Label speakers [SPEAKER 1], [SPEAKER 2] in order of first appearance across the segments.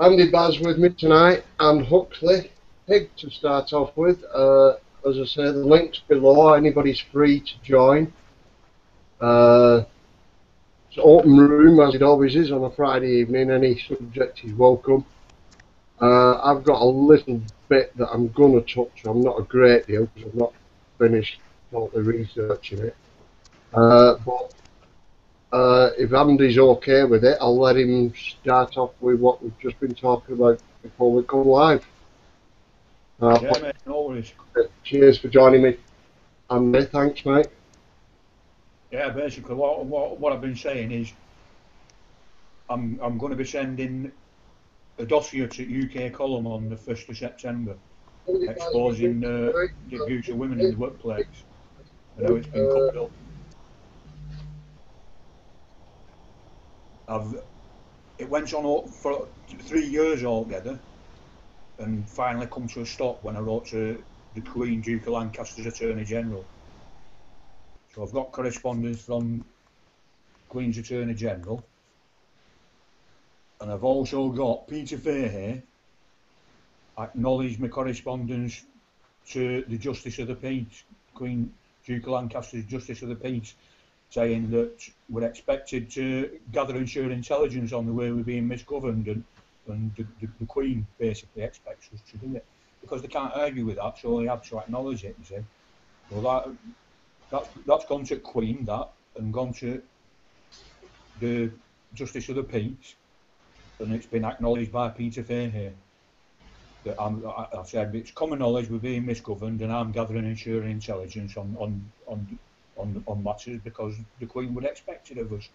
[SPEAKER 1] Andy Baz with me tonight, and Huxley Pig to start off with. As I say, the link's below. Anybody's free to join. It's open room, as it always is on a Friday evening. Any subject is welcome. I've got a little bit that I'm going to touch on, not a great deal, because I've not finished totally researching it. But if Andy's okay with it, I'll let him start off with what we've just been talking about before we go live.
[SPEAKER 2] Yeah, mate, no worries.
[SPEAKER 1] Cheers for joining me, Andy. Thanks, mate.
[SPEAKER 2] Yeah, basically what I've been saying is I'm going to be sending a dossier to UK Column on the 1st of September, exposing the abuse of women in the workplace and how it's been covered up. It went on for 3 years altogether, and finally come to a stop when I wrote to the Queen, Duke of Lancaster's Attorney General. So I've got correspondence from Queen's Attorney General, and I've also got Peter Fairhair acknowledged my correspondence to the Justice of the Peace, Queen Duke of Lancaster's Justice of the Peace, saying that we're expected to gather and share intelligence on the way we're being misgoverned, and the Queen basically expects us to do it because they can't argue with that, so they have to acknowledge it. You see, well that's gone to Queen, and gone to the Justice of the Peace, and it's been acknowledged by Peter Fairhair that I've said it's common knowledge we're being misgoverned, and I'm gathering and sharing intelligence on matters because the Queen would expect it of us.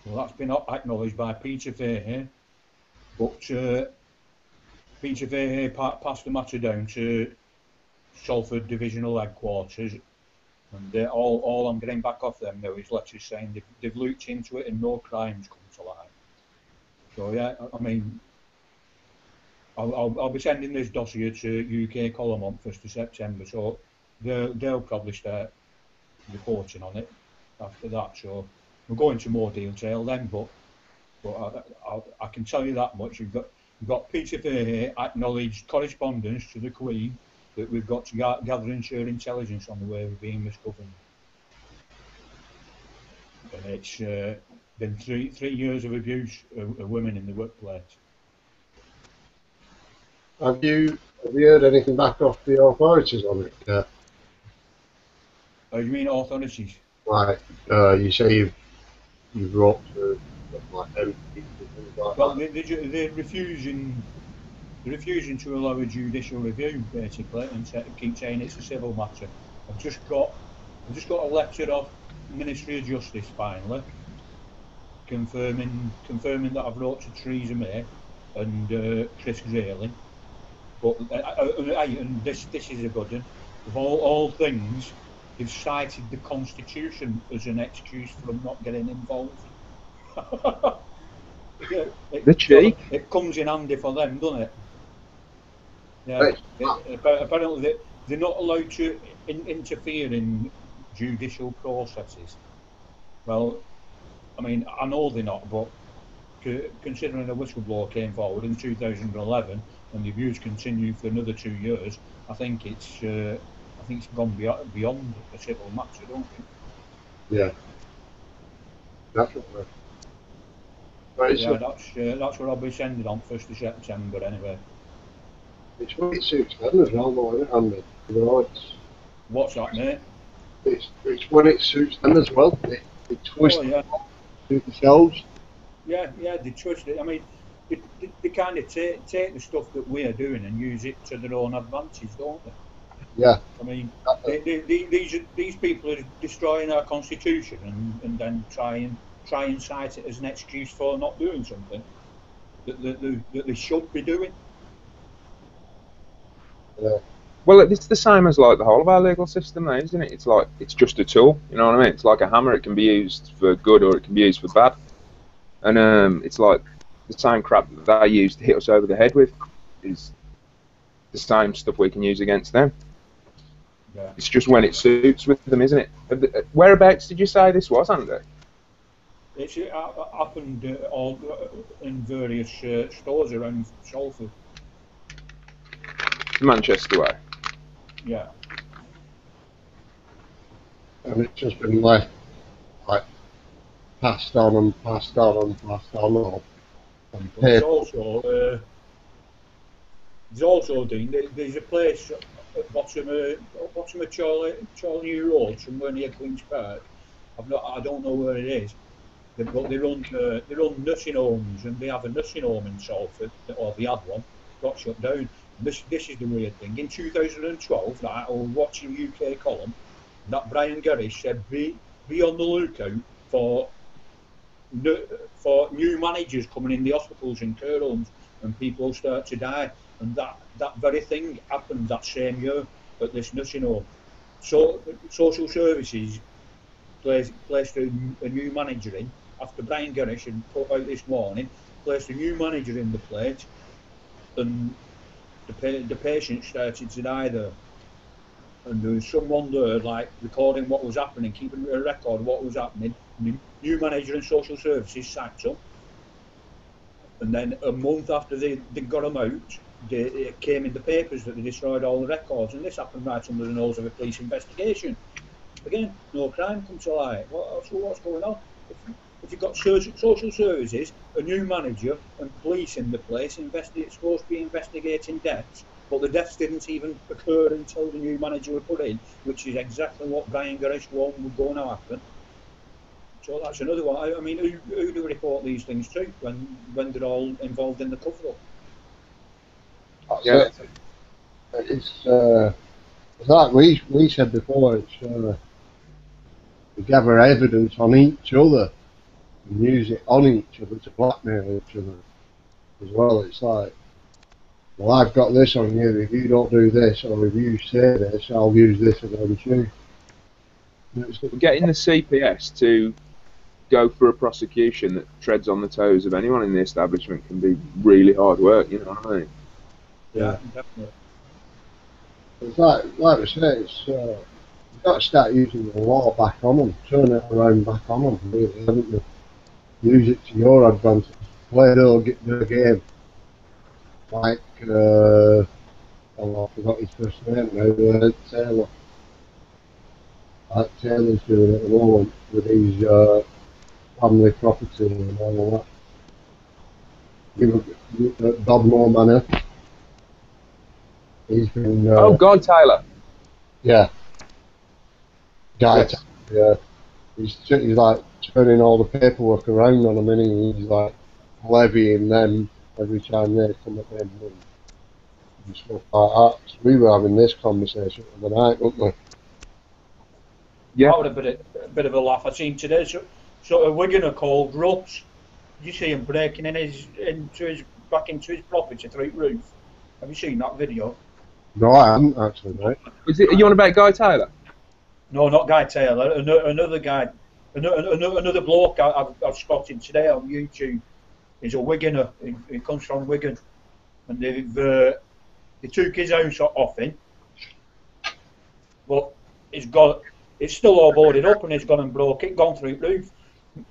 [SPEAKER 2] Well, that's been acknowledged by Peter Fairhair, but Peter Fairhair passed the matter down to Salford Divisional Headquarters, and all I'm getting back off them now is letters saying they've looked into it and no crimes come to light. So yeah, I mean, I'll be sending this dossier to UK Column on 1st of September, so they'll probably start reporting on it after that. So we'll go into more detail then, but I can tell you that much. You've got Peter Fairhair acknowledged correspondence to the Queen that we've got to gather and share intelligence on the way we're being misgoverned. And it's been three years of abuse of women in the workplace.
[SPEAKER 1] Have you heard anything back off the authorities on it?
[SPEAKER 2] Oh, you mean authorities?
[SPEAKER 1] Like you say you've wrote to like MPs and things like
[SPEAKER 2] well,
[SPEAKER 1] that.
[SPEAKER 2] they're refusing to allow a judicial review, basically, and keep saying it's a civil matter. I've just got a letter off Ministry of Justice finally, confirming that I've wrote to Theresa May and Chris Grayling. But and this is a good one. Of all things, they've cited the Constitution as an excuse for them not getting involved. It comes in handy for them, doesn't it? Yeah. Apparently, they're not allowed to interfere in judicial processes. Well, I mean, I know they're not, but considering a whistleblower came forward in 2011 and the abuse continued for another 2 years, I think it's gone beyond a civil matter, don't you?
[SPEAKER 1] Yeah, definitely.
[SPEAKER 2] Right, yeah, that's what I'll be sending on 1st of September anyway.
[SPEAKER 1] It's when it suits them as well, though, isn't it, Andy? You know,
[SPEAKER 2] what's that, mate?
[SPEAKER 1] It's when it suits them as well. They twist it to themselves.
[SPEAKER 2] Yeah, they twist it. I mean, they kind of take the stuff that we're doing and use it to their own advantage, don't they?
[SPEAKER 1] Yeah.
[SPEAKER 2] I mean, these people are destroying our constitution and then try and cite it as an excuse for not doing something that they should be doing.
[SPEAKER 1] Yeah.
[SPEAKER 3] Well, it's the same as like the whole of our legal system, though, isn't it? It's like it's just a tool. You know what I mean? It's like a hammer. It can be used for good or it can be used for bad. And it's like the same crap that they use to hit us over the head with is the same stuff we can use against them. Yeah. It's just when it suits with them, isn't it? Whereabouts did you say this was, Andy?
[SPEAKER 2] happened all in various stores around Salford.
[SPEAKER 3] Manchester way.
[SPEAKER 2] Yeah.
[SPEAKER 1] And it's just been left, like, passed on and passed on and passed on. And
[SPEAKER 2] There's
[SPEAKER 1] paid.
[SPEAKER 2] also Dean. There's a place at bottom of Charlie Road, somewhere near Queen's Park. I don't know where it is. But they run nursing homes, and they have a nursing home in Salford, or they had one, got shut down. This is the weird thing. In 2012, that I was watching UK column, that Brian Gerrish said be on the lookout for new managers coming in the hospitals and care homes, and people start to die. And that very thing happened that same year at this nursing home. So social services placed a new manager in after Brian Gerrish had put out this morning, placed a new manager in the plate, and the patient started to die there. And there was someone there, like, recording what was happening, keeping a record of what was happening. The new manager in social services sacked him. And then a month after they got him out, it came in the papers that they destroyed all the records. And this happened right under the nose of a police investigation. Again, no crime comes to light. What's going on? If you've got social services, a new manager, and police in the place, supposed to be investigating deaths, but the deaths didn't even occur until the new manager was put in, which is exactly what Brian Gerrish warned would go to happen. So that's another one. I mean, who do we report these things to when they're all involved in the cover-up?
[SPEAKER 1] Yeah. It's like we said before, it's we gather evidence on each other and use it on each other to blackmail each other as well. It's like, well, I've got this on you. If you don't do this, or if you say this, I'll use this against you.
[SPEAKER 3] Getting the CPS to go for a prosecution that treads on the toes of anyone in the establishment can be really hard work, you know what I mean?
[SPEAKER 2] Yeah, definitely.
[SPEAKER 1] It's like I say, you've got to start using the law back on them, turn it around back on them, really, haven't you? Use it to your advantage. Play their game. Like, I forgot his first name now, Taylor. Like Taylor's doing at the moment with his family property and all that. Bob Moore Manor. He's been.
[SPEAKER 3] Guy Taylor.
[SPEAKER 1] Yeah. Guy
[SPEAKER 3] Yes.
[SPEAKER 1] Taylor, yeah. He's like turning all the paperwork around on him, and he's like levying them every time they come at him and stuff like that. So we were having this conversation the other night, weren't we?
[SPEAKER 2] Yeah. I would have a bit of a laugh. I seen today sort of Wiganer called Ruts. You see him breaking back into his property through the roof. Have you seen that video?
[SPEAKER 1] No, I haven't actually, mate.
[SPEAKER 3] Are you on about Guy Taylor?
[SPEAKER 2] No, not Guy Taylor. Another guy, another bloke I've spotted today on YouTube. He's a Wiganer. He comes from Wigan, and they took his house off him, but it's still all boarded up, and he's gone through the roof,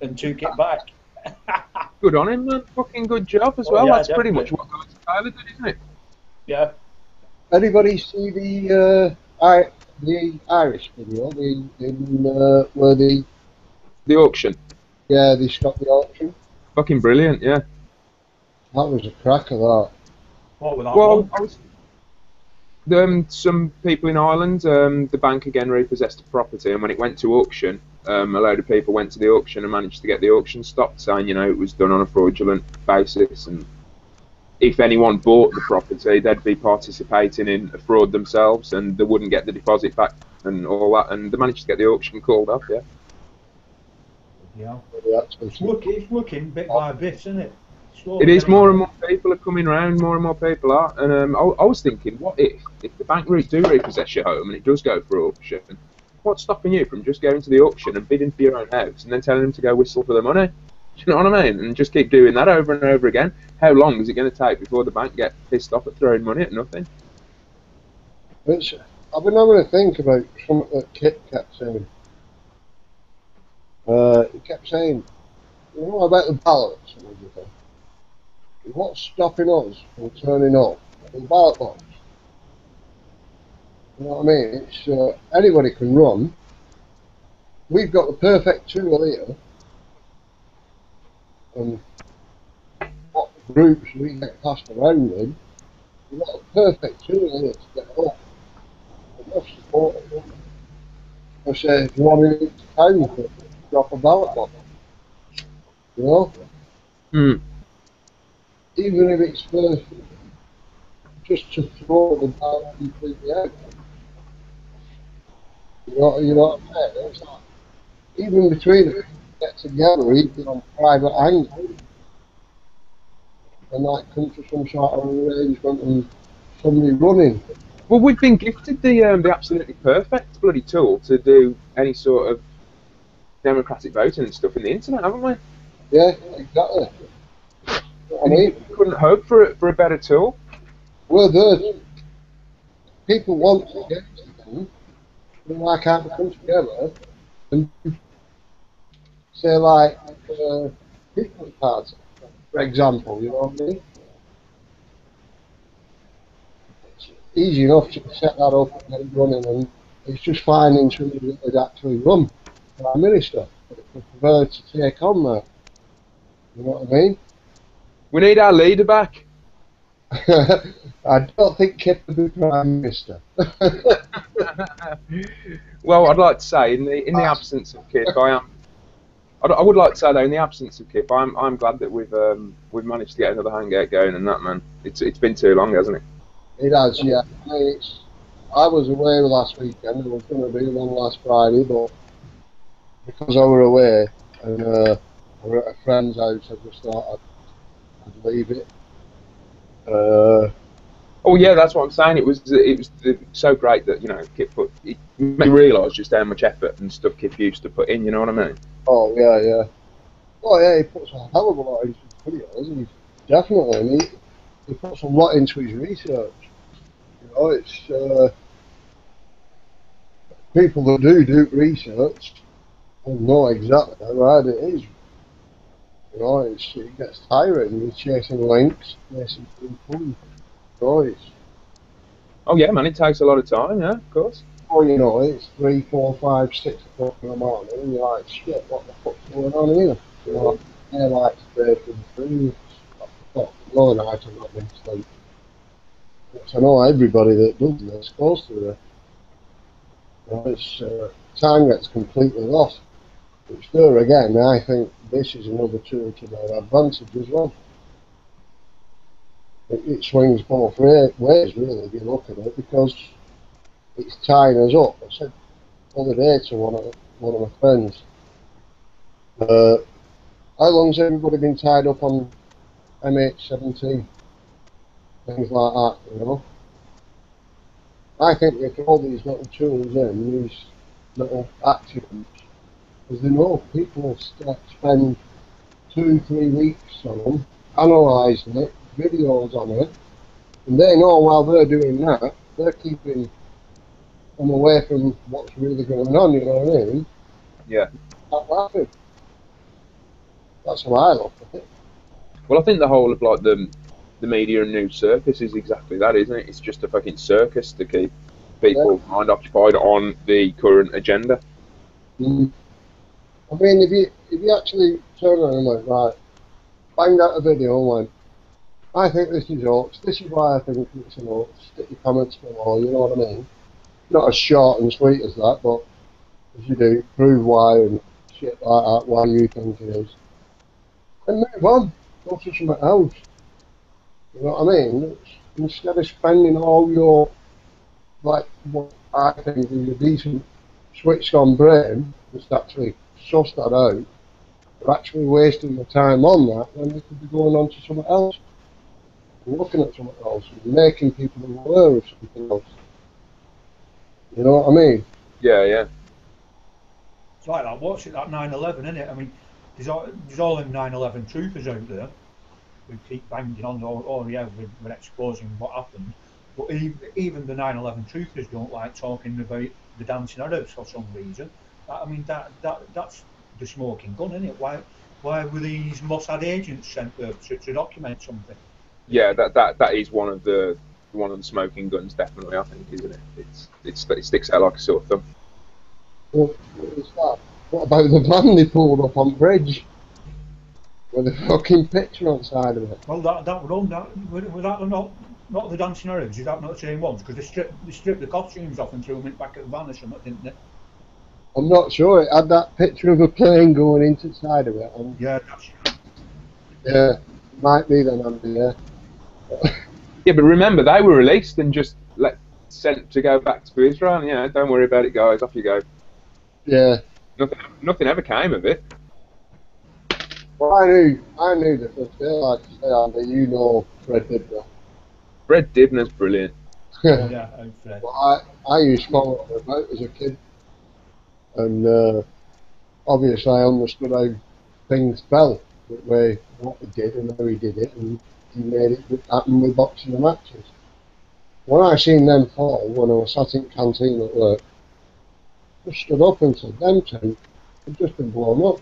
[SPEAKER 2] and took it back.
[SPEAKER 3] Good on him, man. Fucking good job as well.
[SPEAKER 2] Yeah,
[SPEAKER 3] that's
[SPEAKER 2] definitely.
[SPEAKER 3] pretty much what Guy Taylor did, isn't it?
[SPEAKER 2] Yeah.
[SPEAKER 1] Anybody see the Irish video? Where
[SPEAKER 3] The auction.
[SPEAKER 1] Yeah, they stopped the auction.
[SPEAKER 3] Fucking brilliant, yeah.
[SPEAKER 1] That was a cracker, that.
[SPEAKER 2] What was that
[SPEAKER 3] well, some people in Ireland, the bank again repossessed a property, and when it went to auction, a load of people went to the auction and managed to get the auction stopped, saying, it was done on a fraudulent basis, and if anyone bought the property, they'd be participating in a fraud themselves, and they wouldn't get the deposit back and all that, and they managed to get the auction called off, yeah.
[SPEAKER 2] Yeah.
[SPEAKER 1] It's
[SPEAKER 2] working bit by bit, isn't it?
[SPEAKER 3] It is. More and more people are coming around, more and more people are, and I was thinking, what if the bank do repossess your home and it does go for auction, what's stopping you from just going to the auction and bidding for your own house and then telling them to go whistle for the money? Do you know what I mean? And just keep doing that over and over again. How long is it going to take before the bank get pissed off at throwing money at nothing?
[SPEAKER 1] I've been having to think about something that Kit kept saying. He kept saying, You know about the ballots and everything. What's stopping us from turning up in the ballot box? You know what I mean? It's anybody can run. We've got the perfect tool here, and what groups we get passed around with, we've got a perfect tool here to get up. And that's supported. I say, if you want to town to drop a ballot box, you know, even if it's for just to throw the ballot completely out. You know what I'm saying? It's like, even between us, get together, even on private angle, and like come to some sort of arrangement and somebody running.
[SPEAKER 3] Well, we've been gifted the absolutely perfect bloody tool to do any sort of democratic voting and stuff in the internet, haven't we?
[SPEAKER 1] Yeah, exactly. You know what I mean,
[SPEAKER 3] You couldn't hope for a better tool.
[SPEAKER 1] we're there. People want to get something, then why can't we come together and say like People's Party, for example, you know what I mean? It's easy enough to set that up and get it running, and it's just finding somebody that would actually run Prime Minister, that would prefer to take on that. You know what I mean?
[SPEAKER 3] We need our leader back.
[SPEAKER 1] I don't think Kip would be Prime Minister.
[SPEAKER 3] Well, I'd like to say, in the absence of Kip, I would like to say though, in the absence of Kip, I'm glad that we've managed to get another hangout going, and that, man, it's been too long, hasn't it?
[SPEAKER 1] It has, yeah. I mean, I was away last weekend. There was going to be one last Friday, but because I were away and I were at a friend's house, I just thought I'd leave it.
[SPEAKER 3] Oh yeah, that's what I'm saying. It was so great that Kip it made me realise just how much effort and stuff Kip used to put in. You know what I mean?
[SPEAKER 1] Oh yeah, yeah. Oh yeah, he puts a hell of a lot into his videos, and definitely, and he puts a lot into his research. You know, it's people that do research will know exactly how hard it is. You know, it gets tiring with chasing links, chasing people. You know,
[SPEAKER 3] Oh yeah, man, it takes a lot of time. Yeah, of course.
[SPEAKER 1] oh, you know, it's 3, 4, 5, 6 o'clock in the morning, and you're like, shit, what the fuck's going on here? You know, airlights breaking through. No night I've not been to sleep. I know everybody that does this goes through it. You know, it's time gets completely lost. Which there again, I think this is another tool to their advantage as well. It swings both ways really if you look at it, because it's tying us up. I said the other day to one of my friends, how long's everybody been tied up on MH17? Things like that, you know. I think with all these little tools in, these little accidents, because they know people will spend 2, 3 weeks on them, analysing it, videos on it, and they know while they're doing that, they're keeping them away from what's really going on, you know what I mean?
[SPEAKER 3] Yeah.
[SPEAKER 1] Not laughing. That's how I look at it.
[SPEAKER 3] Well, I think the whole of like the media and news circus is exactly that, isn't it? It's just a fucking circus to keep people mind occupied on the current agenda.
[SPEAKER 1] Mm. I mean, if you actually turn around and went, right, banged out a video and went, I think this is hoax, this is why I think it's an hoax, stick your comments below, you know what I mean? Not as short and sweet as that, but as you do, prove why and shit like that, why you think it is. And move on, go to something else. You know what I mean? Instead of spending all your, like, what I think is a decent switched on brain, just actually suss that out, you're actually wasting your time on that, then you could be going on to something else, and looking at something else, and making people aware of something else. You know what I mean?
[SPEAKER 3] Yeah, yeah.
[SPEAKER 2] It's like that. What's it? That 9/11, isn't it? I mean, there's all them 9/11 truthers out there who keep banging on. Oh yeah, we're exposing what happened. But even the 9/11 truthers don't like talking about the dancing Arabs for some reason. I mean, that's the smoking gun, isn't it? Why were these Mossad agents sent there to document something?
[SPEAKER 3] Yeah, that is one of the smoking guns, definitely. I think, isn't it? It sticks out like a sore thumb.
[SPEAKER 1] What was that? What about the van they pulled up on bridge? With a fucking picture on the side of it.
[SPEAKER 2] Well, that wrong. Was that not the dancing Arabs? Is that not the same ones? Because they stripped the costumes off and threw them back at the van or something, didn't they?
[SPEAKER 1] I'm not sure. It had that picture of a plane going into the side of it.
[SPEAKER 2] Yeah, that's
[SPEAKER 1] Yeah, might be then, Andy, yeah.
[SPEAKER 3] Yeah, but remember, they were released and just sent to go back to Israel. Yeah, don't worry about it, guys. Off you go.
[SPEAKER 1] Yeah.
[SPEAKER 3] Nothing ever came of it.
[SPEAKER 1] Well, I knew the first day, like I say, Andy, you know Fred Dibner.
[SPEAKER 3] Fred Dibner's brilliant.
[SPEAKER 2] yeah, Fred.
[SPEAKER 1] Well, I used to follow him about as a kid. And obviously I understood how things fell, what he did and how he did it, and he made it happen with boxing and matches. When I seen them fall, when I was sat in the canteen at work, I just stood up and said, them two have just been blown up.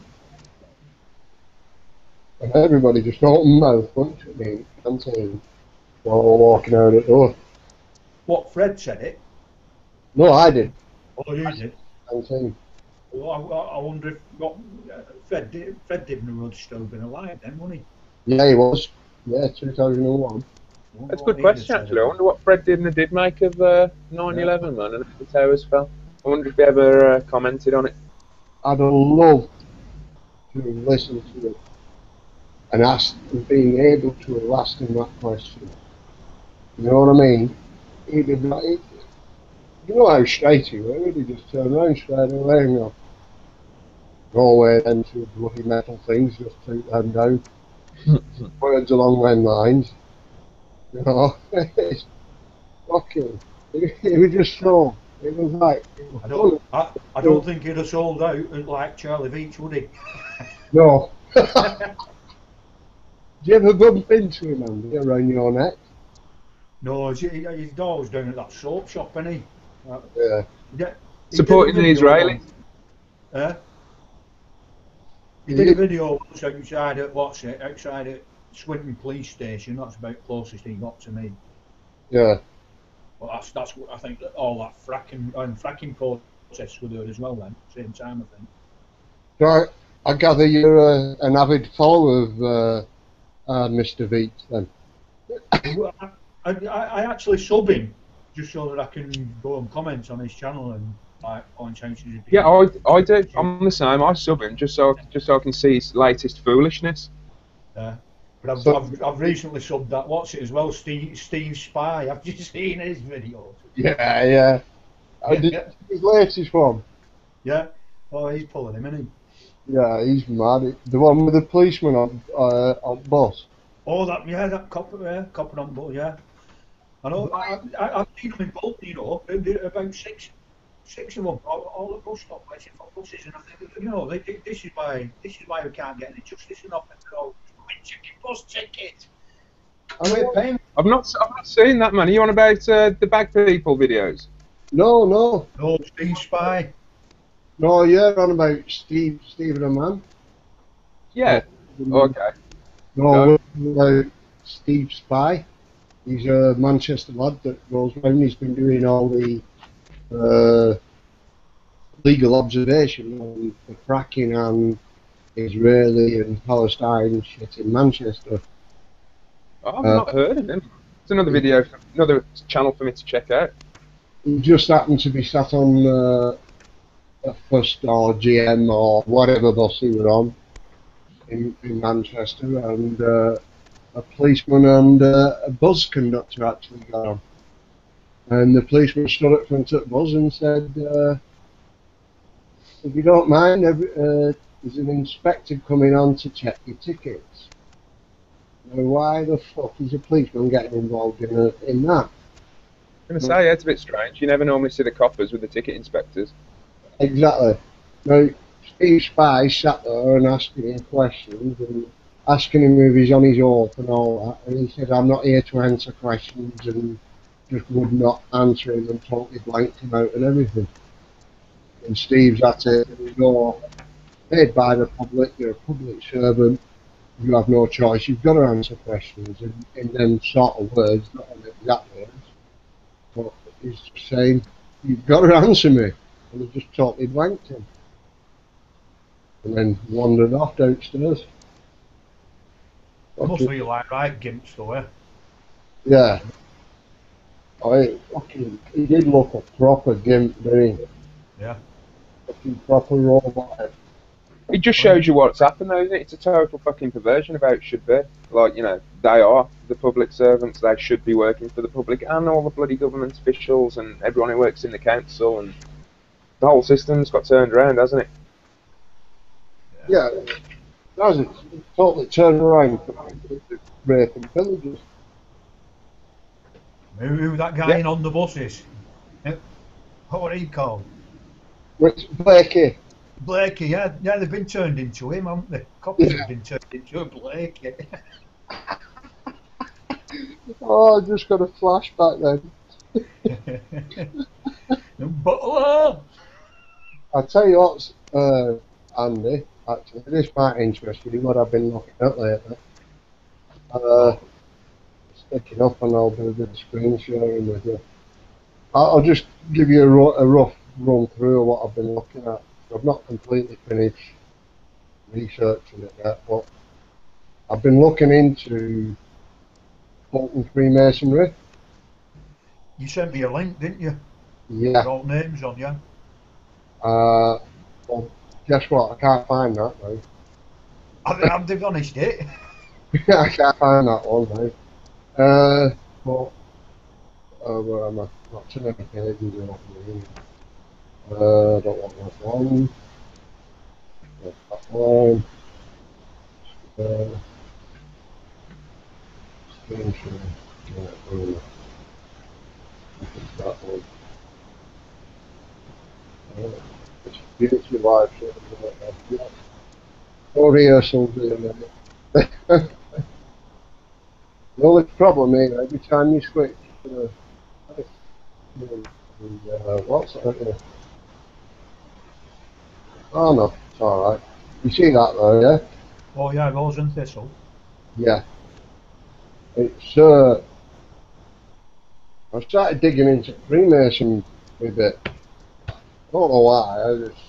[SPEAKER 1] And everybody just opened mouth, looked at me in the canteen while I was walking out the door.
[SPEAKER 2] What, Fred said it?
[SPEAKER 1] No, I did.
[SPEAKER 2] Oh, you did?
[SPEAKER 1] Canteen.
[SPEAKER 2] Well, I wonder if Fred Dibner would still been alive then, wouldn't
[SPEAKER 1] Yeah, he was. Yeah, 2001.
[SPEAKER 2] he?
[SPEAKER 3] That's a good question, actually. I wonder what Fred Dibner did make of 9/11, man, and if the towers fell. I wonder if he ever commented on it.
[SPEAKER 1] I'd have loved to have listened to it and asked, and being able to have asked him that question. You know what I mean? He'd have not, you know how straight he was, he'd just turn around straight away and go away then to bloody metal things, just take them down. Words along them lines. You know, it's fucking, it was just so, it was like, it was
[SPEAKER 2] I don't think he'd have sold out like Charlie Beach, would he?
[SPEAKER 1] no. Do you ever bump into him, Andy, around your neck?
[SPEAKER 2] No, his dog was down at that soap shop, isn't he?
[SPEAKER 1] Yeah.
[SPEAKER 3] Supporting the Israelis.
[SPEAKER 2] He did a video once outside at Swinton Police Station. That's about closest he got to me.
[SPEAKER 1] Yeah.
[SPEAKER 2] Well, that's what I think. That all that fracking protests were there as well. Then, same time, I think.
[SPEAKER 1] So I gather you're an avid follower of Mr. Veach then.
[SPEAKER 2] I actually sub him just so that I can go and comment on his channel and point out his opinion.
[SPEAKER 3] Yeah, I do. I'm the same. I sub him just so I can see his latest foolishness.
[SPEAKER 2] Yeah. But I've recently subbed that. What's it as well? Steve Spy. Have you seen his videos?
[SPEAKER 1] Yeah. His latest one.
[SPEAKER 2] Yeah. Oh, he's pulling him, isn't he?
[SPEAKER 1] Yeah, he's mad. The one with the policeman on bus.
[SPEAKER 2] Oh, that copper on board, yeah. I know. I've seen them in both, you know. There are about six of them, all at bus stop waiting for buses, and I think, you know, this is why we can't get any justice enough. Chicken bus ticket.
[SPEAKER 3] I've not seen that, man. Are you on about the bag people videos?
[SPEAKER 1] No.
[SPEAKER 2] No, Steve Spy.
[SPEAKER 1] No, you're on about Stephen and Man.
[SPEAKER 3] Yeah. Okay.
[SPEAKER 1] No, about Steve Spy. He's a Manchester lad that goes round. He's been doing all the legal observation on the fracking and Israeli and Palestine shit in Manchester.
[SPEAKER 3] I've not heard of him. It's another video, another channel for me to check out.
[SPEAKER 1] He just happened to be sat on a First or GM or whatever bus he was on in Manchester, and a policeman and a bus conductor actually got on. And the policeman stood up front of the bus and said, if you don't mind, there's an inspector coming on to check your tickets. Now, why the fuck is a policeman getting involved in that?
[SPEAKER 3] I'm going to say, yeah, it's a bit strange. You never normally see the coppers with the ticket inspectors.
[SPEAKER 1] Exactly. Now, Steve Spy sat there and asking him questions and asking him if he's on his oath and all that, and he said, I'm not here to answer questions, and just would not answer him and totally blanked him out and everything. And Steve's at it and go, paid by the public, you're a public servant, you have no choice, you've got to answer questions in them sort of words, not in exact words, but he's just saying, you've got to answer me. And he just totally blanked him. And then wandered off downstairs.
[SPEAKER 2] Must be like right gimps though, eh?
[SPEAKER 1] Yeah. He did look a proper gimp, didn't he?
[SPEAKER 2] Yeah.
[SPEAKER 1] Fucking proper robot.
[SPEAKER 3] It just shows you what's happened, though, isn't it? It's a total fucking perversion of how it should be. Like, you know, they are the public servants. They should be working for the public, and all the bloody government officials and everyone who works in the council, and the whole system's got turned around, hasn't it?
[SPEAKER 1] Yeah, does it? Totally turned around to rape and pillagers.
[SPEAKER 2] Who that guy in on the buses? What are he called?
[SPEAKER 1] Which Blakey?
[SPEAKER 2] Blakey, yeah, they've been turned into him, haven't they? Cops have been turned into a Blakey.
[SPEAKER 1] Oh, I just got a flashback then.
[SPEAKER 2] Butler!
[SPEAKER 1] I'll tell you what, Andy, actually, this might interest you, what I've been looking at lately. Sticking up and I'll do a bit of screen sharing with you. I'll just give you a rough run through of what I've been looking at. I've not completely finished researching it yet, but I've been looking into Bolton Freemasonry.
[SPEAKER 2] You sent me a link, didn't you?
[SPEAKER 1] Yeah.
[SPEAKER 2] With all names on, yeah?
[SPEAKER 1] Well, guess what? I can't find that now.
[SPEAKER 2] I've finished it.
[SPEAKER 1] I can't find that one now. But where am I? Not too many pages open. Don't want that one. That one. Screen share. That one. It's beautifully live. No rehearsals in there. The only problem is every time you switch to what's that here? Oh no, it's alright. You see that though, yeah?
[SPEAKER 2] Oh yeah, Rose and Thistle.
[SPEAKER 1] Yeah. It's I started digging into Freemason a bit. I don't know why, I just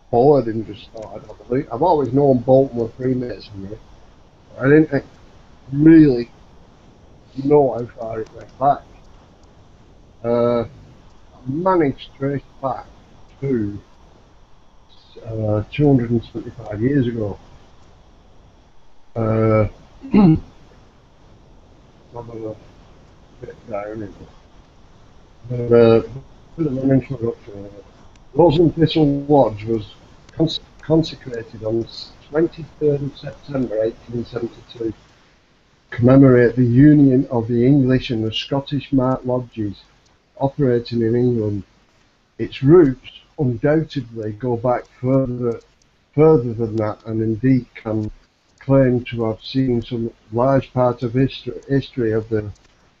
[SPEAKER 1] bored and just thought I'd have a look. I've always known Bolton were Freemasonry. I didn't really know how far it went back. I managed to trace back to 275 years ago. I'm a bit down in it. But an introduction. Rose and Thistle Lodge was consecrated on 23rd of September 1872 to commemorate the union of the English and the Scottish Mark Lodges operating in England. Its roots undoubtedly go back further than that, and indeed can claim to have seen some large part of history of the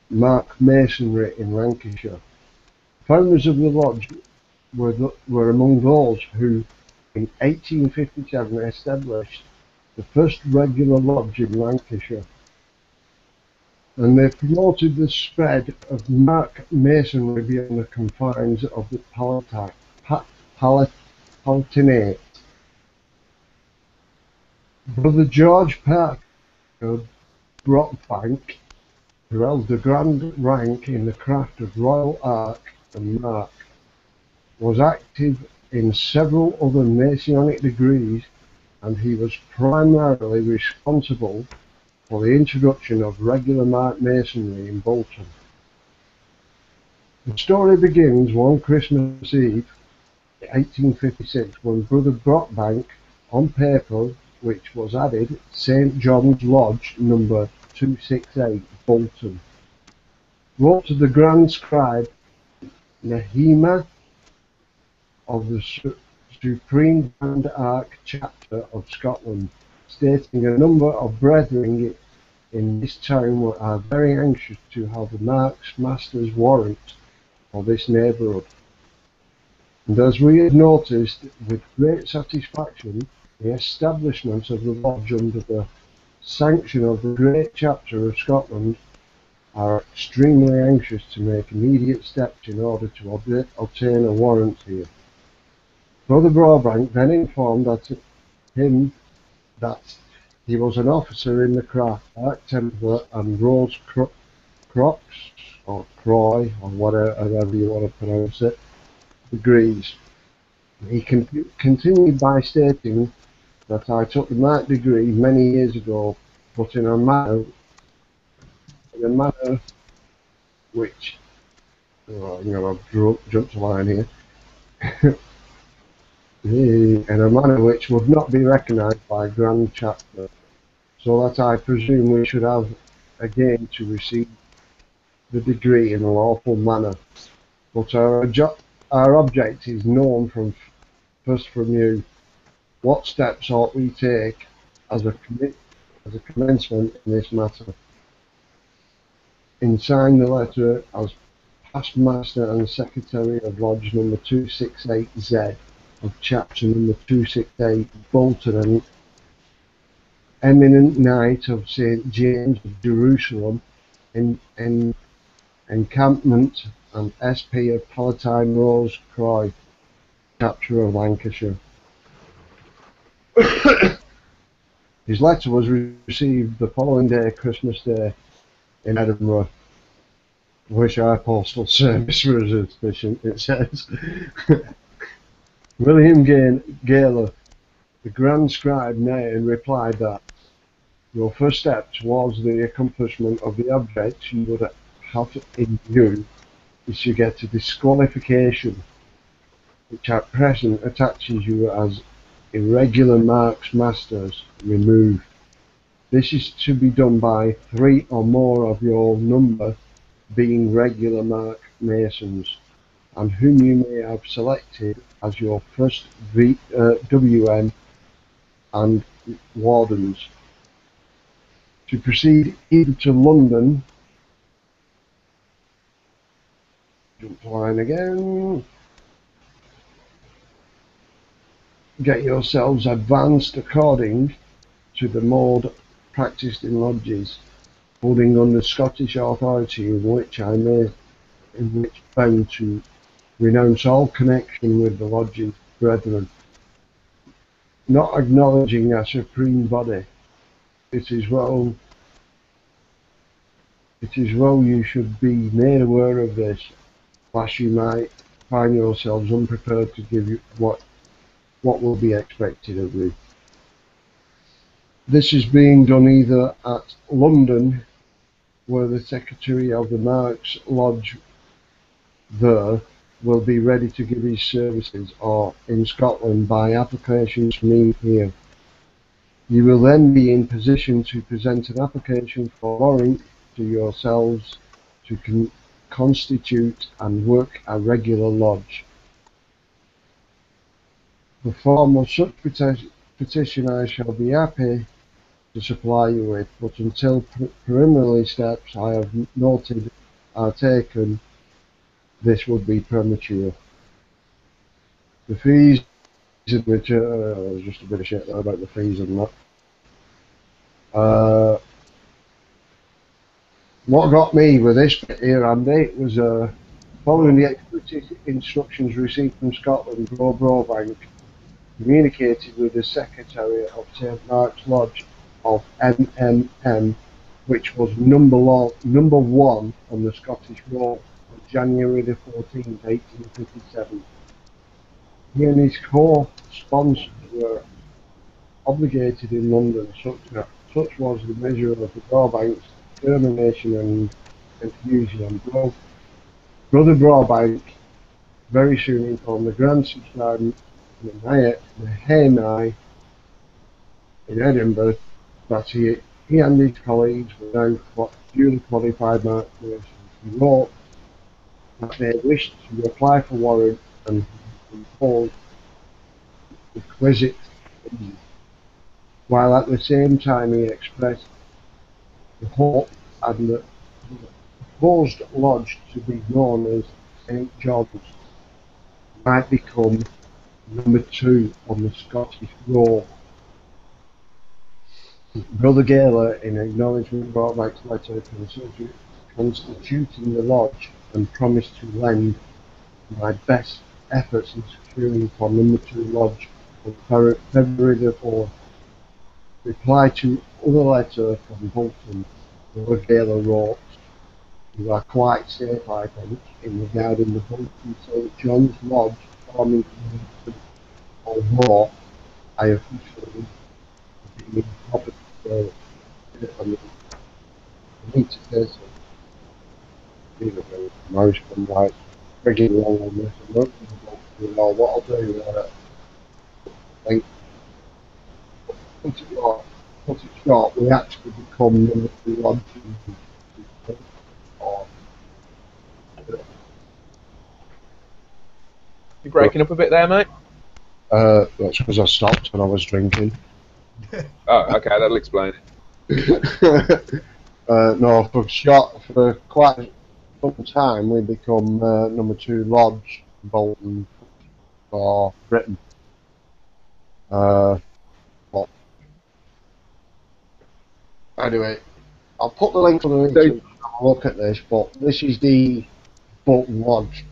[SPEAKER 1] Mark Masonry in Lancashire. Founders of the lodge were among those who, in 1857, established the first regular lodge in Lancashire, and they promoted the spread of Mark Masonry beyond the confines of the Palatinate. Brother George Parker Brockbank, who held the grand rank in the craft of Royal Ark and Mark, was active in several other Masonic degrees, and he was primarily responsible for the introduction of regular Mark Masonry in Bolton. The story begins one Christmas Eve, 1856, when Brother Brockbank, on paper which was added St. John's Lodge number 268, Bolton, wrote to the Grand Scribe Nehemiah of the Supreme Grand Ark Chapter of Scotland, stating a number of brethren in this town are very anxious to have the Mark's Master's warrant for this neighbourhood. And as we have noticed with great satisfaction, the establishment of the lodge under the sanction of the great chapter of Scotland are extremely anxious to make immediate steps in order to obtain a warrant here. Brother Broadbank then informed him that he was an officer in the craft, Templar and Rose Croix, or Croy, or whatever you want to pronounce it, degrees. He continued by stating that I took the Mark degree many years ago, but in a manner which, oh, I'm going to jump the line here, in a manner which would not be recognised by Grand Chapter, so that I presume we should have again to receive the degree in a lawful manner. But our object is known first from you. What steps ought we take as a commencement in this matter? Sign the letter as past master and secretary of Lodge number 268Z of chapter number 268 Bolton, and eminent knight of St. James of Jerusalem in encampment, and SP of Palatine Rose Croy, chapter of Lancashire. His letter was received the following day, Christmas Day, in Edinburgh. Wish our postal service was as efficient, it says. William Gaylor, the Grand Scribe, Nairn, replied that your first step towards the accomplishment of the objects you would have in view is to get a disqualification which at present attaches you as irregular marks masters removed. This is to be done by 3 or more of your number being regular mark masons, and whom you may have selected as your first WM and wardens. To proceed either to London, jump the line again, get yourselves advanced according to the mode practised in lodges, holding under Scottish authority, in which bound to renounce all connection with the lodge's brethren, not acknowledging a supreme body. It is well you should be made aware of this, lest you might find yourselves unprepared to give you what will be expected of you. This is being done either at London, where the Secretary of the Marks Lodge there will be ready to give his services, or in Scotland by application to me here. You will then be in position to present an application for warrant to yourselves to constitute and work a regular lodge. The form of such petition I shall be happy to supply you with, but until preliminary steps I have noted are taken, this would be premature. The fees in return, there's just a bit of shit there about the fees and that. What got me with this bit here, Andy, was following the explicit instructions received from Scotland, Broadbank communicated with the Secretary of St. Mark's Lodge of MMM, which was number 1 on the Scottish roll on January the 14th, 1857. He and his co-sponsors were obligated in London, such was the measure of the Broadbank's determination and enthusiasm. Brother Broadbank very soon informed the Grand Scribe Nairn in Edinburgh that he and his colleagues were now duly qualified marksmen. He wrote that they wished to apply for warrant and impose requisite fees, while at the same time he expressed the hope and the proposed lodge to be known as St. John's. I'd become number 2 on the Scottish Raw. Brother Gaylor, in acknowledgement, brought back to letter constituting the lodge and promised to lend my best efforts in securing for number 2 lodge on February the 4th. Reply to other letter from Bolton, Brother Gaylor wrote, "You are quite safe, I think, in regarding the Bolton St. John's Lodge forming community, although I officially being property sale. I need to say so. Either way, most of them like frigging long on this. I'm not going to know what I'll do. Like, put it short, we actually become number 2 lodge.
[SPEAKER 3] You're breaking up a bit there, mate.
[SPEAKER 1] That's because I stopped when I was drinking.
[SPEAKER 3] Oh, okay, that'll explain it.
[SPEAKER 1] No, for quite some time we become number 2 lodge Bolton for Britain. But anyway, I'll put the link on the YouTube and have a look at this. But this is the Bolton Lodge,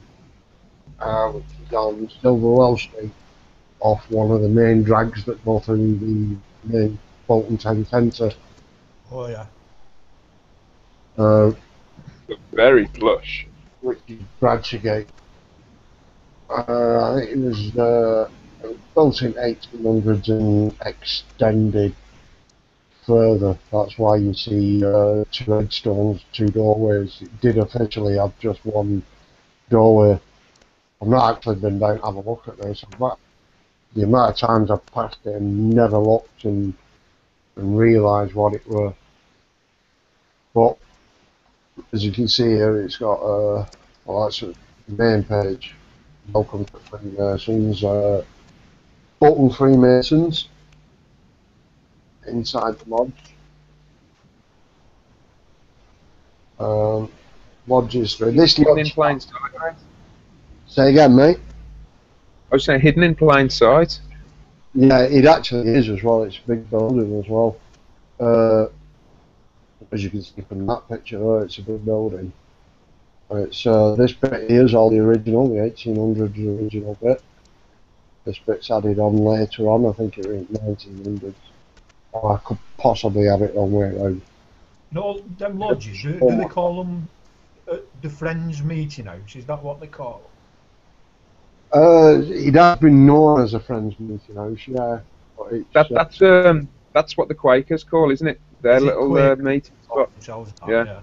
[SPEAKER 1] which is on Silverwell Street, off one of the main drags that go through the main Bolton town centre.
[SPEAKER 2] Oh yeah.
[SPEAKER 3] Very plush.
[SPEAKER 1] Which is Bradshawgate. I think it was built in 1800s and extended further. That's why you see 2 headstones, 2 doorways. It did officially have just 1 doorway. I've not actually been down to have a look at this. The amount of times I've passed it and never looked and realised what it were. But as you can see here, it's got well, that's the main page. Welcome to Freemasons. Bolton Freemasons inside the lodge. Lodge history. This
[SPEAKER 3] Hidden in
[SPEAKER 1] lodge.
[SPEAKER 3] plain sight, mate.
[SPEAKER 1] Say again, mate.
[SPEAKER 3] I was saying hidden in plain sight.
[SPEAKER 1] Yeah, it actually is as well. It's a big building as well. As you can see from that picture there, it's a big building. It's this bit here is all the original, the 1800s original bit. This bit's added on later on. I think it was 1900s. Or I could possibly have it wrong way around.
[SPEAKER 2] No, them lodges, do they call them the Friends Meeting House? Is that what they call them?
[SPEAKER 1] It has been known as a Friends Meeting House, yeah. But it's,
[SPEAKER 3] That's what the Quakers call, isn't it? Their little meeting spot. Yeah.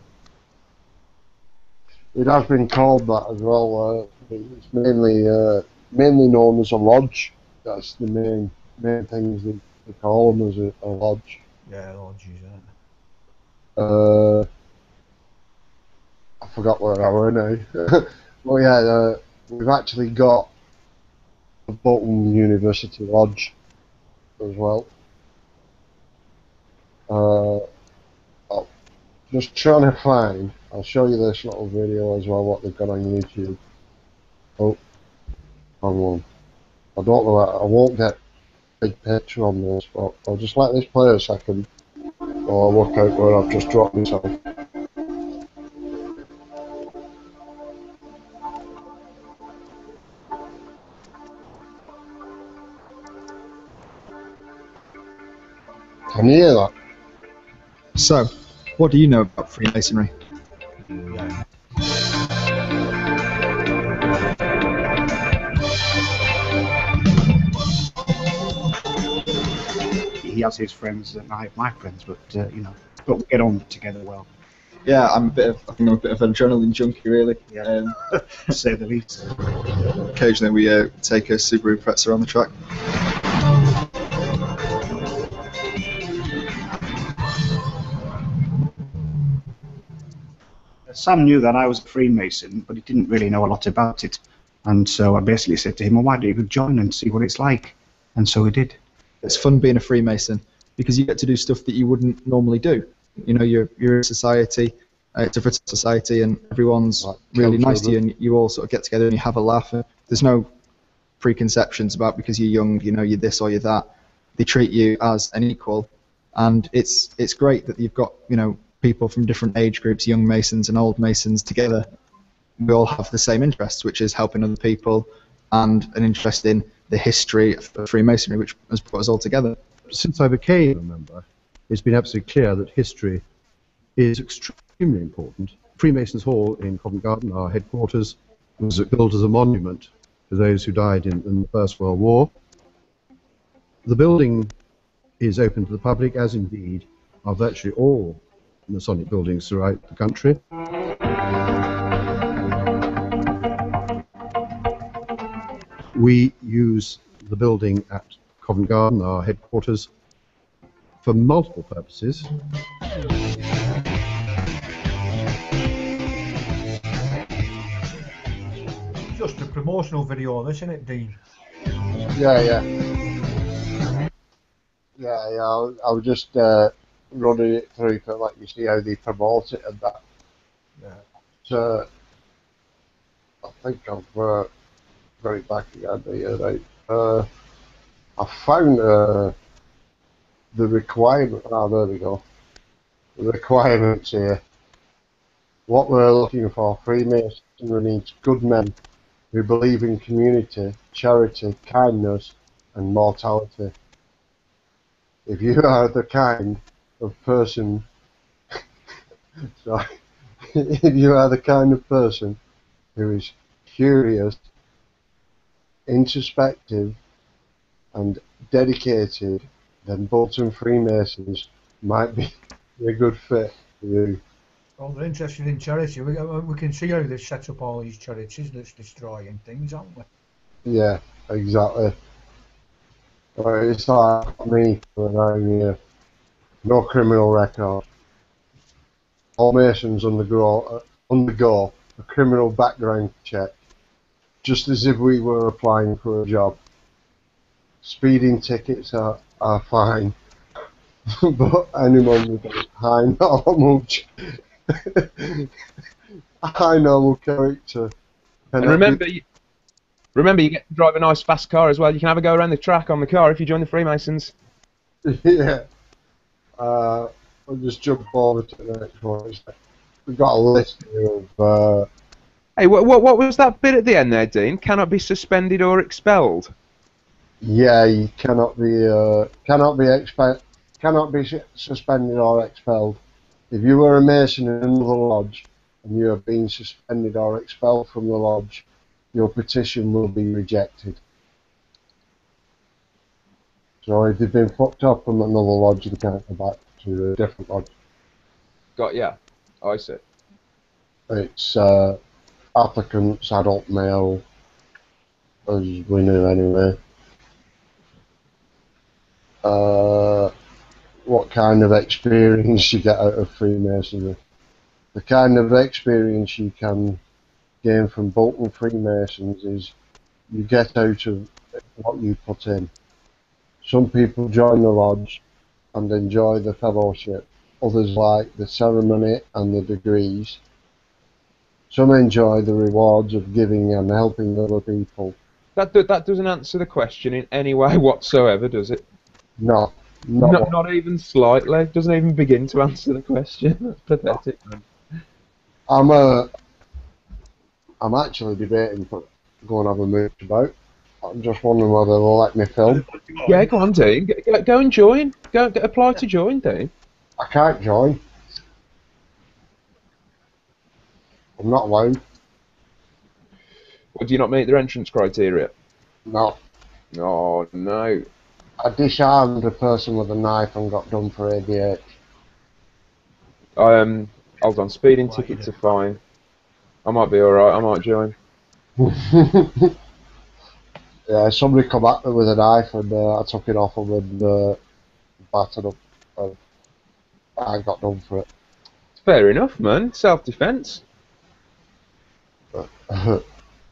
[SPEAKER 1] It has been called that as well. It's mainly known as a lodge. That's the main things they call them, as a lodge.
[SPEAKER 2] Yeah, lodges, yeah.
[SPEAKER 1] I forgot where I were now. Well, yeah, we've actually got the Bolton University Lodge as well. I'm just trying to find. I'll show you this little video as well, what they've got on YouTube. Oh, hang on. I don't know. I won't get a big picture on this, but I'll just let this play a second while I work out where I've just dropped myself. Can you hear that?
[SPEAKER 4] So, what do you know about Freemasonry?
[SPEAKER 2] Yeah.
[SPEAKER 5] He has his friends and I have my friends, but but we get on together well.
[SPEAKER 4] Yeah, I think I'm a bit of an adrenaline junkie, really.
[SPEAKER 5] Yeah. To say the least.
[SPEAKER 4] Occasionally we take a Subaru Impreza on the track.
[SPEAKER 5] Sam knew that I was a Freemason, but he didn't really know a lot about it. And so I basically said to him, well, why don't you join and see what it's like? And so he did.
[SPEAKER 4] It's fun being a Freemason because you get to do stuff that you wouldn't normally do. You know, you're in society, it's a fraternity society, and everyone's really nice to you, and you all sort of get together and you have a laugh. There's no preconceptions about because you're young, you know, you're this or you're that. They treat you as an equal, and it's great that you've got, you know, people from different age groups, young Masons and old Masons together. We all have the same interests, which is helping other people and an interest in the history of Freemasonry, which has brought us all together.
[SPEAKER 6] Since I became a member, it's been absolutely clear that history is extremely important. Freemasons Hall in Covent Garden, our headquarters, was built as a monument to those who died in the First World War. The building is open to the public, as indeed are virtually all Masonic buildings throughout the country. We use the building at Covent Garden, our headquarters, for multiple purposes.
[SPEAKER 7] Just a promotional video, this, isn't it, Dean?
[SPEAKER 1] Yeah. I was just running it through to let you see how they promote it and that. Yeah. So I think I've got it back again here, right? I found the requirement. Ah, there we go. The requirements here. What we're looking for: Freemasonry needs good men who believe in community, charity, kindness, and mortality. If you are the kind of person, sorry, if you are the kind of person who is curious, introspective, and dedicated, then Bolton Freemasons might be a good fit for you.
[SPEAKER 7] Well, they're interested in charity. We can see how they set up all these charities that's destroying things, aren't we?
[SPEAKER 1] Yeah, exactly. It's like me for 9 years. No criminal record. All Masons undergo a criminal background check, just as if we were applying for a job. Speeding tickets are fine, but anyone with a high normal character.
[SPEAKER 3] And remember, you get to drive a nice fast car as well. You can have a go around the track on the car if you join the Freemasons.
[SPEAKER 1] Yeah. We'll just jump over to the next one. We've got a list here of.
[SPEAKER 3] Hey, what was that bit at the end there, Dean? Cannot be suspended or expelled.
[SPEAKER 1] Yeah, you cannot be suspended or expelled. If you were a Mason in another lodge and you have been suspended or expelled from the lodge, your petition will be rejected. So if you've been fucked up from another lodge, you can't go back to a different lodge.
[SPEAKER 3] Got ya. I see.
[SPEAKER 1] It's applicants, adult male, as we knew anyway. What kind of experience you get out of Freemasonry? The kind of experience you can gain from Bolton Freemasons is you get out of what you put in. Some people join the lodge and enjoy the fellowship. Others like the ceremony and the degrees. Some enjoy the rewards of giving and helping other people.
[SPEAKER 3] That doesn't answer the question in any way whatsoever, does it?
[SPEAKER 1] No.
[SPEAKER 3] Not even slightly. Doesn't even begin to answer the question. That's pathetic.
[SPEAKER 1] I'm actually debating to go and have a mooch about. I'm just wondering whether they'll let me film.
[SPEAKER 3] Yeah, go on, Dean. Go and join. Go apply to join, Dean.
[SPEAKER 1] I can't join. I'm not allowed.
[SPEAKER 3] Or do you not meet their entrance criteria?
[SPEAKER 1] No.
[SPEAKER 3] Oh, no.
[SPEAKER 1] I disarmed a person with a knife and got done for ADH.
[SPEAKER 3] Hold on. Speeding tickets are fine. I might be alright. I might join.
[SPEAKER 1] Yeah, somebody come at me with a knife and I took it off them and battered up. And I got done for it.
[SPEAKER 3] Fair enough, man. Self-defence.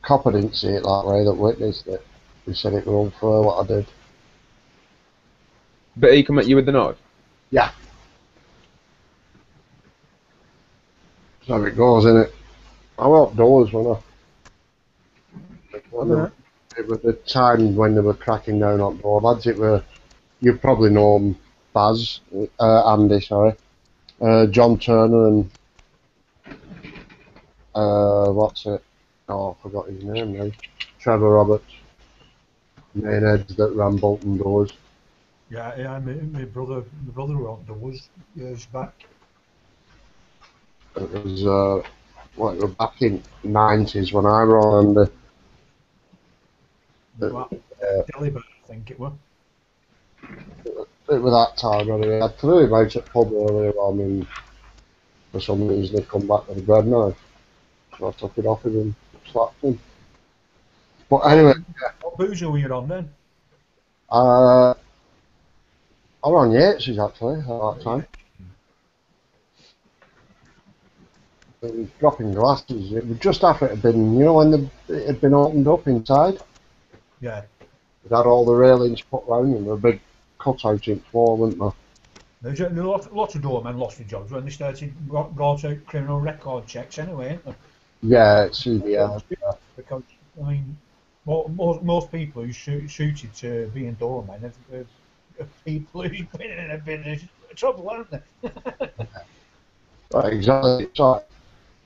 [SPEAKER 1] Copper didn't see it that way that witnessed it. He said it was unfair what I did.
[SPEAKER 3] But he come at you with the knife?
[SPEAKER 1] Yeah. That's how it goes, innit? I won't doors when I it was the time when they were cracking down on door lads. It were, you probably know 'em, Andy, sorry, John Turner and what's it? Oh, I forgot his name now. Trevor Roberts, main heads that ran Bolton Doors.
[SPEAKER 7] Yeah, my brother were on doors years back.
[SPEAKER 1] It was well, it was back in '90s when I were on the.
[SPEAKER 7] Delibird, I think it was.
[SPEAKER 1] It was that time anyway. I threw him out at pub earlier on, and for some reason he come back with a bread knife. So I took it off him and slapped him. But anyway,
[SPEAKER 7] What boozer were you on then?
[SPEAKER 1] I was on Yates's actually at that time. It was dropping glasses. It was just after it had been, you know, when it had been opened up inside.
[SPEAKER 7] Yeah.
[SPEAKER 1] It had all the railings put round and a big cutout in the wall, wasn't there?
[SPEAKER 7] There's a lot of doormen lost their jobs when they started brought out criminal record checks anyway, ain't they?
[SPEAKER 1] Yeah, it's CBS.
[SPEAKER 7] Because, I mean, most people who suited to being doormen are people who've been in a bit of trouble, aren't they?
[SPEAKER 1] Right, exactly. So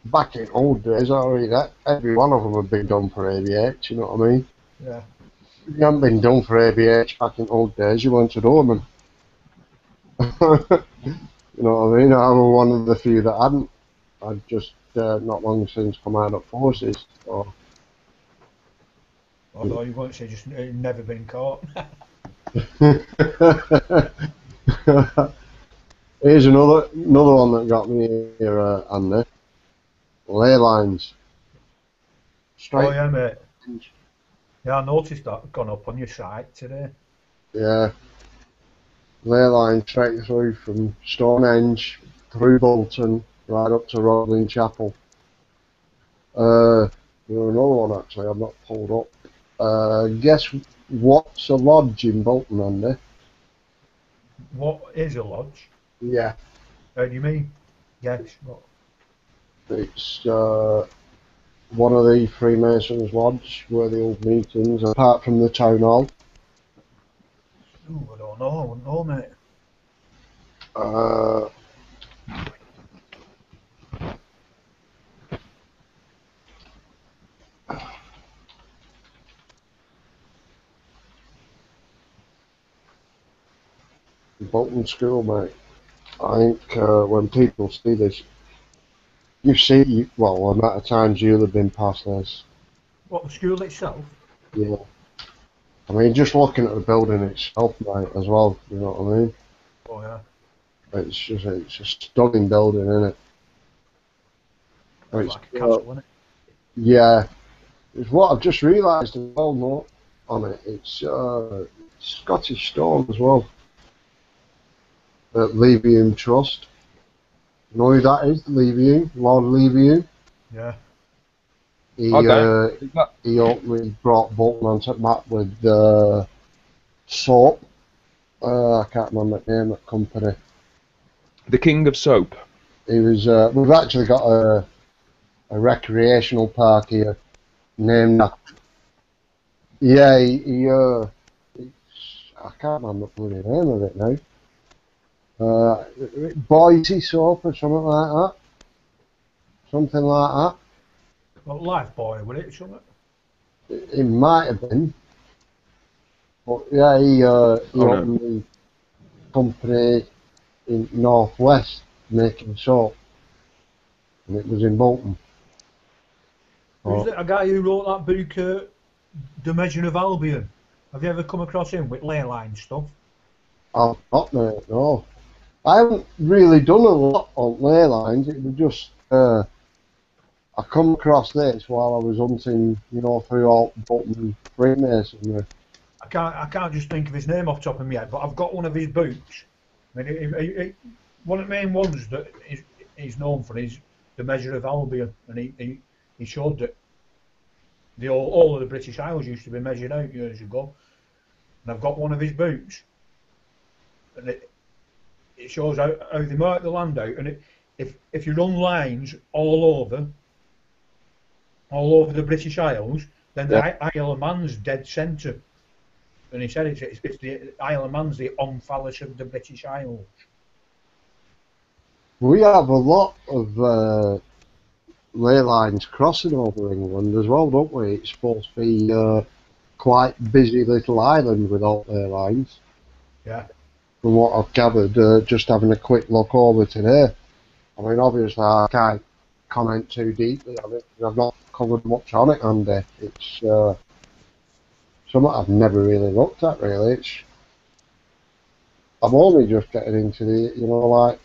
[SPEAKER 1] back in old days, every one of them had been done for ABH, you know what I mean?
[SPEAKER 7] Yeah.
[SPEAKER 1] If you hadn't been done for ABH back in old days, you weren't a doorman. You know what I mean? I was one of the few that hadn't. I'd just not long since come out of forces. So.
[SPEAKER 7] Although you won't say just never been caught.
[SPEAKER 1] Here's another one that got me here, Andy. Ley lines. Straight.
[SPEAKER 7] Oh yeah, mate. Yeah, I noticed that gone up on your site today.
[SPEAKER 1] Yeah. Ley line straight through from Stonehenge, through Bolton, right up to Rodling Chapel. There's another one actually I've not pulled up. Guess what's a lodge in Bolton, Andy?
[SPEAKER 7] What is a lodge?
[SPEAKER 1] Yeah.
[SPEAKER 7] You mean? Yes. What?
[SPEAKER 1] It's one of the Freemasons' lodge where the old meetings, apart from the town hall.
[SPEAKER 7] Ooh, I don't know. I wouldn't know, mate.
[SPEAKER 1] Bolton School, mate. I think when people see this, well, the amount of times you'll have been past this.
[SPEAKER 7] What, the school itself?
[SPEAKER 1] Yeah. I mean, just looking at the building itself, mate, as well, you know what I mean?
[SPEAKER 7] Oh yeah.
[SPEAKER 1] It's a stunning building, isn't it?
[SPEAKER 7] It's like a castle, isn't it?
[SPEAKER 1] Yeah. It's what I've just realised as well, Mark, on it. It's Scottish Stone as well. At Levium Trust. You know who that is? Levium, Lord Levium.
[SPEAKER 7] Yeah.
[SPEAKER 1] He
[SPEAKER 3] Okay.
[SPEAKER 1] he ultimately brought Bolton onto the map with soap. I can't remember the name of that company.
[SPEAKER 3] The King of Soap.
[SPEAKER 1] He was. We've actually got a recreational park here named after. Yeah, I can't remember the bloody name of it now. Boise soap or something like that. Something like that.
[SPEAKER 7] Well, Life Boy, would it? Something?
[SPEAKER 1] It might have been. But yeah, he opened the company in Northwest making soap. And it was in Bolton.
[SPEAKER 7] Who's that? A guy who wrote that book, The Measure of Albion. Have you ever come across him with ley line stuff?
[SPEAKER 1] I've not, mate, no. I haven't really done a lot on ley lines. It was just I come across this while I was hunting, you know, through all Bolton Freemasonry.
[SPEAKER 7] I can't just think of his name off the top of my head, but I've got one of his books. I mean, one of the main ones that he's known for is The Measure of Albion, and he showed that all of the British Isles used to be measured out years ago. And I've got one of his books, and it shows how they mark the land out, and if you run lines all over the British Isles, Then the Isle of Man's dead centre. And he said it's the Isle of Man's the omphalos of the British Isles.
[SPEAKER 1] We have a lot of ley lines crossing over England as well, don't we? It's supposed to be quite busy little island with all ley lines.
[SPEAKER 7] Yeah.
[SPEAKER 1] From what I've gathered, just having a quick look over today. I mean, obviously I can't comment too deeply on it because I've not covered much on it, and it's something I've never really looked at. Really, I'm only just getting into the, like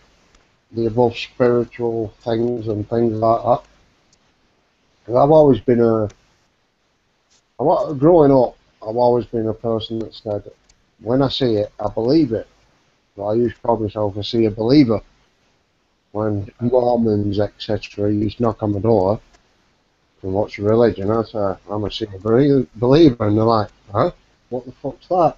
[SPEAKER 1] the above spiritual things and things like that. And I've always been growing up, I've always been a person that said, when I see it, I believe it. So I used to call myself a seer believer. When Mormons, etc., used to knock on my door, and what's your religion? I say, I'm a seer believer. And they're like, huh? What the fuck's that?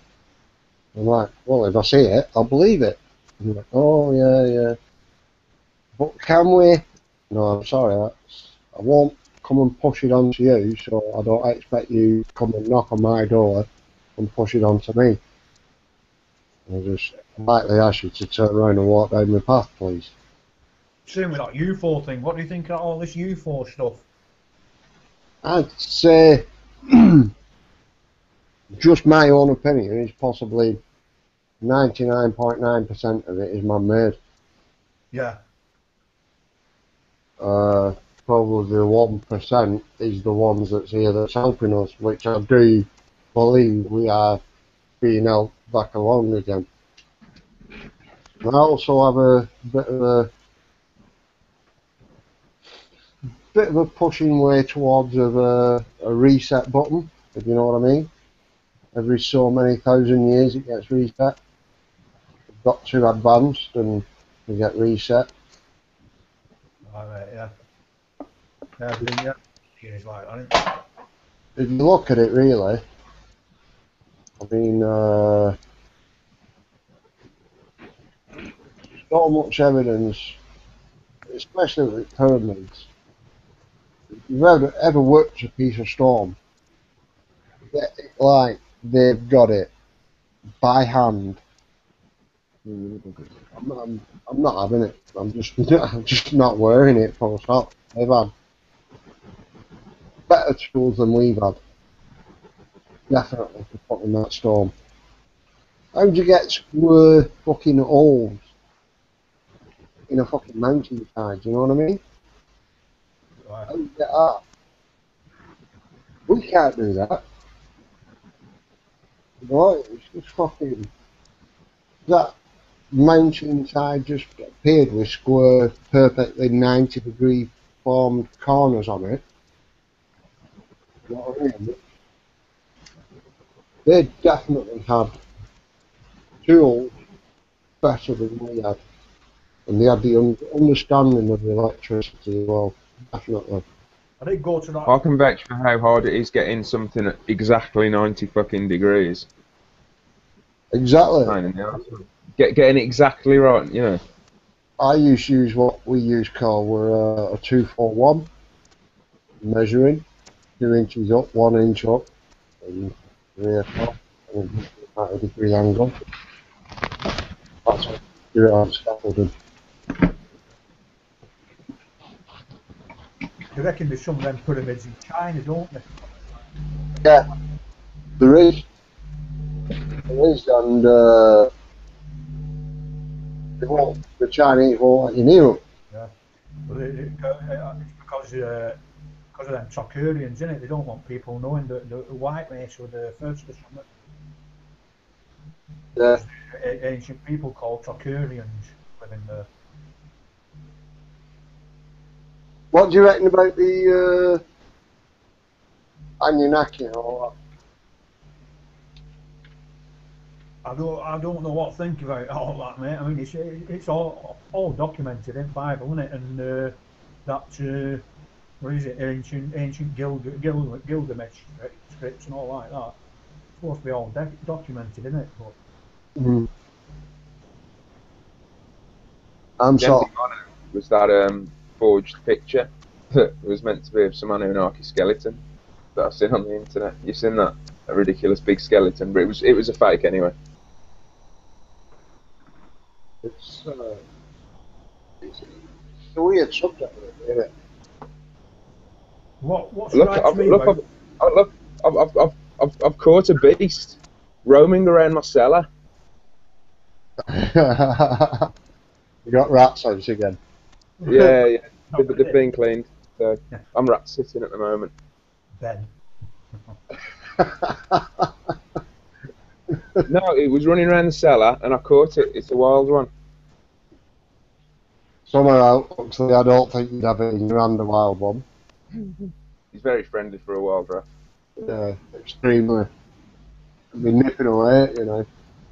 [SPEAKER 1] I'm like, well, if I see it, I'll believe it. And they're like, oh, yeah. But can we? No, I'm sorry, I won't come and push it onto you, so I don't expect you to come and knock on my door and push it onto me. I'll just politely ask you to turn around and walk down my path, please.
[SPEAKER 7] Same with that UFO thing. What do you think of all this UFO stuff?
[SPEAKER 1] I'd say, just my own opinion, is possibly 99.9% of it is man-made.
[SPEAKER 7] Yeah.
[SPEAKER 1] Probably the 1% is the ones that's here that's helping us, which I do believe we are being helped back along again. I also have a bit of a pushing way towards a reset button, if you know what I mean. Every so many thousand years it gets reset. It got too advanced and we get reset.
[SPEAKER 7] Alright, yeah. Yeah, it's like that, isn't it?
[SPEAKER 1] If you look at it really, I mean, so much evidence, especially with pyramids. If you've ever worked a piece of stone, like they've got it by hand. I'm not having it. I'm just not wearing it. Full stop. They've had better tools than we've had. Definitely to put in that stone. How'd you get square fucking holes in a fucking mountainside? Do you know what I mean?
[SPEAKER 7] Right.
[SPEAKER 1] How'd you get that? We can't do that. Right? It's just fucking that mountainside just appeared with square, perfectly 90-degree formed corners on it. You know what I mean? They definitely had tools better than we had, and they had the understanding of the electricity as well. Definitely.
[SPEAKER 7] I did go to that.
[SPEAKER 3] I can vouch for how hard it is getting something at exactly 90 fucking degrees.
[SPEAKER 1] Exactly.
[SPEAKER 3] Getting it exactly right, you know.
[SPEAKER 1] I used to use what we use called a 2-4-1 measuring, 2 inches up, 1 inch up, and 3 o'clock, and a 90-degree angle. That's what you do it on scaffolding.
[SPEAKER 7] I reckon there's some of them pyramids in China, don't there?
[SPEAKER 1] Yeah, there is. There is, and the Chinese won't let you near them.
[SPEAKER 7] Yeah. Well, it's because of them Tokurians, isn't it? They don't want people knowing the white race were the first or something.
[SPEAKER 1] Yeah.
[SPEAKER 7] Ancient people called Tokurians living there.
[SPEAKER 1] What do you reckon about the Anunnaki and all
[SPEAKER 7] I don't know what to think about all that, mate. I mean, it's all documented in Bible, isn't it? And that what is it? Ancient Gilgamesh scripts and all like that. It's supposed to be all documented, isn't it? But
[SPEAKER 1] that? I'm sorry.
[SPEAKER 3] Was that forged picture that was meant to be of some Anunnaki skeleton that I've seen on the internet. You've seen that? A ridiculous big skeleton, but it was a fake anyway.
[SPEAKER 1] It's a weird subject, isn't it?
[SPEAKER 7] What
[SPEAKER 3] Look,
[SPEAKER 7] strikes me about
[SPEAKER 3] I've caught a beast roaming around my cellar.
[SPEAKER 1] You got rat sense again.
[SPEAKER 3] Yeah,
[SPEAKER 7] Not
[SPEAKER 3] they've been cleaned. So
[SPEAKER 7] Yeah.
[SPEAKER 3] I'm rat sitting at the moment.
[SPEAKER 7] Ben.
[SPEAKER 3] No, it was running around the cellar and I caught it. It's a wild one.
[SPEAKER 1] Somehow, actually, I don't think you'd have it in your hand, a wild one.
[SPEAKER 3] He's very friendly for a wild rat.
[SPEAKER 1] Yeah, extremely. I'd be nipping away, you know.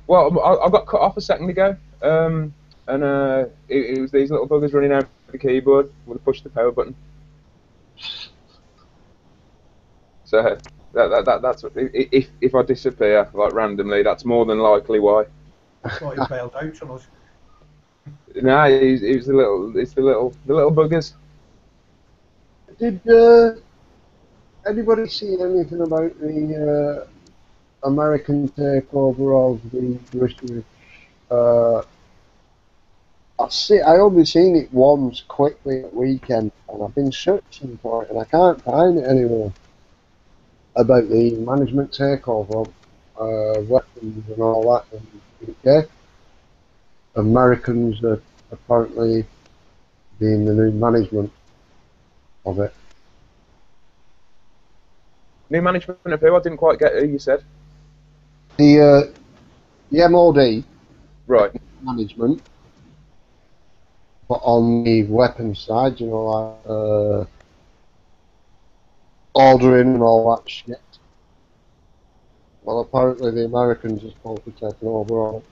[SPEAKER 3] Well, I got cut off a second ago, and it was these little buggers running out the keyboard when I pushed the power button. So that's what, if I disappear like randomly, that's more than likely why.
[SPEAKER 7] I thought you bailed out on us.
[SPEAKER 3] No, it's the little buggers.
[SPEAKER 1] Did anybody see anything about the American takeover of the British? I only seen it once quickly at weekend, and I've been searching for it, and I can't find it anymore. About the management takeover of weapons and all that in the UK. Americans are apparently being the new management of it.
[SPEAKER 3] New management of who? I didn't quite get who you said.
[SPEAKER 1] The MOD
[SPEAKER 3] Right.
[SPEAKER 1] management, but on the weapons side, you know, like ordering and all that shit. Well, apparently the Americans are supposed to be taking over all.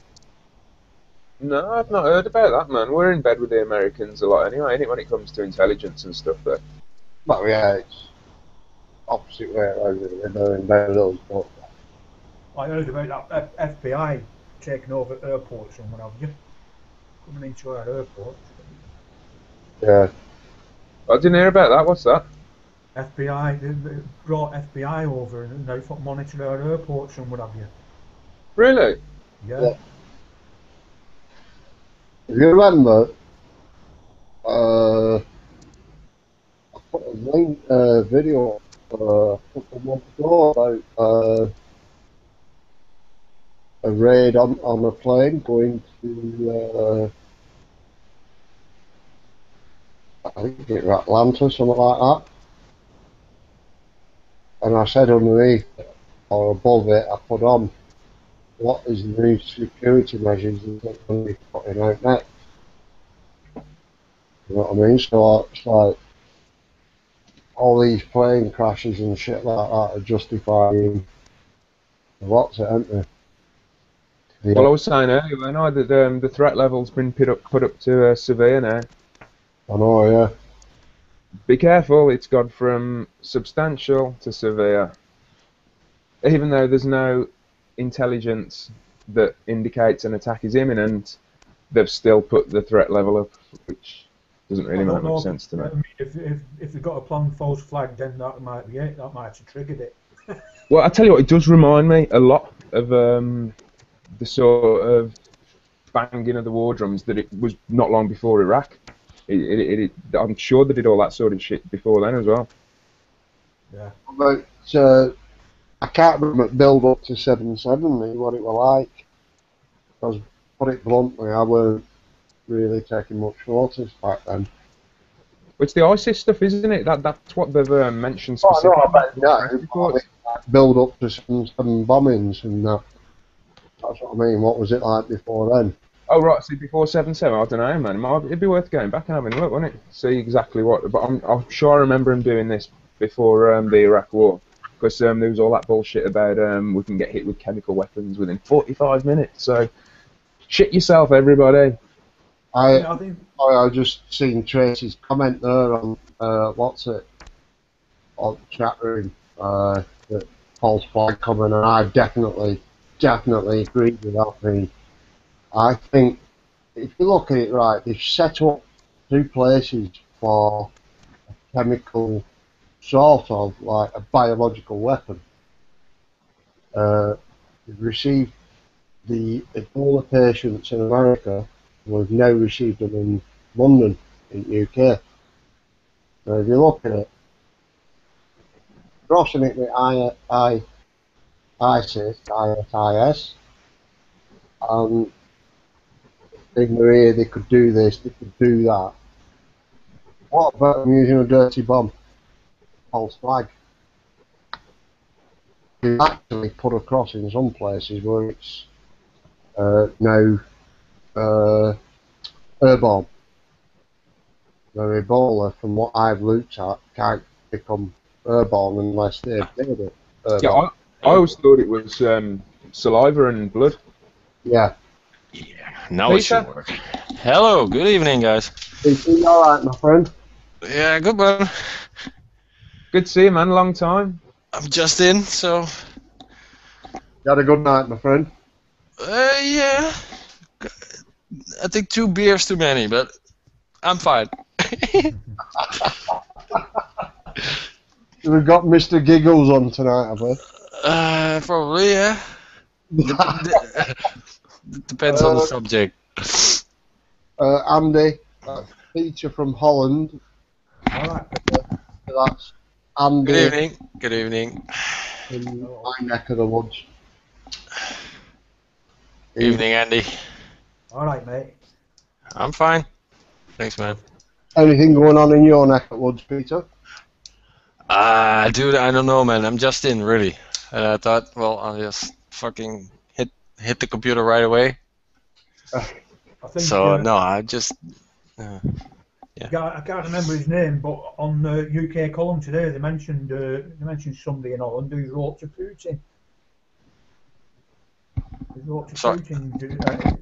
[SPEAKER 3] No, I've not heard about that, man. We're in bed with the Americans a lot anyway, ain't it, when it comes to intelligence and stuff, though.
[SPEAKER 1] Well, yeah, it's opposite way around. They're in bed with us, but
[SPEAKER 7] I heard about that FBI taking over airports and what have you. Coming into our airport.
[SPEAKER 1] yeah.
[SPEAKER 3] I didn't hear about that. What's that?
[SPEAKER 7] FBI, they brought FBI over and they monitor our airports and what have you.
[SPEAKER 3] Really?
[SPEAKER 7] Yeah.
[SPEAKER 1] If you remember, I put a link, video a couple of months ago about a raid on a plane going to, I think it was Atlanta, something like that. And I said underneath or above it, I put on, what is the new security measures that going to be putting out next? You know what I mean? So it's like all these plane crashes and shit like that are justifying what's it, aren't they? Yeah.
[SPEAKER 3] Well, I was saying earlier, wasn't I, that the threat level's been put up to severe now.
[SPEAKER 1] I know, yeah.
[SPEAKER 3] Be careful, it's gone from substantial to severe. Even though there's no intelligence that indicates an attack is imminent, they've still put the threat level up, which doesn't really
[SPEAKER 7] I
[SPEAKER 3] make
[SPEAKER 7] don't know
[SPEAKER 3] much sense to me.
[SPEAKER 7] I mean, if they've got a planned false flag, then that might be it. That might have triggered it.
[SPEAKER 3] Well, I tell you what, it does remind me a lot of the sort of banging of the war drums that it was not long before Iraq. I'm sure they did all that sort of shit before then as well.
[SPEAKER 7] Yeah.
[SPEAKER 1] But I can't remember the build up to 7/7 what it was like. Because, put it bluntly, I weren't really taking much notice back then.
[SPEAKER 3] It's the ISIS stuff, isn't it? That's what they've mentioned
[SPEAKER 1] Oh, I know
[SPEAKER 3] specifically.
[SPEAKER 1] about that. Build up to 7/7 bombings and that. That's what I mean. What was it like before then?
[SPEAKER 3] Oh right, see before 7/7, I don't know, man. It'd be worth going back and having a look, wouldn't it? See exactly what. But I'm sure I remember him doing this before the Iraq War, because there was all that bullshit about we can get hit with chemical weapons within 45 minutes. So shit yourself, everybody.
[SPEAKER 7] I think
[SPEAKER 1] I just seen Tracy's comment there on what's it on chat room that false flag coming, and I definitely agree with that. I think if you look at it right, they've set up two places for chemical sort of like a biological weapon. We've received the Ebola patients in America. We've now received them in London, in the UK. Now, if you look at it, crossing it with ISIS, and in Maria they could do this, they could do that. What about them using a dirty bomb? False flag. You actually put across in some places where it's now airborne. Now Ebola, from what I've looked at, can't become airborne unless they've made it airborne.
[SPEAKER 3] Yeah, I always thought it was saliva and blood.
[SPEAKER 1] Yeah.
[SPEAKER 8] Now it should work. Hello, good evening, guys.
[SPEAKER 1] Is he alright, my friend?
[SPEAKER 8] Yeah, good one.
[SPEAKER 3] Good to see you, man. Long time.
[SPEAKER 8] I'm just in, so.
[SPEAKER 1] You had a good night, my friend?
[SPEAKER 8] Yeah. I think 2 beers too many, but I'm fine.
[SPEAKER 1] We've got Mr. Giggles on tonight, have we?
[SPEAKER 8] Probably, yeah. Depends on the subject.
[SPEAKER 1] Andy, Peter from Holland.
[SPEAKER 7] Alright.
[SPEAKER 1] That's Andy.
[SPEAKER 8] Good evening. Good evening.
[SPEAKER 1] In my neck of the woods.
[SPEAKER 8] Evening, Andy.
[SPEAKER 7] Alright, mate.
[SPEAKER 8] I'm fine. Thanks, man.
[SPEAKER 1] Anything going on in your neck of the woods, Peter?
[SPEAKER 8] Dude, I don't know, man. I'm just in, really. And I thought, well, I'll just fucking hit the computer right away.
[SPEAKER 7] I think,
[SPEAKER 8] So, no, I just... yeah.
[SPEAKER 7] I can't remember his name, but on the UK column today they mentioned somebody in Holland who wrote to Putin. He wrote to
[SPEAKER 8] Sorry.
[SPEAKER 7] Putin.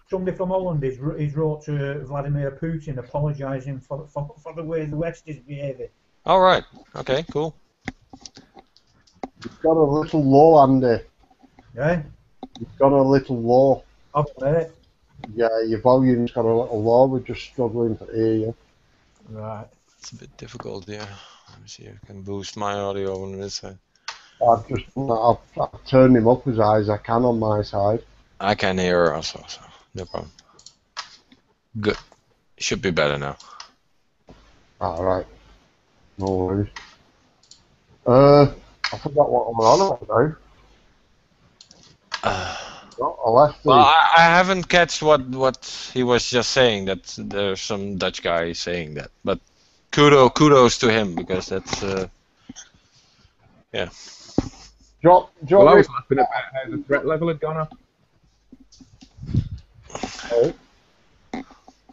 [SPEAKER 7] Somebody from Holland he's wrote to Vladimir Putin apologising for the way the West is behaving.
[SPEAKER 8] All right. Okay, cool.
[SPEAKER 1] You've got a little low, Andy.
[SPEAKER 7] Yeah?
[SPEAKER 1] You've got a little low.
[SPEAKER 7] I've mate.
[SPEAKER 1] Yeah, your volume's got a little low. We're just struggling to hear you.
[SPEAKER 7] Right.
[SPEAKER 8] It's a bit difficult, yeah. Let me see if I can boost my audio on this side.
[SPEAKER 1] I've turned him up as high as I can on my side.
[SPEAKER 8] I can hear her also, so no problem. Good. Should be better now.
[SPEAKER 1] Alright. No worries. I forgot what I'm on about now.
[SPEAKER 8] Well, I haven't catched what he was just saying, that there's some Dutch guy saying that. But kudos to him, because that's, yeah.
[SPEAKER 1] Well,
[SPEAKER 3] I was laughing about how the threat level had gone up.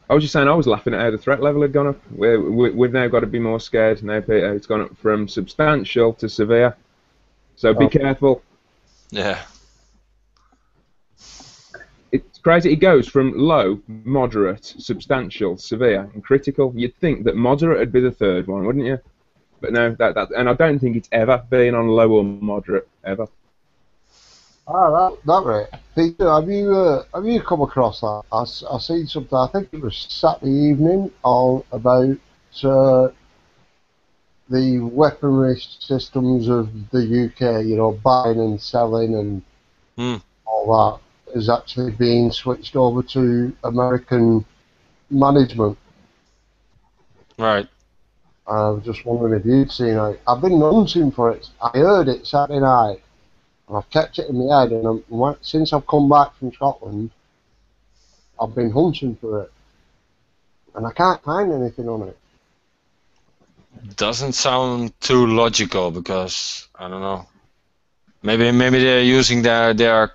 [SPEAKER 3] I was just saying I was laughing at how the threat level had gone up. We've now got to be more scared now, Peter. It's gone up from substantial to severe. So be careful.
[SPEAKER 8] Yeah.
[SPEAKER 3] It's crazy. It goes from low, moderate, substantial, severe, and critical. You'd think that moderate would be the third one, wouldn't you? But no, and I don't think it's ever been on low or moderate ever.
[SPEAKER 1] That right. Peter, have you come across that? I seen something. I think it was Saturday evening on about the weaponry systems of the UK. You know, buying and selling and all that is actually being switched over to American management.
[SPEAKER 8] Right.
[SPEAKER 1] I was just wondering if you'd seen it. I've been hunting for it. I heard it Saturday night, and I've kept it in my head. And since I've come back from Scotland, I've been hunting for it, and I can't find anything on it.
[SPEAKER 8] Doesn't sound too logical, because I don't know. Maybe they're using their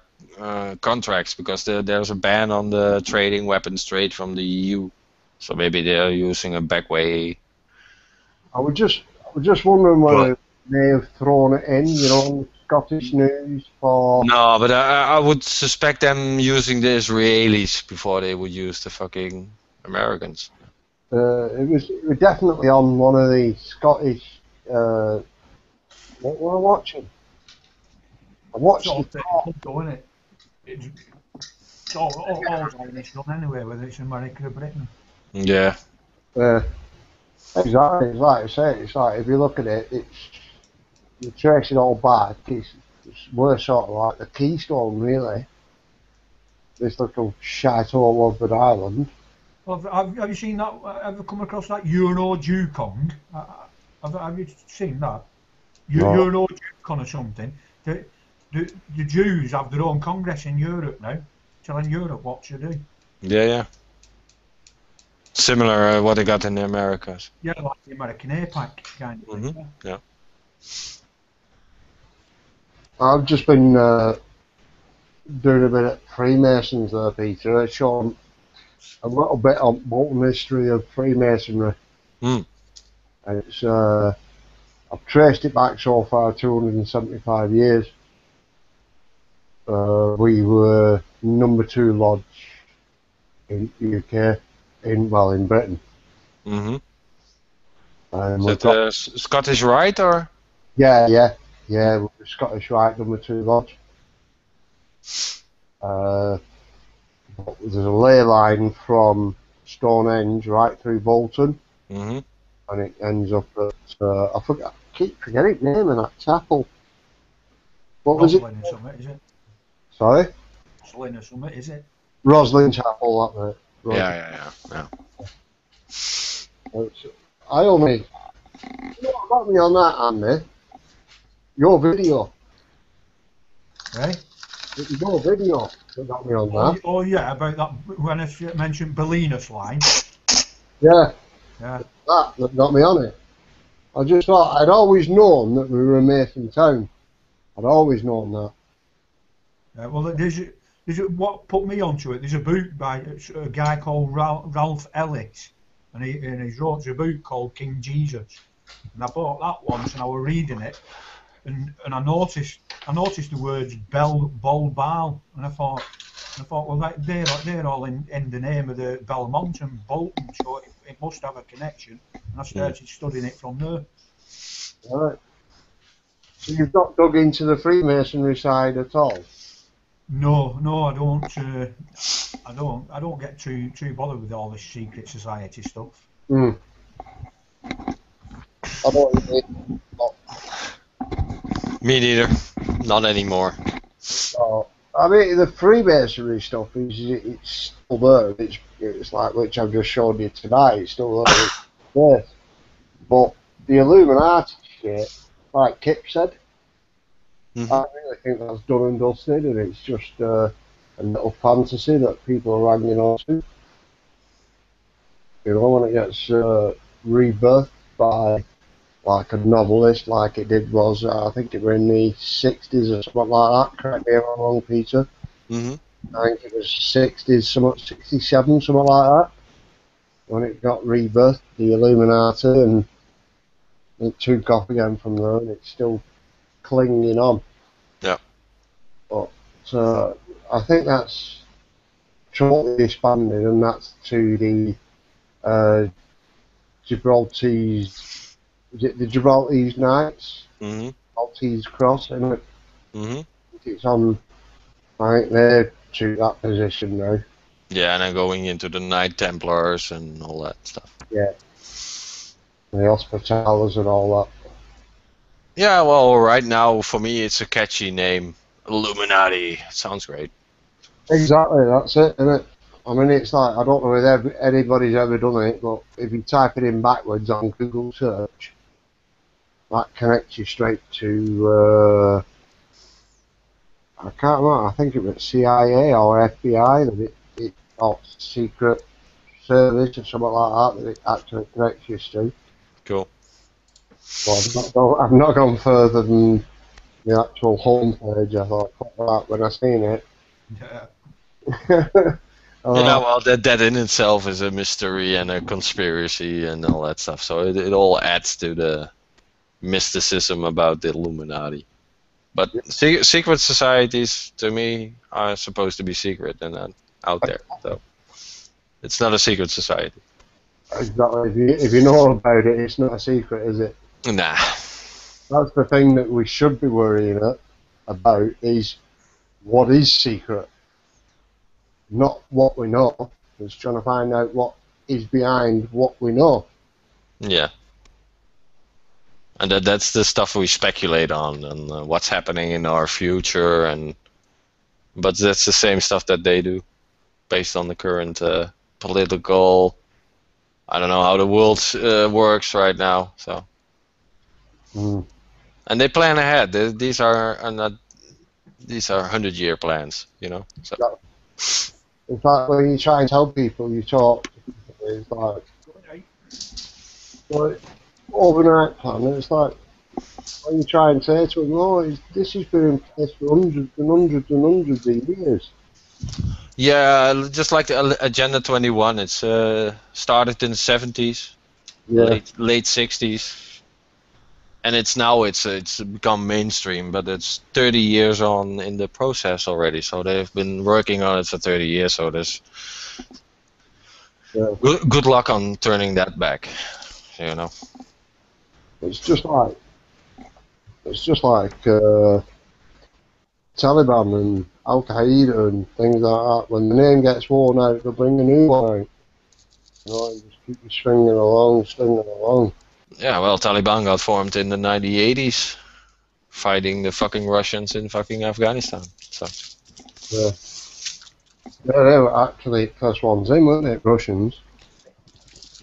[SPEAKER 8] contracts, because there's a ban on the trading weapons trade from the EU. So maybe they're using a back way.
[SPEAKER 1] I was just wondering whether they may have thrown it in, you know, on the Scottish news for.
[SPEAKER 8] No, but I would suspect them using the Israelis before they would use the fucking Americans.
[SPEAKER 1] It was definitely on one of the Scottish. What were I watching? I watched the
[SPEAKER 7] talk. It's all Irish done anyway, whether it's America or Britain.
[SPEAKER 8] Yeah.
[SPEAKER 1] Exactly, it's like I say, it's like if you look at it, you trace it all back, we're sort of like the keystone, really. This little shite all over Ireland.
[SPEAKER 7] Well, have you seen that? Ever come across that Euro Jukong? Have you seen that?
[SPEAKER 1] No.
[SPEAKER 7] Euro Jukong or something? The Jews have their own congress in Europe now, telling Europe what to do.
[SPEAKER 8] Yeah. Similar what they got in the Americas.
[SPEAKER 7] Yeah, like the American APAC kind of thing.
[SPEAKER 8] Mm-hmm. Yeah.
[SPEAKER 1] I've just been doing a bit of Freemasons there, Peter. I've shown a little bit on Bolton history of Freemasonry.
[SPEAKER 8] Mm.
[SPEAKER 1] And it's I've traced it back so far 275 years. We were number 2 lodge in the UK, in Britain.
[SPEAKER 8] Mm-hmm.
[SPEAKER 1] And
[SPEAKER 8] Is that Scottish Rite or?
[SPEAKER 1] Yeah, we're Scottish Rite number 2 lodge. There's a ley line from Stonehenge right through Bolton,
[SPEAKER 8] Mm-hmm.
[SPEAKER 1] and it ends up at I keep forgetting the name of that chapel. What was it?
[SPEAKER 7] Roslin or something, is it?
[SPEAKER 1] Sorry,
[SPEAKER 7] Roslin or something, is it?
[SPEAKER 1] Roslin Chapel. That mate.
[SPEAKER 8] Yeah.
[SPEAKER 1] I only. You know what got me on that, Andy? Your video.
[SPEAKER 7] Eh?
[SPEAKER 1] It was your video that got me on that.
[SPEAKER 7] Oh yeah, about that when I mentioned Bellinus line.
[SPEAKER 1] Yeah.
[SPEAKER 7] Yeah.
[SPEAKER 1] That got me on it. I just thought I'd always known that we were a Mason town. I'd always known that.
[SPEAKER 7] Well, there's what put me onto it. There's a book by a guy called Ralph Ellis, and he wrote a book called King Jesus. And I bought that once, and I was reading it, and I noticed the words Bol Bal, and I thought, well, they're all in the name of the Belmont and Bolton, so it must have a connection. And I started studying it from there.
[SPEAKER 1] Right. So you've not dug into the Freemasonry side at all?
[SPEAKER 7] No, I don't. I don't get too bothered with all this secret society stuff.
[SPEAKER 1] I don't even.
[SPEAKER 8] Me neither. Not anymore.
[SPEAKER 1] I mean, the Freemasonry stuff it's still there. It's like which I've just shown you tonight. It's still there. But the Illuminati shit, like Kip said, I really think that's done and dusted, and it's just a little fantasy that people are hanging on to. You know, when it gets rebirthed by like a novelist, like it did was, I think it were in the 60s or something like that. Correct me if I'm wrong, Peter.
[SPEAKER 8] Mm-hmm.
[SPEAKER 1] I think it was 60s, 67, something like that, when it got rebirthed, the Illuminati, and it took off again from there, and it's still clinging on.
[SPEAKER 8] Yeah.
[SPEAKER 1] But I think that's totally expanded, and that's to the Gibraltar's, is it the Gibraltar's Knights?
[SPEAKER 8] Mm-hmm.
[SPEAKER 1] Gibraltar's Cross, isn't it?
[SPEAKER 8] Mm-hmm.
[SPEAKER 1] It's on, I think they're to that position now.
[SPEAKER 8] Yeah, and then going into the Knight Templars and all that stuff.
[SPEAKER 1] Yeah. The Hospitallers and all that.
[SPEAKER 8] Yeah, well, right now for me it's a catchy name, Illuminati. It sounds great.
[SPEAKER 1] Exactly, that's it, isn't it? I mean, it's like, I don't know if anybody's ever done it, but if you type it in backwards on Google search, that connects you straight to, I can't remember, I think it was CIA or FBI, that it or Secret Service or something like that it actually connects you to.
[SPEAKER 8] Cool.
[SPEAKER 1] Well, I've not gone further than the actual homepage. I thought, fuck that, when I seen it.
[SPEAKER 7] Yeah.
[SPEAKER 8] Yeah, well, that in itself is a mystery and a conspiracy and all that stuff. So it all adds to the mysticism about the Illuminati. But secret societies, to me, are supposed to be secret and not out there. So it's not a secret society.
[SPEAKER 1] Exactly. If you know about it, it's not a secret, is it?
[SPEAKER 8] Nah.
[SPEAKER 1] That's the thing that we should be worrying about is what is secret. Not what we know. It's trying to find out what is behind what we know.
[SPEAKER 8] Yeah. And that's the stuff we speculate on, and what's happening in our future, but that's the same stuff that they do, based on the current political. I don't know how the world works right now. So, and they plan ahead. These are not. These are 100-year plans, you know. So.
[SPEAKER 1] In fact, when you try and tell people, you talk to people, it's like overnight plan. It's like when you try and say to them, "Oh, this has been in place for hundreds and hundreds and hundreds of years."
[SPEAKER 8] Yeah, just like the Agenda 21, it's started in the 70s, late 60s, and it's become mainstream. But it's 30 years on in the process already, so they've been working on it for 30 years. So there's good luck on turning that back, you know.
[SPEAKER 1] It's just like Taliban and Al Qaeda and things like that. When the name gets worn out, they'll bring a new one out. You know, and just keep you stringing along.
[SPEAKER 8] Yeah, well, Taliban got formed in the 1980s, fighting the fucking Russians in fucking Afghanistan. So.
[SPEAKER 1] Yeah, they were actually the first ones in, weren't they, Russians?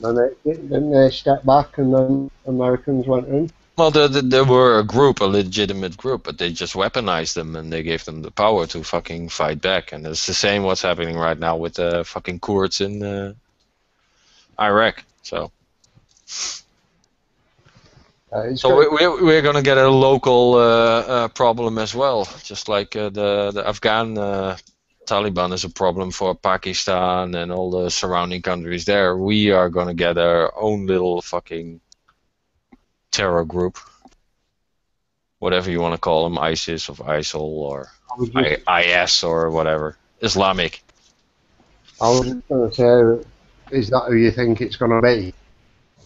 [SPEAKER 1] Didn't they step back and then Americans went in?
[SPEAKER 8] Well, there were a legitimate group, but they just weaponized them and they gave them the power to fucking fight back. And it's the same what's happening right now with the fucking Kurds in Iraq. So we're gonna get a local problem as well, just like the Afghan Taliban is a problem for Pakistan and all the surrounding countries there. We are gonna get our own little fucking terror group. Whatever you want to call them, ISIS or ISIL or IS or whatever. Islamic.
[SPEAKER 1] I was just going to say, is that who you think it's going to be?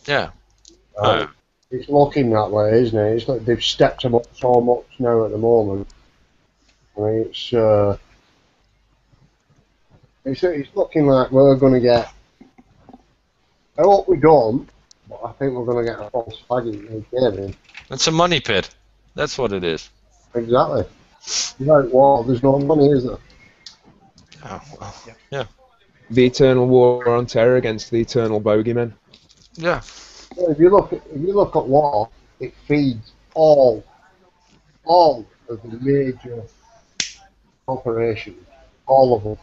[SPEAKER 8] Yeah.
[SPEAKER 1] It's looking that way, isn't it? It's like they've stepped them up so much now at the moment. I mean, it's looking like we're going to get. I hope we don't, but I think we're going to get a false flag in gaming.
[SPEAKER 8] It's a money pit. That's what it is.
[SPEAKER 1] Exactly. Without war, there's no money, is there?
[SPEAKER 8] Oh, well, yeah.
[SPEAKER 3] The eternal war on terror against the eternal bogeyman.
[SPEAKER 8] Yeah.
[SPEAKER 1] Well, if you look at war, it feeds all of the major corporations, all of them.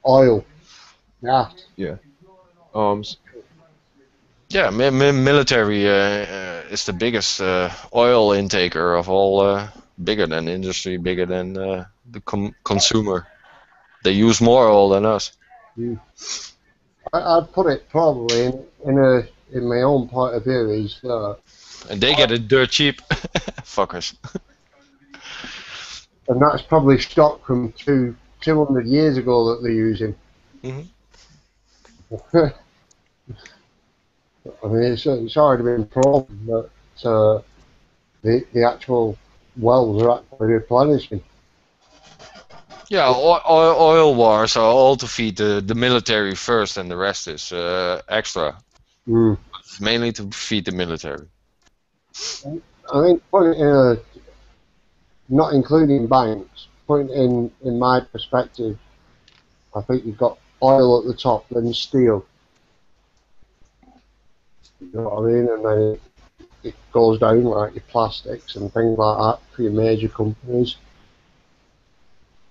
[SPEAKER 1] Oil, gas.
[SPEAKER 3] Yeah. Arms.
[SPEAKER 8] Yeah, military is the biggest oil intaker of all, bigger than industry, bigger than the consumer. They use more oil than us.
[SPEAKER 1] I'd put it probably in my own point of view is.
[SPEAKER 8] And they get it dirt cheap, fuckers.
[SPEAKER 1] And that's probably stock from 200 years ago that they're using.
[SPEAKER 8] Mm-hmm.
[SPEAKER 1] I mean, it's already been proven that the actual wells are actually replenishing.
[SPEAKER 8] Yeah, oil wars are all to feed the military first, and the rest is extra. It's mainly to feed the military.
[SPEAKER 1] I think putting it not including banks, putting it in my perspective, I think you've got oil at the top, then steel. You know what I mean? And then it goes down like your plastics and things like that for your major companies.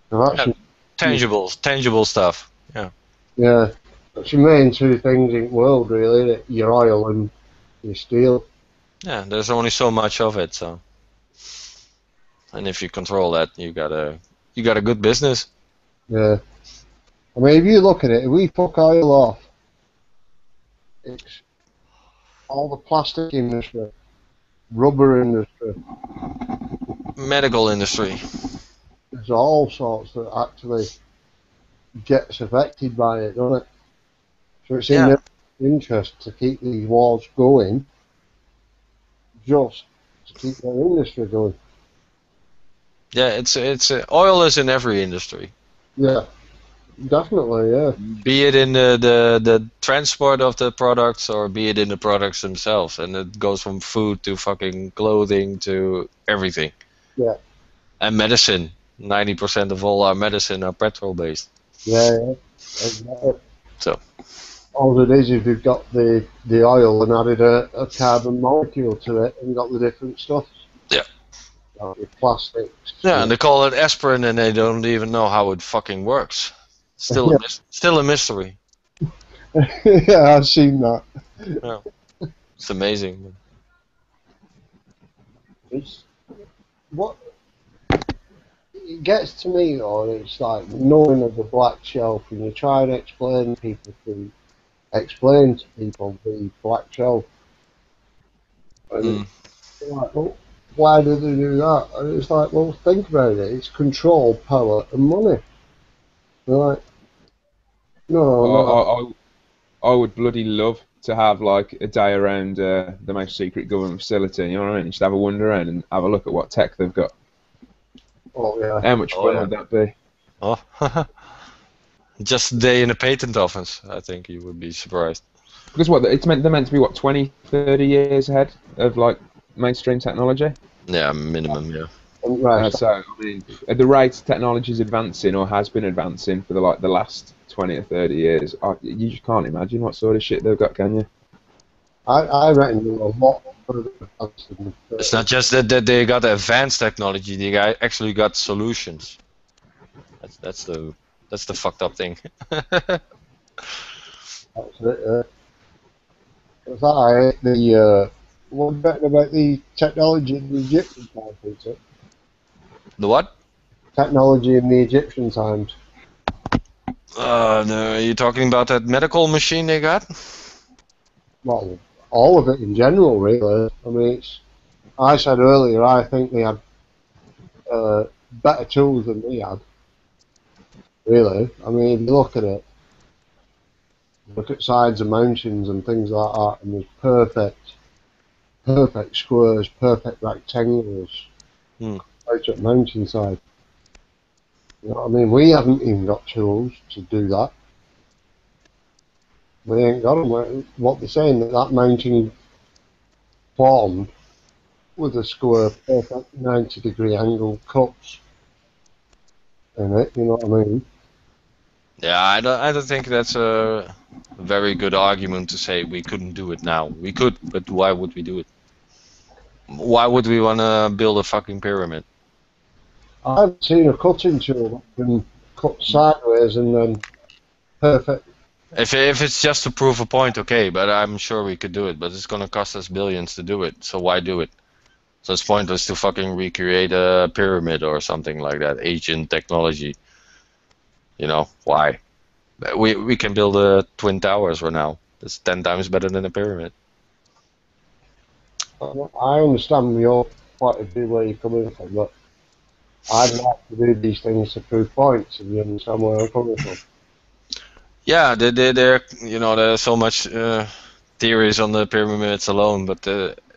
[SPEAKER 1] So
[SPEAKER 8] tangible stuff. Yeah.
[SPEAKER 1] Yeah, that's your main two things in the world, really. Your oil and your steel.
[SPEAKER 8] Yeah, there's only so much of it, so. And if you control that, you got a good business.
[SPEAKER 1] Yeah. I mean, if you look at it, if we fuck oil off, it's all the plastic industry, rubber industry,
[SPEAKER 8] medical industry.
[SPEAKER 1] there's all sorts that actually gets affected by it, doesn't it? So it's in their interest to keep these wars going, just to keep their industry going.
[SPEAKER 8] Yeah, it's oil is in every industry.
[SPEAKER 1] Yeah. Definitely, yeah.
[SPEAKER 8] Be it in the transport of the products or be it in the products themselves, and it goes from food to fucking clothing to everything.
[SPEAKER 1] Yeah.
[SPEAKER 8] And medicine. 90% of all our medicine are petrol based.
[SPEAKER 1] Yeah. Exactly.
[SPEAKER 8] So
[SPEAKER 1] All it is you've got the oil and added a carbon molecule to it and got the different stuff.
[SPEAKER 8] Yeah.
[SPEAKER 1] Like your plastics.
[SPEAKER 8] Yeah, and they call it aspirin, and they don't even know how it fucking works. Still still a mystery.
[SPEAKER 1] Yeah, I've seen that.
[SPEAKER 8] Yeah. It's amazing.
[SPEAKER 1] It's what it gets to me, though. It's like knowing of the black shelf, and you try and explain to people the black shelf, and it's like, well, why do they do that? And it's like, well, think about it. It's control, power, and money. They're like, no.
[SPEAKER 3] I would bloody love to have like a day around the most secret government facility. You know what I mean? Just have a wander around and have a look at what tech they've got.
[SPEAKER 1] Oh yeah.
[SPEAKER 3] How much fun would that be?
[SPEAKER 8] Oh, just a day in a patent office. I think you would be surprised.
[SPEAKER 3] Because they're meant to be what 20, 30 years ahead of like mainstream technology.
[SPEAKER 8] Yeah, minimum. Yeah.
[SPEAKER 1] Right.
[SPEAKER 3] So I mean, at the rate technology is advancing or has been advancing for the last 20 or 30 years, you just can't imagine what sort of shit they've got, can you?
[SPEAKER 1] I reckon they're a lot further advanced than
[SPEAKER 8] It's not just that they got advanced technology; they actually got solutions. That's the fucked up thing.
[SPEAKER 1] That's it. It's like what about the technology in the Egyptian times, Peter?
[SPEAKER 8] The what?
[SPEAKER 1] Technology in the Egyptian times.
[SPEAKER 8] No, are you talking about that medical machine they got?
[SPEAKER 1] Well, all of it in general, really. I mean, I said earlier, I think they had better tools than we had. Really. I mean, if you look at it, look at sides of mountains and things like that, and there's perfect squares, perfect rectangles out at mountainside. You know what I mean? We haven't even got tools to do that. We ain't got them. What they're saying that mountain formed with a square, perfect 90-degree angle cuts in it. You know what I mean?
[SPEAKER 8] Yeah, I don't think that's a very good argument to say we couldn't do it now. We could, but why would we do it? Why would we want to build a fucking pyramid?
[SPEAKER 1] I've seen a cutting tool that can cut sideways and then perfect.
[SPEAKER 8] If it's just to prove a point, okay, but I'm sure we could do it. But it's gonna cost us billions to do it, so why do it? So it's pointless to fucking recreate a pyramid or something like that, ancient technology. You know, why? We can build a twin towers right now. It's 10 times better than a pyramid.
[SPEAKER 1] I understand your point of view where you're coming from, but I'd like to do these things to prove points, if you understand where I'm coming from.
[SPEAKER 8] Yeah, they're you know, there's so much theories on the pyramids alone, but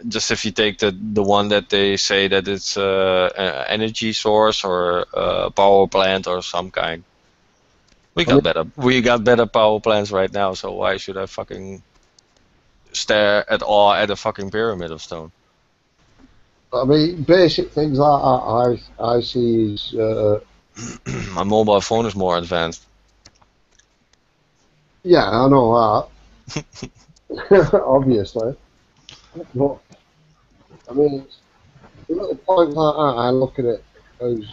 [SPEAKER 8] just if you take the one that they say that it's an energy source or a power plant or some kind, we got better power plants right now. So why should I fucking stare at awe at a fucking pyramid of stone?
[SPEAKER 1] I mean, basic things like that I see is
[SPEAKER 8] My mobile phone is more advanced.
[SPEAKER 1] yeah, I know that. Obviously. But, I mean, little points like that, I look at it as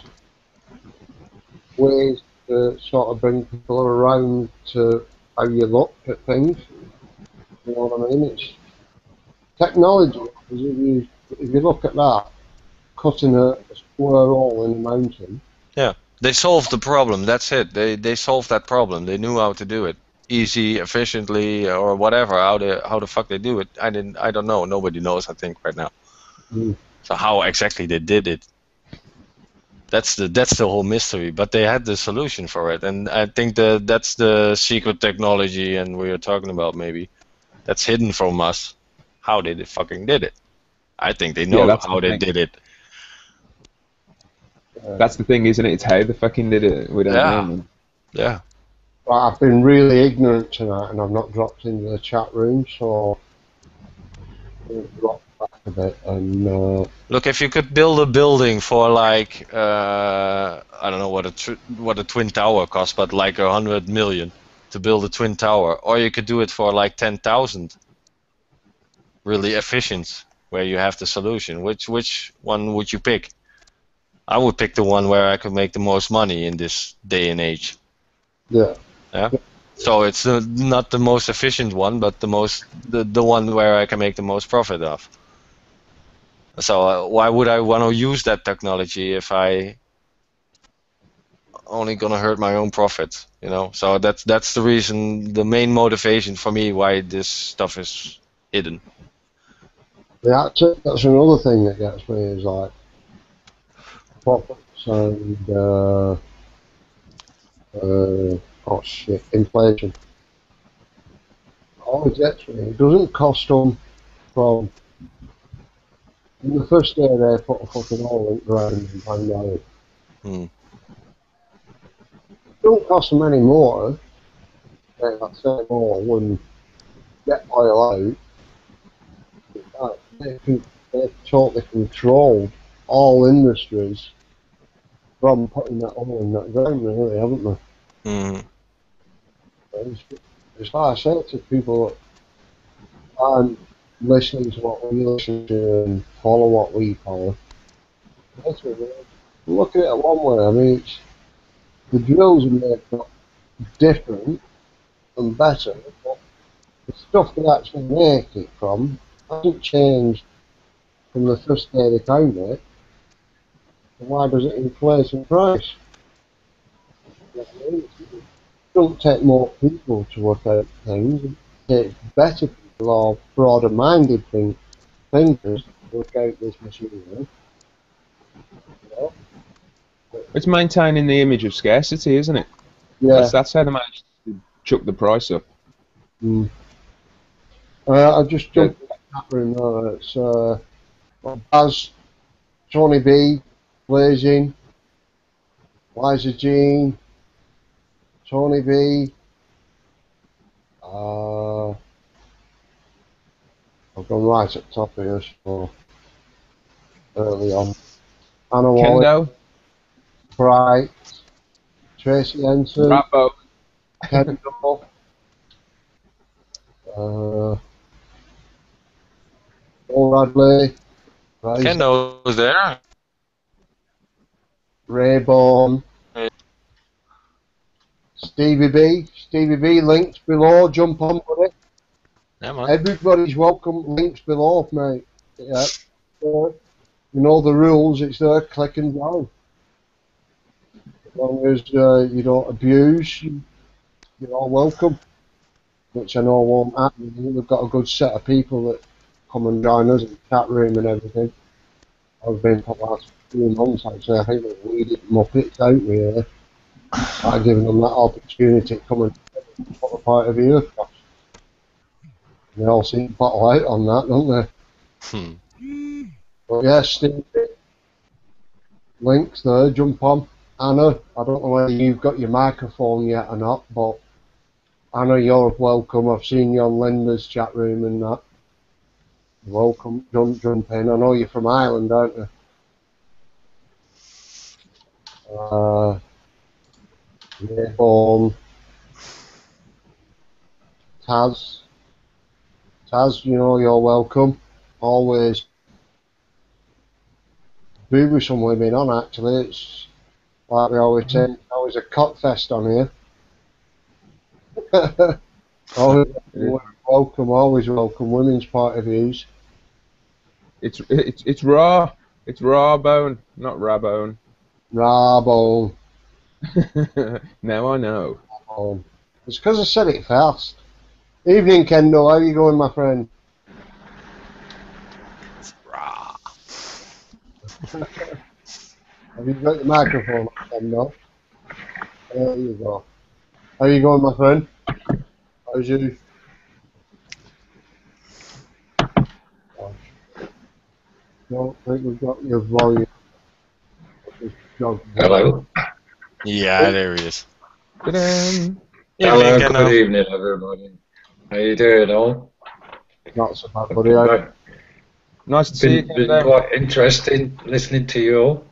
[SPEAKER 1] ways to sort of bring people around to how you look at things. You know what I mean? It's technology. Because if you look at that, cutting a square hole in a mountain.
[SPEAKER 8] Yeah, they solved the problem. That's it. They solved that problem. They knew how to do it, easy, efficiently, or whatever. How the fuck they do it? I don't know. Nobody knows. I think right now. So how exactly they did it? That's the whole mystery. But they had the solution for it, and I think that's the secret technology, and we are talking about maybe that's hidden from us. How they fucking did it? I think they know how they did it.
[SPEAKER 3] That's the thing, isn't it? It's how they fucking did it. We don't know. Man.
[SPEAKER 8] Yeah.
[SPEAKER 1] But I've been really ignorant tonight, and I've not dropped into the chat room, so I'll drop back a bit. And
[SPEAKER 8] Look, if you could build a building for like I don't know what a twin tower costs, but like 100 million to build a twin tower, or you could do it for like 10,000. Really efficient, where you have the solution. Which one would you pick? I would pick the one where I could make the most money in this day and age.
[SPEAKER 1] yeah,
[SPEAKER 8] Yeah. So it's not the most efficient one, but the one where I can make the most profit of. So why would I want to use that technology if I only gonna hurt my own profit? You know. So that's the reason, the main motivation for me why this stuff is hidden.
[SPEAKER 1] that's another thing that gets me is like profits and oh shit, inflation. Always gets me. It doesn't cost them from the first day they put a fucking hole in the ground and bang down.
[SPEAKER 8] Hmm.
[SPEAKER 1] It don't cost them any more. They that same hole and get oil out. They've totally controlled all industries from putting that hole in that ground, really, haven't they?
[SPEAKER 8] Hmm.
[SPEAKER 1] It's like I say to people that aren't listening to what we listen to and follow what we follow. Basically, look at it one way. I mean, the drills are made different and better, but the stuff they actually make it from hasn't changed from the first day they found it. So why does it inflate in price? You know what I mean? It don't take more people to work out things. It takes better people or broader-minded thinkers to work out this machinery. You know?
[SPEAKER 3] It's maintaining the image of scarcity, isn't it?
[SPEAKER 1] Yeah.
[SPEAKER 3] That's how they managed to chuck the price up.
[SPEAKER 1] Mm. I've just jumped in the chat room now. It's Baz, Tony B, Blazing, Liza Jean, Tony B. I've gone right at the top here, so early on. Anna Wally,
[SPEAKER 3] Kendo,
[SPEAKER 1] Bright, Tracy Henson,
[SPEAKER 3] Rambo.
[SPEAKER 1] Kendall, Paul Radley,
[SPEAKER 8] Kendo's there.
[SPEAKER 1] Rayborn, Stevie B, links below, jump on with it.
[SPEAKER 8] Yeah, man.
[SPEAKER 1] Everybody's welcome, links below, mate. Yeah. So, you know the rules, it's there, click and go. As long as you don't abuse, you're all welcome. Which I know won't happen. We've got a good set of people that come and join us in the chat room and everything. I've been for the last few months, actually. I think we're weeding Muppets out here by giving them that opportunity to come and put a point of view across. They all seem to bottle out on that, don't they? But yeah, Steve, links there, jump on. Anna, I don't know whether you've got your microphone yet or not, but Anna, you're welcome. I've seen you on Linda's chat room and that. Welcome, jump in. I know you're from Ireland, aren't you? Rayborn, Taz, you know you're welcome. Always be with some women on, actually. It's like we always say, it's always a cock fest on here. Always welcome women's point of views.
[SPEAKER 3] It's raw. It's raw bone, not rabone.
[SPEAKER 1] Rabone.
[SPEAKER 3] Now I know.
[SPEAKER 1] It's because I said it fast. Evening, Kendall. How are you going, my friend? Have you got the microphone, Kendall? There you go. How are you going, my friend? How's you? Don't think we've got your volume.
[SPEAKER 9] Hello.
[SPEAKER 8] Yeah, there he is.
[SPEAKER 3] Ta-da.
[SPEAKER 8] Evening,
[SPEAKER 9] Hello, good evening, everybody. How you doing, all?
[SPEAKER 1] Not so bad, buddy.
[SPEAKER 3] Nice to see you,
[SPEAKER 9] Been quite interesting listening to you all.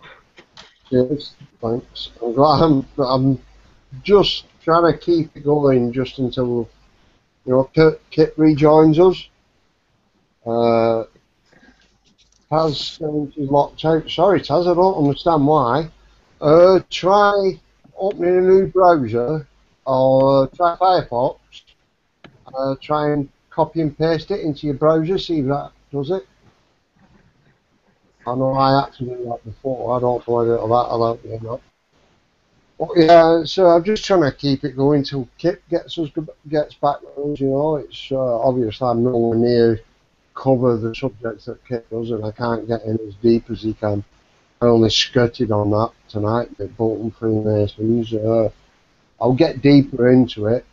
[SPEAKER 1] Cheers. Thanks. I'm glad I'm just trying to keep it going just until Kit rejoins us. Taz is locked out. Sorry, Taz, I don't understand why. Try opening a new browser or try Firefox. Try and copy and paste it into your browser, see if that does it. I know I had to do that before. I don't know whether that'll help you or not. But yeah, so I'm just trying to keep it going till Kit gets back with us. It's obviously I'm nowhere near cover the subjects that Kit does, and I can't get in as deep as he can. I only skirted on that tonight, the Bolton Freemasons. I'll get deeper into it.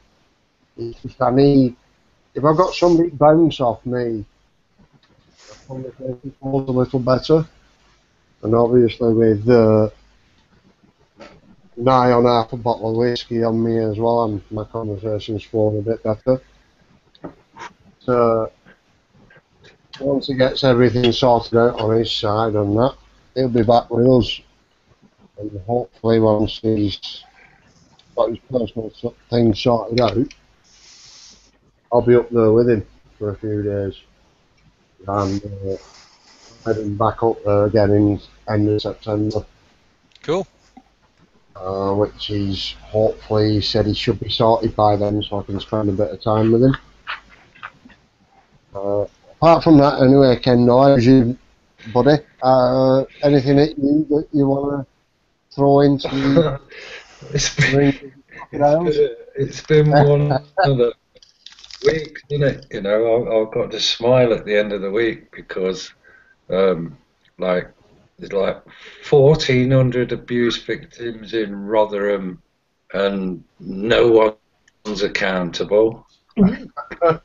[SPEAKER 1] If I've got somebody bounce off me, the conversation flows a little better. And obviously with nigh on half a bottle of whiskey on me as well, and my conversation's flowing a bit better. So once he gets everything sorted out on his side and that, he'll be back with us. And hopefully once he's got his personal things sorted out, I'll be up there with him for a few days. And heading back up there again in end of September.
[SPEAKER 8] Cool.
[SPEAKER 1] Which he's hopefully he said he should be sorted by then, so I can spend a bit of time with him. Apart from that, anyway, Ken, how's you, buddy? Anything at you that you want to throw into?
[SPEAKER 9] It's been one of the weeks, isn't it? I've got to smile at the end of the week because, there's like 1,400 abuse victims in Rotherham, and no one's accountable.
[SPEAKER 1] I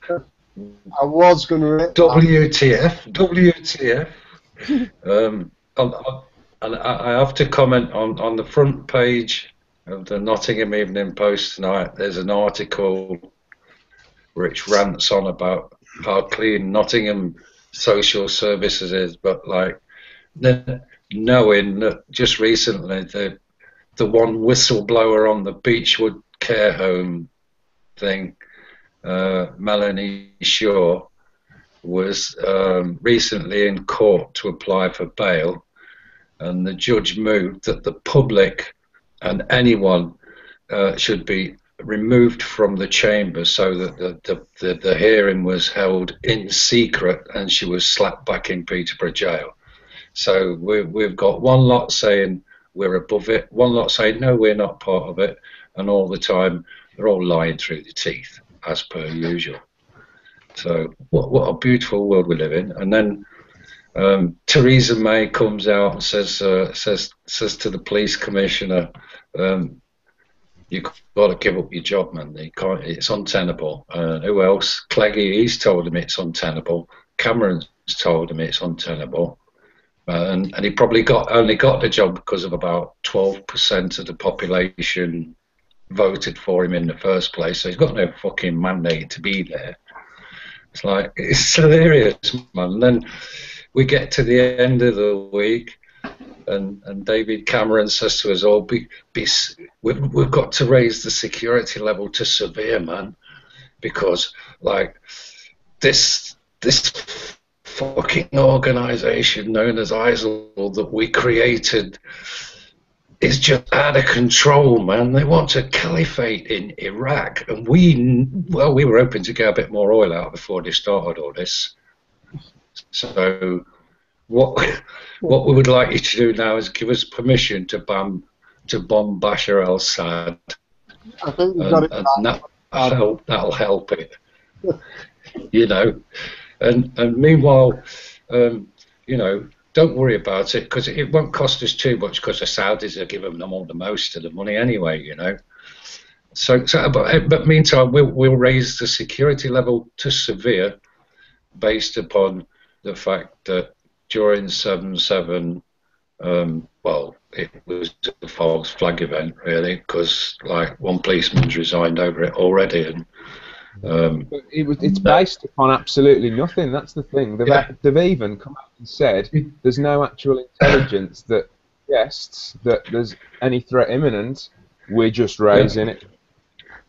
[SPEAKER 1] was going to.
[SPEAKER 9] WTF. And I have to comment on the front page of the Nottingham Evening Post tonight. There's an article which rants on about how clean Nottingham social services is, but like knowing that just recently the one whistleblower on the Beechwood care home thing, Melanie Shaw, was recently in court to apply for bail, and the judge moved that the public and anyone should be removed from the chamber so that the hearing was held in secret, and she was slapped back in Peterborough jail. So we've got one lot saying we're above it, one lot saying no, we're not part of it, and all the time they're all lying through the teeth, as per usual. So what a beautiful world we live in. And then Theresa May comes out and says to the police commissioner, you've got to give up your job, man. You can't, it's untenable. Who else? Cleggy, he's told him it's untenable. Cameron's told him it's untenable. And he probably only got the job because of about 12% of the population voted for him in the first place. So he's got no fucking mandate to be there. It's hilarious, man. And then we get to the end of the week, and David Cameron says to us all, we've got to raise the security level to severe, man, because like this fucking organisation known as ISIL that we created is just out of control, man. They want a caliphate in Iraq, and we were hoping to get a bit more oil out before they started all this. So what we would like you to do now is give us permission to bomb Bashar al-Assad.
[SPEAKER 1] I think you've got it right.
[SPEAKER 9] That'll help it. And meanwhile, don't worry about it, because it won't cost us too much, because the Saudis are giving them all the most of the money anyway, But meantime, we'll raise the security level to severe, based upon the fact that during 7/7, Well, it was a false flag event, really, because like one policeman's resigned over it already, and
[SPEAKER 3] But it's based upon absolutely nothing. That's the thing. They've even come out and said there's no actual intelligence that suggests that there's any threat imminent. We're just raising it.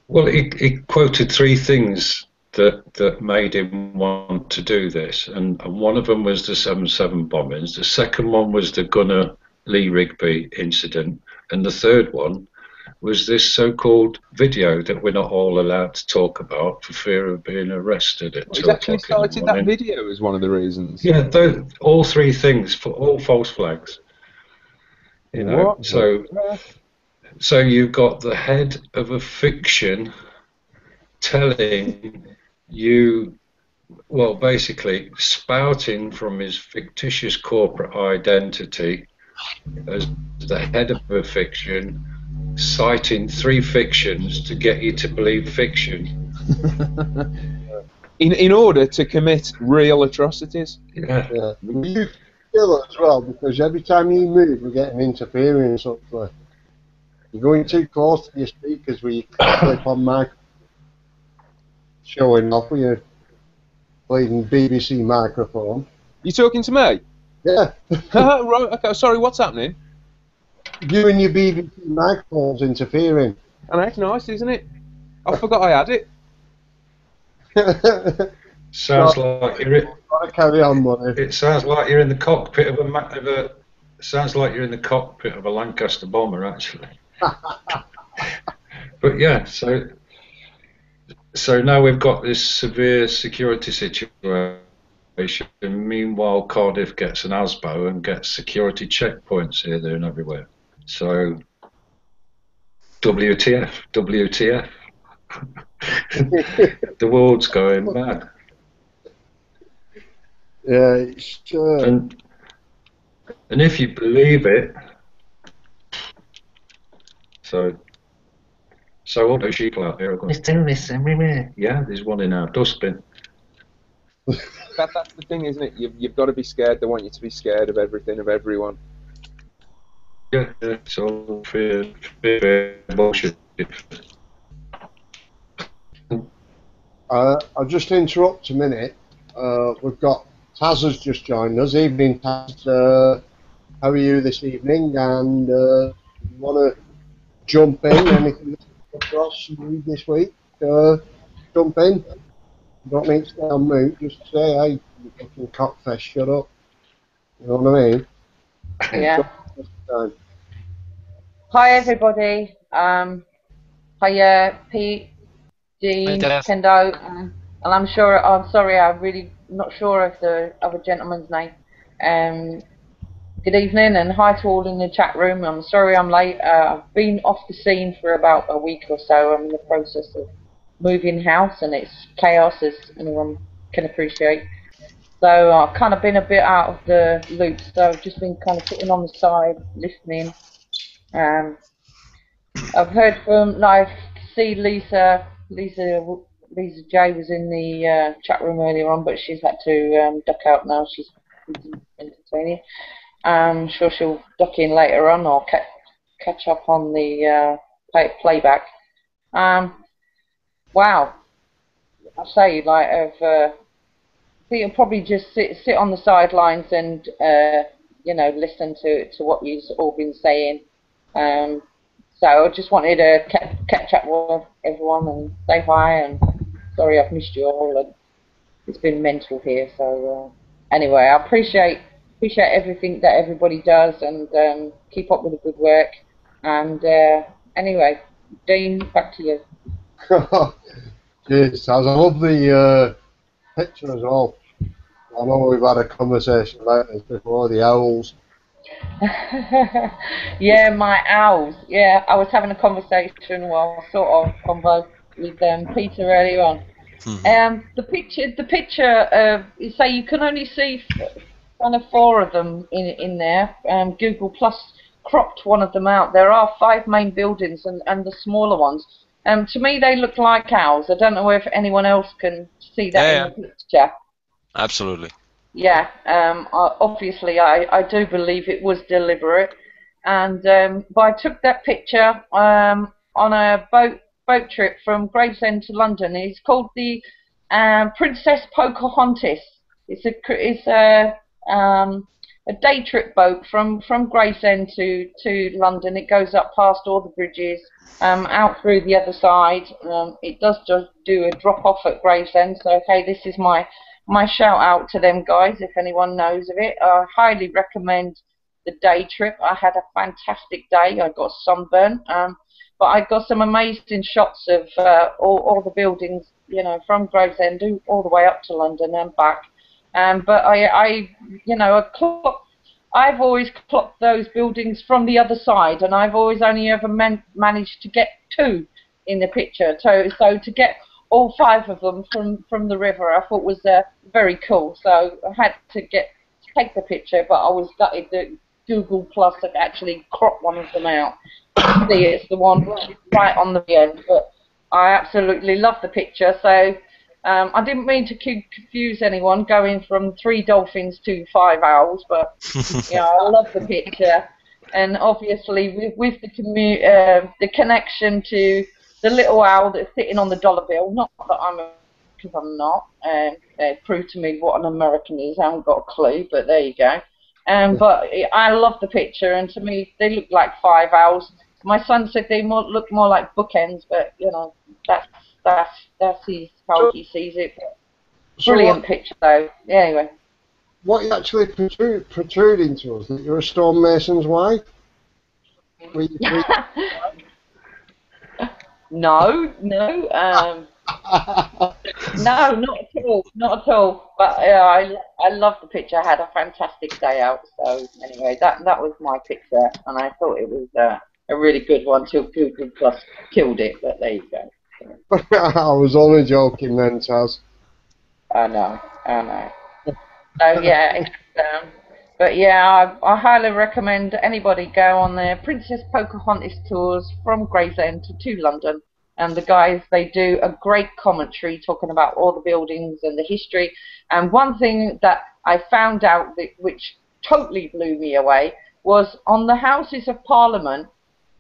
[SPEAKER 9] Well, he quoted three things that made him want to do this, and one of them was the 7/7 bombings. The second one was the Gunner Lee Rigby incident, and the third one was this so-called video that we're not all allowed to talk about for fear of being arrested at 2
[SPEAKER 3] He's actually
[SPEAKER 9] o'clock in the
[SPEAKER 3] cited
[SPEAKER 9] morning.
[SPEAKER 3] that video as one of the reasons.
[SPEAKER 9] Yeah, all three things for all false flags. You know,
[SPEAKER 3] What?
[SPEAKER 9] so you've got the head of a fiction telling you, well, basically spouting from his fictitious corporate identity as the head of a fiction, citing three fictions to get you to believe fiction.
[SPEAKER 3] in order to commit real atrocities.
[SPEAKER 9] Yeah.
[SPEAKER 1] You feel it as well, because every time you move, we're getting interference up there. You're going too close to your speakers where you clip on mic, showing off with your bleeding BBC microphone.
[SPEAKER 3] You talking to me?
[SPEAKER 1] Yeah.
[SPEAKER 3] Right, okay, sorry, what's happening?
[SPEAKER 1] You and your BBC microphone's interfering.
[SPEAKER 3] And that's nice, isn't it? I forgot I had it.
[SPEAKER 9] Sounds like you're
[SPEAKER 1] Gotta carry on, money.
[SPEAKER 9] it sounds like you're in the cockpit of a sounds like you're in the cockpit of a Lancaster bomber, actually. But yeah, so now we've got this severe security situation. Meanwhile, Cardiff gets an ASBO and gets security checkpoints here, there, and everywhere. So, WTF, WTF. The world's going mad.
[SPEAKER 1] Yeah, it's
[SPEAKER 9] And if you believe it, so all those sheep out there are going, yeah, there's one in our dustbin.
[SPEAKER 3] That's the thing, isn't it? You've got to be scared. They want you to be scared of everything, of everyone.
[SPEAKER 9] Yeah, it's all fear bullshit.
[SPEAKER 1] I'll just interrupt a minute. We've got Taz has just joined us. Evening, Taz. How are you this evening? And you want to jump in? Anything that's across you this week? Jump in. You don't need to stay on mute. Just say, hey, you fucking cockfest, shut up. You know what I mean?
[SPEAKER 10] Yeah. Hi everybody. Hiya Pete, Dean, Kendo, and I'm sorry, I'm really not sure of the other gentleman's name. Good evening and hi to all in the chat room. I'm sorry I'm late. I've been off the scene for about a week or so. I'm in the process of moving house and it's chaos, as anyone can appreciate. So I've kind of been a bit out of the loop, so I've just been kind of sitting on the side, listening. I've heard from, I see Lisa J was in the chat room earlier on, but she's had to duck out now. She's entertaining. I'm sure she'll duck in later on or catch up on the playback. Wow, I say, like, I think you'll probably just sit on the sidelines and you know, listen to what you've all been saying. So I just wanted to catch up with everyone and say hi, and sorry I've missed you all, and it's been mental here. So anyway, I appreciate everything that everybody does, and keep up with the good work. And anyway, Dean, back to you.
[SPEAKER 1] Cheers, Taz. I love the picture as well. I know we've had a conversation about this before, the owls.
[SPEAKER 10] Yeah, my owls. Yeah, I was having a conversation, well, sort of convo with Peter earlier on. The picture. You say you can only see kind of 4 of them in there. Google Plus cropped one of them out. There are 5 main buildings and the smaller ones. To me, they look like owls. I don't know if anyone else can see that in the picture.
[SPEAKER 8] Absolutely.
[SPEAKER 10] yeah, obviously I do believe it was deliberate, and but I took that picture on a boat trip from Gravesend to London. It's called the Princess Pocahontas. It's a day trip boat from Gravesend to London. It goes up past all the bridges, out through the other side. It does just do a drop off at Gravesend. So hey, this is my shout out to them guys. If anyone knows of it, I highly recommend the day trip. I had a fantastic day. I got sunburn, but I got some amazing shots of all the buildings, you know, from Gravesend all the way up to London and back. But I've always clocked those buildings from the other side, and I've always only ever managed to get two in the picture. So to get all five of them from the river, I thought was very cool. So I had to take the picture, but I was gutted that Google Plus had actually cropped one of them out. See, it's the one right on the end, but I absolutely love the picture. So I didn't mean to confuse anyone going from 3 dolphins to 5 owls, but yeah, I love the picture, and obviously with the connection to the little owl that's sitting on the dollar bill. Not that because I'm not. Prove to me what an American is. I haven't got a clue, but there you go. But I love the picture, and to me they look like 5 owls. My son said they look more like bookends, but you know that's how he sees it. Brilliant picture though. Yeah, anyway.
[SPEAKER 1] What you actually protruding to us, that you're a stonemason's wife?
[SPEAKER 10] No, no, no, not at all. But I love the picture. I had a fantastic day out. So anyway, that was my picture, and I thought it was a really good one till Google Plus killed it. But there you go.
[SPEAKER 1] I was only joking then, Taz.
[SPEAKER 10] I know. So yeah, but yeah, I highly recommend anybody go on the Princess Pocahontas tours from Gravesend to London. And the guys, they do a great commentary talking about all the buildings and the history. And one thing that I found out which totally blew me away was on the Houses of Parliament,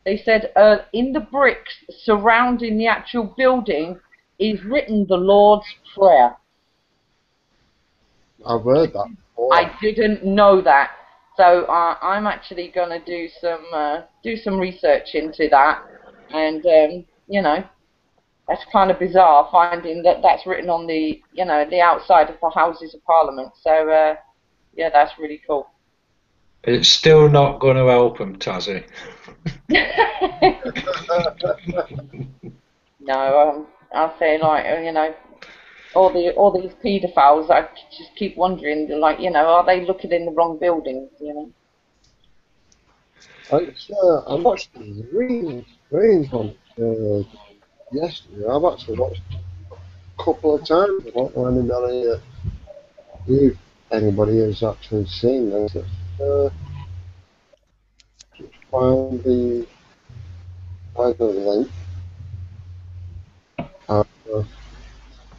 [SPEAKER 10] they said in the bricks surrounding the actual building is written the Lord's Prayer.
[SPEAKER 1] I've heard that before.
[SPEAKER 10] I didn't know that, so I'm actually going to do some research into that, and you know, that's kind of bizarre finding that's written on the the outside of the Houses of Parliament. So yeah, that's really cool.
[SPEAKER 9] It's still not going to help them, Tazzy.
[SPEAKER 10] No, I'll say all these paedophiles. I just keep wondering, are they looking in the wrong buildings?
[SPEAKER 1] I watched the Range one yesterday. I've actually watched it a couple of times. I don't know if anybody has actually seen this. Find the link.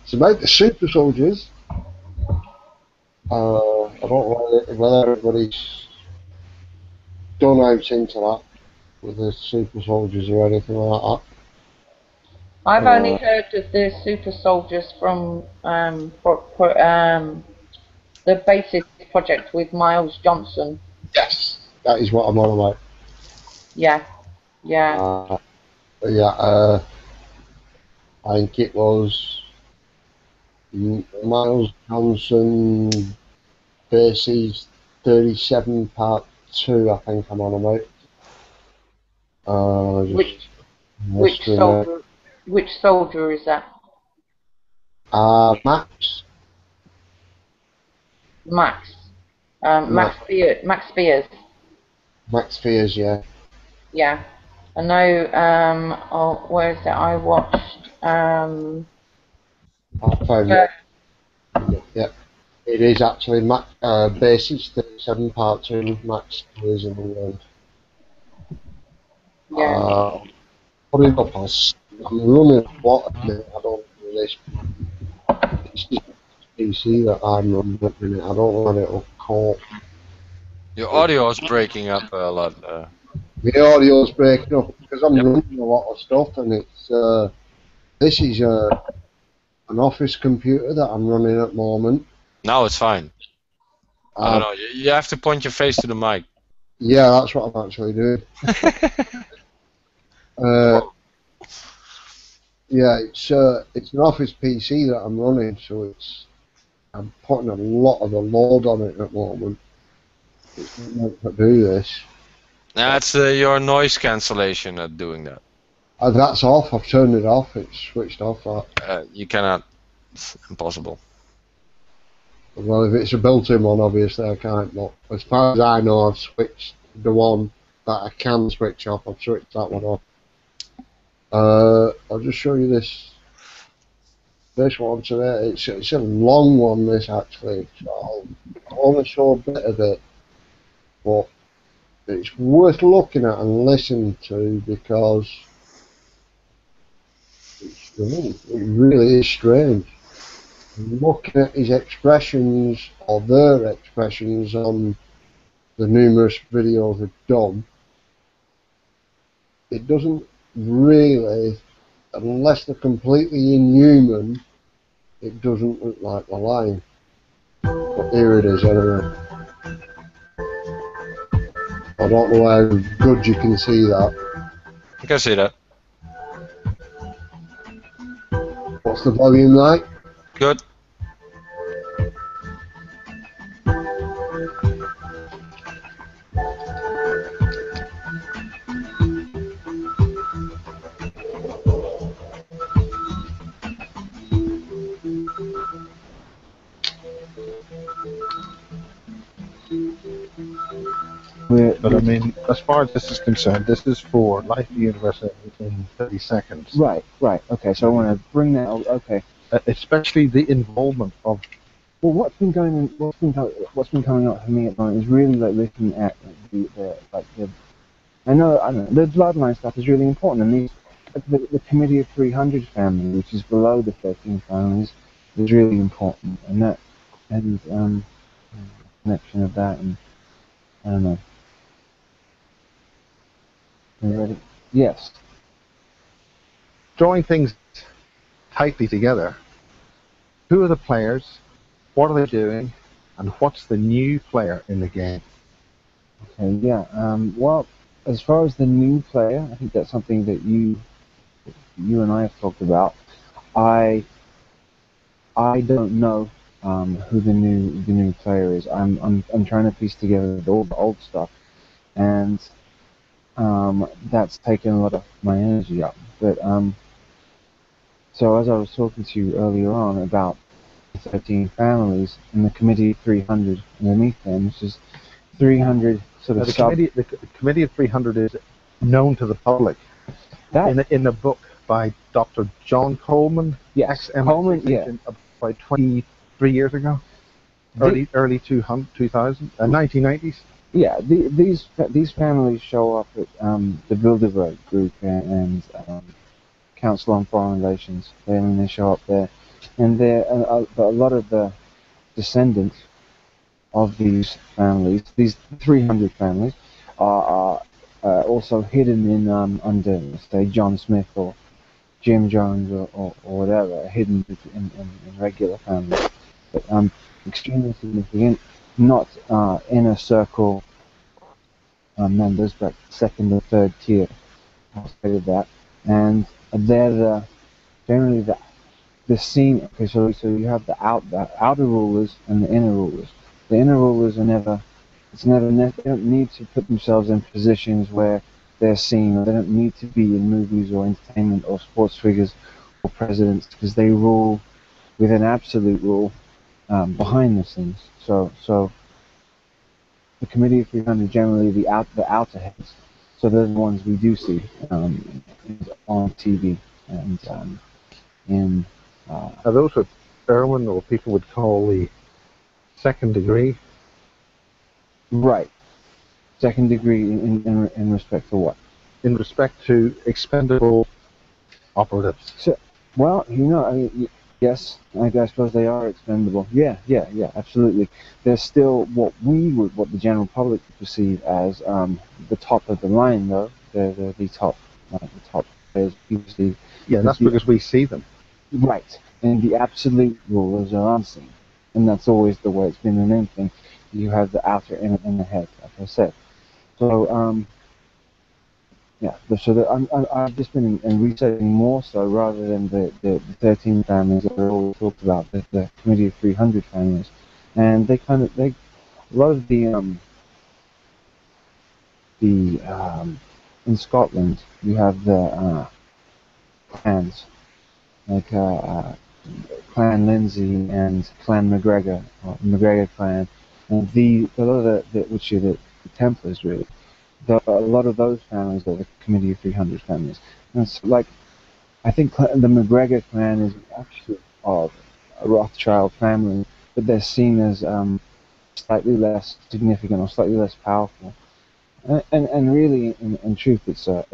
[SPEAKER 1] It's about the super soldiers. I don't know whether everybody's done out into that with the super soldiers or anything like that.
[SPEAKER 10] I've only heard of the super soldiers from the Basis Project with Miles Johnson.
[SPEAKER 1] Yes, that is what I'm on about.
[SPEAKER 10] Yeah.
[SPEAKER 1] I think it was Miles Johnson Basis 37 Part 2, I think I'm on about.
[SPEAKER 10] Which soldier is that?
[SPEAKER 1] Max.
[SPEAKER 10] Max Spears.
[SPEAKER 1] Max Spears, yeah.
[SPEAKER 10] Yeah. I know, where is it? I watched,
[SPEAKER 1] yeah. It is actually Basis 37 Part 2, Max Spears in England.
[SPEAKER 10] Yeah.
[SPEAKER 1] Put it up I'm running a lot of it, I don't do this. PC that I'm running at the minute. I don't know when it'll call.
[SPEAKER 8] Your audio is breaking up a lot.
[SPEAKER 1] The audio's breaking up because I'm
[SPEAKER 8] Yep.
[SPEAKER 1] running a lot of stuff, and it's this is an office computer that I'm running at the moment.
[SPEAKER 8] Now it's fine. I don't know. You have to point your face to the mic.
[SPEAKER 1] Yeah, that's what I'm actually doing. Yeah, it's an office PC that I'm running, so I'm putting a lot of the load on it at the moment. It's not meant to do this.
[SPEAKER 8] That's your noise cancellation at doing that.
[SPEAKER 1] That's off. I've turned it off. It's switched off.
[SPEAKER 8] You cannot. It's impossible.
[SPEAKER 1] Well, if it's a built-in one, obviously I can't. But as far as I know, I've switched the one that I can switch off. I've switched that one off. I'll just show you this one today. It's a long one. This actually. So I'll only show a bit of it, but it's worth looking at and listening to because it's strange. It really is strange. Looking at his expressions or their expressions on the numerous videos they've done, it doesn't really, unless they're completely inhuman, it doesn't look like they're lying. But here it is anyway. I don't know how good you can see that.
[SPEAKER 8] I can see that.
[SPEAKER 1] What's the volume like?
[SPEAKER 8] Good.
[SPEAKER 6] But I mean, as far as this is concerned, this is for Life the Universe in 30 seconds.
[SPEAKER 11] Right. Okay, so I want to bring that. Okay.
[SPEAKER 6] Especially the involvement of.
[SPEAKER 11] Well, what's been coming up for me at the moment is really like looking at the I know the bloodline stuff is really important, and the Committee of 300 family, which is below the 13 families, is really important, and connection of that, and I don't know. Are you ready? Yes.
[SPEAKER 6] Drawing things tightly together. Who are the players? What are they doing? And what's the new player in the game?
[SPEAKER 11] Okay, yeah. Well, as far as the new player, I think that's something that you and I have talked about. I don't know who the new player is. I'm trying to piece together all the old stuff, and that's taken a lot of my energy up. But so as I was talking to you earlier on about 13 families and the Committee of 300 underneath them, which is 300 sort of
[SPEAKER 6] the Committee of 300 is known to the public. In a book by Dr. John Coleman.
[SPEAKER 11] Yes, Coleman. Yeah.
[SPEAKER 6] By 23 years ago. Early 2000, 1990s.
[SPEAKER 11] Yeah, these families show up at the Bilderberg Group and Council on Foreign Relations. They show up there, and a lot of the descendants of these families, these 300 families, are also hidden in under, say, John Smith or Jim Jones or whatever, hidden in regular families, but extremely significant, not inner circle members, but second or third tier. I'll say that, and they're generally the scene. Okay, so you have the outer rulers and the inner rulers. The inner rulers are never. They don't need to put themselves in positions where they're seen, or they don't need to be in movies or entertainment or sports figures or presidents, because they rule with an absolute rule behind the scenes. So the Committee of 300, generally the outer heads, so they're the ones we do see on TV and
[SPEAKER 6] Are those what Erwin or people would call the second degree?
[SPEAKER 11] Right. Second degree in respect to what?
[SPEAKER 6] In respect to expendable operatives.
[SPEAKER 11] So, well, I mean, Yes, I suppose they are expendable. Yeah, absolutely. They're still what the general public would perceive as the top of the line, though. They're the top, the top players. People see.
[SPEAKER 6] Yeah, that's because we see them.
[SPEAKER 11] Right, and the absolute rulers are unseen, and that's always the way it's been in anything. You have the outer and the head, like I said. So, yeah, I've just been researching more so rather than the 13 families that we always talked about, the Committee of 300 families, and a lot of in Scotland you have the clans like Clan Lindsay and Clan McGregor, or McGregor clan, and a lot of which are the Templars really. A lot of those families are the Committee of 300 families. And it's like, I think the McGregor clan is actually of a Rothschild family, but they're seen as slightly less significant or slightly less powerful. And really, in truth, it's a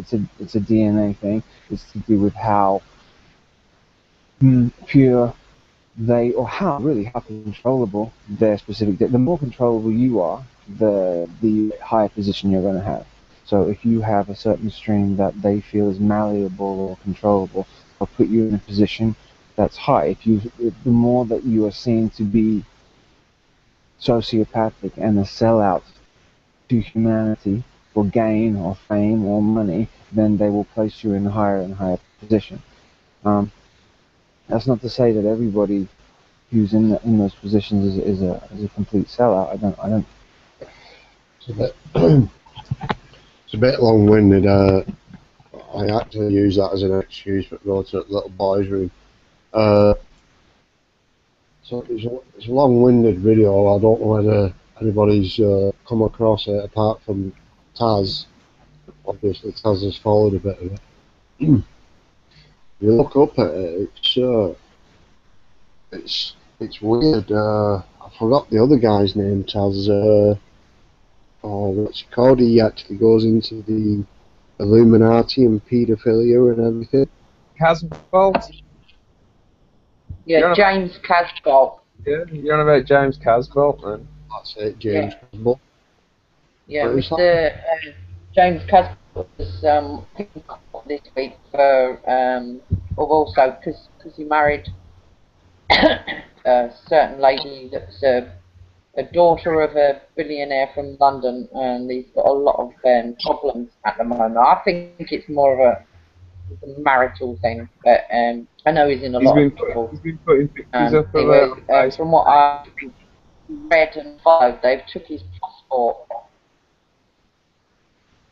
[SPEAKER 11] DNA thing. It's to do with how pure or how controllable their specific. The more controllable you are, the higher position you're going to have. So if you have a certain stream that they feel is malleable or controllable, they'll put you in a position that's high. The more that you are seen to be sociopathic and a sellout to humanity for gain or fame or money, then they will place you in a higher and higher position. That's not to say that everybody who's in those positions is a complete sellout. I don't.
[SPEAKER 1] It's a bit long-winded. I actually use that as an excuse for going to the little boys' room. So it's a long-winded video. I don't know whether anybody's come across it apart from Taz. Obviously, Taz has followed a bit of it. You look up at it, it's weird. I forgot the other guy's name. Taz. What's it called? He actually goes into the Illuminati and paedophilia and everything.
[SPEAKER 3] Casbolt?
[SPEAKER 10] Yeah, James Casbolt.
[SPEAKER 3] Yeah, you're on about James Casbolt, man.
[SPEAKER 1] That's it, James Casbolt.
[SPEAKER 10] Yeah, Mr. James Casbolt was picked up this week for, also because he married a certain lady that's a daughter of a billionaire from London, and he's got a lot of problems at the moment. I think it's more of a marital thing, but I know he's in a lot of trouble.
[SPEAKER 3] He's been putting pictures up of
[SPEAKER 10] from what I read and followed, they've took his passport.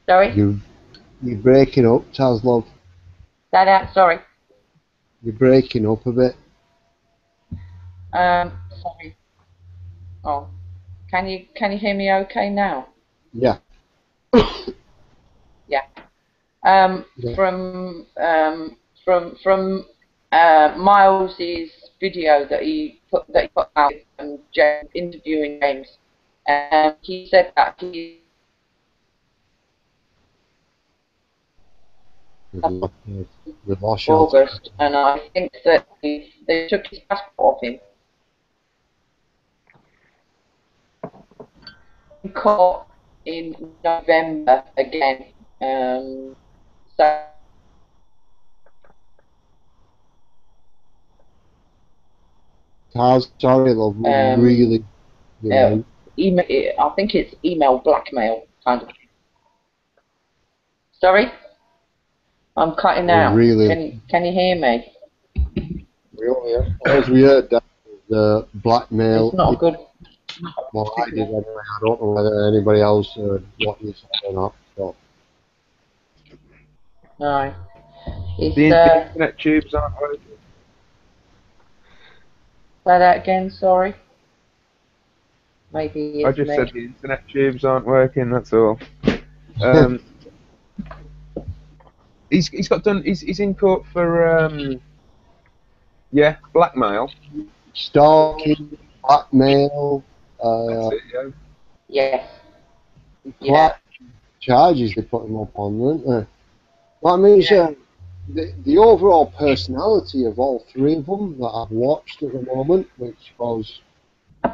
[SPEAKER 10] Sorry?
[SPEAKER 1] You're breaking up, Taz, love.
[SPEAKER 10] Sorry.
[SPEAKER 1] You're breaking up a bit.
[SPEAKER 10] Sorry. Oh, can you hear me okay now?
[SPEAKER 1] Yeah.
[SPEAKER 10] Yeah. From Miles's video that he put out, James interviewing James, he said that he August, and I think that they took his passport off him. Caught in November again. So
[SPEAKER 1] Taz, sorry, love. Really.
[SPEAKER 10] Email. I think it's email blackmail kind of. Sorry, I'm cutting out.
[SPEAKER 1] Really.
[SPEAKER 10] Can you hear me?
[SPEAKER 1] As we heard that the blackmail.
[SPEAKER 10] It's not good.
[SPEAKER 1] Well, I did anyway. I don't know whether anybody else heard what you said or not. So.
[SPEAKER 10] No. It's,
[SPEAKER 3] the internet tubes aren't working.
[SPEAKER 10] Say that again, sorry. Maybe
[SPEAKER 3] I just said the internet tubes aren't working, that's all. He's got done. He's in court for blackmail,
[SPEAKER 1] stalking, blackmail.
[SPEAKER 3] That's it,
[SPEAKER 10] yeah. Yes.
[SPEAKER 1] Charges they put him up on, weren't they? That means the overall personality of all three of them that I've watched at the moment, which was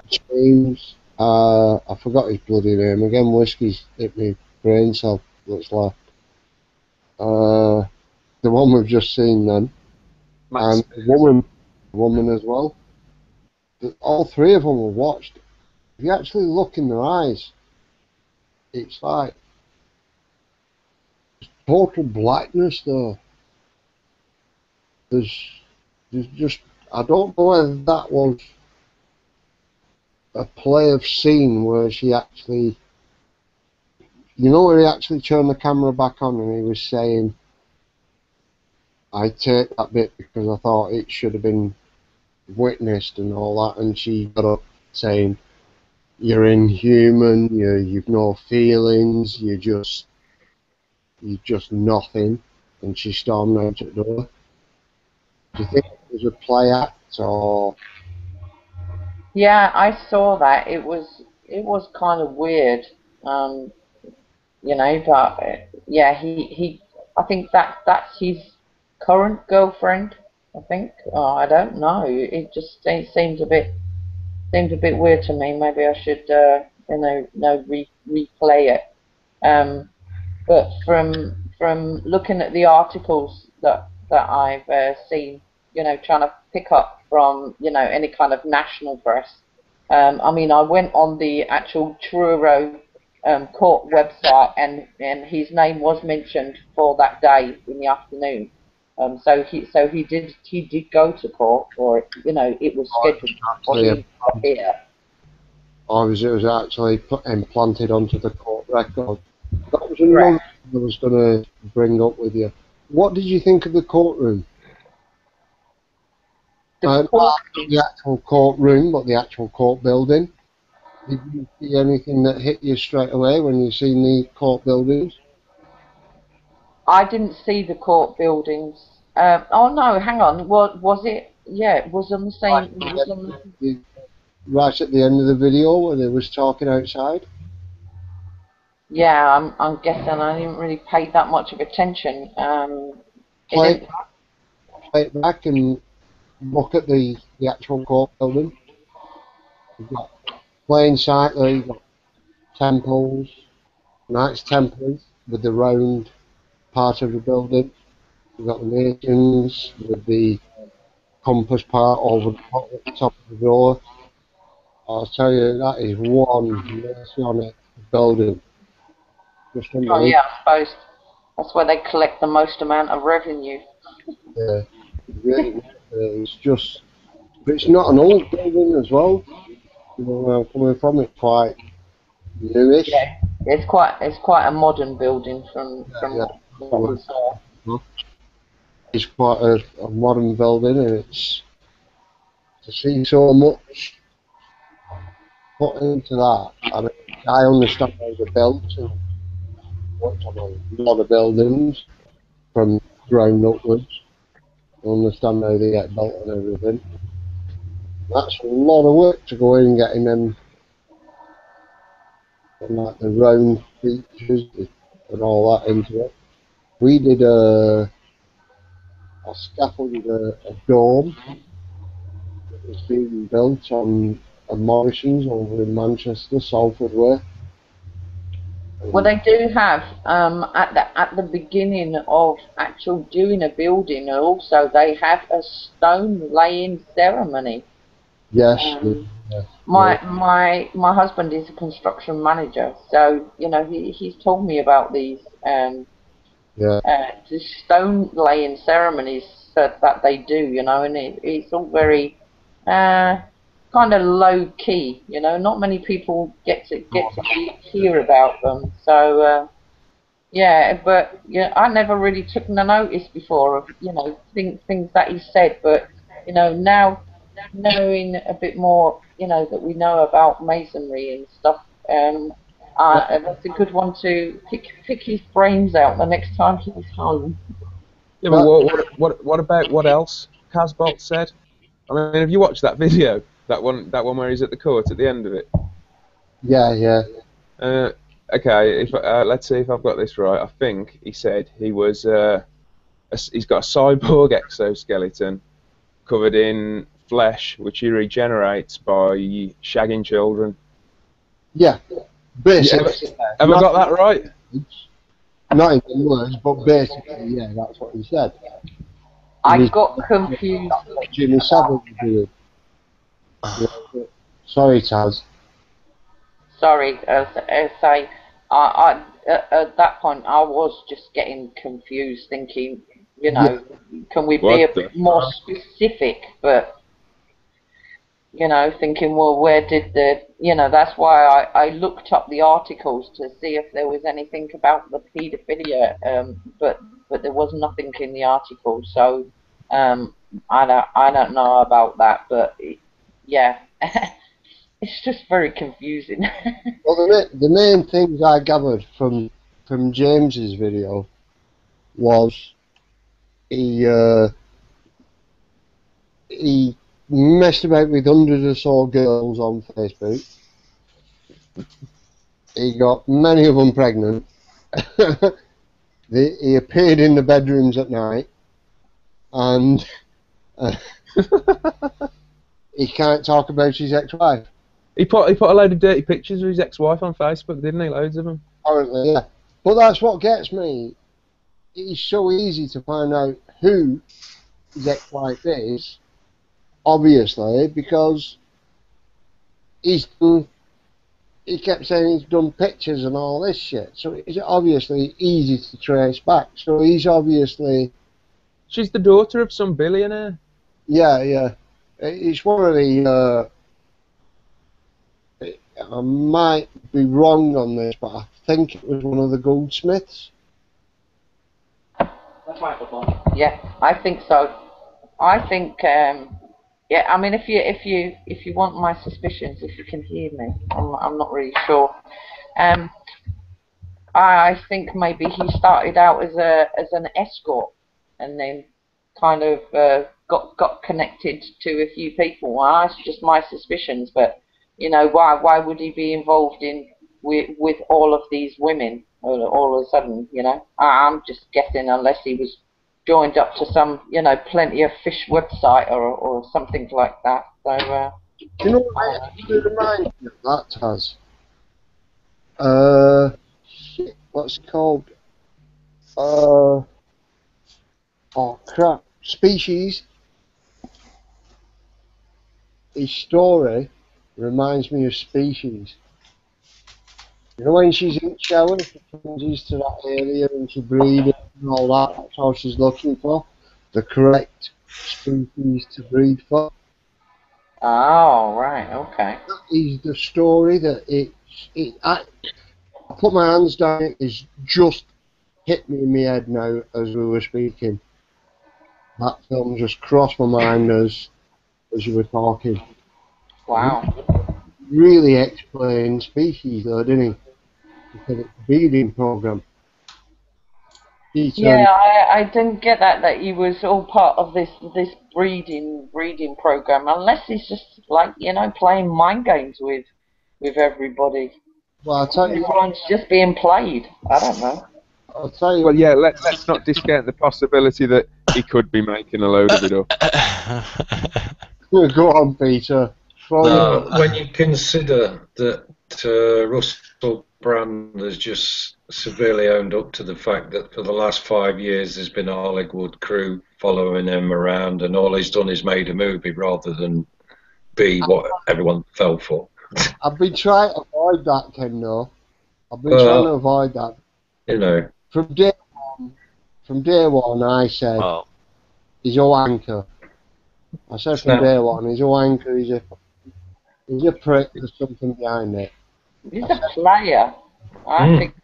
[SPEAKER 1] James, I forgot his bloody name again. Whiskey's hit me brain cell that's left. The one we've just seen then,
[SPEAKER 3] Max
[SPEAKER 1] and the woman as well. All three of them were watched. If you actually look in their eyes, it's like total blackness there. There's just, I don't know whether that was a play of scene where she actually, where he actually turned the camera back on and he was saying, I take that bit because I thought it should have been witnessed and all that, and she got up saying, you're inhuman, you've no feelings, you're just nothing, and she stormed out the door. Do you think it was a play act or?
[SPEAKER 10] Yeah, I saw that. It was kind of weird, but yeah, he I think that's his current girlfriend. I think. Oh, I don't know. It just seems a bit weird to me. Maybe I should replay it. But from looking at the articles that I've seen, trying to pick up from any kind of national press. I mean, I went on the actual Truro court website, and his name was mentioned for that day in the afternoon. So he did go to court, or it was scheduled for him to appear.
[SPEAKER 1] Or it was actually implanted onto the court record. That was
[SPEAKER 10] Correct.
[SPEAKER 1] another thing I was going to bring up with you. What did you think of the courtroom? Not the actual courtroom, but the actual court building. Did you see anything that hit you straight away when you seen the court buildings?
[SPEAKER 10] I didn't see the court buildings. Oh no, hang on. Was it? Yeah, it was on the same.
[SPEAKER 1] Right at the end of the video where they was talking outside.
[SPEAKER 10] Yeah, I'm guessing I didn't really pay that much of attention.
[SPEAKER 1] Play it back and look at the actual court building. You've got plain sight there. You've got temples, nice temples with the round part of the building. You've got the masons with the compass part over the top of the door. I'll tell you, that is one Masonic building. Just
[SPEAKER 10] Oh yeah, I suppose that's where they collect the most amount of revenue.
[SPEAKER 1] Yeah, really, it's just, but it's not an old building as well. Where I'm coming from, it's quite newish.
[SPEAKER 10] Yeah, it's quite a modern building from what we saw.
[SPEAKER 1] It's quite a modern building, and it's to see so much put into that. I mean, I understand how they're built and worked on a lot of buildings from ground upwards. I understand how they get built and everything. That's a lot of work to go in and getting them, and like the round features and all that into it. We did a scaffolded a dome that was being built on a Morrison's over in Manchester, Salford Way.
[SPEAKER 10] Well, they do have at the beginning of actual doing a building, and also they have a stone laying ceremony.
[SPEAKER 1] Yes.
[SPEAKER 10] My husband is a construction manager, so he's told me about these the stone laying ceremonies that they do, and it's all very kind of low key, not many people get to hear about them. So yeah, but I never really took no notice before of things that he said, but now knowing a bit more, that we know about masonry and stuff, that's a good one to pick his brains out the next time he's home.
[SPEAKER 3] Yeah, but what about what else Casbolt said? I mean, have you watched that video? That one where he's at the court at the end of it.
[SPEAKER 1] Yeah.
[SPEAKER 3] Okay, if let's see if I've got this right. I think he said he was he's got a cyborg exoskeleton covered in flesh, which he regenerates by shagging children.
[SPEAKER 1] Yeah, basically.
[SPEAKER 3] Have I got that right?
[SPEAKER 1] Not in the words, but basically, yeah, that's what he said.
[SPEAKER 10] I got confused.
[SPEAKER 1] Jimmy Savile did. Sorry, Taz.
[SPEAKER 10] Sorry, say, at that point I was just getting confused, thinking, you know, can we be a bit more specific? But you know, thinking, well, where did the, you know, that's why I looked up the articles to see if there was anything about the paedophilia, but there was nothing in the article, so I don't know about that, but yeah, it's just very confusing.
[SPEAKER 1] Well, the main things I gathered from James's video was he messed about with hundreds or so girls on Facebook. He got many of them pregnant. He appeared in the bedrooms at night, and he can't talk about his ex-wife.
[SPEAKER 3] He put a load of dirty pictures of his ex-wife on Facebook, didn't he? Loads of them.
[SPEAKER 1] Apparently, yeah. But that's what gets me. It's so easy to find out who his ex-wife is, obviously, because he kept saying he's done pictures and all this shit. So it's obviously easy to trace back. So he's obviously...
[SPEAKER 3] She's the daughter of some billionaire.
[SPEAKER 1] Yeah, yeah. It's one of the... I might be wrong on this, but I think it was one of the goldsmiths.
[SPEAKER 10] Yeah, I think so. I think, yeah. I mean, if you want my suspicions, if you can hear me, I'm not really sure. I think maybe he started out as an escort, and then kind of got connected to a few people. Well, that's just my suspicions, but you know, why would he be involved with all of these women all of a sudden? You know, I'm just guessing, unless he was joined up to some, you know, Plenty of Fish website or something like that. So,
[SPEAKER 1] do you know what actually reminds me of that, Taz? What's it called? Oh crap! Species. His story reminds me of Species. You know, when she's in the shower, she changes to that area and she breathes and all that. That's all she's looking for. The correct species to breed for.
[SPEAKER 10] oh, right, okay.
[SPEAKER 1] That is the story that I put my hands down. It's just hit me in my head now as we were speaking. That film just crossed my mind as you were talking.
[SPEAKER 10] Wow.
[SPEAKER 1] Really explained Species though, didn't he? Because it's a breeding program.
[SPEAKER 10] Yeah, I didn't get that he was all part of this breeding program, unless he's just, like, you know, playing mind games with everybody.
[SPEAKER 1] Well, I'll tell you what,
[SPEAKER 10] Everyone's just being played. I don't know.
[SPEAKER 1] I'll tell you
[SPEAKER 3] Well,
[SPEAKER 1] what,
[SPEAKER 3] yeah, let's not discount the possibility that he could be making a load of it up.
[SPEAKER 1] go on, Peter.
[SPEAKER 9] When you consider that Russell Brand has just severely owned up to the fact that for the last 5 years there's been a Hollywood crew following him around, and all he's done is made a movie rather than be what everyone fell for.
[SPEAKER 1] I've been trying to avoid that, Ken, though. I've been trying to avoid that.
[SPEAKER 9] You know.
[SPEAKER 1] From day one, I said, he's a wanker. I said from day one, he's a wanker, he's a prick, there's something behind it.
[SPEAKER 10] He's a player. I think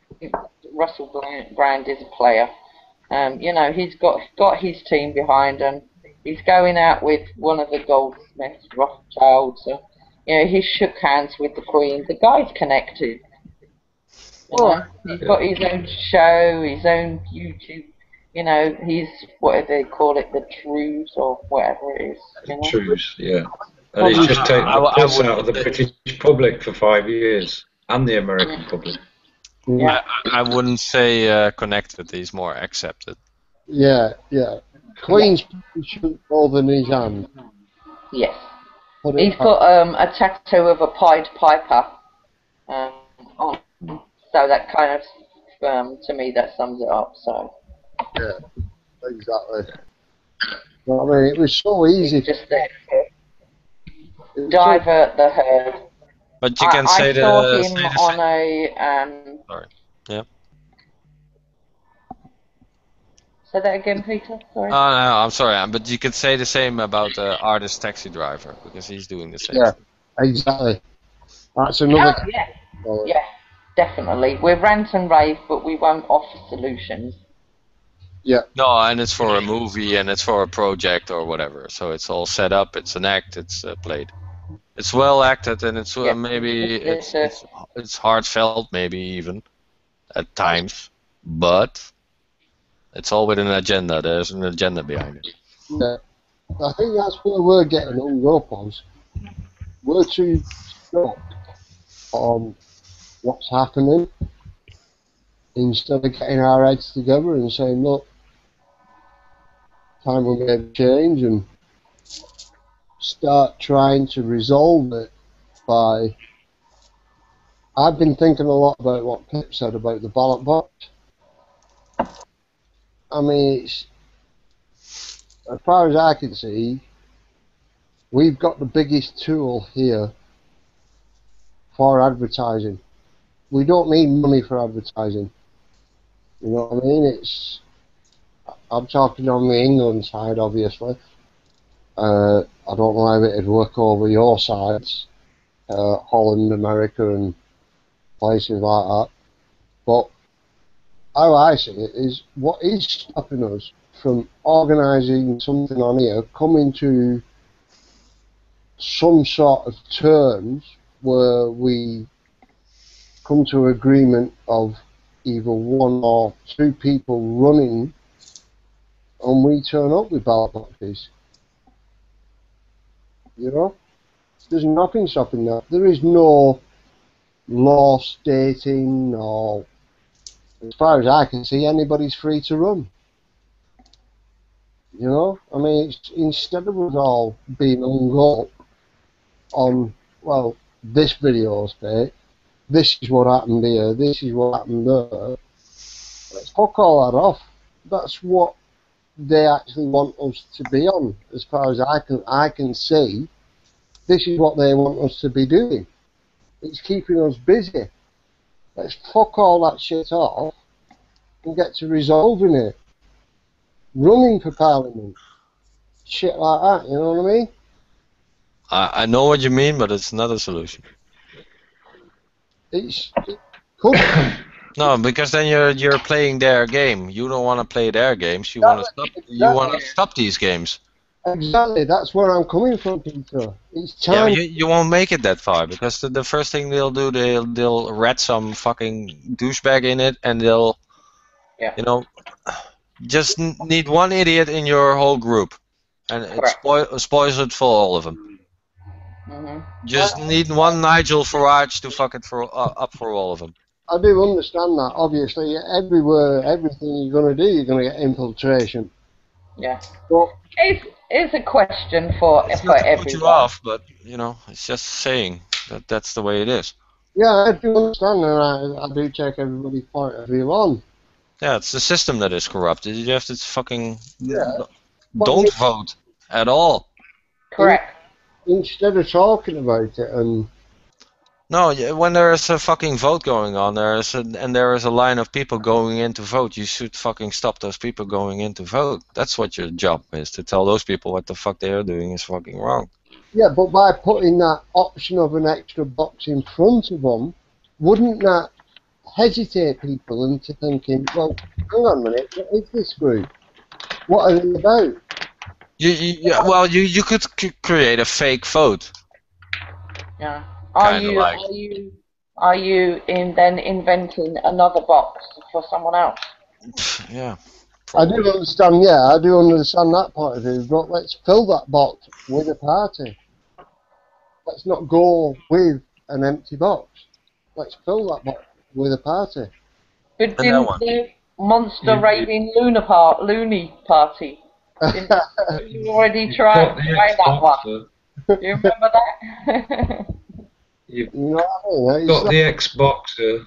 [SPEAKER 10] Russell Brand is a player. You know, he's got his team behind him. He's going out with one of the goldsmiths, Rothschilds. So, you know, he shook hands with the Queen. The guy's connected. You know, he's got his own show, his own YouTube. You know, he's, what do they call it, the Trues or whatever it is. You know?
[SPEAKER 9] Trues, yeah. And he's just taken the piss out of the British public for 5 years, and the American public.
[SPEAKER 10] Yeah.
[SPEAKER 8] I wouldn't say connected, he's more accepted.
[SPEAKER 1] Yeah, yeah. Queen's shouldn't more than his hand.
[SPEAKER 10] Yes.
[SPEAKER 1] Put it
[SPEAKER 10] He's
[SPEAKER 1] back.
[SPEAKER 10] got a tattoo of a Pied Piper on, so that kind of, to me, that sums it up. So
[SPEAKER 1] Yeah, exactly. But, I mean, it was so easy.
[SPEAKER 10] he's just there to
[SPEAKER 1] It was so,
[SPEAKER 10] divert the herd.
[SPEAKER 8] But you can say
[SPEAKER 10] I saw
[SPEAKER 8] the
[SPEAKER 10] him on a.
[SPEAKER 8] Sorry. Yeah.
[SPEAKER 10] Say that again, Peter. Sorry.
[SPEAKER 8] Oh no, I'm sorry, but you could say the same about artist taxi driver because he's doing the same.
[SPEAKER 1] yeah,
[SPEAKER 8] Thing.
[SPEAKER 1] exactly. That's another.
[SPEAKER 10] Oh, yeah. Yeah, definitely. We rant and rave, but we won't offer solutions.
[SPEAKER 1] Yeah.
[SPEAKER 8] No, and it's for a movie and it's for a project or whatever. So it's all set up. It's an act. It's played. It's well acted and it's maybe it's heartfelt, maybe even at times, but it's all with an agenda. There's an agenda behind it.
[SPEAKER 1] Yeah. I think that's where we're getting hung up on. We're too stuck on what's happening instead of getting our heads together and saying, look, time we made a change and start trying to resolve it by. I've been thinking a lot about what Pip said about the ballot box. I mean, it's, as far as I can see, we've got the biggest tool here for advertising. We don't need money for advertising. You know what I mean? I'm talking on the England side, obviously. I don't know how it'd work over your sides, Holland, America, and places like that. But how I see it is, what is stopping us from organising something on here, coming to some sort of terms where we come to agreement of either one or two people running and we turn up with ballot boxes. You know? There's nothing stopping that. There is no law stating or, as far as I can see, anybody's free to run. You know? I mean, instead of us all being hung up on, well, this video's fake, this is what happened here, this is what happened there, let's fuck all that off. That's what they actually want us to be on, as far as I can see. This is what they want us to be doing. It's keeping us busy. Let's fuck all that shit off and get to resolving it. Running for Parliament. Shit like that, you know what I mean?
[SPEAKER 8] I know what you mean, but it's not a solution.
[SPEAKER 1] It could.
[SPEAKER 8] No, because then you're playing their game. You don't want to play their games. You want to stop. You want to stop these games.
[SPEAKER 1] Exactly. That's where I'm coming from, Peter. It's time.
[SPEAKER 8] Yeah, but you won't make it that far because the first thing they'll do, they'll rat some fucking douchebag in it, and they'll, you know, just need one idiot in your whole group, and it spoils it for all of them. Just need one Nigel Farage to fuck it for up for all of them.
[SPEAKER 1] I do understand that. Obviously, everywhere, everything you're going to do, you're going to get infiltration.
[SPEAKER 10] Yeah.
[SPEAKER 1] But
[SPEAKER 10] it's a question for everyone.
[SPEAKER 8] Put you off, but you know, it's just saying that that's the way it is.
[SPEAKER 1] Yeah, I do understand, and I do take everybody's point of view on.
[SPEAKER 8] Yeah, it's the system that is corrupted. You have to fucking don't vote at all.
[SPEAKER 10] Correct.
[SPEAKER 1] Instead of talking about it and.
[SPEAKER 8] No, when there is a fucking vote going on, there is a line of people going in to vote. You should fucking stop those people going in to vote. That's what your job is, to tell those people what the fuck they are doing is fucking wrong.
[SPEAKER 1] Yeah, but by putting that option of an extra box in front of them, wouldn't that hesitate people into thinking, well, hang on a minute, what is this group? What are they about?
[SPEAKER 8] You could create a fake vote.
[SPEAKER 10] Yeah. Are you then inventing another box for someone else?
[SPEAKER 8] Yeah.
[SPEAKER 1] Probably. I do understand. Yeah, I do understand that point of view. But let's fill that box with a party. Let's not go with an empty box. Let's fill that box with a party.
[SPEAKER 10] But monster raving loony party. You already tried that one. Do you remember that?
[SPEAKER 9] You've
[SPEAKER 1] You know what I mean?
[SPEAKER 9] got the Xboxer.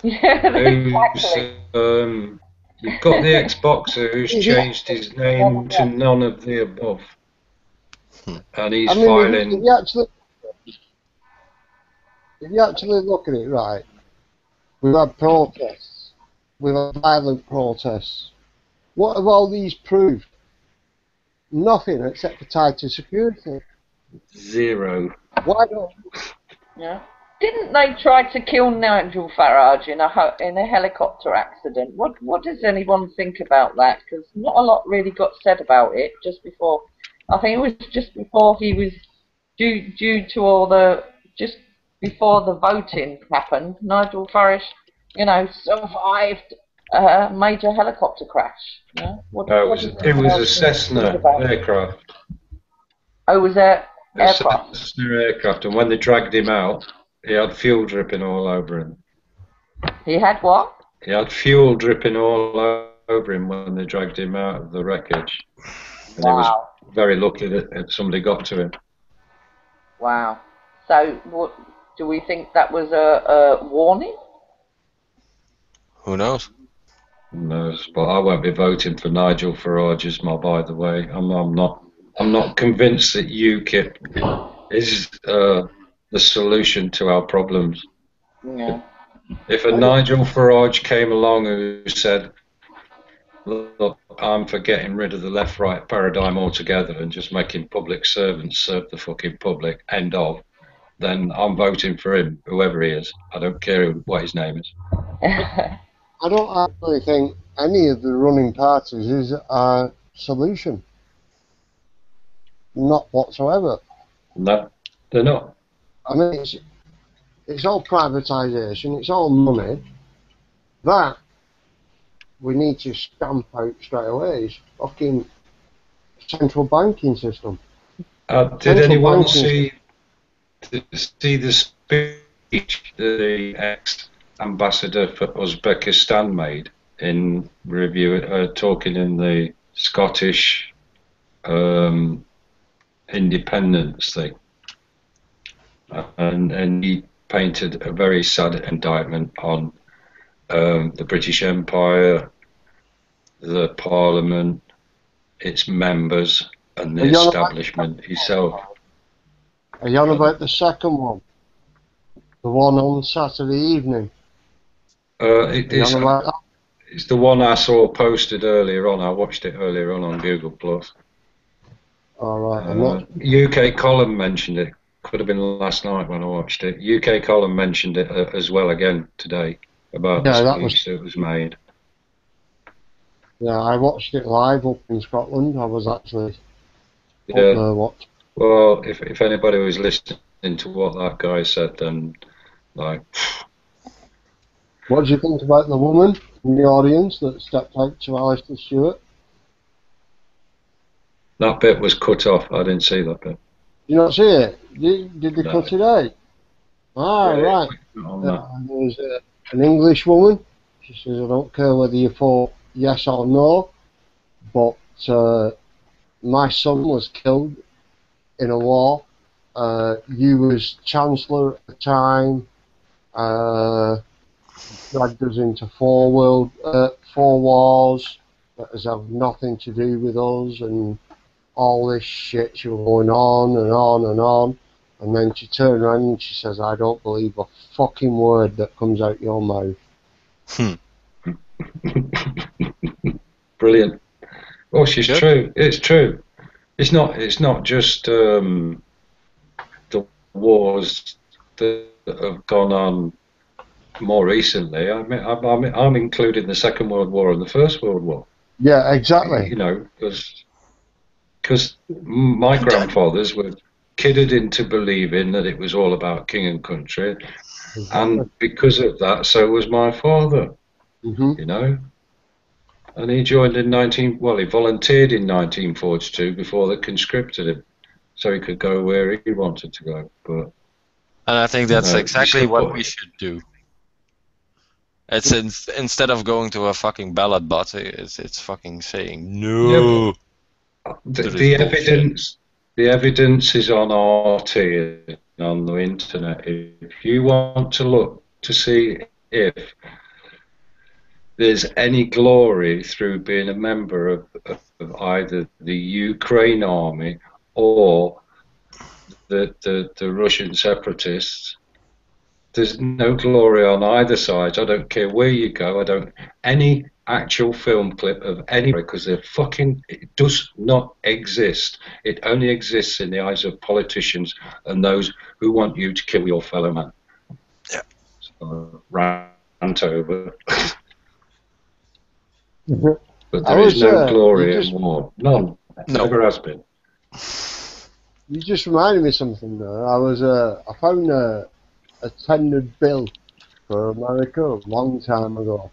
[SPEAKER 10] Yeah,
[SPEAKER 9] Who's,
[SPEAKER 10] exactly.
[SPEAKER 9] you've got the Xboxer who's changed his name to none of the above, and he's filing.
[SPEAKER 1] If you actually look at it, right, we've had protests, we've had violent protests. What have all these proved? Nothing except for tied to security.
[SPEAKER 9] Zero.
[SPEAKER 1] Why don't?
[SPEAKER 10] Yeah. Didn't they try to kill Nigel Farage in a helicopter accident? What does anyone think about that? Because not a lot really got said about it just before. I think it was just before he was due to all the just before the voting happened. Nigel Farage, survived a major helicopter crash. Yeah.
[SPEAKER 9] It was a Cessna aircraft.
[SPEAKER 10] Oh, was that aircraft?
[SPEAKER 9] Cessna aircraft, and when they dragged him out, he had fuel dripping all over him.
[SPEAKER 10] He had what?
[SPEAKER 9] He had fuel dripping all over him when they dragged him out of the wreckage. And he was very lucky that somebody got to him.
[SPEAKER 10] Wow. So, what do we think that was a warning?
[SPEAKER 8] Who knows?
[SPEAKER 9] Who knows? But I won't be voting for Nigel Farage as my. By the way, I'm not convinced that UKIP is the solution to our problems.
[SPEAKER 10] Yeah.
[SPEAKER 9] If a Nigel Farage came along who said, "Look, I'm for getting rid of the left-right paradigm altogether and just making public servants serve the fucking public," end of, then I'm voting for him, whoever he is. I don't care what his name is.
[SPEAKER 1] I don't actually think any of the running parties is a solution. Not whatsoever.
[SPEAKER 9] No, they're not.
[SPEAKER 1] I mean, it's all privatisation, it's all money. That we need to stamp out straight away is fucking central banking system.
[SPEAKER 9] Did anyone see the speech the ex-ambassador for Uzbekistan made in review, talking in the Scottish independence thing? And he painted a very sad indictment on the British Empire, the Parliament, its members, and the establishment itself.
[SPEAKER 1] Are you on about the second one? The one on Saturday evening?
[SPEAKER 9] It's the one I saw posted earlier on. I watched it earlier on Google Plus.
[SPEAKER 1] All right.
[SPEAKER 9] UK Column mentioned it. Could have been last night when I watched it. UK Column mentioned it as well again today about the speech that was made.
[SPEAKER 1] Yeah, I watched it live up in Scotland. I was actually up there watching.
[SPEAKER 9] Well, if anybody was listening to what that guy said, then like.
[SPEAKER 1] What do you think about the woman in the audience that stepped out to Alistair Stewart?
[SPEAKER 9] That bit was cut off. I didn't see that bit.
[SPEAKER 1] Did you not see it? Did they cut it out? Right. There was an English woman. She says, "I don't care whether you vote yes or no, but my son was killed in a war. You was Chancellor at the time. Dragged us into four wars that has have nothing to do with us, and all this shit." She was going on and on and on, and then she turned around and she says, "I don't believe a fucking word that comes out your mouth."
[SPEAKER 9] Brilliant. Well, she's true. It's true. It's not just the wars that have gone on more recently. I mean, I'm including the Second World War and the First World War.
[SPEAKER 1] Yeah, exactly.
[SPEAKER 9] You know, because my grandfathers were kidded into believing that it was all about king and country, and because of that, so was my father. You know, and he joined in he volunteered in 1942 before they conscripted him, so he could go where he wanted to go. And
[SPEAKER 8] I think that's exactly what we should do. It's instead of going to a fucking ballot bot, it's fucking saying
[SPEAKER 9] Yeah,
[SPEAKER 8] no.
[SPEAKER 9] The,
[SPEAKER 8] to this
[SPEAKER 9] the
[SPEAKER 8] bullshit.
[SPEAKER 9] evidence is on RT and on the internet. If you want to look to see if there's any glory through being a member of either the Ukraine army or the Russian separatists, there's no glory on either side. I don't care where you go. I don't any actual film clip of any because it does not exist. It only exists in the eyes of politicians and those who want you to kill your fellow man.
[SPEAKER 8] Yeah.
[SPEAKER 9] So, rant over. But
[SPEAKER 1] I
[SPEAKER 9] there is
[SPEAKER 1] was,
[SPEAKER 9] no
[SPEAKER 1] you
[SPEAKER 9] glory
[SPEAKER 1] just
[SPEAKER 9] in war. None.
[SPEAKER 8] No.
[SPEAKER 9] Never has been.
[SPEAKER 1] you just reminded me of something there. I found a tendered bill for America a long time ago.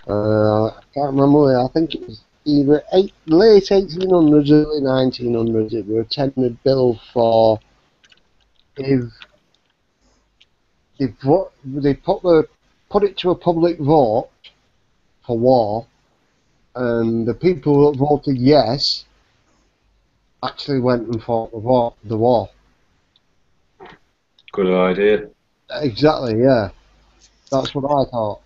[SPEAKER 1] I can't remember where. I think it was either late 1800s, early 1900s. It was a tendered bill for if they put it to a public vote for war, and the people that voted yes actually went and fought the war.
[SPEAKER 9] Good idea.
[SPEAKER 1] Exactly, yeah. That's what I thought.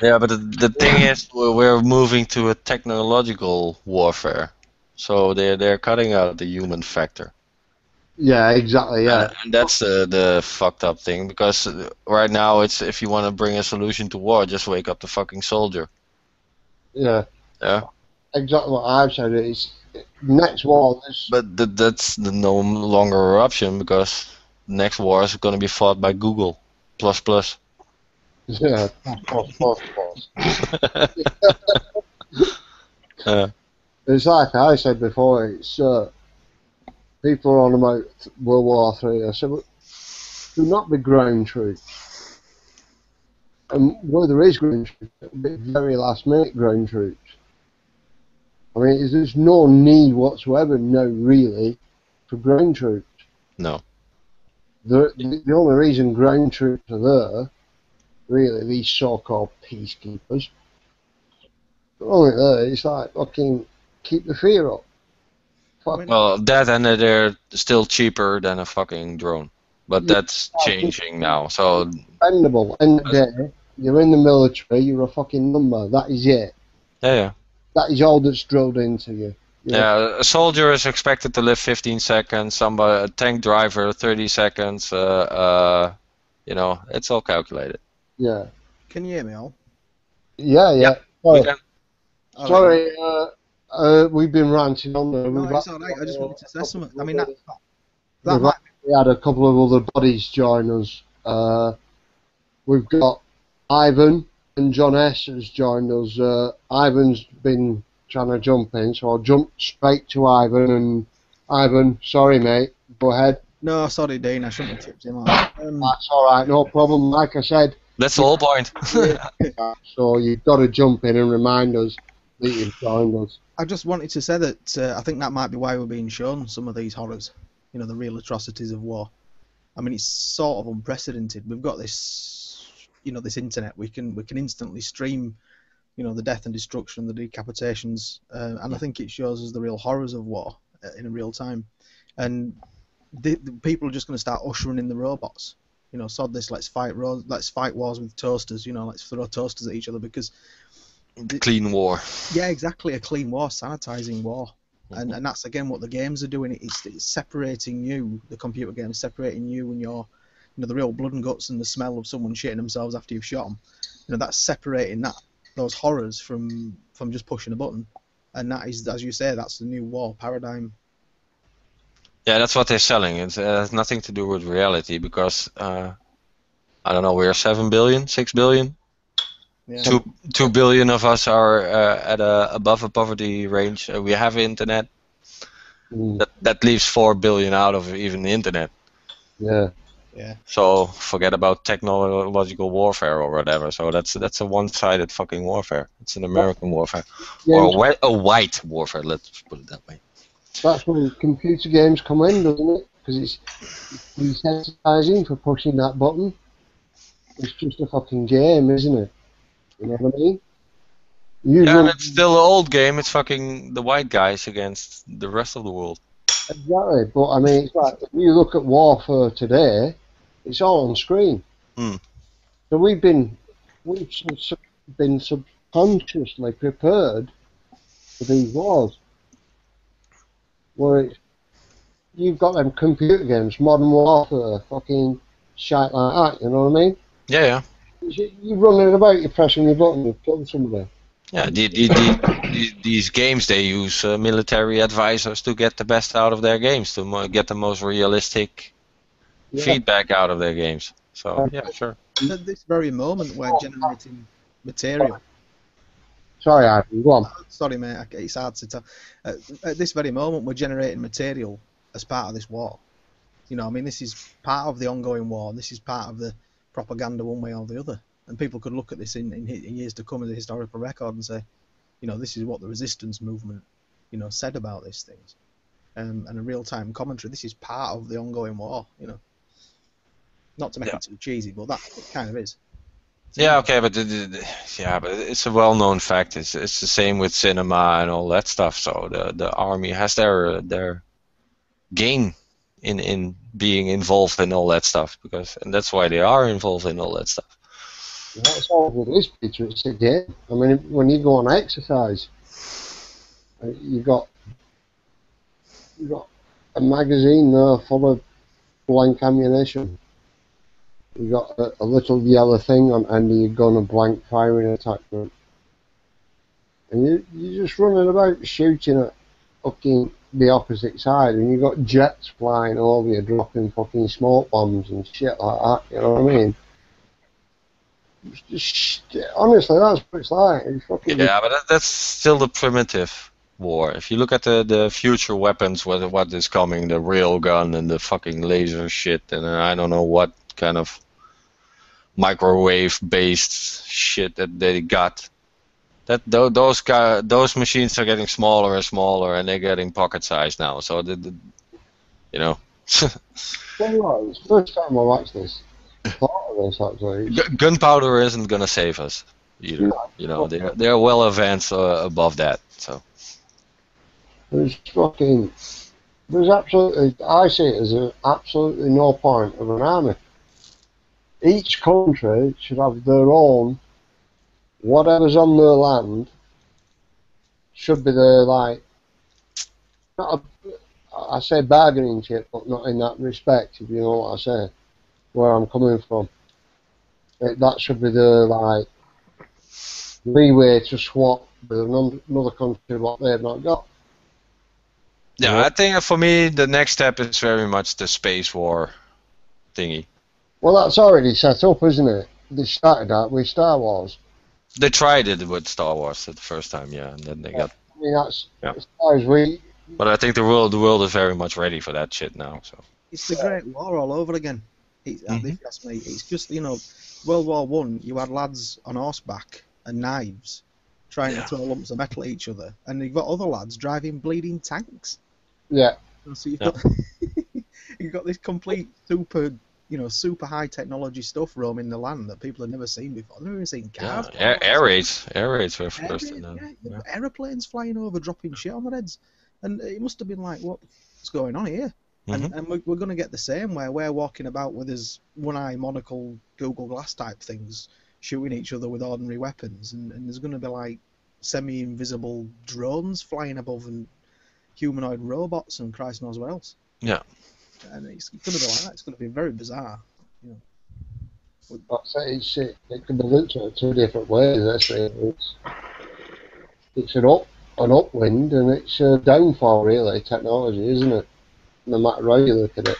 [SPEAKER 8] Yeah, but the thing is, we're moving to a technological warfare, so they're cutting out the human factor.
[SPEAKER 1] Yeah, exactly, yeah.
[SPEAKER 8] And that's the fucked up thing, because right now it's if you want to bring a solution to war, just wake up the fucking soldier.
[SPEAKER 1] Yeah.
[SPEAKER 8] Yeah.
[SPEAKER 1] Exactly what I've said. It's next war.
[SPEAKER 8] But that's no longer an option, because the next war is going to be fought by Google plus plus.
[SPEAKER 1] Yeah. It's like I said before. It's people are on about World War III. I said, well, do not be ground troops. And where there is ground troops, it'll be very last minute ground troops. I mean, there's no need whatsoever now, really, for ground troops.
[SPEAKER 8] No.
[SPEAKER 1] The only reason ground troops are there, really, these so-called peacekeepers, they're only there, it's like, fucking, keep the fear up.
[SPEAKER 8] Well, that and they're still cheaper than a fucking drone. But that's changing now, so...
[SPEAKER 1] Expendable. End of the day, you're in the military, you're a fucking number, that is it.
[SPEAKER 8] Yeah.
[SPEAKER 1] That is all that's drilled into you.
[SPEAKER 8] Yeah, a soldier is expected to live 15 seconds, a tank driver 30 seconds, you know, it's all calculated.
[SPEAKER 1] Yeah.
[SPEAKER 12] Can you hear me all?
[SPEAKER 1] Yeah.
[SPEAKER 8] We can.
[SPEAKER 1] Sorry, we've been ranting on there.
[SPEAKER 12] No, it's alright, I just wanted to say something. I mean,
[SPEAKER 1] we had a couple of other buddies join us. We've got Ivan and John S. has joined us. Ivan's been trying to jump in, so I'll jump straight to Ivan. And Ivan, sorry mate, go ahead.
[SPEAKER 12] No, sorry Dean, I shouldn't have tipped him off.
[SPEAKER 1] That's alright, no problem. Like I said,
[SPEAKER 8] that's the whole point.
[SPEAKER 1] So you've got to jump in and remind us that you've joined us.
[SPEAKER 12] I just wanted to say that I think that might be why we're being shown some of these horrors, you know, the real atrocities of war. I mean, it's sort of unprecedented. We've got this, you know, this internet. We can instantly stream, you know, the death and destruction, the decapitations, and I think it shows us the real horrors of war in real time. And the people are just going to start ushering in the robots. You know, sod this. Let's fight wars with toasters. You know, let's throw toasters at each other because.
[SPEAKER 8] Clean war.
[SPEAKER 12] Yeah, exactly. A clean war, sanitizing war, and that's again what the games are doing. It's separating you, the computer game, separating you and your, you know, the real blood and guts and the smell of someone shitting themselves after you've shot them. You know, that's separating those horrors from just pushing a button, and that is, as you say, that's the new war paradigm.
[SPEAKER 8] Yeah, that's what they're selling. It has nothing to do with reality because I don't know. We're 7 billion, 6 billion.
[SPEAKER 12] Yeah.
[SPEAKER 8] 2 billion of us are at above a poverty range. We have internet. That leaves 4 billion out of even the internet.
[SPEAKER 1] Yeah.
[SPEAKER 8] So forget about technological warfare or whatever. So that's a one-sided fucking warfare. It's an American warfare, or a white warfare. Let's put it that way.
[SPEAKER 1] That's when computer games come in, doesn't it? Because it's desensitizing for pushing that button. It's just a fucking game, isn't it? You know what I mean? You
[SPEAKER 8] Yeah, and
[SPEAKER 1] run
[SPEAKER 8] it's still an old game. It's fucking the white guys against the rest of the world.
[SPEAKER 1] exactly, but I mean, it's like if you look at warfare today, it's all on screen.
[SPEAKER 8] Hmm.
[SPEAKER 1] So we've been subconsciously prepared for these wars, where you've got them computer games, Modern Warfare, fucking shit like that. You know what I mean?
[SPEAKER 8] Yeah.
[SPEAKER 1] You're running about, you're pressing your button, you're killing somebody.
[SPEAKER 8] Yeah, these games, they use military advisors to get the best out of their games, to get the most realistic feedback out of their games. So, yeah, sure.
[SPEAKER 12] At this very moment, we're generating material.
[SPEAKER 1] Sorry, Ivan, go on.
[SPEAKER 12] Sorry, mate, it's hard to tell. At this very moment, we're generating material as part of this war. You know, I mean, this is part of the ongoing war, and this is part of the propaganda one way or the other. And people could look at this in years to come as a historical record and say, you know, this is what the resistance movement, you know, said about these things. And a real-time commentary. This is part of the ongoing war, you know. Not to make it too cheesy, but that it kind of is.
[SPEAKER 8] Yeah, okay, but but it's a well-known fact. It's the same with cinema and all that stuff. So the army has their gain in being involved in all that stuff, and that's why they are involved in all that stuff.
[SPEAKER 1] That's all it is, Peter. It's a game. I mean, when you go on exercise, you've got a magazine there full of blank ammunition. You've got a little yellow thing on end of your gun, a blank firing attachment. And you're just running about shooting at fucking the opposite side, and you've got jets flying over you, dropping fucking smoke bombs and shit like that, you know what I mean? Honestly, that's what it's like. It's fucking
[SPEAKER 8] but that's still the primitive war. If you look at the future weapons, what is coming, the rail gun and the fucking laser shit, and I don't know what kind of microwave-based shit that they got. Those machines are getting smaller and smaller, and they're getting pocket-sized now. So you know.
[SPEAKER 1] Well, it's the first time I watched this. Thought of this actually.
[SPEAKER 8] Gunpowder isn't gonna save us either. You know, they're well advanced above that. So
[SPEAKER 1] There's absolutely, I see it as absolutely no point of an army. Each country should have their own, whatever's on their land should be their, like, I say bargaining chip, but not in that respect, if you know what I say, where I'm coming from. That should be their, like, leeway to swap with another country what they've not got.
[SPEAKER 8] yeah, I think for me the next step is very much the space war thingy.
[SPEAKER 1] Well, that's already set up, isn't it? They started that with Star Wars.
[SPEAKER 8] They tried it with Star Wars the first time, and then they got.
[SPEAKER 1] I mean, that's
[SPEAKER 8] Yeah.
[SPEAKER 1] as far as we.
[SPEAKER 8] But I think the world is very much ready for that shit now. So
[SPEAKER 12] It's the Great War all over again. If you ask me, it's just, you know, World War One. You had lads on horseback and knives trying to throw lumps of metal at each other, and you've got other lads driving bleeding tanks.
[SPEAKER 1] Yeah.
[SPEAKER 12] So you've got you've got this complete super high technology stuff roaming the land that people have never seen before. They've never even seen cars.
[SPEAKER 8] air raids were first.
[SPEAKER 12] Aeroplanes flying over, dropping shit on their heads, and it must have been like, what's going on here? And we're going to get the same where we're walking about with his one-eye monocle Google Glass type things, shooting each other with ordinary weapons, and there's going to be like semi-invisible drones flying above and humanoid robots and Christ knows what else.
[SPEAKER 8] Yeah.
[SPEAKER 12] And it's going to be like that. It's going to be very bizarre. You know.
[SPEAKER 1] It can be looked at two different ways. It's an upwind and it's a downfall, really, technology, isn't it? No matter how you look at it.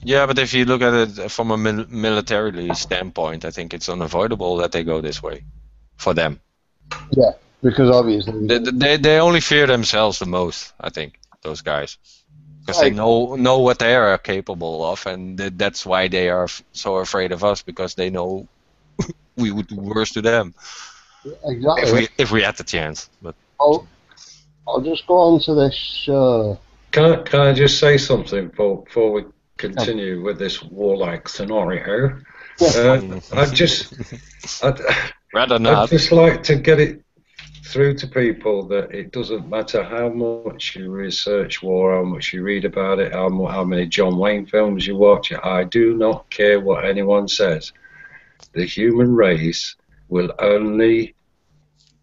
[SPEAKER 8] Yeah, but if you look at it from a militarily standpoint, I think it's unavoidable that they go this way, for them.
[SPEAKER 1] Yeah, because obviously
[SPEAKER 8] they only fear themselves the most. I think those guys, because they know what they are capable of, and that's why they are so afraid of us, because they know we would do worse to them.
[SPEAKER 1] Exactly.
[SPEAKER 8] If we had the chance, but
[SPEAKER 1] I'll just go on to this.
[SPEAKER 9] Can I just say something before we continue with this warlike scenario? I'd
[SPEAKER 8] Rather
[SPEAKER 9] I'd
[SPEAKER 8] not.
[SPEAKER 9] just like to get it through to people that it doesn't matter how much you research war, how much you read about it, how many John Wayne films you watch. I do not care what anyone says. The human race will only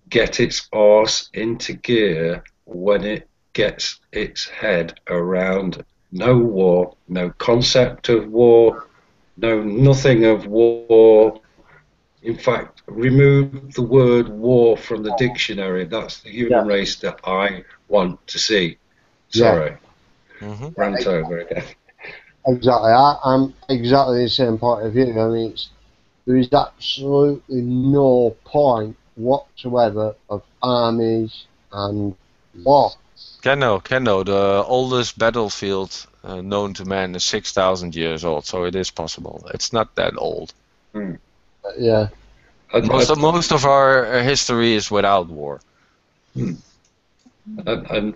[SPEAKER 9] get its arse into gear when it gets its head around no war, no concept of war, no nothing of war. In fact, remove the word war from the dictionary. That's the human race that I want to see. Sorry. Rant over again.
[SPEAKER 1] Exactly. I'm exactly the same point of view. I mean, there is absolutely no point whatsoever of armies and war.
[SPEAKER 8] Kenno, the oldest battlefield known to man is 6,000 years old, so it is possible. It's not that old.
[SPEAKER 1] Yeah.
[SPEAKER 8] Most of our history is without war.
[SPEAKER 9] And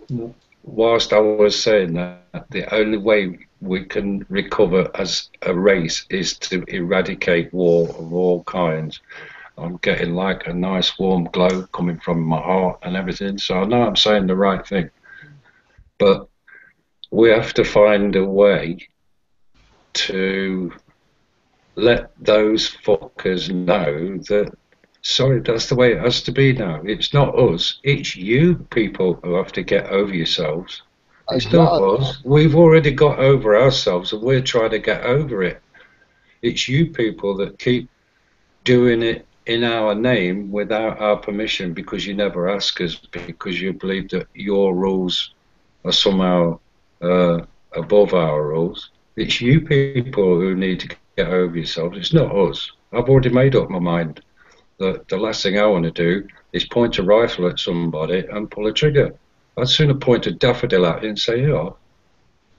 [SPEAKER 9] whilst I was saying that, the only way we can recover as a race is to eradicate war of all kinds. I'm getting like a nice warm glow coming from my heart and everything, so I know I'm saying the right thing. But we have to find a way to let those fuckers know that, sorry, that's the way it has to be now. It's not us. It's you people who have to get over yourselves. It's not us. We've already got over ourselves and we're trying to get over it. It's you people that keep doing it in our name without our permission because you never ask us, because you believe that your rules are somehow above our rules. It's you people who need to get over yourselves. It's not us. I've already made up my mind that the last thing I want to do is point a rifle at somebody and pull a trigger. I'd sooner point a daffodil at it and say, "Oh,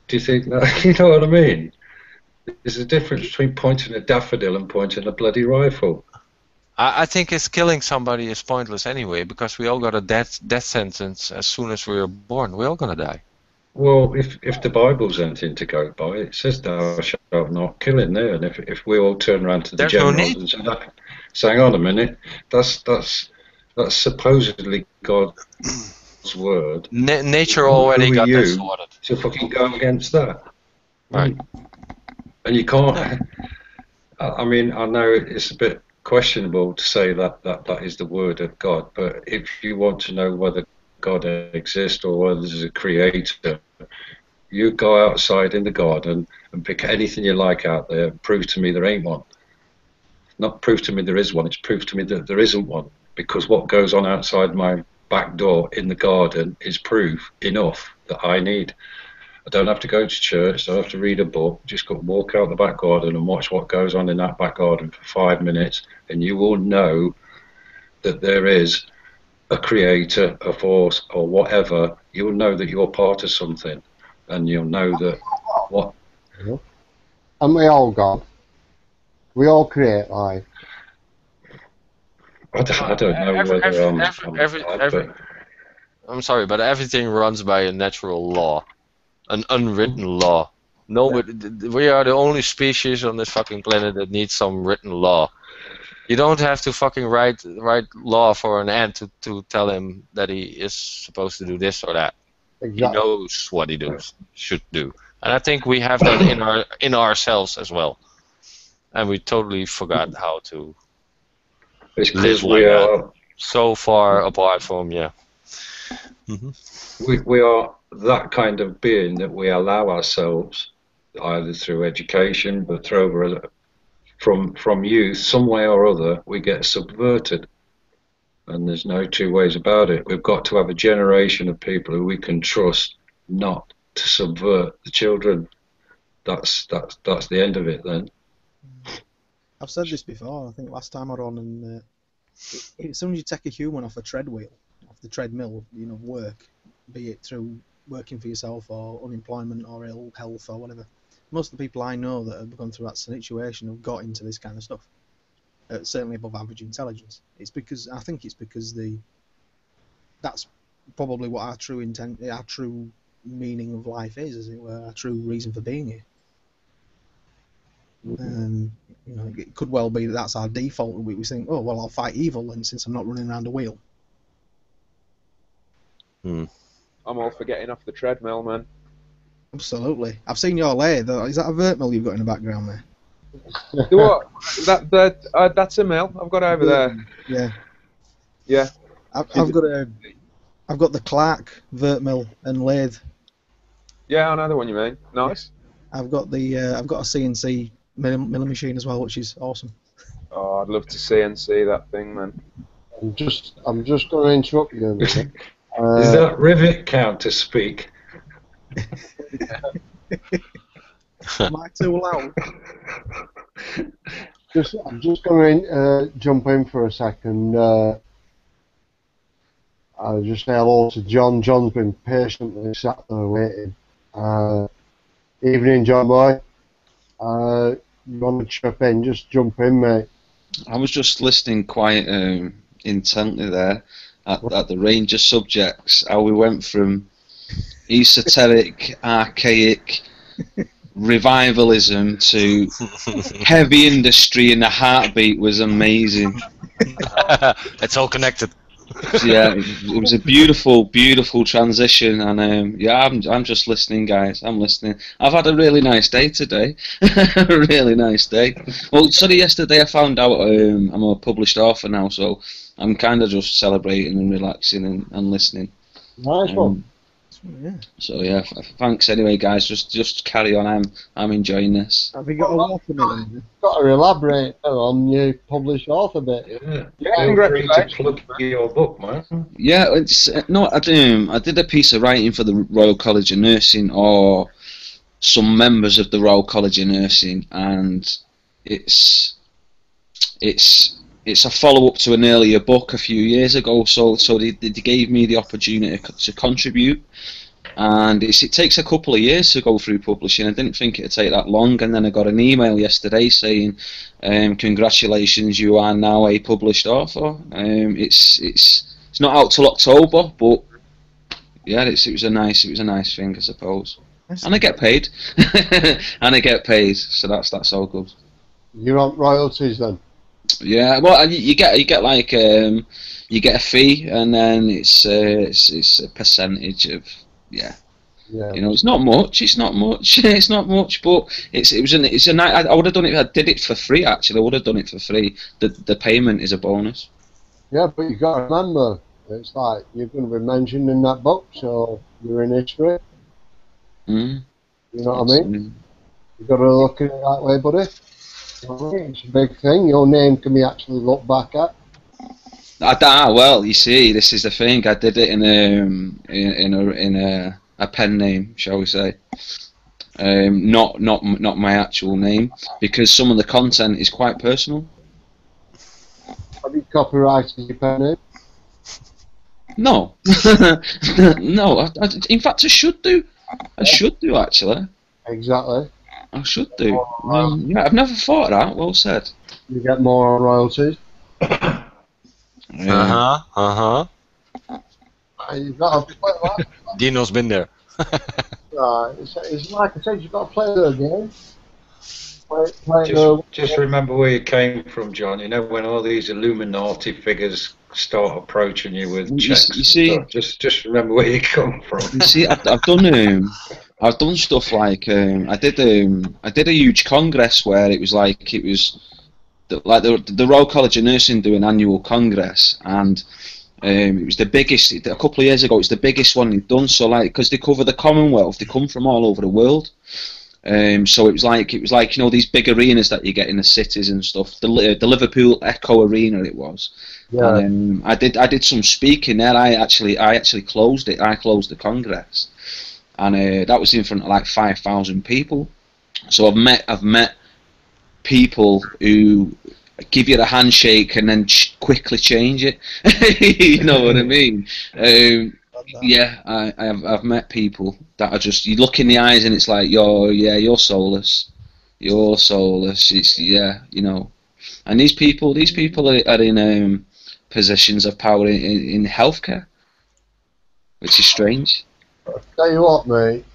[SPEAKER 9] do you think that?" You know what I mean? There's a difference between pointing a daffodil and pointing a bloody rifle.
[SPEAKER 8] I think it's killing somebody is pointless anyway, because we all got a death sentence as soon as we were born. We're all gonna die.
[SPEAKER 9] Well, if the Bible's anything to go by, it says thou shalt not kill in there. And if we all turn around to the
[SPEAKER 8] There's no
[SPEAKER 9] generals
[SPEAKER 8] need.
[SPEAKER 9] and say, hang on a minute, that's supposedly God's word.
[SPEAKER 8] Nature already got that
[SPEAKER 9] you
[SPEAKER 8] sorted.
[SPEAKER 9] to fucking go against that?
[SPEAKER 8] Right.
[SPEAKER 9] And you can't. I mean, I know it's a bit questionable to say that is the word of God, but if you want to know whether God exists or whether there's a creator, you go outside in the garden and pick anything you like out there and prove to me there ain't one. Not prove to me there is one, it's prove to me that there isn't one, because what goes on outside my back door in the garden is proof enough that I need. I don't have to go to church, I don't have to read a book, just go walk out the back garden and watch what goes on in that back garden for 5 minutes, and you will know that there is a creator, a force, or whatever. You'll know that you're part of something, and you'll know that what.
[SPEAKER 1] And we all God. We all create life.
[SPEAKER 9] I don't know whether
[SPEAKER 8] I'm sorry, but everything runs by a natural law. An unwritten law. Nobody, we are the only species on this fucking planet that needs some written law. You don't have to fucking write law for an ant to tell him that he is supposed to do this or that. Exactly. He knows what he should do, and I think we have that in ourselves as well. And we totally forgot how to live like that. So far apart from
[SPEAKER 9] we are that kind of being that we allow ourselves, either through education, but from youth, some way or other, we get subverted. And there's no two ways about it. We've got to have a generation of people who we can trust not to subvert the children. That's the end of it then.
[SPEAKER 12] I've said this before, I think last time I was on, and as soon as you take a human off a treadwheel, off the treadmill, work, be it through working for yourself or unemployment or ill health or whatever, most of the people I know that have gone through that situation have got into this kind of stuff. Certainly above average intelligence. I think it's because that's probably what our true intent, our true meaning of life is, as it were, our true reason for being here. You know, it could well be that that's our default. We think, oh well, I'll fight evil, and since I'm not running around a wheel.
[SPEAKER 3] I'm all for getting off the treadmill, man.
[SPEAKER 12] Absolutely. I've seen your lathe. Is that a vert mill you've got in the background there?
[SPEAKER 3] What? That's a mill. I've got over there.
[SPEAKER 12] Yeah.
[SPEAKER 3] Yeah.
[SPEAKER 12] I've got the Clark vert mill and lathe.
[SPEAKER 3] Yeah, I know the one you mean. Nice.
[SPEAKER 12] I've got a CNC milling machine as well, which is awesome.
[SPEAKER 3] Oh, I'd love to CNC that thing, man.
[SPEAKER 1] I'm just going to interrupt you a minute.
[SPEAKER 9] Is that rivet counter speak?
[SPEAKER 12] Am I too loud?
[SPEAKER 1] I'm just going to jump in for a second. I'll just say hello to John. John's been patiently sat there waiting. Evening, John boy. You want to chip in? Just jump in, mate.
[SPEAKER 13] I was just listening quite intently there at the range of subjects, how we went from esoteric, archaic revivalism to heavy industry in a heartbeat was amazing.
[SPEAKER 8] It's all connected.
[SPEAKER 13] Yeah, it was a beautiful, beautiful transition, and yeah, I'm just listening, guys. I'm listening. I've had a really nice day today. A really nice day. Well, sorry, yesterday I found out I'm a published author now, so I'm kind of just celebrating and relaxing and listening.
[SPEAKER 1] Nice one.
[SPEAKER 12] Yeah.
[SPEAKER 13] So yeah, thanks anyway, guys. Just carry on. I'm enjoying this.
[SPEAKER 12] Have you got a watermelon?
[SPEAKER 1] Got to elaborate on your published author bit.
[SPEAKER 9] Yeah, congratulations. To plug your book, man.
[SPEAKER 13] Yeah, it's no. I did a piece of writing for the Royal College of Nursing, or some members of the Royal College of Nursing, and it's a follow-up to an earlier book a few years ago. So they gave me the opportunity to contribute, and it takes a couple of years to go through publishing. I didn't think it'd take that long, and then I got an email yesterday saying, "Congratulations, you are now a published author." It's not out till October, but yeah, it was a nice thing, I suppose. And I get paid, so that's all good.
[SPEAKER 1] You want royalties then?
[SPEAKER 13] Yeah, well, you get like you get a fee, and then it's a percentage of yeah. You know, it's not much. It's not much, but it's a nice. I would have done it if I did it for free. Actually, I would have done it for free. The payment is a bonus.
[SPEAKER 1] Yeah, but you got to remember, it's like you're going to be mentioned in that book, so you're in history. You know what I mean? You got to look at it that way, buddy. It's a big thing. Your name can be actually looked back at.
[SPEAKER 13] Well, you see, this is the thing. I did it in a pen name, shall we say? Not my actual name, because some of the content is quite personal.
[SPEAKER 1] Have you copyrighted your pen name?
[SPEAKER 13] No, no. In fact, I should do. I should do actually.
[SPEAKER 1] Exactly.
[SPEAKER 13] I should do. Yeah, I've never thought of that. Well said.
[SPEAKER 1] You get more royalties.
[SPEAKER 8] You've
[SPEAKER 1] got to play that.
[SPEAKER 8] Dino's been there.
[SPEAKER 1] Right. It's like I said, you've got to play the game.
[SPEAKER 9] Just remember where you came from, John. You know, when all these Illuminati figures start approaching you with checks.
[SPEAKER 13] You see,
[SPEAKER 9] just remember where you come from.
[SPEAKER 13] You see, I've done stuff like I did a huge congress where it was the Royal College of Nursing do an annual congress, and it was the biggest a couple of years ago. It was the biggest one they've done. So because they cover the Commonwealth, they come from all over the world. So it was like you know, these big arenas that you get in the cities and stuff. The Liverpool Echo Arena it was. Yeah. And I did some speaking there. I actually closed it. I closed the congress, and that was in front of like 5,000 people. So I've met people who give you the handshake and then quickly change it. You know what I mean? Yeah, I've met people that are just, you look in the eyes and it's like you're soulless, It's you know, and these people are in positions of power in healthcare, which is strange.
[SPEAKER 1] I'll tell you what, mate,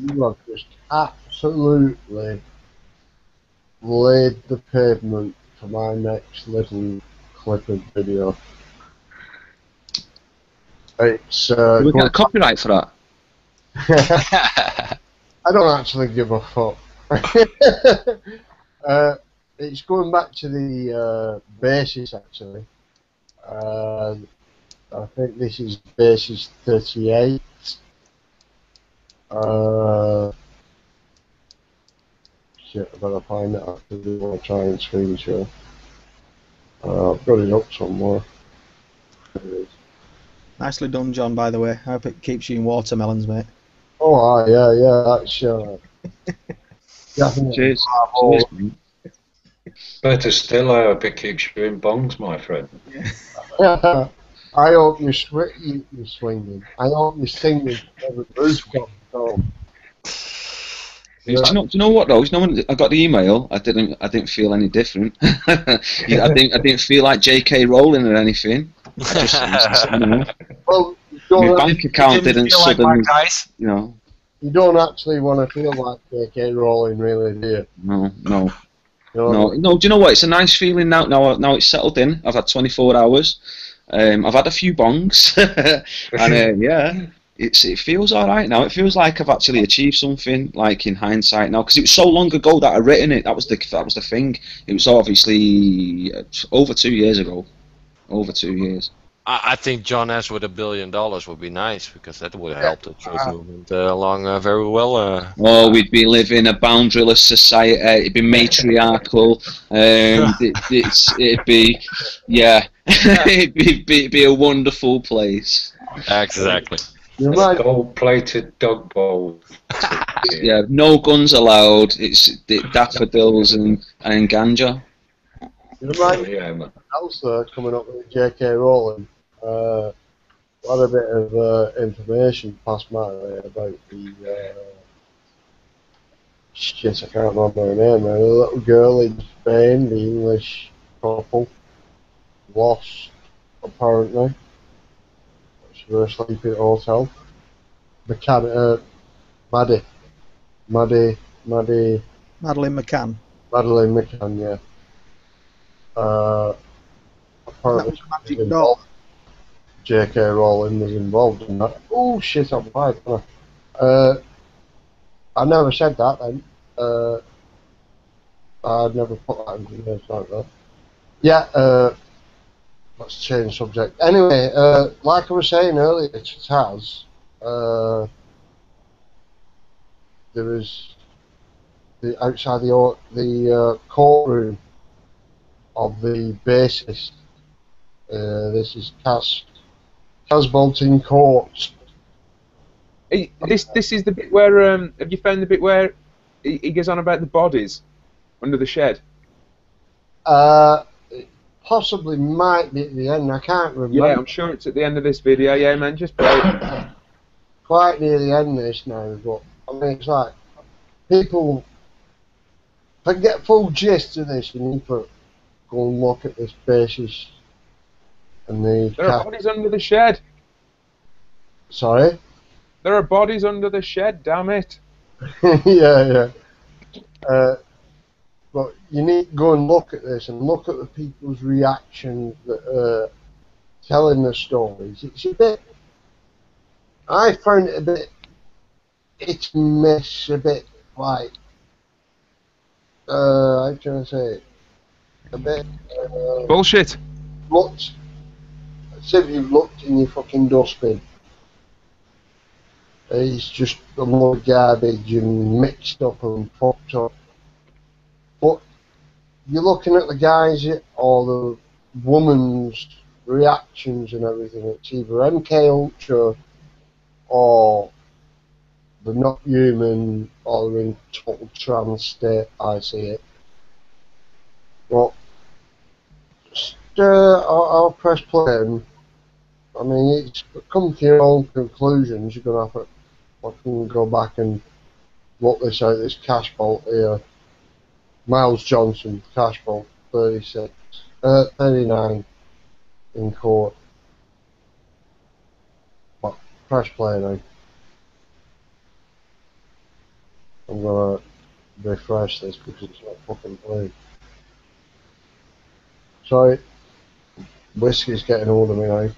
[SPEAKER 1] you have just absolutely laid the pavement for my next little clip of video. It's
[SPEAKER 13] Do we get
[SPEAKER 1] going
[SPEAKER 13] a copyright for that?
[SPEAKER 1] I don't actually give a fuck. It's going back to the basis actually. I think this is basis 38. Shit, I better find it after we want to try and screen share. I've got it up somewhere. There it is.
[SPEAKER 12] Nicely done, John, by the way. I hope it keeps you in watermelons, mate.
[SPEAKER 1] Oh, yeah, that's definitely.
[SPEAKER 13] Cheers. Cheers, man.
[SPEAKER 9] Better still, I hope it keeps you in bongs, my friend.
[SPEAKER 1] I hope you're swinging. I hope you're singing every rooftop. So.
[SPEAKER 13] Do you know what though? When I got the email, I didn't feel any different. I didn't feel like J.K. Rowling or anything.
[SPEAKER 1] Well,
[SPEAKER 13] my bank account didn't suddenly, you know.
[SPEAKER 1] You don't actually want to feel like J.K. Rowling, really, do you?
[SPEAKER 13] No.
[SPEAKER 1] No.
[SPEAKER 13] Do you know what? It's a nice feeling now. Now it's settled in. I've had 24 hours. I've had a few bongs, and yeah. It feels all right now. It feels like I've actually achieved something. Like in hindsight now, because it was so long ago that I written it. That was the thing. It was obviously over 2 years ago. Over 2 years.
[SPEAKER 8] I think John S. with $1 billion would be nice, because that would help the trade movement along very well.
[SPEAKER 13] Oh, we'd be living a boundaryless society. It'd be matriarchal. It'd be, yeah, it'd be a wonderful place.
[SPEAKER 8] Exactly.
[SPEAKER 9] Gold-plated dog bowl.
[SPEAKER 13] Yeah, no guns allowed. It's daffodils and ganja.
[SPEAKER 1] You remind me else coming up with J.K. Rowling. A lot of bit of information passed my way about the shit. I can't remember her name now. The little girl in Spain, the English couple, lost apparently. She was asleep at a hotel. Maddie
[SPEAKER 12] Madeleine McCann.
[SPEAKER 1] Madeleine McCann, yeah. Apparently
[SPEAKER 12] Magic Doll.
[SPEAKER 1] J.K. Rowling was involved in that. Oh shit, I'm fired. I never said that then. I'd never put that into words like that. Yeah, let's change subject. Anyway, like I was saying earlier to Taz, there was outside the courtroom of the bassist. This is Casbolton Court.
[SPEAKER 3] This is the bit where have you found the bit where he goes on about the bodies under the shed?
[SPEAKER 1] It possibly might be at the end. I can't remember.
[SPEAKER 3] Yeah, I'm sure it's at the end of this video. Yeah, man, just play it.
[SPEAKER 1] Quite near the end of this now, but I mean, it's like people. If I get full gist of this, you need to go and look at this basis and the.
[SPEAKER 3] There are bodies under the shed.
[SPEAKER 1] Sorry.
[SPEAKER 3] There are bodies under the shed. Damn it.
[SPEAKER 1] yeah. But you need to go and look at this and look at the people's reactions that are telling the stories. It's a bit. I found it a bit. It's miss, a bit like. How can I say it? A bit.
[SPEAKER 3] Bullshit.
[SPEAKER 1] Looked. As if you've looked in your fucking dustbin. It's just a lot of garbage and mixed up and fucked up. But you're looking at the guys or the woman's reactions and everything. It's either MK Ultra or they're not human or they're in total trance state. I see it. But just, I'll press play. And, I mean, it's come to your own conclusions. You're gonna have to fucking go back and look this out. This cash bolt here. Miles Johnson, cash bolt, 39 in court. But press play now. I'm gonna refresh this because it's not fucking playing. Sorry, whiskey's getting hold of me now.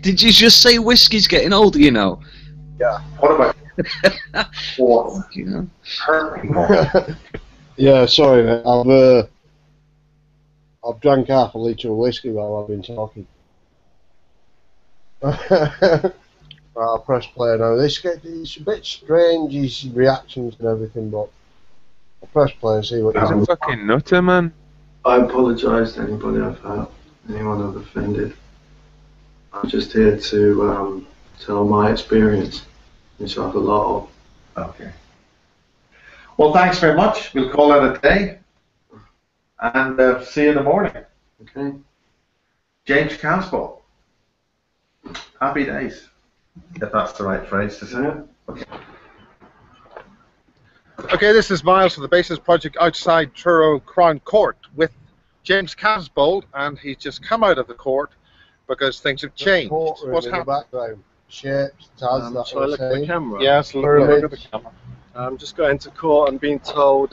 [SPEAKER 13] Did you just say whiskey's getting older, you know?
[SPEAKER 1] Yeah. What about what?
[SPEAKER 13] You know?
[SPEAKER 1] Yeah, sorry, mate. I've drank half a litre of whiskey while I've been talking. Right, I'll press play now. It's a bit strange, his reactions and everything, but I'll press play and see what
[SPEAKER 3] He's a fucking nutter, man.
[SPEAKER 14] I apologise to anybody I've hurt, anyone I've offended. I'm just here to tell my experience, which I've a lot of.
[SPEAKER 15] Okay. Well, thanks very much. We'll call it a day. And see you in the morning.
[SPEAKER 14] Okay.
[SPEAKER 15] James Caswell. Happy days. If that's the right phrase to say.
[SPEAKER 14] Yeah.
[SPEAKER 15] Okay. Okay, this is Miles from the Bases Project outside Truro Crown Court with James Casbold, and he's just come out of the court because things have changed.
[SPEAKER 1] What's in the background? Shapes, Taz, that
[SPEAKER 16] shall I look at the camera?
[SPEAKER 15] Yes, look at the camera.
[SPEAKER 16] Just got into court and being told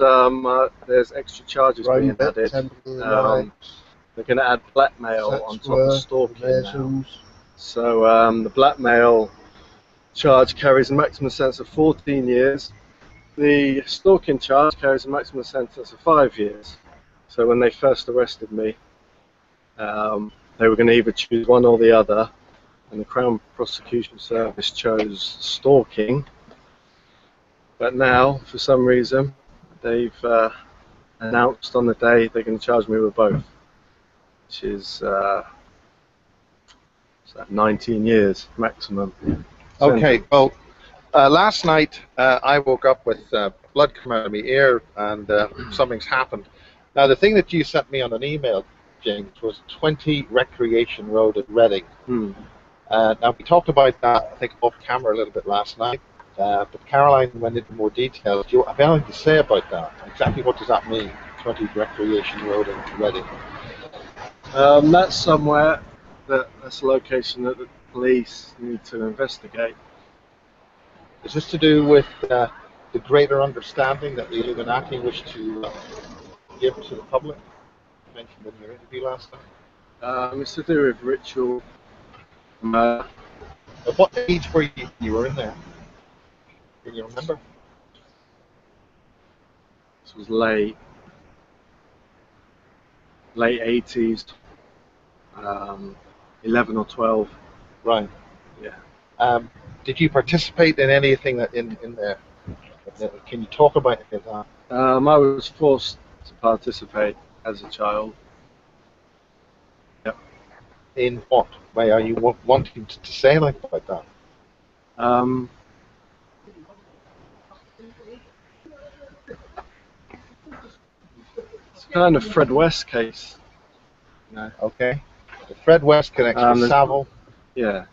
[SPEAKER 16] there's extra charges being added. They're going to add blackmail on top of stalking now. So the blackmail charge carries a maximum sentence of 14 years. The stalking charge carries a maximum sentence of 5 years. So when they first arrested me, they were going to either choose one or the other, and the Crown Prosecution Service chose stalking. But now, for some reason, they've announced on the day they're going to charge me with both, which is 19 years maximum.
[SPEAKER 15] Okay, well, last night I woke up with blood coming out of my ear, and something's happened. Now, the thing that you sent me on an email, James, was 20 Recreation Road at Reading. Now, we talked about that, I think, off camera a little bit last night, but Caroline went into more detail. Do you have anything to say about that? Exactly what does that mean, 20 Recreation Road in Reading?
[SPEAKER 16] That's somewhere, that's a location that the police need to investigate.
[SPEAKER 15] Is this to do with the greater understanding that the Illuminati wish to give to the public? You mentioned in your interview last time.
[SPEAKER 16] It's to do with ritual.
[SPEAKER 15] At what age were you were in there? Can you remember?
[SPEAKER 16] This was late 80s, 11 or 12.
[SPEAKER 15] Right.
[SPEAKER 16] Yeah.
[SPEAKER 15] Did you participate in anything that in there? Can you talk about any of that?
[SPEAKER 16] I was forced to participate as a child. Yep.
[SPEAKER 15] In what way are you wanting to say anything about that?
[SPEAKER 16] It's kind of Fred West case. No.
[SPEAKER 15] Okay. The Fred West connection with Savile.
[SPEAKER 16] Yeah.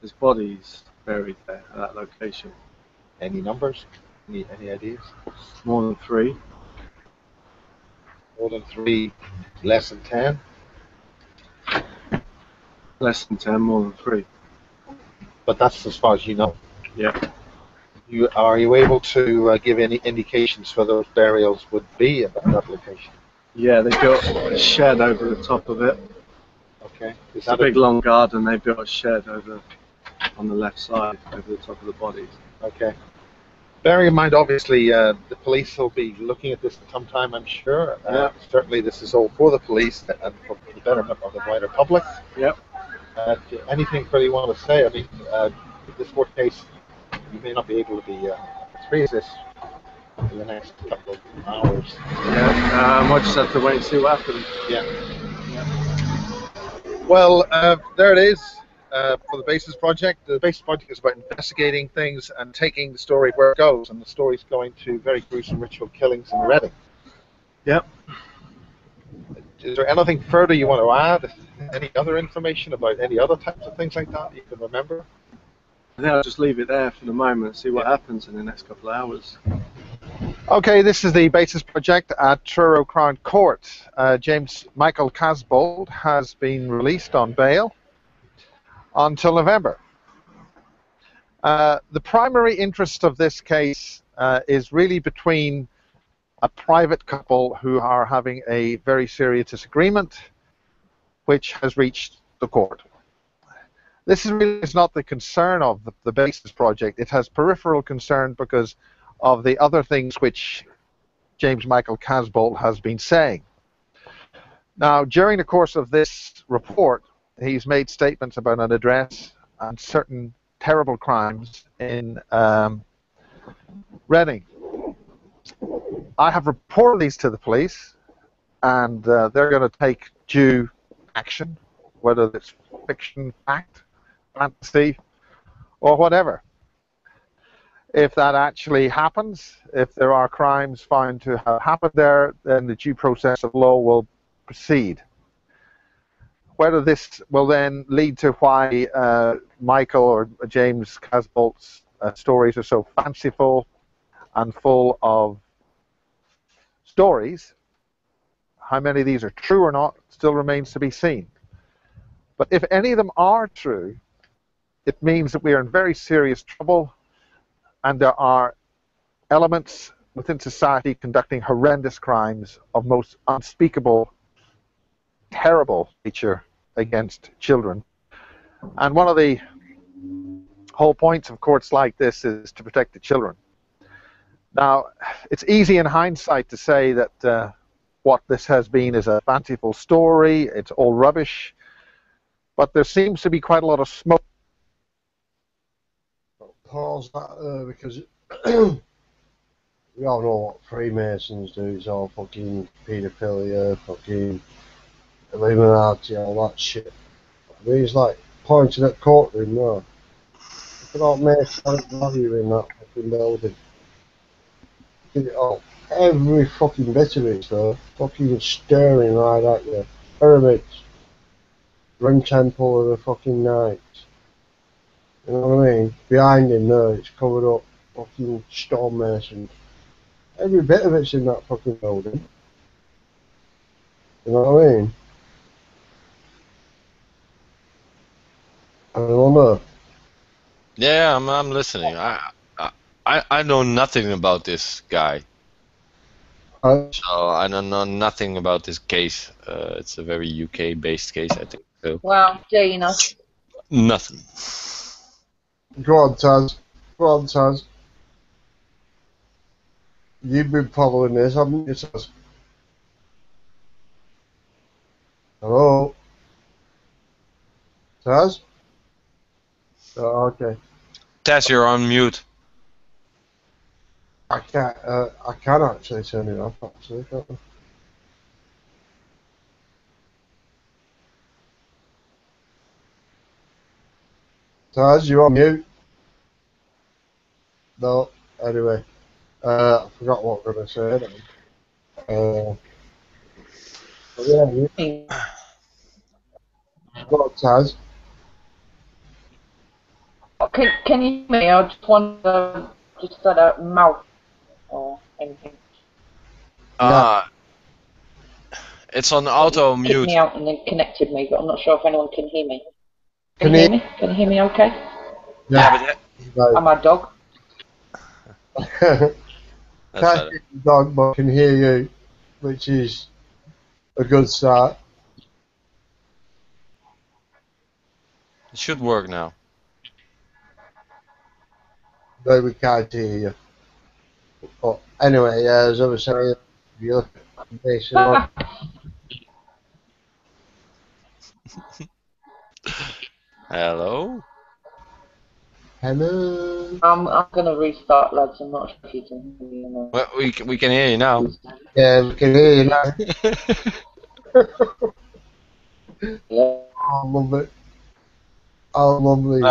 [SPEAKER 16] His body's buried there at that location.
[SPEAKER 15] Any numbers? Any ideas?
[SPEAKER 16] More than 3.
[SPEAKER 15] More than 3. Less than 10.
[SPEAKER 16] Less than 10. More than 3.
[SPEAKER 15] But that's as far as you know.
[SPEAKER 16] Yeah.
[SPEAKER 15] Are you able to give any indications where those burials would be at that location?
[SPEAKER 16] Yeah, they built a shed over the top of it.
[SPEAKER 15] Okay.
[SPEAKER 16] It's a big long garden. They built a shed on the left side over the top of the bodies.
[SPEAKER 15] Okay. Bearing in mind, obviously, the police will be looking at this at some time, I'm sure. Certainly, this is all for the police and for the betterment of the wider public.
[SPEAKER 16] Yep.
[SPEAKER 15] Anything further you want to say? I mean, this court case, you may not be able to be freeze this in the next couple of hours.
[SPEAKER 16] Yeah. I just have to wait and see what happens.
[SPEAKER 15] Yeah. Well, there it is. For the Bases Project. The Bases Project is about investigating things and taking the story where it goes, and the story's going to very gruesome ritual killings in Reading.
[SPEAKER 16] Yep.
[SPEAKER 15] Is there anything further you want to add? Any other information about any other types of things like that you can remember?
[SPEAKER 16] I think I'll just leave it there for the moment, see what happens in the next couple of hours.
[SPEAKER 15] Okay, this is the Bases Project at Truro Crown Court. James Michael Casbold has been released on bail until November. The primary interest of this case is really between a private couple who are having a very serious disagreement, which has reached the court. This is not the concern of the Basis Project. It has peripheral concern because of the other things which James Michael Casbolt has been saying. Now, during the course of this report, he's made statements about an address and certain terrible crimes in Reading. I have reported these to the police, and they're going to take due action, whether it's fiction, fact, fantasy, or whatever. If that actually happens, if there are crimes found to have happened there, then the due process of law will proceed. Whether this will then lead to why Michael or James Casbolt's stories are so fanciful and full of stories, how many of these are true or not still remains to be seen. But if any of them are true, it means that we are in very serious trouble, and there are elements within society conducting horrendous crimes of most unspeakable, terrible nature against children. And one of the whole points of courts like this is to protect the children. Now, it's easy in hindsight to say that what this has been is a fanciful story, it's all rubbish, but there seems to be quite a lot of smoke.
[SPEAKER 1] Pause that because we all know what Freemasons do. It's all fucking paedophilia, fucking Illuminati, all that shit. I mean, it's like pointing at courtroom now. Look at all Masonic value in that fucking building. Oh, every fucking bit of it, though, fucking staring right at you. Pyramids, Ring Temple of the fucking Knights. You know what I mean? Behind him there, it's covered up fucking stonemasons. Every bit of it's in that fucking building. You know what I mean? I don't know.
[SPEAKER 8] Yeah, I'm listening. I know nothing about this guy. So I don't know nothing about this case. It's a very UK-based case, I think. So
[SPEAKER 10] Well, Gina.
[SPEAKER 8] nothing.
[SPEAKER 1] Go on, Taz. Go on, Taz. You've been following this, haven't you, Taz? Hello? Taz? Oh, okay.
[SPEAKER 8] Tess, you're on mute.
[SPEAKER 1] I can actually turn it off, actually, can't I? Taz, you on mute? No, anyway. I forgot what we were going to say then. Yeah, you go on, Taz.
[SPEAKER 10] Can you hear me? I just want to just set a mouth or anything.
[SPEAKER 8] It's on auto
[SPEAKER 10] Kicked
[SPEAKER 8] mute.
[SPEAKER 10] me out and then connected me, but I'm not sure if anyone can hear me. Can you hear me? Can you hear me okay?
[SPEAKER 8] Yeah, but
[SPEAKER 10] I'm a dog.
[SPEAKER 1] Can't hear the dog, but I can hear you, which is a good start.
[SPEAKER 8] it should work now.
[SPEAKER 1] No, we can't hear you. But anyway, as I was saying, if you look at this,
[SPEAKER 8] Hello?
[SPEAKER 1] hello.
[SPEAKER 10] I'm going to restart, lads. I'm not sure if you can hear me or not.
[SPEAKER 8] Well, we can hear you now.
[SPEAKER 1] Yeah, we can hear you now.
[SPEAKER 10] Yeah.
[SPEAKER 1] I love it. I love it.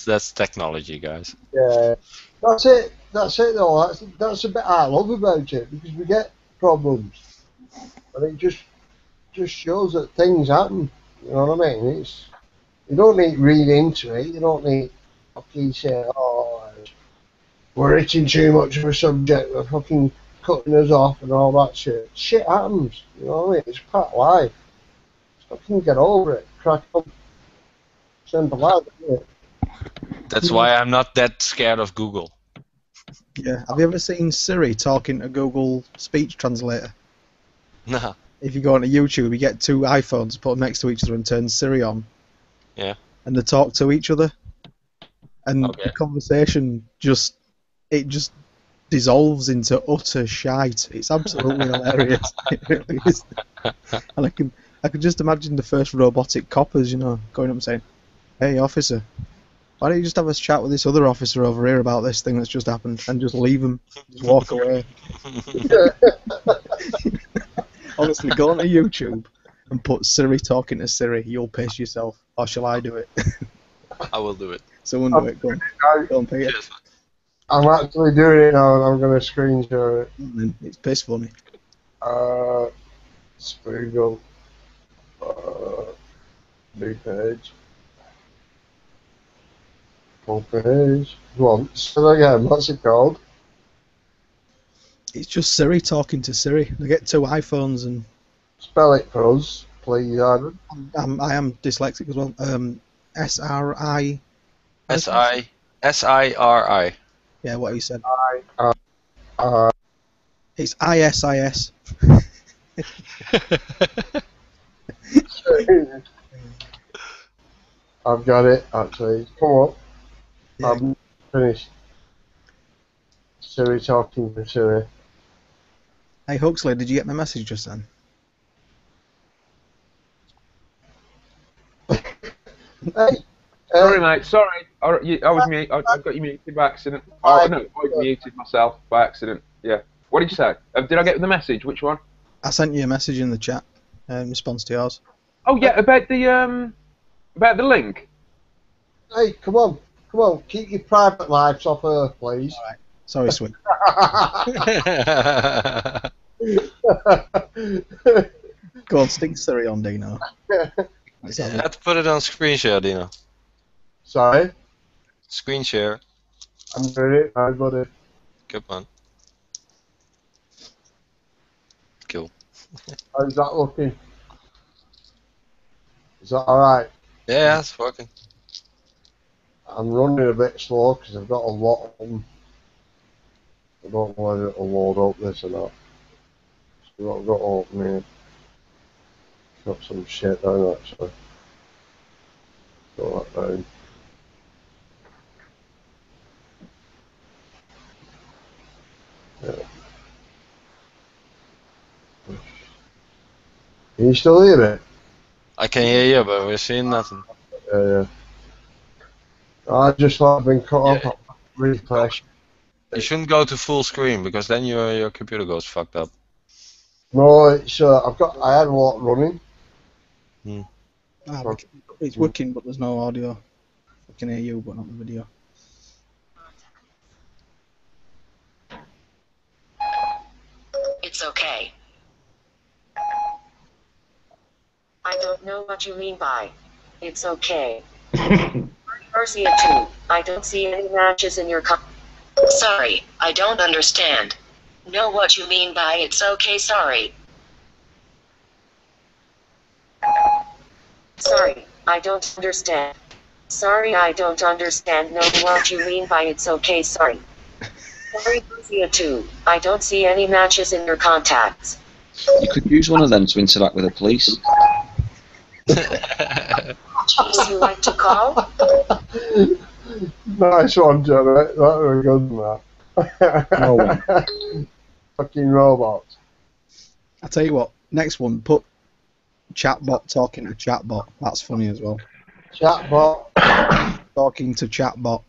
[SPEAKER 8] That's technology, guys.
[SPEAKER 1] Yeah, that's it. That's it, though. That's the bit I love about it, because we get problems, and it just shows that things happen. You know what I mean? You don't need to read into it. You don't need to fucking say, "Oh, we're hitting too much of a subject. We're fucking cutting us off and all that shit." Shit happens. You know what I mean? It's part of life. Just fucking get over it. Crack on. Simple as, isn't it?
[SPEAKER 8] That's why I'm not that scared of Google.
[SPEAKER 12] Yeah. Have you ever seen Siri talking to Google speech translator?
[SPEAKER 8] No.
[SPEAKER 12] If you go onto YouTube, you get two iPhones, put them next to each other, and turn Siri on,
[SPEAKER 8] Yeah.
[SPEAKER 12] and they talk to each other, and
[SPEAKER 8] Okay.
[SPEAKER 12] the conversation just dissolves into utter shite. It's absolutely hilarious. It really is. And I can just imagine the first robotic coppers, you know, going up and saying, "Hey, officer, why don't you just have a chat with this other officer over here about this thing that's just happened, and just leave him, just walk away." Honestly, go onto YouTube and put Siri talking to Siri. You'll piss yourself. Or shall I do it?
[SPEAKER 8] I will do it.
[SPEAKER 12] Someone do it. Go on, Peter.
[SPEAKER 8] Cheers.
[SPEAKER 1] I'm actually doing it now, and I'm going to screen share it.
[SPEAKER 12] It's piss funny.
[SPEAKER 1] Spiegel. New page. Full page. Go on. So again, what's it called?
[SPEAKER 12] It's just Siri talking to Siri. They get two iPhones and...
[SPEAKER 1] Spell it for us, please, Ivan.
[SPEAKER 12] I am dyslexic as well. S-R-I...
[SPEAKER 8] S-I-R-I.
[SPEAKER 12] Yeah, what he said.
[SPEAKER 1] I.
[SPEAKER 12] It's ISIS.
[SPEAKER 1] I've got it, actually. Come on.
[SPEAKER 12] Yeah.
[SPEAKER 1] I'm finished. Siri talking to Siri.
[SPEAKER 12] Hey, Huxley, did you get my message just then?
[SPEAKER 1] Hey.
[SPEAKER 3] Sorry, mate. Sorry. I was mute. I got you muted by accident. Oh no, I muted myself by accident. Yeah. What did you say? Did I get the message? Which one?
[SPEAKER 12] I sent you a message in the chat in response to yours.
[SPEAKER 3] Oh yeah, about the link.
[SPEAKER 1] Hey, come on. Come on. Keep your private lives off Earth, please.
[SPEAKER 12] All right. Sorry, sweet. Go on, stick Siri on, Dino.
[SPEAKER 8] You have to put it on screen share, Dino.
[SPEAKER 1] Sorry?
[SPEAKER 8] Screen share.
[SPEAKER 1] I'm doing it, my buddy.
[SPEAKER 8] Come on. Cool.
[SPEAKER 1] How's that looking? Is that alright?
[SPEAKER 8] Yeah, it's working.
[SPEAKER 1] I'm running a bit slow because I've got a lot of them. I don't know whether it'll load up this or not. So I've got to open it. Got some shit down actually. Throw that down. Yeah. Can you still hear me?
[SPEAKER 8] I can hear you, but we're seeing nothing.
[SPEAKER 1] Yeah. I just thought I've been cut off. Refresh.
[SPEAKER 8] You shouldn't go to full screen because then your computer goes fucked up.
[SPEAKER 1] No, it's I had a lot running.
[SPEAKER 12] It's working, but there's no audio. I can hear you, but not the video.
[SPEAKER 17] It's okay. I don't know what you mean by it's okay. Garcia 2, I don't see any matches in your Sorry, I don't understand. Know what you mean by it's okay, sorry. Sorry, I don't understand. Sorry, I don't understand. Know what you mean by it's okay, sorry. Sorry, Garcia 2, I don't see any matches in your contacts.
[SPEAKER 13] You could use one of them to interact with the police.
[SPEAKER 17] Jeez, you like to call?
[SPEAKER 1] Nice one, Janet. That was a good one.
[SPEAKER 12] No one.
[SPEAKER 1] Fucking robots.
[SPEAKER 12] I'll tell you what, next one, put chatbot talking to chatbot. That's funny as well.
[SPEAKER 1] Chatbot.
[SPEAKER 12] Talking to chatbot.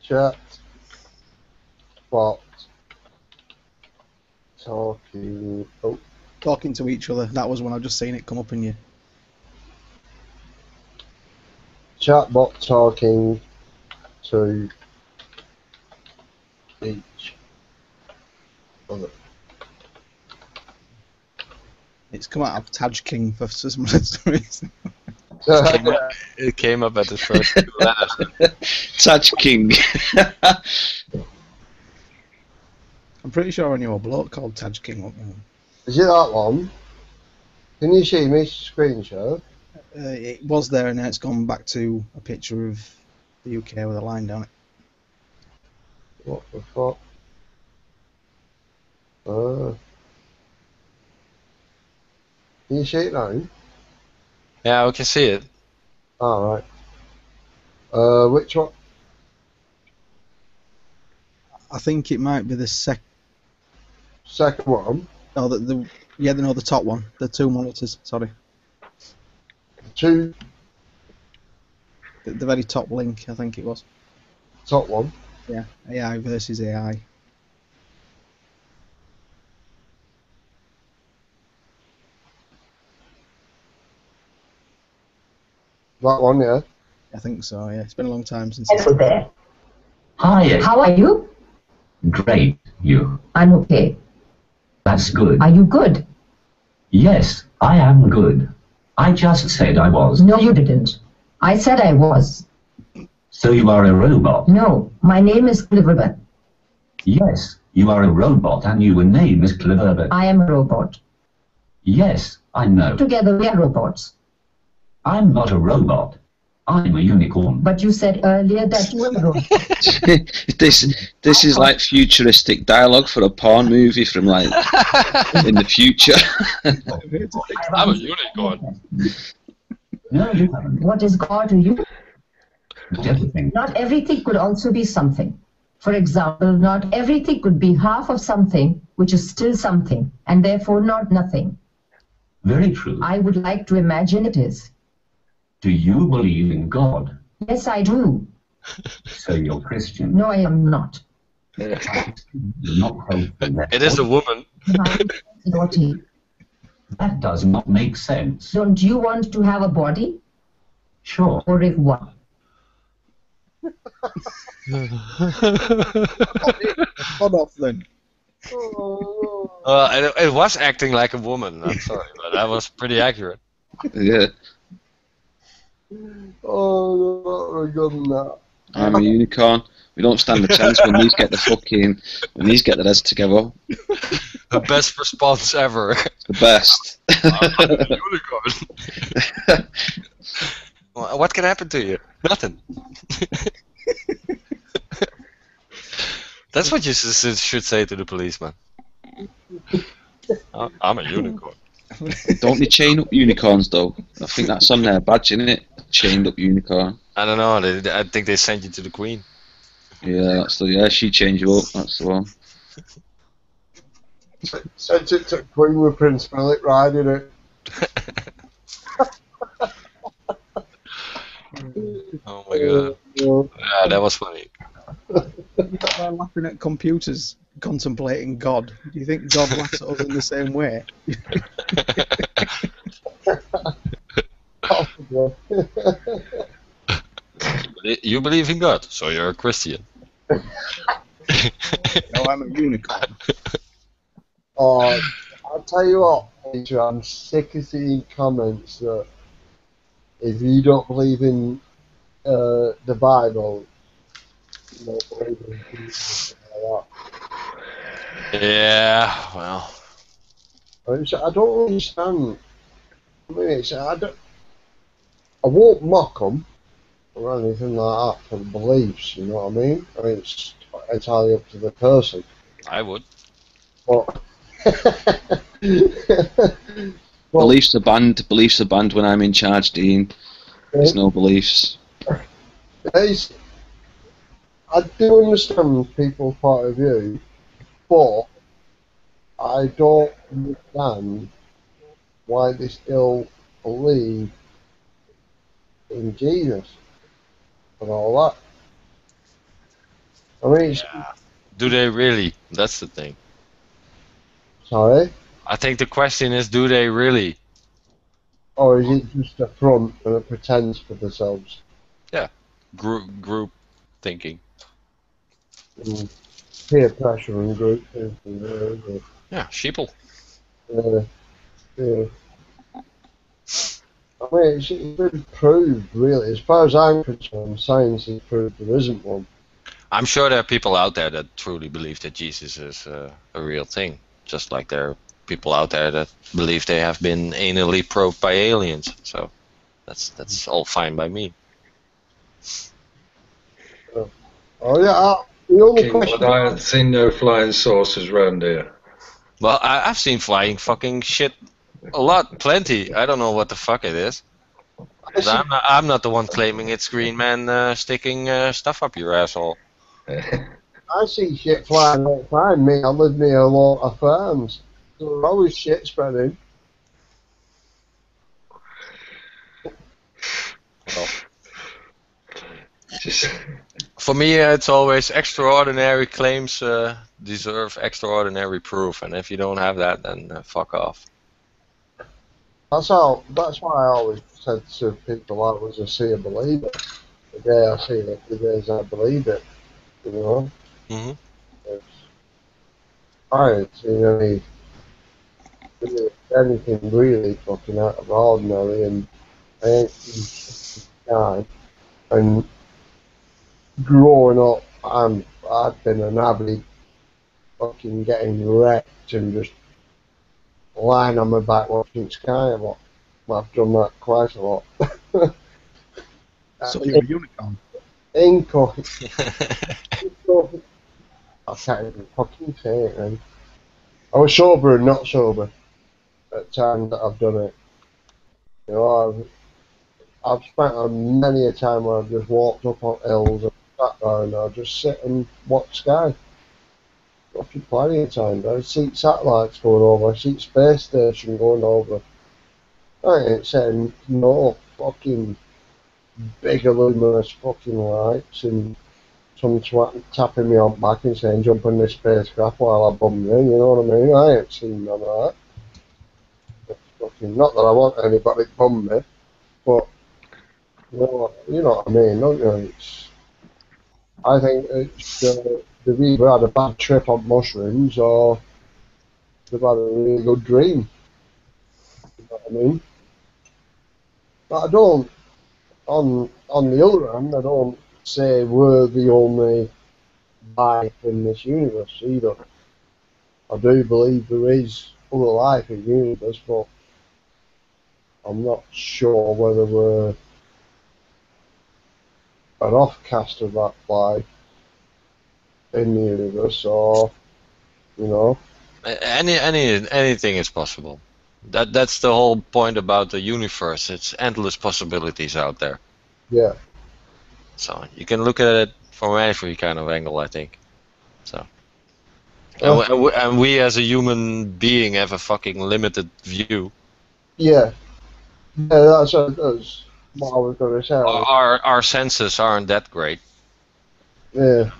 [SPEAKER 1] Chatbot. Talking. Oh.
[SPEAKER 12] Talking to each other. That was when I just seen it come up in you.
[SPEAKER 1] Chatbot talking to each other.
[SPEAKER 12] It's come out of Taj King for some reason.
[SPEAKER 8] It came up at the first two letters.
[SPEAKER 13] Taj King.
[SPEAKER 12] I'm pretty sure I knew a bloke called Taj King.
[SPEAKER 1] Is it that one? Can you see me screen share?
[SPEAKER 12] It was there and now it's gone back to a picture of The UK with a line down it.
[SPEAKER 1] What the fuck? Can you see it now?
[SPEAKER 8] Yeah, we can see it.
[SPEAKER 1] Alright. Which one?
[SPEAKER 12] I think it might be the second
[SPEAKER 1] one.
[SPEAKER 12] No, the top one. The 2 monitors. Sorry.
[SPEAKER 1] Two.
[SPEAKER 12] The very top link, I think it was.
[SPEAKER 1] Top one.
[SPEAKER 12] Yeah. AI versus AI.
[SPEAKER 1] That one, yeah.
[SPEAKER 12] I think so. Yeah. It's been a long time since.
[SPEAKER 18] Hello there.
[SPEAKER 19] Hi.
[SPEAKER 18] How are you?
[SPEAKER 19] Great. You?
[SPEAKER 18] I'm okay.
[SPEAKER 19] That's good.
[SPEAKER 18] Are you good?
[SPEAKER 19] Yes, I am good. I just said I was.
[SPEAKER 18] No, you didn't. I said I was.
[SPEAKER 19] So you are a robot?
[SPEAKER 18] No, my name is Cliverbert.
[SPEAKER 19] Yes, you are a robot and your name is Cliverbert.
[SPEAKER 18] I am a robot.
[SPEAKER 19] Yes, I know.
[SPEAKER 18] Together we are robots.
[SPEAKER 19] I'm not a robot. I'm a unicorn.
[SPEAKER 18] But you said earlier that you were a robot.
[SPEAKER 13] This is like futuristic dialogue for a porn movie from like in the future.
[SPEAKER 8] I'm a unicorn.
[SPEAKER 19] No, you haven't.
[SPEAKER 18] What is God to you?
[SPEAKER 19] Everything.
[SPEAKER 18] Not everything could also be something. For example, not everything could be half of something, which is still something, and therefore not nothing.
[SPEAKER 19] Very true.
[SPEAKER 18] I would like to imagine it is.
[SPEAKER 19] Do you believe in God?
[SPEAKER 18] Yes, I do.
[SPEAKER 19] So you're Christian?
[SPEAKER 18] No, I am not.
[SPEAKER 19] You're not helpful.
[SPEAKER 8] It is a woman.
[SPEAKER 18] Naughty.
[SPEAKER 19] That does not make sense.
[SPEAKER 18] Don't you want to have a body?
[SPEAKER 19] Sure.
[SPEAKER 18] Or if one?
[SPEAKER 12] Hold off then.
[SPEAKER 8] It was acting like a woman. I'm sorry, but that was pretty accurate.
[SPEAKER 13] Yeah.
[SPEAKER 1] Oh, not done that.
[SPEAKER 13] I'm a unicorn. We don't stand a chance when these get the rest together.
[SPEAKER 8] The best response ever.
[SPEAKER 13] The best.
[SPEAKER 8] Unicorn. What can happen to you? Nothing. That's what you should say to the policeman. I'm a unicorn.
[SPEAKER 13] Don't they chain up unicorns though? I think that's on their badge, isn't it? Chained up unicorn.
[SPEAKER 8] I don't know. I think they sent you to the Queen.
[SPEAKER 13] Yeah, she chained you up. That's the one.
[SPEAKER 1] Sent it to Queen with Prince Philip riding it.
[SPEAKER 8] Oh my god. Yeah, that was funny.
[SPEAKER 12] They're laughing at computers contemplating God. Do you think God laughs at us in the same way?
[SPEAKER 8] You believe in God, so you're a Christian.
[SPEAKER 12] No, I'm a unicorn.
[SPEAKER 1] Oh, I'll tell you what, Peter, I'm sick of seeing comments that if you don't believe in the Bible, you don't believe in Jesus, like that.
[SPEAKER 8] Yeah, well.
[SPEAKER 1] I don't understand. I mean, I won't mock them or anything like that for beliefs, you know what I mean? I mean, it's entirely up to the person.
[SPEAKER 8] I would.
[SPEAKER 1] But
[SPEAKER 13] Beliefs are banned when I'm in charge, Dean. There's no beliefs.
[SPEAKER 1] I do understand people's point of view, but I don't understand why they still believe in Jesus and all that. I mean,
[SPEAKER 8] do they really? That's the thing.
[SPEAKER 1] Sorry?
[SPEAKER 8] I think the question is, do they really?
[SPEAKER 1] Or is it just a front and a pretense for themselves?
[SPEAKER 8] Yeah, group thinking.
[SPEAKER 1] Peer pressure and group thinking.
[SPEAKER 8] Yeah, sheeple.
[SPEAKER 1] Yeah. I mean, it's been proved, really. As far as I'm concerned, science has proved there isn't one.
[SPEAKER 8] I'm sure there are people out there that truly believe that Jesus is a real thing. Just like there are people out there that believe they have been anally probed by aliens. So that's all fine by me.
[SPEAKER 1] Oh yeah, the only
[SPEAKER 9] King,
[SPEAKER 1] question.
[SPEAKER 9] but I ain't seen no flying saucers round here.
[SPEAKER 8] Well, I've seen flying fucking shit a lot, plenty. I don't know what the fuck it is. But I'm not the one claiming it's Green Man sticking stuff up your asshole.
[SPEAKER 1] I see shit flying all the time, mate. I live near a lot of farms. So there's always shit spreading.
[SPEAKER 8] Well, for me, it's always extraordinary claims deserve extraordinary proof, and if you don't have that, then fuck off.
[SPEAKER 1] That's why I always said to people I was a see a believer. The day I see it, the days I believe it. You know?
[SPEAKER 8] Mhm.
[SPEAKER 1] I ain't seen anything really fucking out of ordinary, and I ain't seen time. And growing up, I've been an avid fucking getting wrecked and just lying on my back watching Sky a lot. I've done that quite a lot.
[SPEAKER 4] So you're a unicorn.
[SPEAKER 1] I can't even fucking say it, man. I was sober and not sober at times that I've done it. You know, I've spent many a time where I've just walked up on hills and sat there and I'll just sit and watch Sky. Fucking plenty of times. I see satellites going over, I see space station going over. I ain't saying no fucking big luminous fucking lights and some twat tapping me on the back and saying jump in this spacecraft while I bum you, you know what I mean? I ain't seen none of that. It's fucking, not that I want anybody to bum me, but you know what I mean, don't you? It's, I think it's they've either had a bad trip on mushrooms or they've had a really good dream. You know what I mean? But I don't, on the other hand, I don't say we're the only life in this universe either. I do believe there is other life in the universe, but I'm not sure whether we're an offcast of that life in the universe or, you know.
[SPEAKER 8] Anything is possible. That's the whole point about the universe. It's endless possibilities out there.
[SPEAKER 1] Yeah.
[SPEAKER 8] So you can look at it from every kind of angle, I think. So. And we as a human being have a fucking limited view.
[SPEAKER 1] Yeah. Yeah, that's what I was going to say.
[SPEAKER 8] Our senses aren't that great.
[SPEAKER 1] Yeah.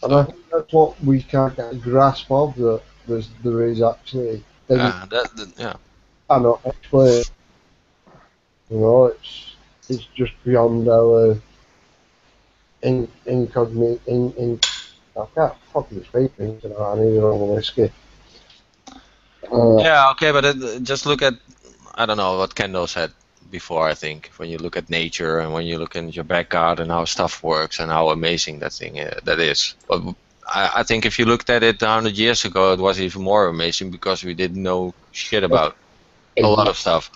[SPEAKER 1] And I think that's what we can't get a grasp of, that there is actually things
[SPEAKER 8] Yeah.
[SPEAKER 1] cannot explain. You know, it's just beyond our incognito. I can't fucking speak things tonight. I need another whiskey.
[SPEAKER 8] Yeah, okay, but just look at, I don't know what Kendo said before, I think, when you look at nature and when you look in your back garden, how stuff works and how amazing that thing that is. But I think if you looked at it 100 years ago, it was even more amazing because we didn't know shit about a lot of stuff.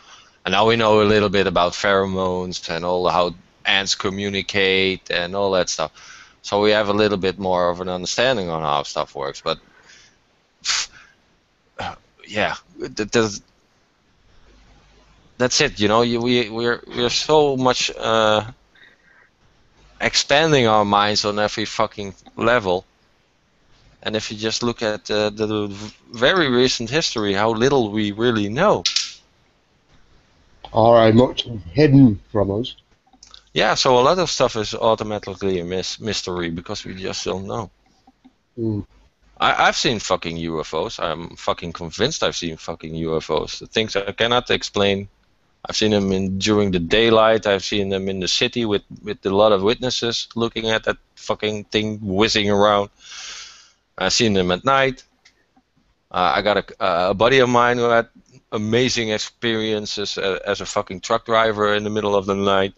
[SPEAKER 8] And now we know a little bit about pheromones and all how ants communicate and all that stuff. So we have a little bit more of an understanding on how stuff works. But yeah, that's it. You know, we're so much expanding our minds on every fucking level. And if you just look at the very recent history, how little we really know.
[SPEAKER 1] Alright, much hidden from us.
[SPEAKER 8] Yeah, so a lot of stuff is automatically a mystery because we just don't know.
[SPEAKER 1] Mm.
[SPEAKER 8] I've seen fucking UFOs. I'm fucking convinced I've seen fucking UFOs. The things I cannot explain. I've seen them during the daylight. I've seen them in the city with a lot of witnesses looking at that fucking thing whizzing around. I've seen them at night. I got a buddy of mine who had amazing experiences as a fucking truck driver in the middle of the night.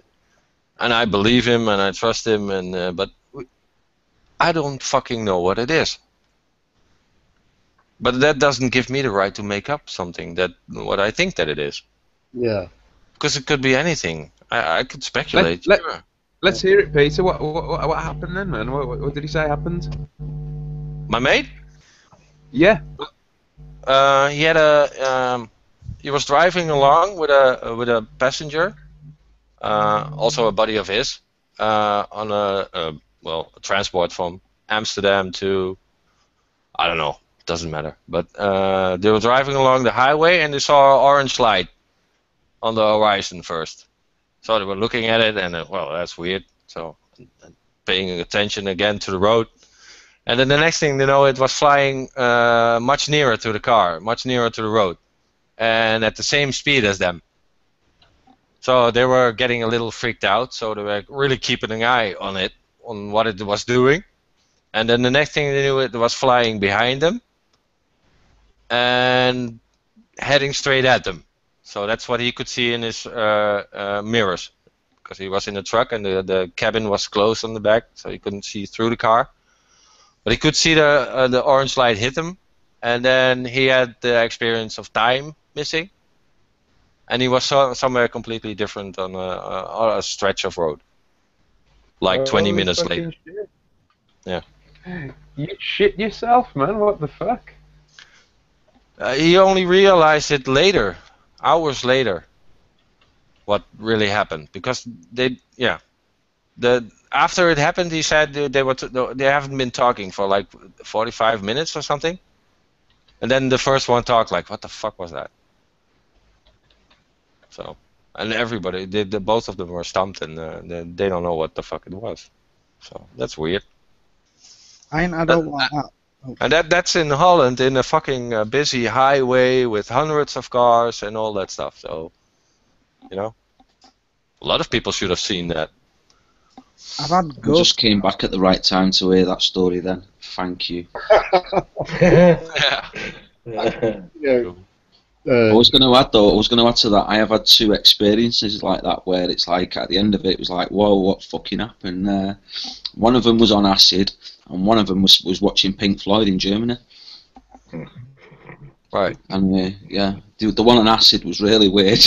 [SPEAKER 8] And I believe him and I trust him, but I don't fucking know what it is. But that doesn't give me the right to make up something what I think that it is.
[SPEAKER 1] Yeah.
[SPEAKER 8] Because it could be anything. I could speculate.
[SPEAKER 3] Let's hear it, Peter. What happened then, man? What did he say happened?
[SPEAKER 8] My mate?
[SPEAKER 3] Yeah.
[SPEAKER 8] He had he was driving along with a passenger, also a buddy of his, on a transport from Amsterdam to, I don't know, doesn't matter. But they were driving along the highway and they saw an orange light on the horizon first. So they were looking at it and well, that's weird. So paying attention again to the road. And then the next thing they know, it was flying much nearer to the car, much nearer to the road, and at the same speed as them. So they were getting a little freaked out, so they were really keeping an eye on it, on what it was doing. And then the next thing they knew, it was flying behind them and heading straight at them. So that's what he could see in his mirrors, because he was in the truck and the cabin was closed on the back, so he couldn't see through the car. But he could see the orange light hit him, and then he had the experience of time missing, and he was somewhere completely different on a stretch of road, like 20 minutes later.
[SPEAKER 3] Shit.
[SPEAKER 8] Yeah.
[SPEAKER 3] You shit yourself, man. What the fuck?
[SPEAKER 8] He only realized it later, hours later, what really happened, because after it happened, he said they haven't been talking for like 45 minutes or something, and then the first one talked like, "What the fuck was that?" So, and everybody, both of them were stumped, and they don't know what the fuck it was. So that's weird.
[SPEAKER 12] I don't like that.
[SPEAKER 8] And that's in Holland, in a fucking busy highway with hundreds of cars and all that stuff. So, a lot of people should have seen that.
[SPEAKER 12] I've had
[SPEAKER 13] I just came back at the right time to hear that story then. Thank you. I was going to add to that, I have had 2 experiences like that where it's like at the end of it was like, whoa, what fucking happened? One of them was on acid and one of them was watching Pink Floyd in Germany.
[SPEAKER 8] Right.
[SPEAKER 13] And the one on acid was really weird.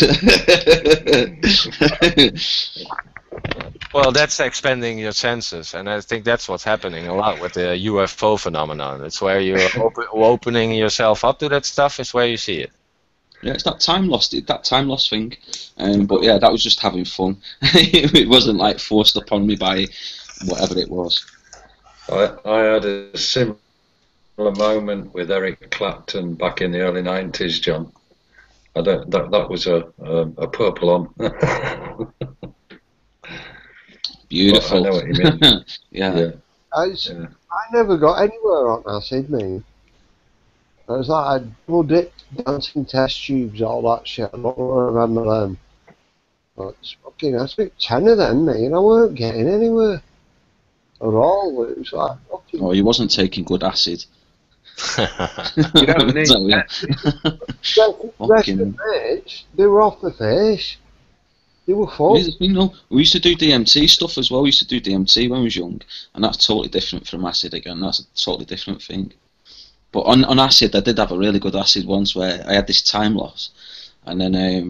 [SPEAKER 8] Well, that's expanding your senses, and I think that's what's happening a lot with the UFO phenomenon. It's where you're opening yourself up to that stuff is where you see it.
[SPEAKER 13] Yeah, it's that time lost thing. But yeah, that was just having fun. It wasn't like forced upon me by whatever it was.
[SPEAKER 9] I had a similar moment with Eric Clapton back in the early 90s, John. That was a purple on.
[SPEAKER 13] Beautiful.
[SPEAKER 9] I know what you mean.
[SPEAKER 13] Yeah.
[SPEAKER 1] I never got anywhere on acid, me. It was like I had blood dancing test tubes, all that shit. I don't know where I remember them. But it's fucking, I took 10 of them, me, and I weren't getting anywhere at all. It was like fucking.
[SPEAKER 13] Oh, you wasn't taking good acid.
[SPEAKER 3] You don't need
[SPEAKER 1] the rest of the mates, they were off the face. They were full.
[SPEAKER 13] We used to do DMT stuff as well. We used to do DMT when we was young, and that's totally different from acid again. That's a totally different thing. But on acid, I did have a really good acid once where I had this time loss, and then I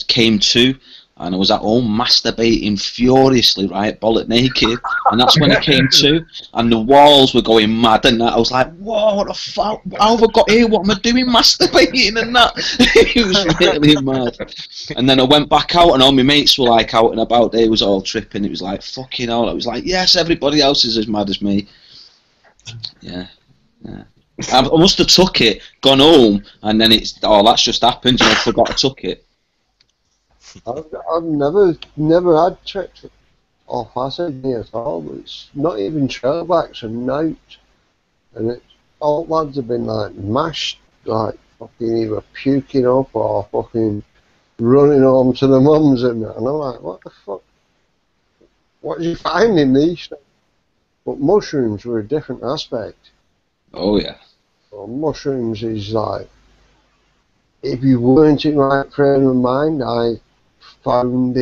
[SPEAKER 13] came to, and I was at home masturbating furiously, right, bollock naked, and that's when I came to, and the walls were going mad, and that I was like, whoa, what the fuck? How have I got here? What am I doing, masturbating and that? It was really mad. And then I went back out, and all my mates were like out and about. They was all tripping. It was like fucking hell. I was like, yes, everybody else is as mad as me. Yeah. I must have took it, gone home, and then that's just happened. I forgot I took it.
[SPEAKER 1] I've never had trips off acid at all. It's not even trailbacks and night, and all lads have been like mashed, like fucking either puking up or fucking running home to the mums and that. And I'm like, what the fuck? What are you finding these things? But mushrooms were a different aspect.
[SPEAKER 13] Oh yeah.
[SPEAKER 1] Well, mushrooms is like, if you weren't in right frame of mind, I found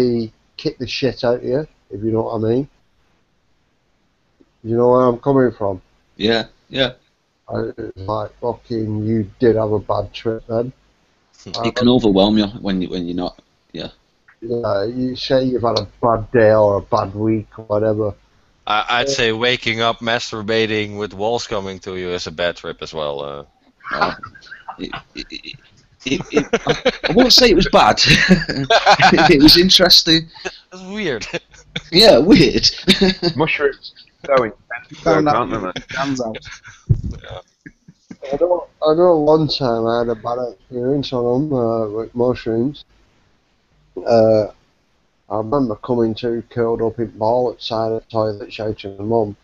[SPEAKER 1] kick the shit out of you, if you know what I mean. You know where I'm coming from?
[SPEAKER 13] Yeah.
[SPEAKER 1] It's like, fucking, you did have a bad trip then.
[SPEAKER 13] It can overwhelm you when you're not, yeah.
[SPEAKER 1] you say you've had a bad day or a bad week or whatever.
[SPEAKER 8] I'd say waking up masturbating with walls coming to you is a bad trip as well.
[SPEAKER 13] I won't say it was bad. It was interesting.
[SPEAKER 8] That's weird.
[SPEAKER 13] Yeah, weird.
[SPEAKER 3] Mushrooms so intense, though, can't they, man?
[SPEAKER 12] Hands out.
[SPEAKER 1] I know one time I had a bad experience on them with mushrooms. I remember coming to curled up in ball outside the toilet shouting at my mum.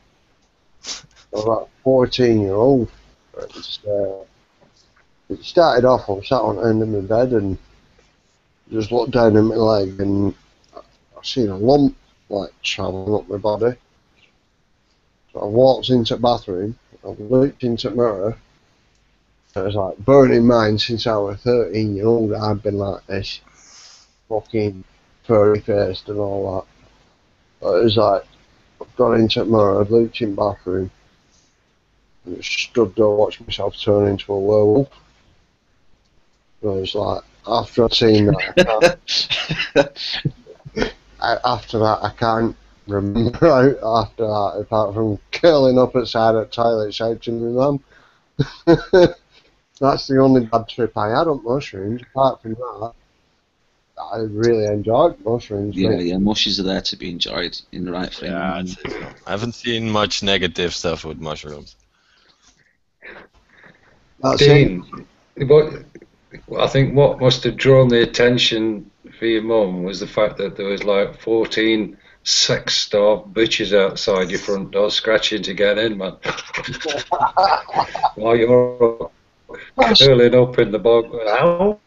[SPEAKER 1] I was about 14-year-old. It started off, I was sat on the end of my bed and just looked down at my leg and I seen a lump like travelling up my body. So I walked into the bathroom, I looked into the mirror. It was like, bearing in mind since I was 13-year-old I'd been like this, fucking furry faced and all that. But it was like, I got into the mirror, I looked in the bathroom and just stood there watching myself turn into a werewolf. It was like, after I'd seen that, after that I can't remember out after that, apart from curling up outside the toilet shouting at my mum. That's the only bad trip I had on mushrooms. Apart from that, I really enjoyed mushrooms.
[SPEAKER 13] Yeah, mushies are there to be enjoyed in the right frame.
[SPEAKER 8] Yeah, I'd say so. I haven't seen much negative stuff with mushrooms.
[SPEAKER 9] Dean, I think what must have drawn the attention for your mum was the fact that there was like 14 sex-starved bitches outside your front door scratching to get in, man. While you're curling up in the bog. Ow.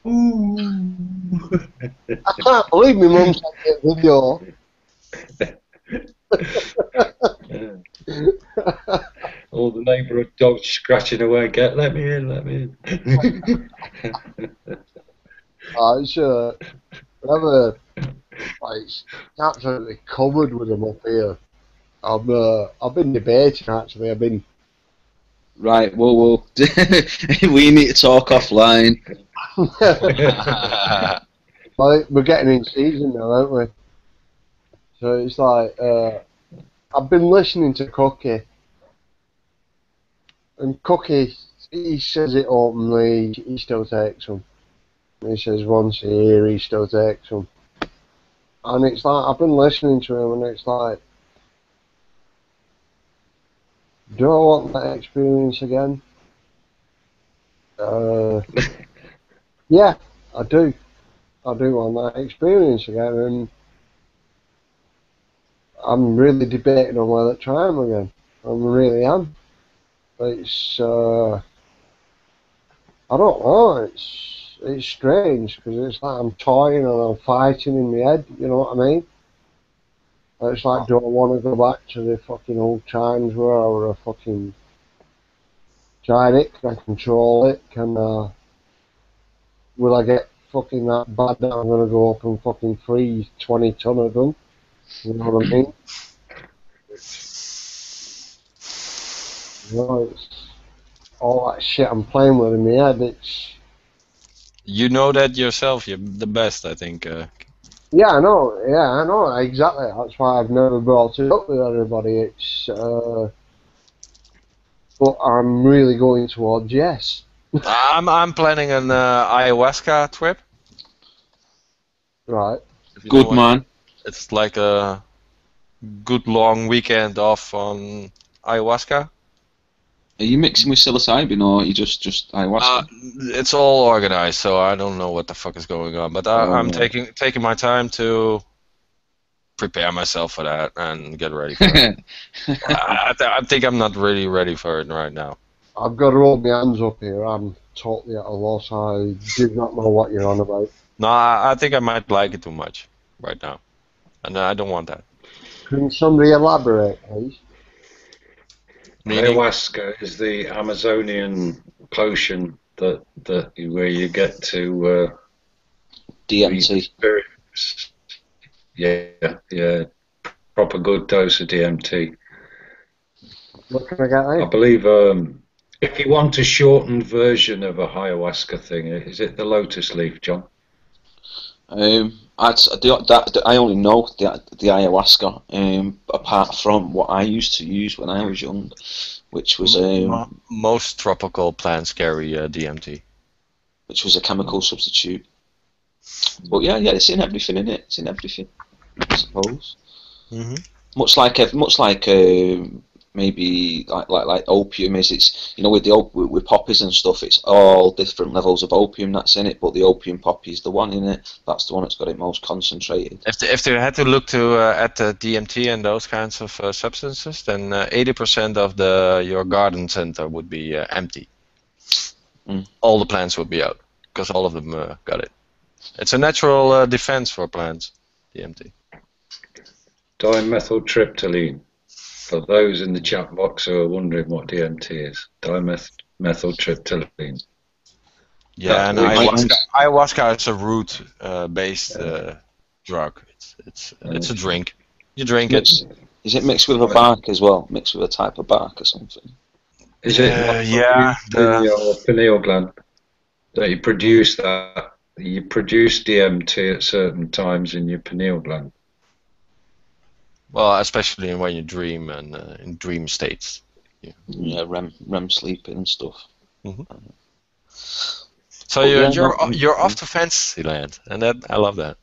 [SPEAKER 1] I can't believe my mum sent me a video.
[SPEAKER 9] All the neighbourhood dogs scratching away. Let me in, let me in.
[SPEAKER 1] It's it's absolutely covered with them up here. I've been debating actually.
[SPEAKER 13] Right, well, we need to talk offline.
[SPEAKER 1] We're getting in season now, aren't we? So it's like I've been listening to Cookie, and Cookie, he says it openly. He still takes them. He says once a year he still takes them, and it's like I've been listening to him, and it's like, do I want that experience again? Yeah, I do. I do want that experience again, and I'm really debating on whether to try them again. I really am. It's I don't know. It's strange because it's like I'm toying and I'm fighting in my head. You know what I mean? It's like, do I want to go back to the fucking old times where I was a fucking tried it? Can I control it? Will I get fucking that bad that I'm gonna go up and fucking freeze 20 ton of them? You know what I mean? It's all that shit I'm playing with in my head.
[SPEAKER 8] You know that yourself. You're the best, I think.
[SPEAKER 1] Yeah, I know. Yeah, I know exactly. That's why I've never brought it up with everybody. But I'm really going towards yes.
[SPEAKER 8] I'm planning an ayahuasca trip.
[SPEAKER 1] Right.
[SPEAKER 13] Good man.
[SPEAKER 8] It's like a good long weekend off on ayahuasca.
[SPEAKER 13] Are you mixing with psilocybin or are you just ayahuasca?
[SPEAKER 8] It's all organized, so I don't know what the fuck is going on. But I'm taking my time to prepare myself for that and get ready for it. I think I'm not really ready for it right now.
[SPEAKER 1] I've got to hold my hands up here. I'm totally at a loss. I do not know what you're on about.
[SPEAKER 8] No, I think I might like it too much right now, and I don't want that.
[SPEAKER 1] Can somebody elaborate, please?
[SPEAKER 9] Ayahuasca is the Amazonian potion that where you get to
[SPEAKER 13] DMT.
[SPEAKER 9] Yeah, proper good dose of DMT.
[SPEAKER 1] What can I get there?
[SPEAKER 9] I believe if you want a shortened version of a ayahuasca thing, is it the lotus leaf, John?
[SPEAKER 13] I only know the ayahuasca, apart from what I used to use when I was young, which was
[SPEAKER 8] Most tropical plants carry DMT.
[SPEAKER 13] which was a chemical substitute. But yeah, it's in everything, in it. It's in everything, I suppose.
[SPEAKER 8] Mm-hmm.
[SPEAKER 13] Much like maybe like opium is. It's with poppies and stuff. It's all different levels of opium that's in it, but the opium poppy is the one in it. That's the one that's got it most concentrated.
[SPEAKER 8] If they had to look at the DMT and those kinds of substances, then 80% of your garden center would be empty. All the plants would be out because all of them got it. It's a natural defense for plants, DMT.
[SPEAKER 9] Dimethyltryptamine. For those in the chat box who are wondering what DMT is, dimethyltryptamine.
[SPEAKER 8] Yeah, and ayahuasca is a root-based drug. It's a drink. You drink it.
[SPEAKER 13] Is it mixed with a bark as well? Mixed with a type of bark or something?
[SPEAKER 9] Is it in your pineal gland that you produce that? You produce DMT at certain times in your pineal gland.
[SPEAKER 8] Well, especially when you dream and in dream states.
[SPEAKER 13] Yeah, REM sleeping and stuff.
[SPEAKER 8] Mm-hmm. So you're off to fantasy land, and I love that.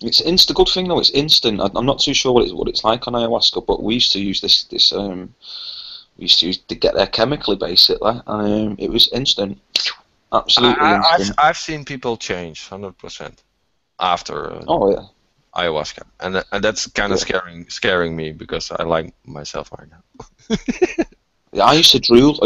[SPEAKER 13] It's the good thing though. It's instant. I'm not too sure what it's like on ayahuasca, but we used to use this. We used to get there chemically, basically, and it was instant. Absolutely instant.
[SPEAKER 8] I've seen people change 100% after ayahuasca, and that's kind of scaring me because I like myself right now.
[SPEAKER 13] Yeah, I used to drool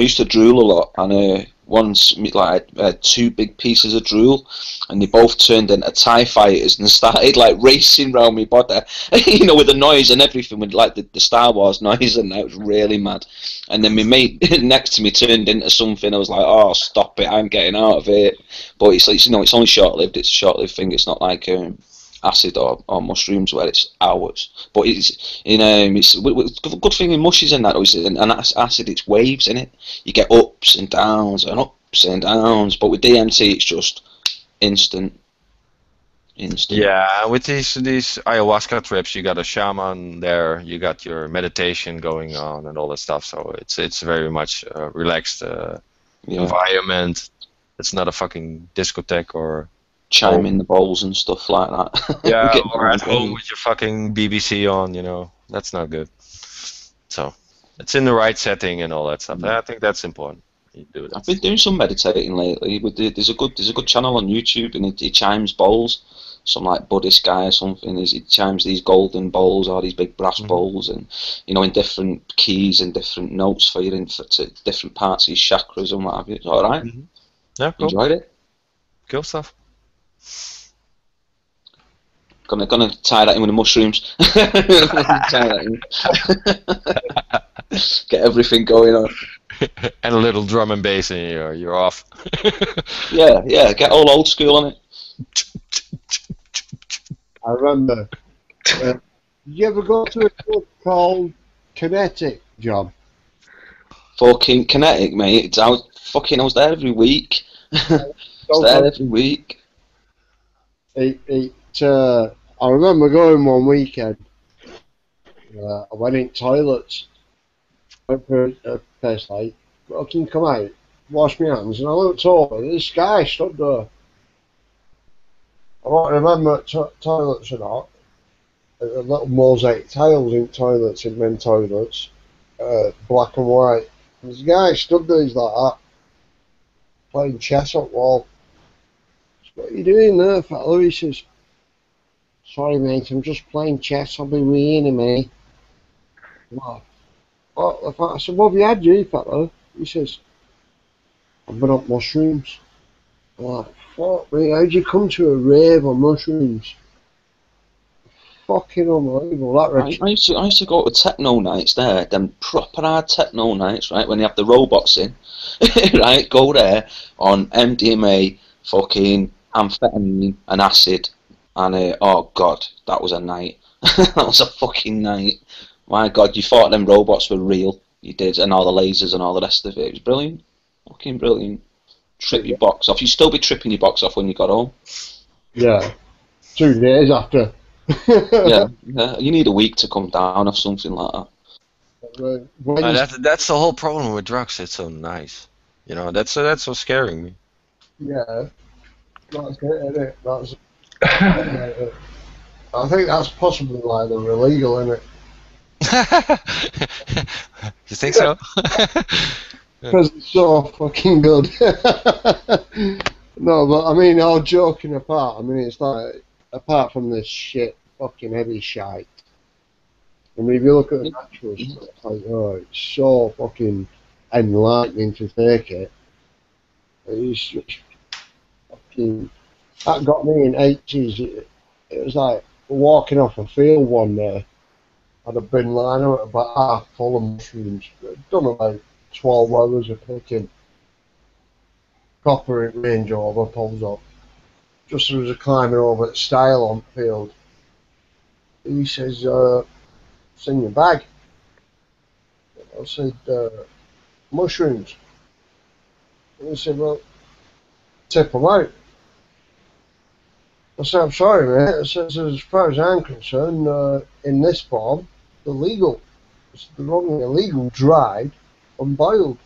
[SPEAKER 13] a lot, and once I had two big pieces of drool, and they both turned into TIE fighters and started like racing around my body, with the noise and everything, with like the Star Wars noise, and that was really mad. And then my mate next to me turned into something. I was like, "Oh, stop it! I'm getting out of it." But it's only short lived. It's a short lived thing. It's not like acid or mushrooms where it's hours. But it's the good thing in mushes and that is, and acid, it's waves in it. You get ups and downs and ups and downs. But with DMT, it's just instant.
[SPEAKER 8] Yeah, with these ayahuasca trips, you got a shaman there, you got your meditation going on and all that stuff. So it's very much a relaxed environment. It's not a fucking discotheque or
[SPEAKER 13] chime in the bowls and stuff like that.
[SPEAKER 8] Yeah, or at home with your fucking BBC on, that's not good. So it's in the right setting and all that stuff. I think that's important. You do that.
[SPEAKER 13] I've been doing some meditating lately. There's a good channel on YouTube, and he chimes bowls. Some like Buddhist guy or something. He chimes these golden bowls or these big brass bowls, and in different keys and different notes for your to different parts of your chakras and what have you. All right.
[SPEAKER 8] Yeah, cool.
[SPEAKER 13] Enjoyed it.
[SPEAKER 8] Cool stuff.
[SPEAKER 13] Gonna tie that in with the mushrooms. Tie that in. Get everything going on.
[SPEAKER 8] And a little drum and bass, and you're off.
[SPEAKER 13] yeah. Get all old school on it.
[SPEAKER 1] I remember. Did you ever go to a club called Kinetic, John?
[SPEAKER 13] Fucking Kinetic, mate. I was there every week. I
[SPEAKER 1] remember going one weekend. I went in toilets. Went for a place like, I can come out, wash my hands, and I looked over. This guy stood there. I don't remember toilets or not. Little mosaic tiles in toilets, in men's toilets, black and white. And this guy stood there, he's like that, playing chess up wall. What are you doing there, fella? He says, sorry mate, I'm just playing chess, I'll be with you in a minute. What the fuck? I said, what have you had, you fella? He says, I've been up mushrooms. I'm like, fuck me, how'd you come to a rave on mushrooms? Fucking unbelievable.
[SPEAKER 13] I used to go to techno nights there, them proper hard techno nights, right, when they have the robots in, right, go there on MDMA, fucking amphetamine and acid, and oh god, that was a night. That was a fucking night. My god, you thought them robots were real, you did, and all the lasers and all the rest of it. It was brilliant, fucking brilliant. Trip your box off. You'd still be tripping your box off when you got home.
[SPEAKER 1] Yeah. 2 days after.
[SPEAKER 13] Yeah, you need a week to come down or something like that.
[SPEAKER 8] That's the whole problem with drugs. It's so nice. You know, that's what's scaring me.
[SPEAKER 1] Yeah. That's it, isn't it? That's. I think that's possibly why they're illegal, isn't it?
[SPEAKER 8] You think so?
[SPEAKER 1] Because it's so fucking good. No, but I mean, all joking apart, I mean, it's like, apart from this shit, fucking heavy shite. I mean, if you look at the natural stuff, it's like, oh, it's so fucking enlightening to take it. It's just fucking. That got me in 80s. It was like walking off a field one day. Had a bin liner at about half full of mushrooms. Done about 12 hours of picking. Proper Range Rover pulls up. Just as I was climbing over at Style on the field, he says, "It's in your bag." I said, "Mushrooms." And he said, "Well, tip them out." I said, "I'm sorry, mate." I said, "As far as I'm concerned, in this form, they're legal. They're only illegal dried and boiled."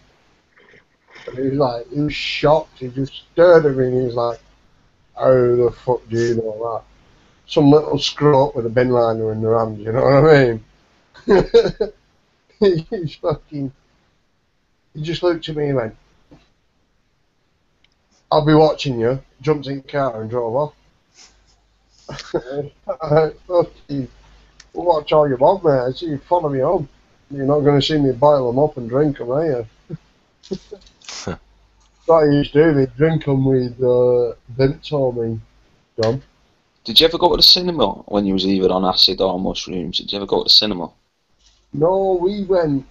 [SPEAKER 1] And he was shocked. He just stared at me and he was like, "How the fuck do you know that?" Some little screw up with a bin liner in their hand, you know what I mean? He's fucking. He just looked at me and went, "I'll be watching you." Jumped in the car and drove off. Fucking watch all you want, mate. I see you follow me home. You're not going to see me boil them up and drink them, are you? What I used to do, they drink them with Vimto, John.
[SPEAKER 13] Did you ever go to the cinema when you was either on acid or mushrooms? Did you ever go to the cinema?
[SPEAKER 1] No, we went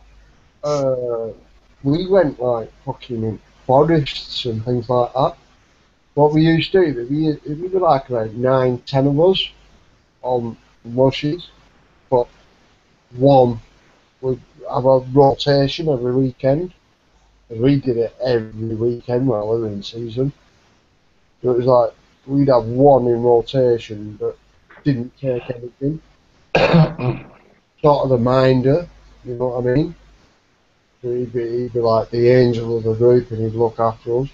[SPEAKER 1] like fucking in forests and things like that. What we used to do, we were like about 9, 10 of us on mushes, but one would have a rotation every weekend. And we did it every weekend while we were in season. So it was like we'd have one in rotation that didn't take anything. Sort of the minder, you know what I mean? So he'd be like the angel of the group and he'd look after us.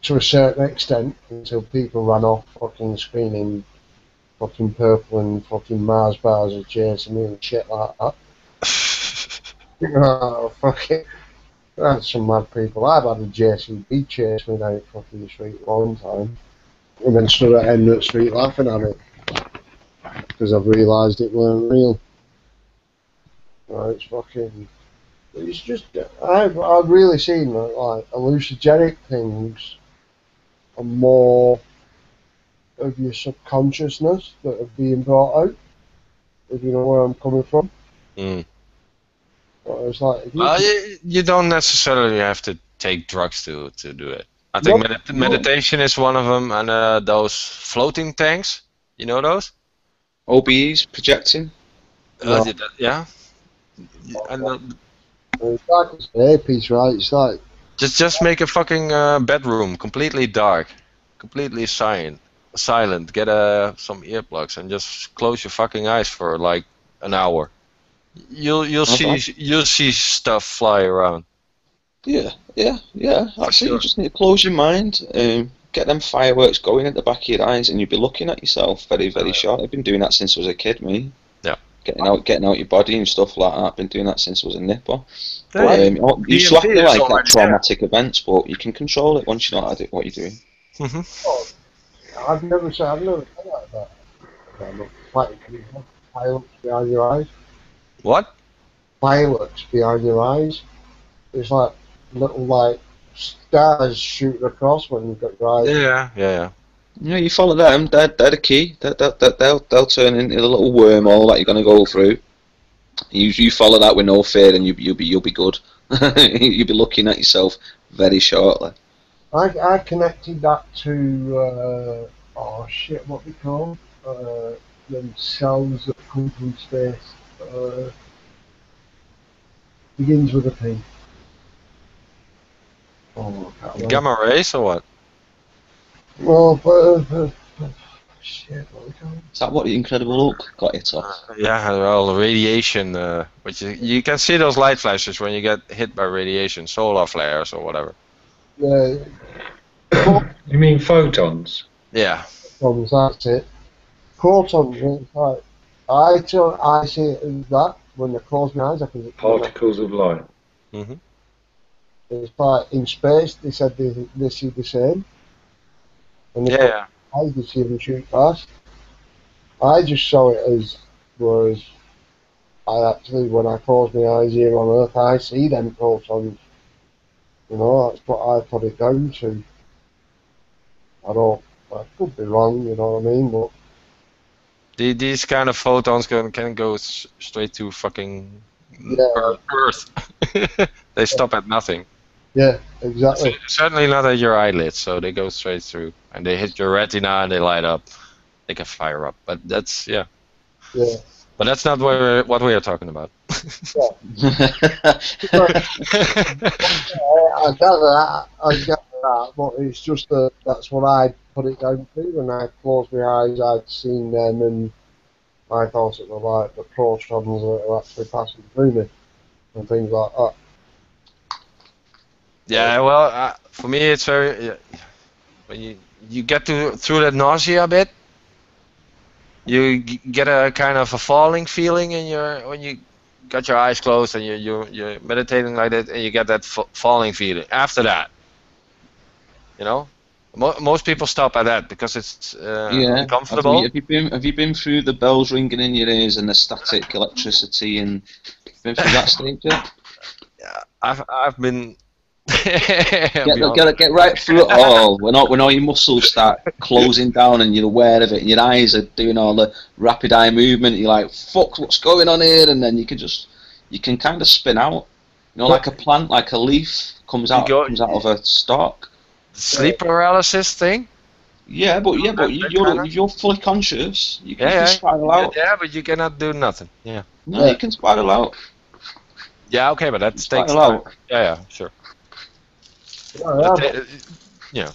[SPEAKER 1] To a certain extent, until people ran off fucking screaming fucking purple and fucking Mars bars are chasing me and shit like that. Oh, fuck it. That's some mad people. I've had a JCB chase me down fucking the street a long time. And then stood at the end of the street laughing at it. Because I've realised it weren't real. Right, it's fucking. It's just. I've really seen like hallucinogenic things are more of your subconsciousness that are being brought out. If you know where I'm coming from.
[SPEAKER 8] Mm.
[SPEAKER 1] Well, it's like.
[SPEAKER 8] Well, you don't necessarily have to take drugs to do it. I think meditation is one of them, and those floating tanks. You know those?
[SPEAKER 13] OBEs, projecting.
[SPEAKER 8] Yeah.
[SPEAKER 1] It's like an earpiece, right? It's like.
[SPEAKER 8] Just make a fucking bedroom completely dark, completely silent. Get some earplugs and just close your fucking eyes for like an hour. You'll see stuff fly around.
[SPEAKER 13] Yeah. That's it. You just need to close your mind, get them fireworks going at the back of your eyes, and you'll be looking at yourself very, very short. I've been doing that since I was a kid, me.
[SPEAKER 8] Yeah.
[SPEAKER 13] Getting out your body and stuff like that. I've been doing that since I was a nipper. But, you still have to like that traumatic events, but you can control it once you know what you're doing.
[SPEAKER 1] Oh, I've never said that. Like pilots behind your eyes.
[SPEAKER 8] What?
[SPEAKER 1] Pilots behind your eyes. It's like little like stars shooting across when you've got your eyes.
[SPEAKER 8] Yeah.
[SPEAKER 13] Yeah, you follow them. They're the key. They'll turn into a little wormhole that you're gonna go through. You follow that with no fear, and you'll be good. You'll be looking at yourself very shortly.
[SPEAKER 1] I connected that to what they call them cells that come from space. Begins with a P.
[SPEAKER 8] Gamma rays or what?
[SPEAKER 1] Well, shit, what we call it?
[SPEAKER 13] Is that what the Incredible Hulk got hit off?
[SPEAKER 8] Yeah, well, radiation. Which you can see those light flashes when you get hit by radiation, solar flares or whatever.
[SPEAKER 1] Yeah.
[SPEAKER 9] You mean photons?
[SPEAKER 8] Yeah.
[SPEAKER 1] Protons, that's it. Protons, it's like, I see it as that when I close my eyes. I can.
[SPEAKER 9] Particles of light.
[SPEAKER 8] Mm-hmm.
[SPEAKER 1] It's like in space. They said they see the same. And
[SPEAKER 8] Yeah.
[SPEAKER 1] eyes, they see them shoot past. I just saw it as whereas I actually, when I close my eyes here on Earth, I see them protons. You know, that's what I put it down to. I could be wrong, you know what I mean, but
[SPEAKER 8] These kind of photons can go straight to fucking
[SPEAKER 1] yeah,
[SPEAKER 8] Earth. They stop at nothing.
[SPEAKER 1] Yeah, exactly.
[SPEAKER 8] Certainly not at your eyelids, so they go straight through, and they hit your retina and they light up. They can fire up, but that's
[SPEAKER 1] Yeah.
[SPEAKER 8] But that's not what we are talking about.
[SPEAKER 1] I gather that, but it's just that that's what I put it down to. When I closed my eyes, I'd seen them, and I thought it was like the protons that are actually passing through me, and things like that.
[SPEAKER 8] Yeah, well, for me, it's very when you get through that nausea bit, you get a kind of a falling feeling in your when you got your eyes closed and you're meditating like that, and you get that falling feeling. After that, you know, most people stop at that because it's uncomfortable.
[SPEAKER 13] Have you been through the bells ringing in your ears and the static electricity and been through that stage yet?
[SPEAKER 8] Yeah, I've been.
[SPEAKER 13] Get right through it all. When all your muscles start closing down and you're aware of it, and your eyes are doing all the rapid eye movement. You're like, "Fuck, what's going on here?" And then you can kind of spin out. You know, like a plant, like a leaf comes out of a stalk.
[SPEAKER 8] Sleep paralysis thing.
[SPEAKER 13] Yeah, but you're fully conscious. You can spiral out.
[SPEAKER 8] Yeah, but you cannot do nothing. Yeah.
[SPEAKER 13] No, you can spiral out.
[SPEAKER 8] Yeah, okay, but that takes time.
[SPEAKER 13] Out.
[SPEAKER 8] Yeah, sure. Yeah.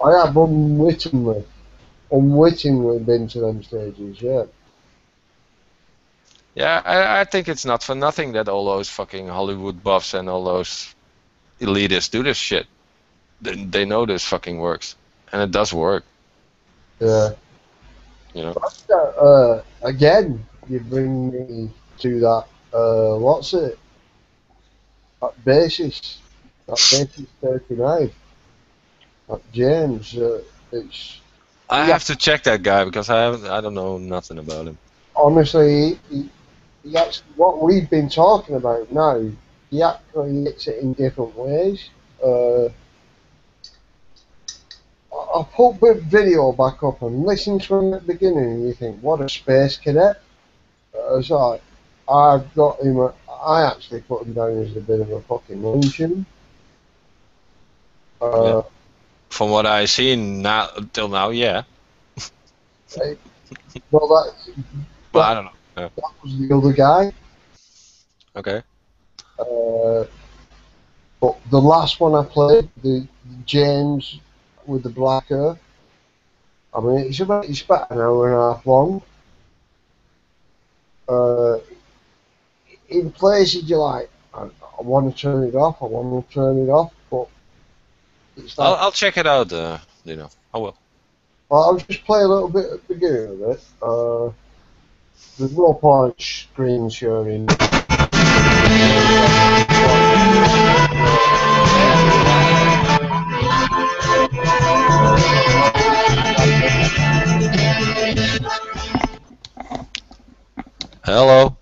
[SPEAKER 1] I have unwittingly been to them stages, yeah.
[SPEAKER 8] Yeah, I think it's not for nothing that all those fucking Hollywood buffs and all those elitists do this shit. They know this fucking works, and it does work.
[SPEAKER 1] Yeah.
[SPEAKER 8] You know.
[SPEAKER 1] Again, you bring me to that. What's it? That basis 39. That James.
[SPEAKER 8] I have to check that guy because I don't know nothing about him.
[SPEAKER 1] Honestly, he actually, what we've been talking about now, he actually hits it in different ways. I'll put the video back up and listen to him at the beginning, and you think, what a space cadet. So I've got him. I actually put him down as a bit of a fucking luncheon.
[SPEAKER 8] Yeah. From what I've seen now till now, yeah.
[SPEAKER 1] Well,
[SPEAKER 8] I don't know. Yeah.
[SPEAKER 1] That was the other guy.
[SPEAKER 8] Okay.
[SPEAKER 1] But the last one I played, the James with the black hair, I mean, it's about an hour and a half long. In places you're like, I want to turn it off, but it's like,
[SPEAKER 8] I'll check it out, Dino. I will.
[SPEAKER 1] Well, I'll just play a little bit at the beginning of it. There's no point screen sharing.
[SPEAKER 8] Hello.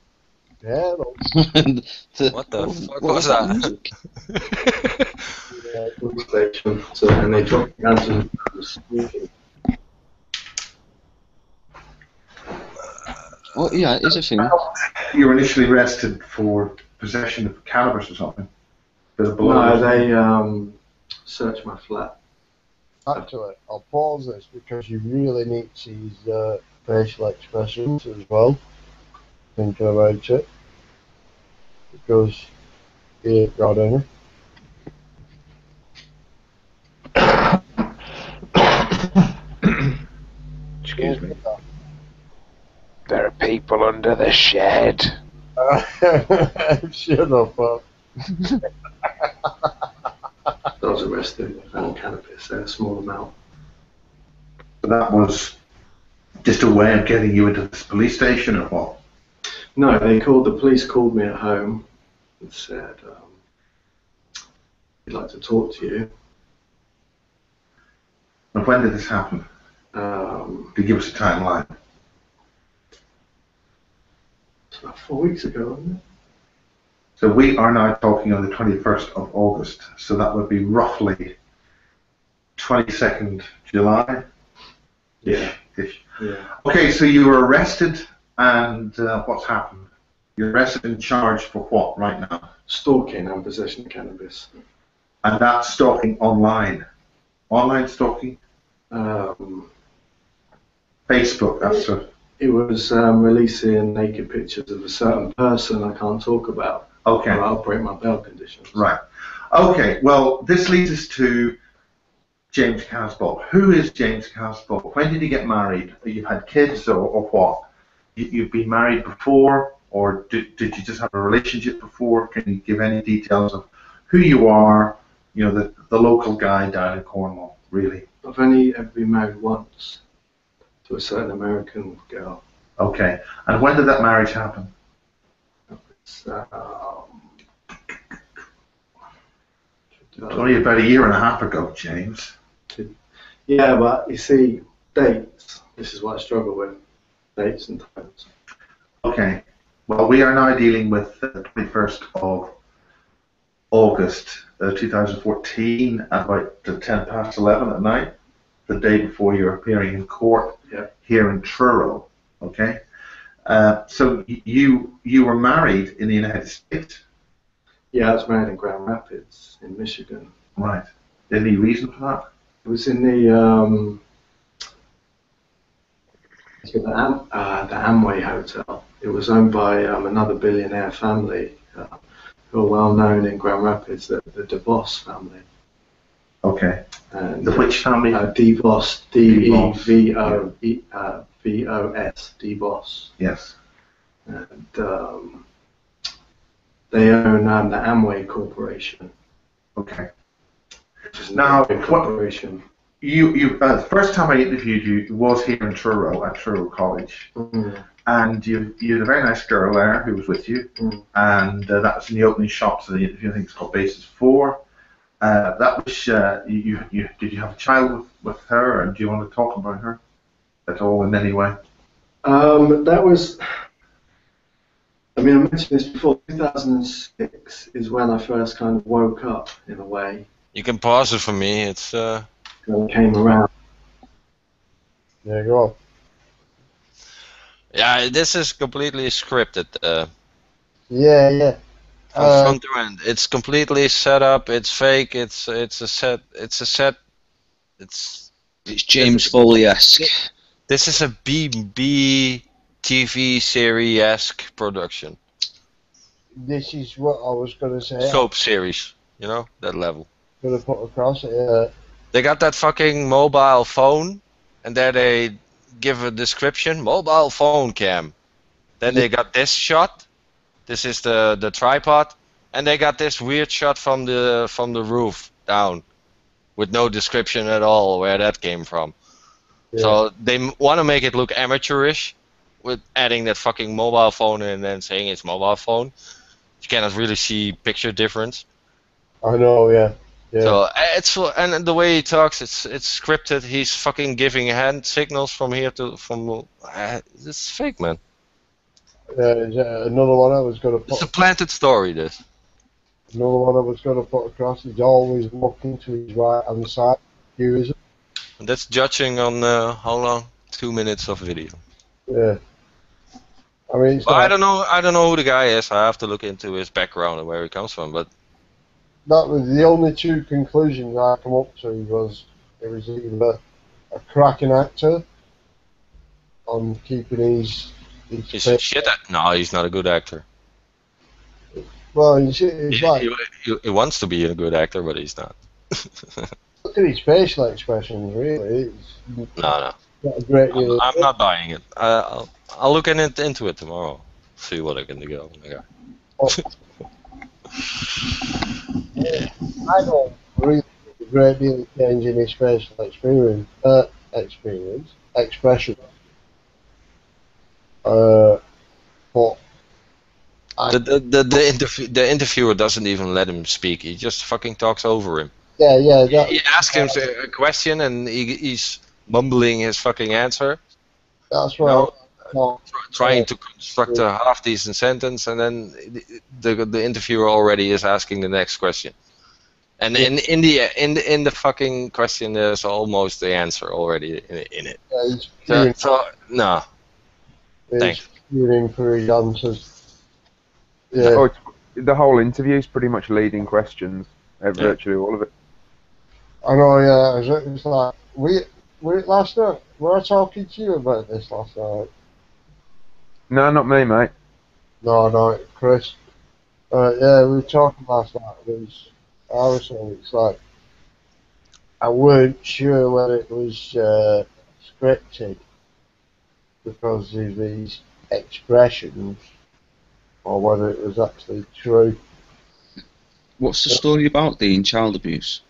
[SPEAKER 1] Hello.
[SPEAKER 8] What the fuck was that?
[SPEAKER 14] And they dropped the answers.
[SPEAKER 13] Well, yeah, it is a thing.
[SPEAKER 15] You were initially arrested for possession of cannabis or something.
[SPEAKER 14] No, they searched my flat.
[SPEAKER 1] Actually, I'll pause this because you really need to see his facial expressions as well. Thinking about it. Because he ain't got any.
[SPEAKER 13] Excuse me.
[SPEAKER 3] There are people under the shed.
[SPEAKER 1] Shut up, Bob.
[SPEAKER 14] I was arrested on cannabis at a small amount.
[SPEAKER 15] So that was just a way of getting you into this police station, or what?
[SPEAKER 14] No, the police called me at home and said, we'd like to talk to you.
[SPEAKER 15] And when did this happen? Could you give us a timeline?
[SPEAKER 14] It's about 4 weeks ago, wasn't it?
[SPEAKER 15] So we are now talking on the 21st of August, so that would be roughly 22nd July?
[SPEAKER 14] Yeah.
[SPEAKER 15] Ish.
[SPEAKER 14] Yeah.
[SPEAKER 15] Okay, so you were arrested, and what's happened? You're arrested and charged for what right now?
[SPEAKER 14] Stalking and possession of cannabis.
[SPEAKER 15] And that's stalking online? Online stalking? Facebook, that's a...
[SPEAKER 14] It was releasing naked pictures of a certain person I can't talk about.
[SPEAKER 15] Okay.
[SPEAKER 14] Or I'll break my bail conditions.
[SPEAKER 15] Right. Okay, well, this leads us to James Casbolt. Who is James Casbolt? When did he get married? You've had kids, or what? You've been married before, or did you just have a relationship before? Can you give any details of who you are, you know, the local guy down in Cornwall, really?
[SPEAKER 14] I've only ever been married once to a certain American girl.
[SPEAKER 15] Okay, and when did that marriage happen?
[SPEAKER 14] It's
[SPEAKER 15] only about a year and a half ago, James.
[SPEAKER 14] Yeah, but you see, dates, this is what I struggle with, dates and times.
[SPEAKER 15] Okay, well, we are now dealing with the 21st of August 2014 at about 11:10 at night, the day before you're appearing in court here in Truro, okay? So you were married in the United States?
[SPEAKER 14] Yeah, I was married in Grand Rapids in Michigan.
[SPEAKER 15] Right. Any reason for that?
[SPEAKER 14] It was in the Amway Hotel. It was owned by another billionaire family who are well known in Grand Rapids, the DeVos family.
[SPEAKER 15] Okay.
[SPEAKER 14] And
[SPEAKER 15] the which family?
[SPEAKER 14] DeVos, D-E-V-O-V-O-S, DeVos.
[SPEAKER 15] Yes.
[SPEAKER 14] And they own the Amway Corporation.
[SPEAKER 15] Okay.
[SPEAKER 14] Which is
[SPEAKER 15] Now,
[SPEAKER 14] a corporation.
[SPEAKER 15] The first time I interviewed you was here in Truro at Truro College, and you had a very nice girl there who was with you, and that was in the opening shots of the interview. I think it's called Basis 4. That was did you have a child with her, and do you want to talk about her at all in any way?
[SPEAKER 14] That was. I mean, I mentioned this before. 2006 is when I first kind of woke up in a way.
[SPEAKER 8] You can pause it for me. It's
[SPEAKER 14] Came around.
[SPEAKER 1] Yeah, go on.
[SPEAKER 8] Yeah, this is completely scripted.
[SPEAKER 1] Yeah.
[SPEAKER 8] From front to end, it's completely set up. It's fake. It's a set. It's
[SPEAKER 13] James Foley-esque.
[SPEAKER 8] This is a BB TV series-esque production.
[SPEAKER 1] This is what I was going to say.
[SPEAKER 8] Soap series, you know, that level.
[SPEAKER 1] Going to put across it.
[SPEAKER 8] They got that fucking mobile phone, and there they give a description, mobile phone cam. Then they got this shot. This is the tripod, and they got this weird shot from the roof down, with no description at all where that came from.
[SPEAKER 1] Yeah.
[SPEAKER 8] So they want to make it look amateurish, with adding that fucking mobile phone and then saying it's mobile phone. You cannot really see picture difference.
[SPEAKER 1] I know, yeah.
[SPEAKER 8] So and the way he talks, it's scripted. He's fucking giving hand signals from here to it's fake, man.
[SPEAKER 1] Another one I was going to put.
[SPEAKER 8] It's a planted story. This.
[SPEAKER 1] Another one I was going to put across. He's always looking to his right hand side.
[SPEAKER 8] And that's judging on how long? 2 minutes of video.
[SPEAKER 1] Yeah. I mean,
[SPEAKER 8] I don't know who the guy is. I have to look into his background and where he comes from. But
[SPEAKER 1] that was the only two conclusions I come up to. Was it was either a cracking actor on keeping his
[SPEAKER 8] he's a shit actor. No, he's not a good actor.
[SPEAKER 1] Well, he's like
[SPEAKER 8] he wants to be a good actor, but he's not.
[SPEAKER 1] look at his facial expressions. Really,
[SPEAKER 8] No.
[SPEAKER 1] got a great deal.
[SPEAKER 8] I'm not buying it. I'll look into it tomorrow. See what I can do.
[SPEAKER 1] Yeah. I don't really think a great deal of change in his facial expression. But
[SPEAKER 8] the interviewer doesn't even let him speak. He just fucking talks over him.
[SPEAKER 1] yeah.
[SPEAKER 8] You ask him a question and he's mumbling his fucking answer.
[SPEAKER 1] That's
[SPEAKER 8] You
[SPEAKER 1] right.
[SPEAKER 8] know, trying to construct a half-decent sentence, and then the interviewer already is asking the next question. And in the fucking question, there's almost the answer already in it.
[SPEAKER 1] Yeah,
[SPEAKER 8] so no.
[SPEAKER 1] he's
[SPEAKER 8] Thanks.
[SPEAKER 1] queuing for his answers. Yeah.
[SPEAKER 3] Oh, the whole interview is pretty much leading questions. Virtually all of it.
[SPEAKER 1] I know, yeah. It's like we last night. Were I talking to you about this last night?
[SPEAKER 3] No, not me, mate.
[SPEAKER 1] No, Chris. Yeah, we were talking last night. I was saying it's like I weren't sure whether it was scripted because of these expressions or whether it was actually true.
[SPEAKER 13] What's the story about the child abuse?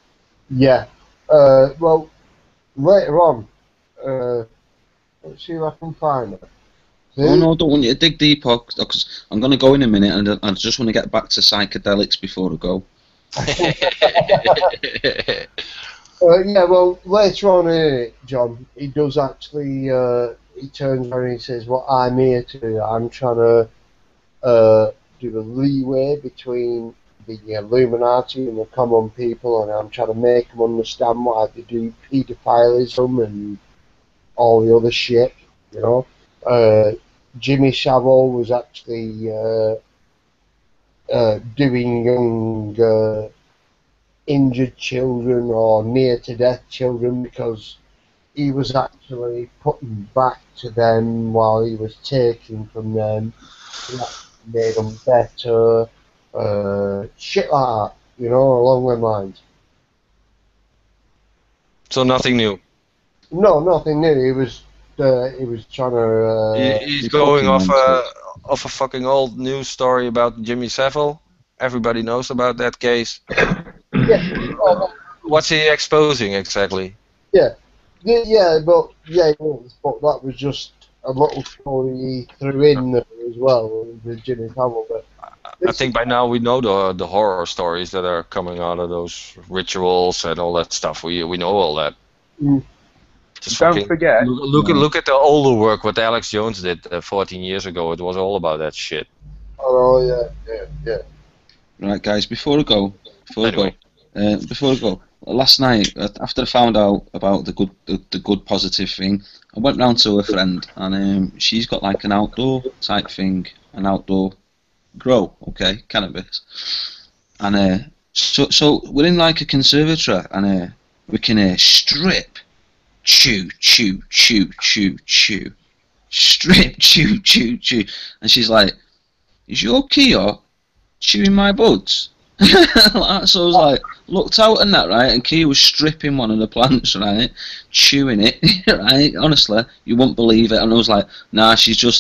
[SPEAKER 1] Yeah. Well, later on, let's see if I can find it.
[SPEAKER 13] Oh no, I don't want you to dig deeper because I'm going to go in a minute and I just want to get back to psychedelics before I go.
[SPEAKER 1] Yeah, well, later on in it, John, he does actually, he turns around and he says, what I'm here to do, I'm trying to do the leeway between the Illuminati and the common people, and I'm trying to make them understand why they do pedophilism and all the other shit, you know. Jimmy Savile was actually doing young injured children or near to death children because he was actually putting back to them while he was taking from them. That made them better, shit like that, you know, along them lines.
[SPEAKER 8] So nothing new.
[SPEAKER 1] No, nothing new. He was trying to.
[SPEAKER 8] He's going off a fucking old news story about Jimmy Savile. Everybody knows about that case.
[SPEAKER 1] Yeah.
[SPEAKER 8] What's he exposing exactly?
[SPEAKER 1] Yeah, but that was just a little story he threw in there as well with Jimmy Savile. But
[SPEAKER 8] I think by now we know the horror stories that are coming out of those rituals and all that stuff. We know all that. Just
[SPEAKER 3] Don't forget.
[SPEAKER 8] Look at the older work what Alex Jones did 14 years ago. It was all about that shit.
[SPEAKER 1] Oh yeah.
[SPEAKER 13] Right, guys. Before I go, last night after I found out about the good positive thing, I went round to a friend and she's got like an outdoor type thing, an outdoor grow, okay, cannabis, and so we're in like a conservatory and we can strip, chew, strip, chew, and she's like, "Is your Kia chewing my buds?" So I was like, looked out and that, right, and Kia was stripping one of the plants, right, chewing it, right, honestly, you wouldn't believe it, and I was like, nah, she's just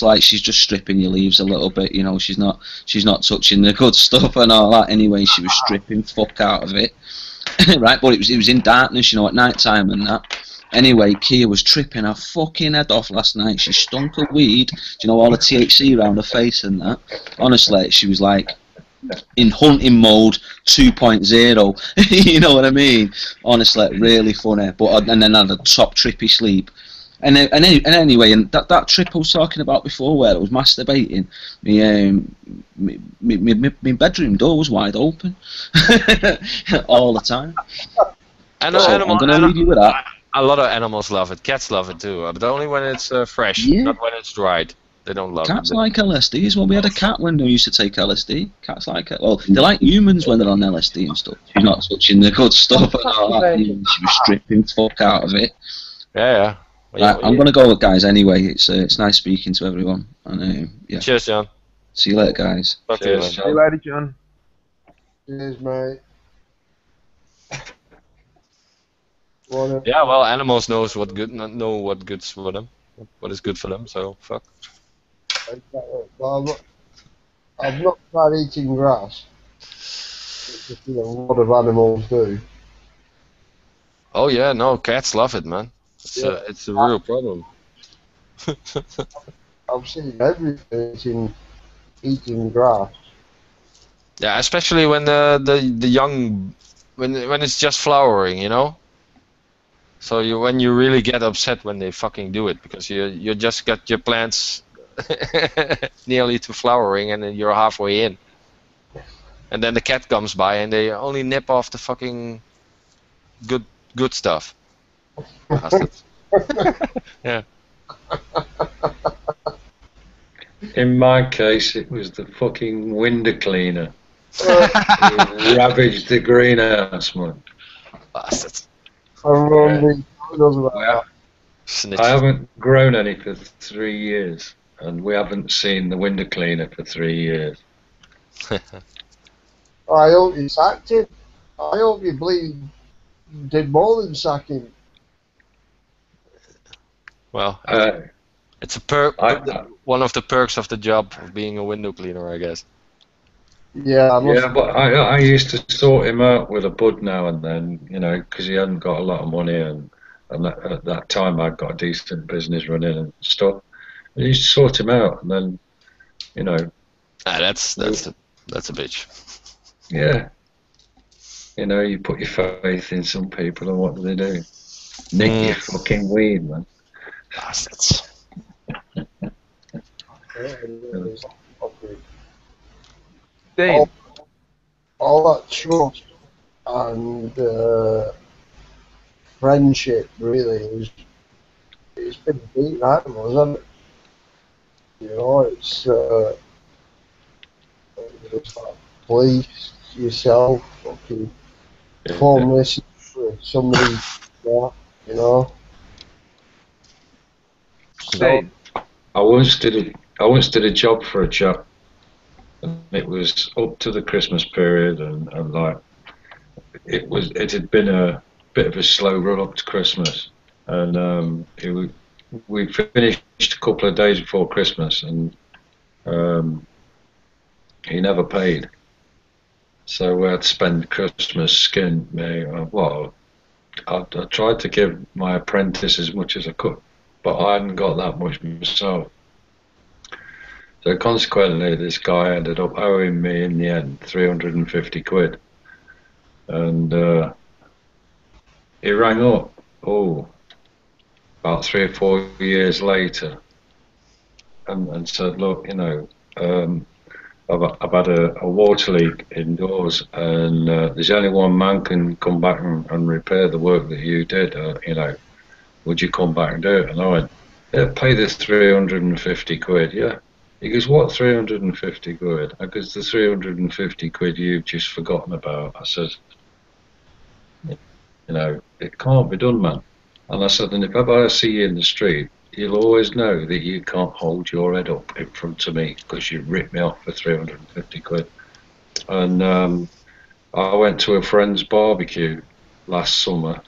[SPEAKER 13] stripping your leaves a little bit, you know, she's not touching the good stuff and all that. Anyway, she was stripping fuck out of it, right, but it was in darkness, you know, at night time and that. Anyway, Kia was tripping her fucking head off last night. She stunk of weed, you know, all the THC around her face and that. Honestly, she was like in hunting mode 2.0. You know what I mean? Honestly, really funny. But and then had a top trippy sleep. And anyway, and that trip I was talking about before, where I was masturbating, my bedroom door was wide open all the time.
[SPEAKER 8] And
[SPEAKER 13] so I'm going to leave you with that.
[SPEAKER 8] A lot of animals love it. Cats love it too, but only when it's fresh, not when it's dried. They don't love
[SPEAKER 13] Cats
[SPEAKER 8] it.
[SPEAKER 13] like LSD as well. We had a cat when they used to take LSD. Cats like it. Well, they like humans when they're on LSD and stuff. She's not touching the good stuff and all that. She was stripping fuck out of it.
[SPEAKER 8] Yeah.
[SPEAKER 13] Right, I'm going to go, guys, anyway. It's nice speaking to everyone. And yeah.
[SPEAKER 8] Cheers, John.
[SPEAKER 13] See you later, guys.
[SPEAKER 8] Talk to you later.
[SPEAKER 3] See you later, John.
[SPEAKER 1] Cheers, mate.
[SPEAKER 8] Yeah, well, animals know what good's for them, what is good for them. So fuck.
[SPEAKER 1] Well, I've not tried eating grass. Which, a lot of animals do.
[SPEAKER 8] Oh yeah, no, cats love it, man. It's a real problem.
[SPEAKER 1] I've seen everything eating grass.
[SPEAKER 8] Yeah, especially when the young, when it's just flowering, you know. So when you really get upset when they fucking do it, because you just got your plants nearly to flowering and then you're halfway in, and then the cat comes by and they only nip off the fucking good stuff. Bastards. Yeah.
[SPEAKER 9] In my case, it was the fucking window cleaner. It ravaged the greenhouse, man.
[SPEAKER 8] Bastards.
[SPEAKER 9] I haven't grown any for 3 years, and we haven't seen the window cleaner for 3 years.
[SPEAKER 1] I hope you sacked him. I hope you did more than sack him.
[SPEAKER 8] Well, it's a perk. One of the perks of the job of being a window cleaner, I guess.
[SPEAKER 1] Yeah,
[SPEAKER 9] but I used to sort him out with a bud now and then, you know, because he hadn't got a lot of money, and at that time I'd got a decent business running and stuff. I used to sort him out, and then, you know.
[SPEAKER 8] That's a bitch.
[SPEAKER 9] Yeah. You know, you put your faith in some people, and what do they do? Nick your fucking weed, man.
[SPEAKER 8] Bastards.
[SPEAKER 1] All that trust and friendship really it's been beaten out of us, hasn't it? You know, it's like police, yourself, fucking homeless, somebody, you know.
[SPEAKER 9] So, I once did a job for a chap, and it was up to the Christmas period, and like it had been a bit of a slow run up to Christmas, and we finished a couple of days before Christmas, and he never paid, so we had to spend Christmas skin. Well, I tried to give my apprentice as much as I could, but I hadn't got that much myself. So consequently, this guy ended up owing me in the end 350 quid. And he rang up, about 3 or 4 years later, and said, look, you know, I've had a water leak indoors, and there's only one man can come back and repair the work that you did. You know, would you come back and do it? And I went, yeah, pay the 350 quid, yeah. He goes, what 350 quid? I goes, the 350 quid you've just forgotten about. I said, you know, it can't be done, man. And I said, and if ever I see you in the street, you'll always know that you can't hold your head up in front of me because you ripped me off for 350 quid. And I went to a friend's barbecue last summer,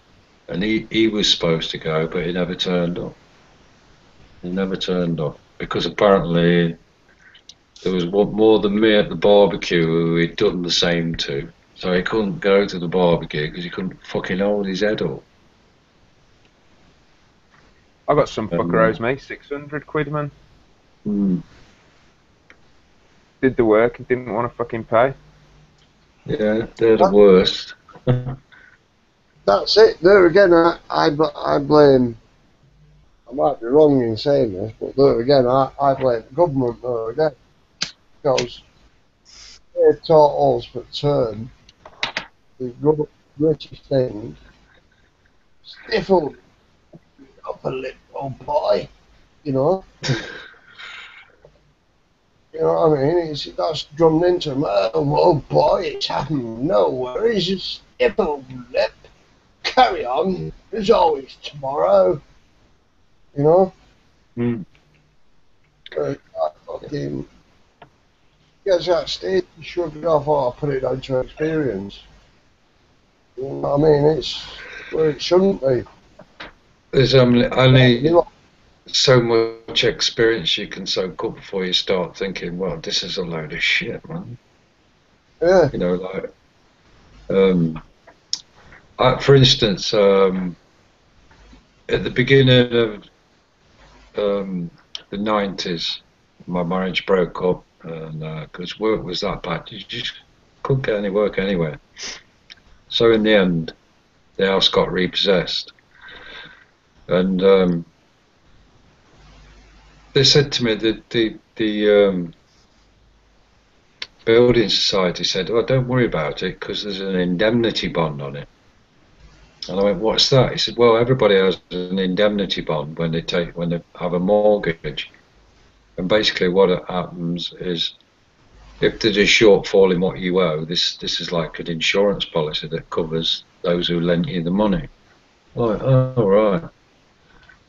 [SPEAKER 9] and he was supposed to go, but he never turned up. He never turned up because apparently there was more than me at the barbecue who he'd done the same to. So he couldn't go to the barbecue because he couldn't fucking hold his head up.
[SPEAKER 3] I got some fucker owes me 600 quid, man. Did the work and didn't want to fucking pay.
[SPEAKER 9] Yeah, they're the worst.
[SPEAKER 1] That's it. There again, I blame. I might be wrong in saying this, but there again, I blame the government. There again, because they taught us for turn the good British thing. Stifle upper lip, old boy. You know. You know what I mean? That's drummed into him. Oh boy, it's happening. No worries, just stifle lip. Carry on. There's always tomorrow. You know? I fucking gets that stage, you shrug it off, I'll put it down to experience. You know what I mean? Well, it shouldn't be.
[SPEAKER 9] There's only so much experience you can soak up before you start thinking, well, this is a load of shit, man.
[SPEAKER 1] Yeah.
[SPEAKER 9] You know, for instance, at the beginning of the 90s, my marriage broke up, and because work was that bad, you just couldn't get any work anywhere. So in the end, the house got repossessed, and they said to me that the building society said, "Oh, don't worry about it because there's an indemnity bond on it." And I went, "What's that?" He said, "Well, everybody has an indemnity bond when they have a mortgage, and basically what happens is if there's a shortfall in what you owe, this is like an insurance policy that covers those who lent you the money." I'm like, oh right.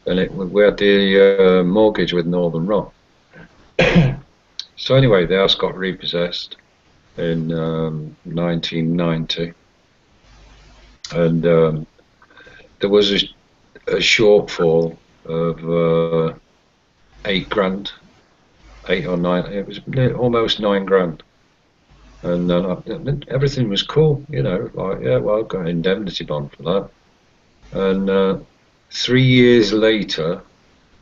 [SPEAKER 9] And we had the mortgage with Northern Rock. So anyway, the house got repossessed in 1990, and there was a shortfall of £8,000, 8 or 9. It was almost £9,000, and everything was cool, you know. Like, yeah, well, I've got an indemnity bond for that. And 3 years later,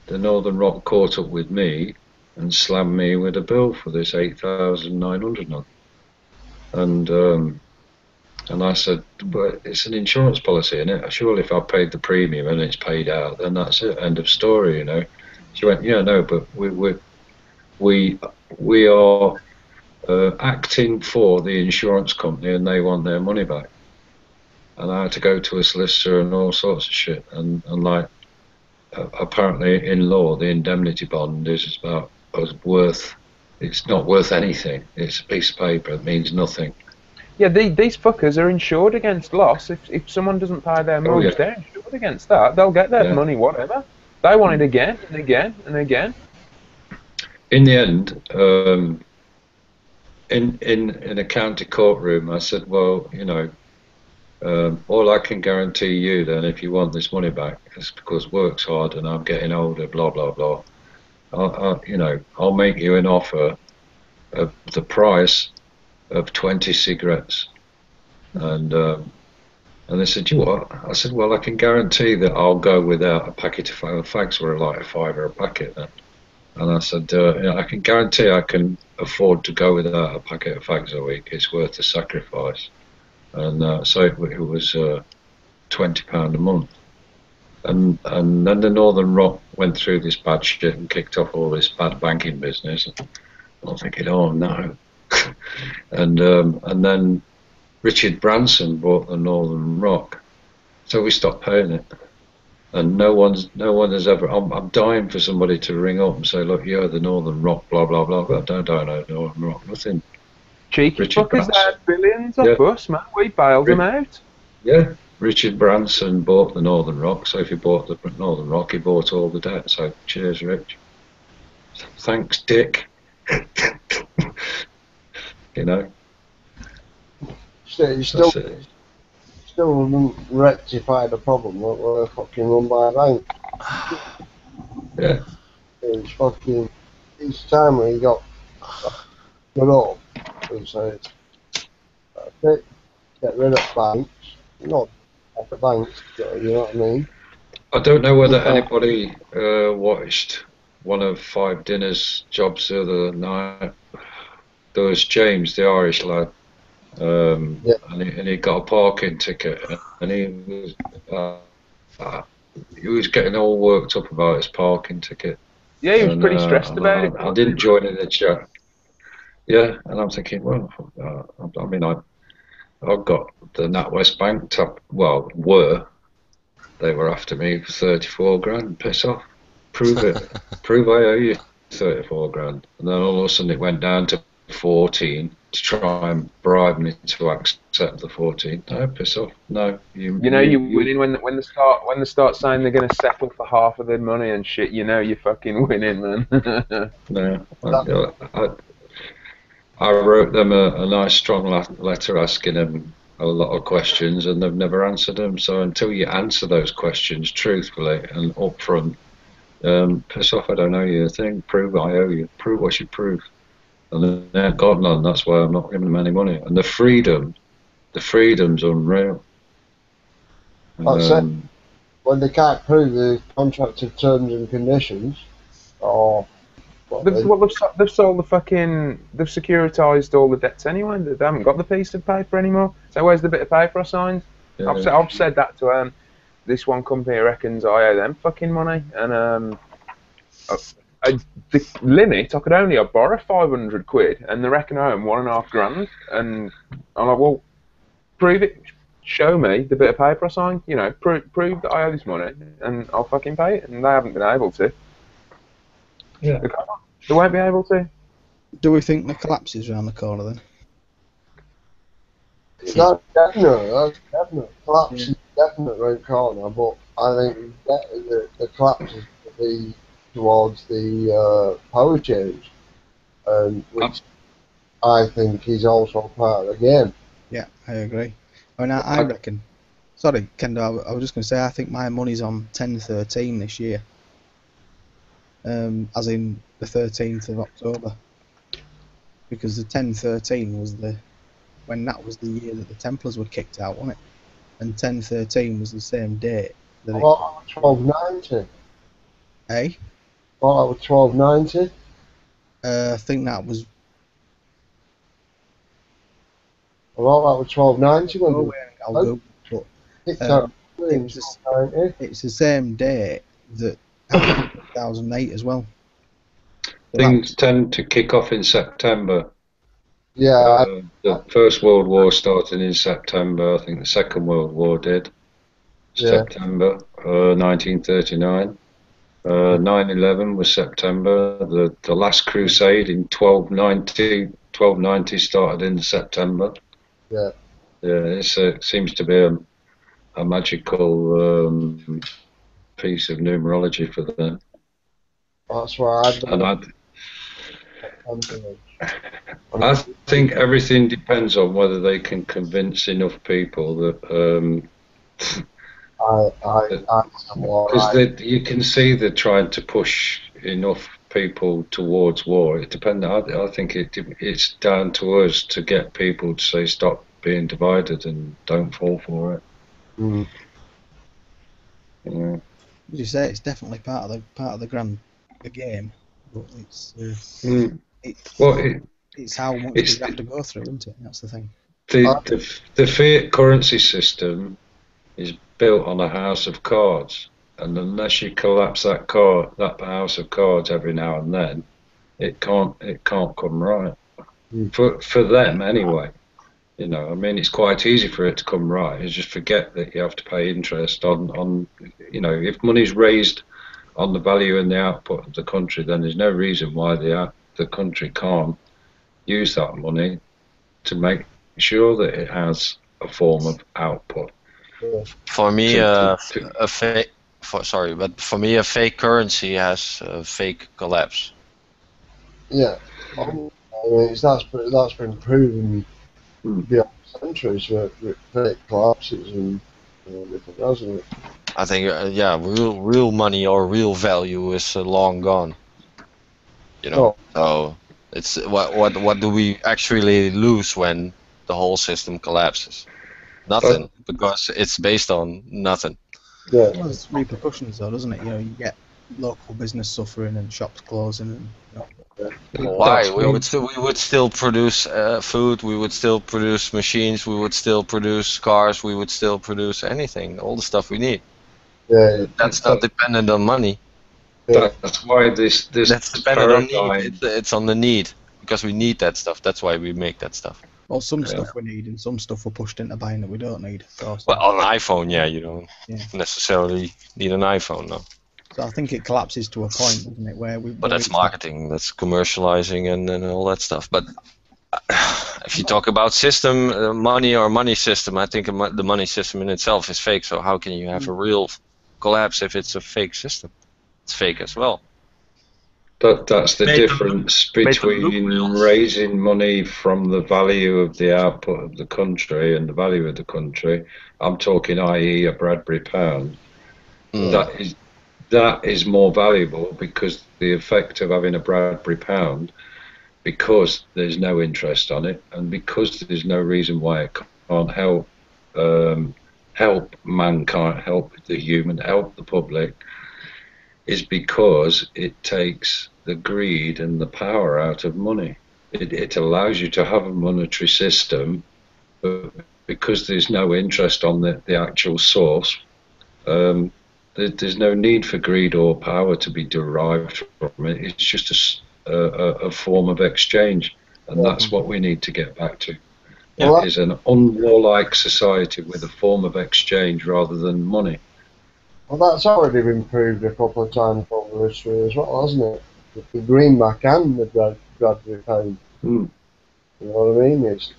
[SPEAKER 9] the Northern Rock caught up with me and slammed me with a bill for this 8,900. And I said, but it's an insurance policy, isn't it? Surely if I paid the premium and it's paid out, then that's it, end of story, you know. She went, yeah, no, but we are acting for the insurance company and they want their money back. And I had to go to a solicitor and all sorts of shit. And like, apparently in law, the indemnity bond is it's not worth anything. It's a piece of paper. It means nothing.
[SPEAKER 3] Yeah, these fuckers are insured against loss. If someone doesn't pay their mortgage, they're insured against that. They'll get their money, whatever. They want it again and again and again.
[SPEAKER 9] In the end, in a county courtroom, I said, well, you know, all I can guarantee you then, if you want this money back, is because work's hard and I'm getting older, blah blah blah. I'll make you an offer of the price of 20 cigarettes, and they said, you what? I said, well, I can guarantee that I'll go without a packet of fags were like $5 a packet then. And I said, I can guarantee I can afford to go without a packet of fags a week. It's worth the sacrifice. And so it was £20 a month. And then the Northern Rock went through this bad shit and kicked off all this bad banking business. And I'm thinking, oh no. and then Richard Branson bought the Northern Rock, so we stopped paying it. And no one has ever. I'm dying for somebody to ring up and say, look, you're the Northern Rock, blah blah blah. But I don't know Northern Rock, nothing.
[SPEAKER 3] Cheeky
[SPEAKER 9] Richard
[SPEAKER 3] fuckers,
[SPEAKER 9] Branson.
[SPEAKER 3] they had billions off us, man. We bailed them out.
[SPEAKER 9] Yeah, Richard Branson bought the Northern Rock, so if he bought the Northern Rock, he bought all the debt. So cheers, Rich. Thanks, Dick. You know.
[SPEAKER 1] So you still haven't rectified the problem that we're fucking run by a bank.
[SPEAKER 9] Yeah.
[SPEAKER 1] It's fucking. Each time we got up, we said, okay, get rid of banks. Not at the banks, you know what I mean?
[SPEAKER 9] I don't know whether anybody watched one of Five Dinner's jobs the other night. There was James, the Irish lad, and he got a parking ticket, and he was getting all worked up about his parking ticket.
[SPEAKER 3] Yeah, he was pretty stressed about it.
[SPEAKER 9] I didn't join in the chat. Yeah, and I'm thinking, well, I mean, I've got the NatWest Bank they were after me for 34 grand. Piss off. Prove it. Prove I owe you 34 grand. And then all of a sudden it went down to 14 to try and bribe me to accept the 14. No, piss off. No. You're
[SPEAKER 3] winning when they start saying they're going to settle for half of their money and shit. You know you're fucking winning, man.
[SPEAKER 9] No. I wrote them a nice strong letter asking them a lot of questions and they've never answered them. So until you answer those questions truthfully and upfront, piss off, I don't owe you a thing. Prove I owe you. Prove what you prove. And they've got none. That's why I'm not giving them any money. And the freedom's unreal.
[SPEAKER 1] That's it. When they can't prove the contracted terms and conditions, or
[SPEAKER 3] They've sold the fucking. They've securitized all the debts anyway. They haven't got the piece of paper anymore. So where's the bit of paper I signed?
[SPEAKER 9] Yeah.
[SPEAKER 3] I've said that to this one company reckons I owe them fucking money, and the limit I could only borrow 500 quid, and they reckon I owe them $1.5 grand, and I'm like, well, prove it. Show me the bit of paper I signed. You know, prove that I owe this money, and I'll fucking pay it. And they haven't been able to.
[SPEAKER 7] Yeah.
[SPEAKER 3] They won't be able to.
[SPEAKER 12] Do we think the collapse is around the corner then?
[SPEAKER 1] That's definite. Collapse is definite round corner, but I think the collapse is going to be towards the power change, which I think is also part of the game.
[SPEAKER 12] Yeah, I agree. I mean, I reckon. Sorry, Kendall, I was just going to say, I think my money's on 10-13 this year. As in the 13th of October. Because the 10-13 was when that was the year that the Templars were kicked out, wasn't it? And 10-13 was the same date. That
[SPEAKER 1] What about 1290?
[SPEAKER 12] Eh?
[SPEAKER 1] What about 1290?
[SPEAKER 12] I think that was.
[SPEAKER 1] Well, that was 1290 when
[SPEAKER 12] I'll go. But it's the same day that 2008 as well.
[SPEAKER 9] Things tend to kick off in September.
[SPEAKER 1] Yeah.
[SPEAKER 9] The First World War started in September. I think the Second World War did. September 1939. 9/11 was September. The Last Crusade in 1290 started in September.
[SPEAKER 1] Yeah.
[SPEAKER 9] Yeah, it seems to be a magical piece of numerology for them.
[SPEAKER 1] That's why
[SPEAKER 9] I think everything depends on whether they can convince enough people that. Because you can see they're trying to push enough people towards war. It depends. I think it's down to us to get people to say stop being divided and don't fall for it.
[SPEAKER 1] Mm.
[SPEAKER 12] Yeah. As you say, it's definitely part of the game, but it's it's how much you have to go through, isn't it? That's the thing.
[SPEAKER 9] The fiat currency system is built on a house of cards, and unless you collapse that house of cards every now and then, it can't come right. For them anyway. You know, I mean, it's quite easy for it to come right. You just forget that you have to pay interest on you know, if money's raised on the value and the output of the country, then there's no reason why the country can't use that money to make sure that it has a form of output.
[SPEAKER 8] For me, for me, a fake currency has a fake collapse.
[SPEAKER 1] Yeah, I mean, that's been proven beyond centuries with fake collapses and everything, hasn't it?
[SPEAKER 8] I think, real money or real value is long gone. You know, so it's what do we actually lose when the whole system collapses? Nothing, because it's based on nothing.
[SPEAKER 1] Yeah.
[SPEAKER 12] Well, there's repercussions though, doesn't it? You know, you get local business suffering and shops closing and.
[SPEAKER 8] Why? We would still produce food. We would still produce machines. We would still produce cars. We would still produce anything. All the stuff we need.
[SPEAKER 1] Yeah.
[SPEAKER 8] That's not dependent on money.
[SPEAKER 9] That's why this
[SPEAKER 8] That's dependent on need. It's on the need, because we need that stuff. That's why we make that stuff.
[SPEAKER 12] Well, some stuff we need and some stuff we're pushed into buying that we don't need.
[SPEAKER 8] Well, on an iPhone, you don't necessarily need an iPhone, no.
[SPEAKER 12] So I think it collapses to a point, doesn't it, where we.
[SPEAKER 8] But that's marketing, that's commercializing, and all that stuff. But if you talk about system, money system, I think the money system in itself is fake. So how can you have a real collapse if it's a fake system? It's fake as well.
[SPEAKER 9] That's the difference between raising money from the value of the output of the country and the value of the country. I'm talking, i.e., a Bradbury pound. That is more valuable because the effect of having a Bradbury pound, because there's no interest on it, and because there's no reason why it can't help mankind, help the human, help the public, is because it takes the greed and the power out of money. It allows you to have a monetary system, but because there's no interest on the actual source, there's no need for greed or power to be derived from it. It's just a form of exchange, and that's what we need to get back to.
[SPEAKER 1] Well,
[SPEAKER 9] Is an unwarlike society with a form of exchange rather than money.
[SPEAKER 1] Well, that's already been proved a couple of times over history as well, hasn't it? With the greenback and the Bradbury pound.
[SPEAKER 9] Mm.
[SPEAKER 1] You know what I mean? It's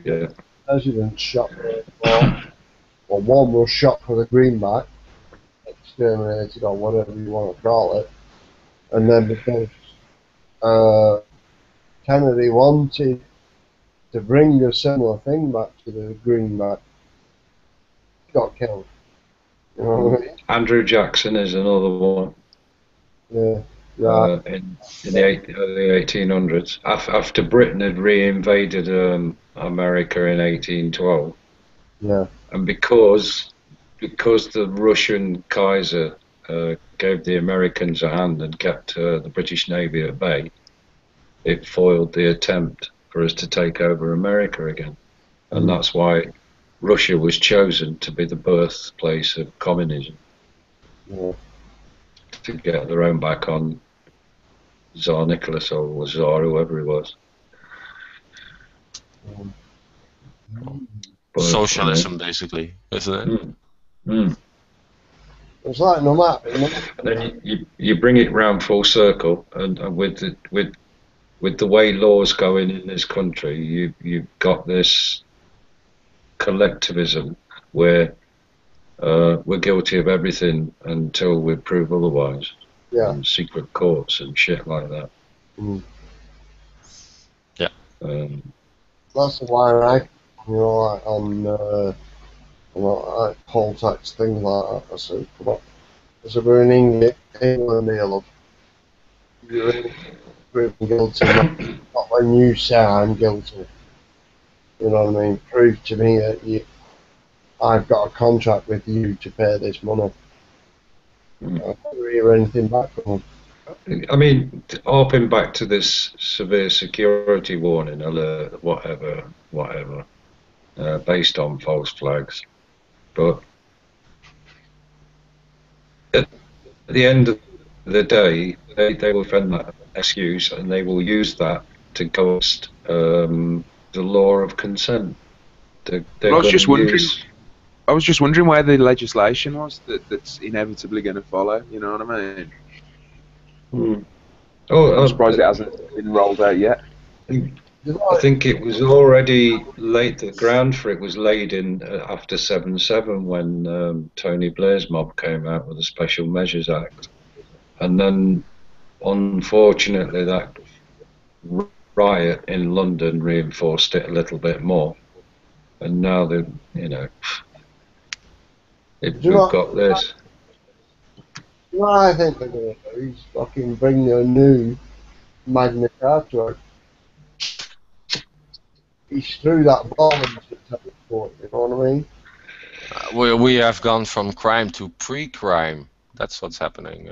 [SPEAKER 9] Yeah.
[SPEAKER 1] President shot for, well, one was shot for the greenback, exterminated or whatever you want to call it, and then because Kennedy wanted to bring a similar thing back to the greenback, he got killed. You know what I mean?
[SPEAKER 9] Andrew Jackson is another one.
[SPEAKER 1] Yeah. Right.
[SPEAKER 9] In the early 1800s, after Britain had re-invaded America in 1812,
[SPEAKER 1] yeah,
[SPEAKER 9] and because the Russian Kaiser gave the Americans a hand and kept the British Navy at bay, it foiled the attempt for us to take over America again, and that's why Russia was chosen to be the birthplace of communism.
[SPEAKER 1] Yeah.
[SPEAKER 9] To get their own back on Tsar Nicholas or Tsar, whoever he was. But,
[SPEAKER 8] socialism, basically, isn't it?
[SPEAKER 1] It's like no matter.
[SPEAKER 9] And then you bring it round full circle, and with the way laws going in this country, you've got this collectivism where we're guilty of everything until we prove otherwise.
[SPEAKER 1] Yeah.
[SPEAKER 9] And secret courts and shit like that.
[SPEAKER 8] Yeah.
[SPEAKER 1] That's why like on like poll tax things like that. I said, come on. I said, we're in England here, love. You're proven guilty, not when you say I'm guilty. You know what I mean? Prove to me that I've got a contract with you to pay this money. I don't hear anything back from them.
[SPEAKER 9] I mean, harping back to this severe security warning alert, whatever, based on false flags. But at the end of the day, they will find that excuse and they will use that to go against the law of consent.
[SPEAKER 3] I was just wondering where the legislation was that's inevitably going to follow. You know what I mean? I'm surprised it hasn't been rolled out yet.
[SPEAKER 9] I think it was already laid. The ground for it was laid in after 7/7 when Tony Blair's mob came out with the Special Measures Act, and then unfortunately that riot in London reinforced it a little bit more, and now we've got this.
[SPEAKER 1] What I think they're going to do is fucking bring a new Magna Carta out. He's through that ball into the teleport, you know what I mean?
[SPEAKER 8] We have gone from crime to pre-crime. That's what's happening.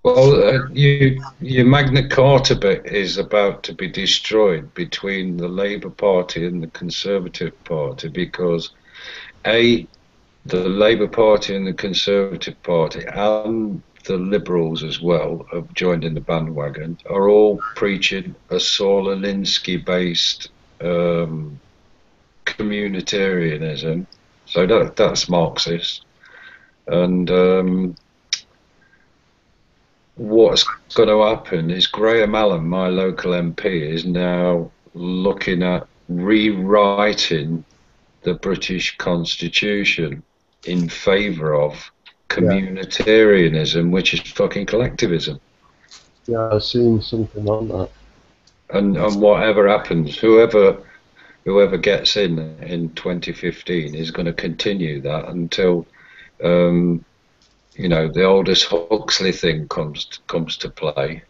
[SPEAKER 9] Well, your Magna Carta bit is about to be destroyed between the Labour Party and the Conservative Party because the Labour Party and the Conservative Party and the Liberals as well have joined in the bandwagon, are all preaching a Saul Alinsky-based communitarianism. So that's Marxist. And what's going to happen is Graham Allen, my local MP, is now looking at rewriting the British Constitution in favour of communitarianism, which is fucking collectivism.
[SPEAKER 1] Yeah, I've seen something on that.
[SPEAKER 9] And whatever happens, whoever gets in 2015 is going to continue that until you know, the Aldous Huxley thing comes to play,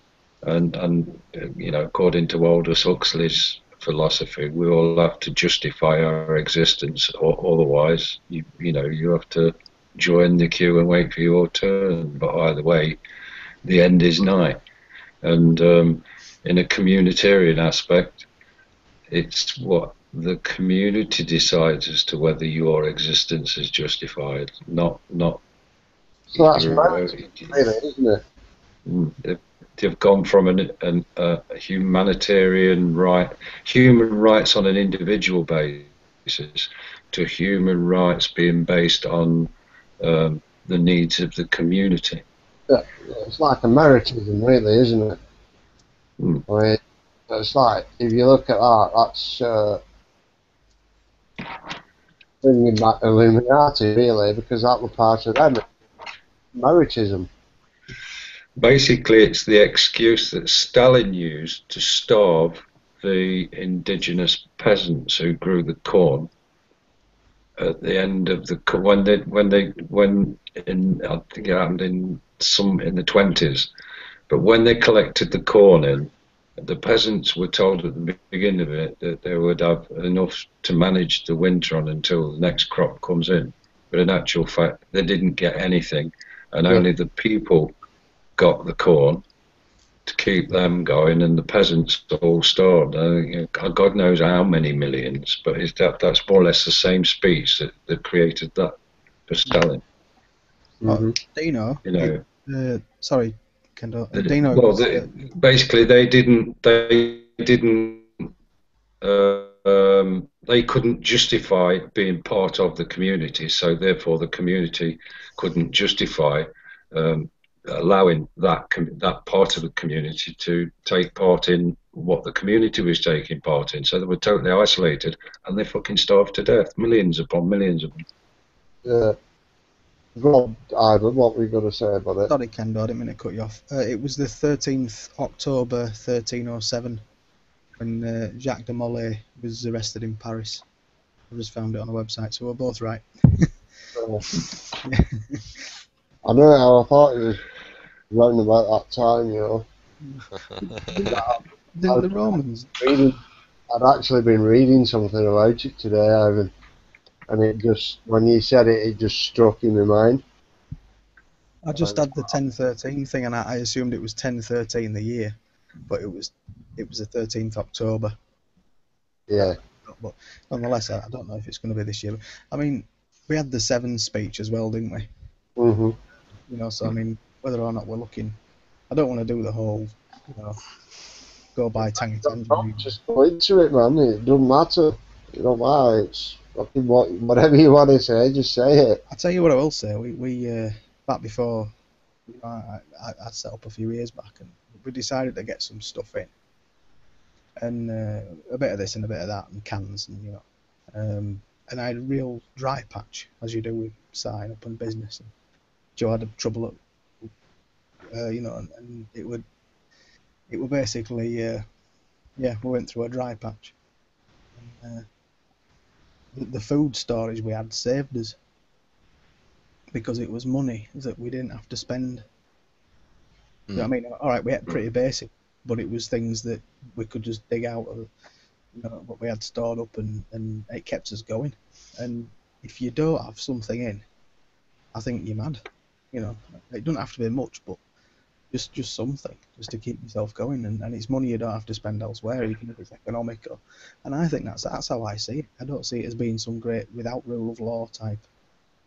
[SPEAKER 9] and you know, according to Aldous Huxley's philosophy, we all have to justify our existence, or otherwise, you know, you have to join the queue and wait for your turn. But either way, the end is nigh. And in a communitarian aspect, it's what the community decides as to whether your existence is justified, not.
[SPEAKER 1] So that's marriage, really, isn't it?
[SPEAKER 9] They've gone from a humanitarian human rights on an individual basis, to human rights being based on the needs of the community.
[SPEAKER 1] Yeah, it's like Americanism, really, isn't it? I mean, it's like, if you look at that, that's bringing back Illuminati, really, because that was part of them. Maritism.
[SPEAKER 9] Basically, it's the excuse that Stalin used to starve the indigenous peasants who grew the corn at the end of the when I think it happened in the 20s, but when they collected the corn in, the peasants were told at the beginning of it that they would have enough to manage the winter on until the next crop comes in, but in actual fact they didn't get anything, and only the people got the corn to keep them going, and the peasants all starved. God knows how many millions, but that's more or less the same speech that created that for Stalin.
[SPEAKER 12] Dino.
[SPEAKER 9] You know,
[SPEAKER 12] Sorry, Kendall. Dino.
[SPEAKER 9] Well, basically, they couldn't justify being part of the community, so therefore the community couldn't justify allowing that part of the community to take part in what the community was taking part in. So they were totally isolated, and they fucking starved to death, millions upon millions of them.
[SPEAKER 1] Yeah. Rob, Ivan, what were you going to say about it?
[SPEAKER 12] Sorry, Kendall, I didn't mean to cut you off. It was the 13th October 1307 when Jacques de Molay was arrested in Paris. I just found it on the website, so we're both right.
[SPEAKER 1] I know how I thought it was round about that time, you know.
[SPEAKER 12] The Romans.
[SPEAKER 1] I'd actually been reading something about it today, Ivan, and it just, when you said it, it just struck in my mind.
[SPEAKER 12] I just had the 1013 thing, and I assumed it was 1013 the year, but it was the 13th October.
[SPEAKER 1] Yeah.
[SPEAKER 12] But nonetheless, I don't know if it's going to be this year. I mean, we had the 7 speech as well, didn't we?
[SPEAKER 1] Mm-hmm.
[SPEAKER 12] You know, so I mean, whether or not we're looking, I don't want to do the whole, you know, go by tangy tangerine.
[SPEAKER 1] Just go into it, man. It doesn't matter. You don't matter. It's fucking whatever you want to say, just say it.
[SPEAKER 12] I'll tell you what I will say. We back before, you know, I set up a few years back, and we decided to get some stuff in, and a bit of this and a bit of that, and cans, and you know, and I had a real dry patch, as you do with sign up and business. And Joe had trouble at, you know, and it would basically, yeah, we went through a dry patch. And, the food storage we had saved us, because it was money that we didn't have to spend. You know what I mean? All right, we had pretty basic, but it was things that we could just dig out of, you know, what we had stored up, and it kept us going. And if you don't have something in, I think you're mad. You know, it doesn't have to be much, but just something, just to keep yourself going, and it's money you don't have to spend elsewhere, even if it's economic. And I think that's how I see it. I don't see it as being some great without rule of law type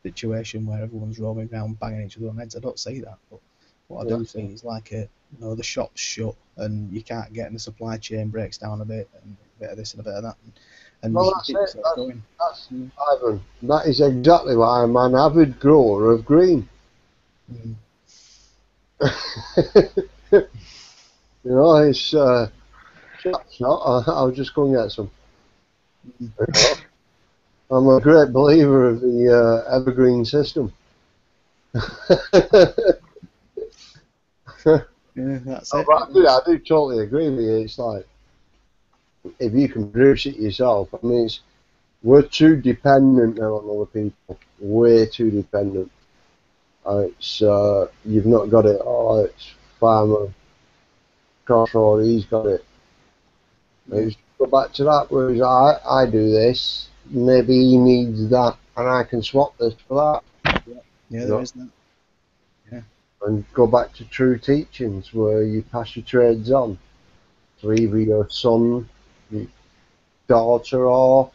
[SPEAKER 12] situation where everyone's roaming around banging each other on heads. I don't see that. But what I do see is like you know, the shop's shut and you can't get, and the supply chain breaks down a bit, and a bit of this and a bit of that. And
[SPEAKER 1] well, that's it. That's Ivan. That is exactly why I'm an avid grower of green. You know, it's shot. I'll just go and get some. You know? I'm a great believer of the evergreen system.
[SPEAKER 12] Yeah, that's
[SPEAKER 1] No,
[SPEAKER 12] it.
[SPEAKER 1] but I do totally agree with you. It's like, if you can produce it yourself, I mean, we're too dependent now on other people. Way too dependent. It's you've not got it. Oh, it's farmer crossroad. He's got it. It's go back to that. Whereas I do this. Maybe he needs that, and I can swap this for that.
[SPEAKER 12] Yeah, there is that. Yeah.
[SPEAKER 1] And go back to true teachings where you pass your trades on to either your son, your daughter, or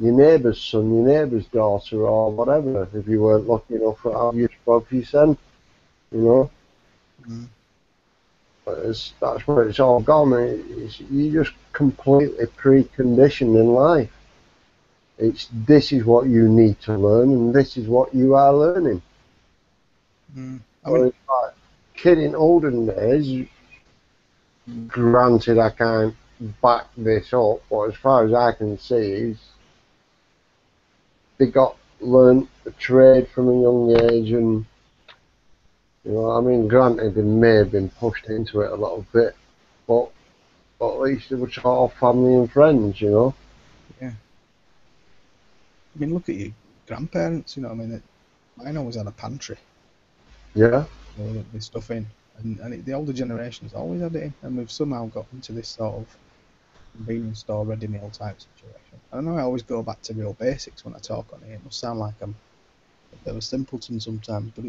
[SPEAKER 1] your neighbour's son, your neighbour's daughter, or whatever, if you weren't lucky enough to have your both your son, you know. But that's where it's all gone. You're just completely preconditioned in life. This is what you need to learn, and this is what you are learning. It's like kid in olden days. Granted, I can't back this up, but as far as I can see, is they learnt the trade from a young age, and you know, I mean, granted, they may have been pushed into it a little bit, but at least they were all family and friends, you know.
[SPEAKER 12] Yeah. I mean, look at your grandparents. You know, I mean, mine always had a pantry.
[SPEAKER 1] Yeah.
[SPEAKER 12] With stuff in, and the older generations always had it in, and we've somehow got into this sort of convenience store ready meal type situation. I know I always go back to real basics when I talk on it. It must sound like I'm a bit of a simpleton sometimes, but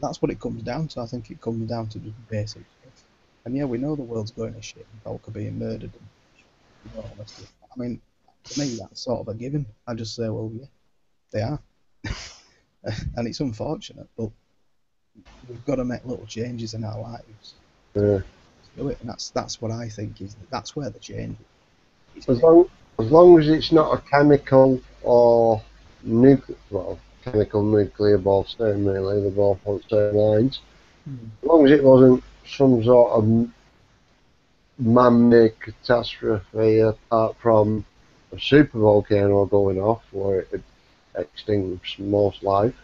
[SPEAKER 12] that's what it comes down to. I think it comes down to just basic stuff. And yeah, we know the world's going to shit and folk are being murdered and you know, all this stuff. I mean, to me, that's sort of a given. I just say, well, yeah, they are. And it's unfortunate, but we've got to make little changes in our lives.
[SPEAKER 1] Yeah.
[SPEAKER 12] Do it, and that's what I think that's where the change is.
[SPEAKER 1] As long as it's not a chemical or chemical nuclear, both same really, they're both on the same lines. As long as it wasn't some sort of man-made catastrophe apart from a super volcano going off where it extinguish most life.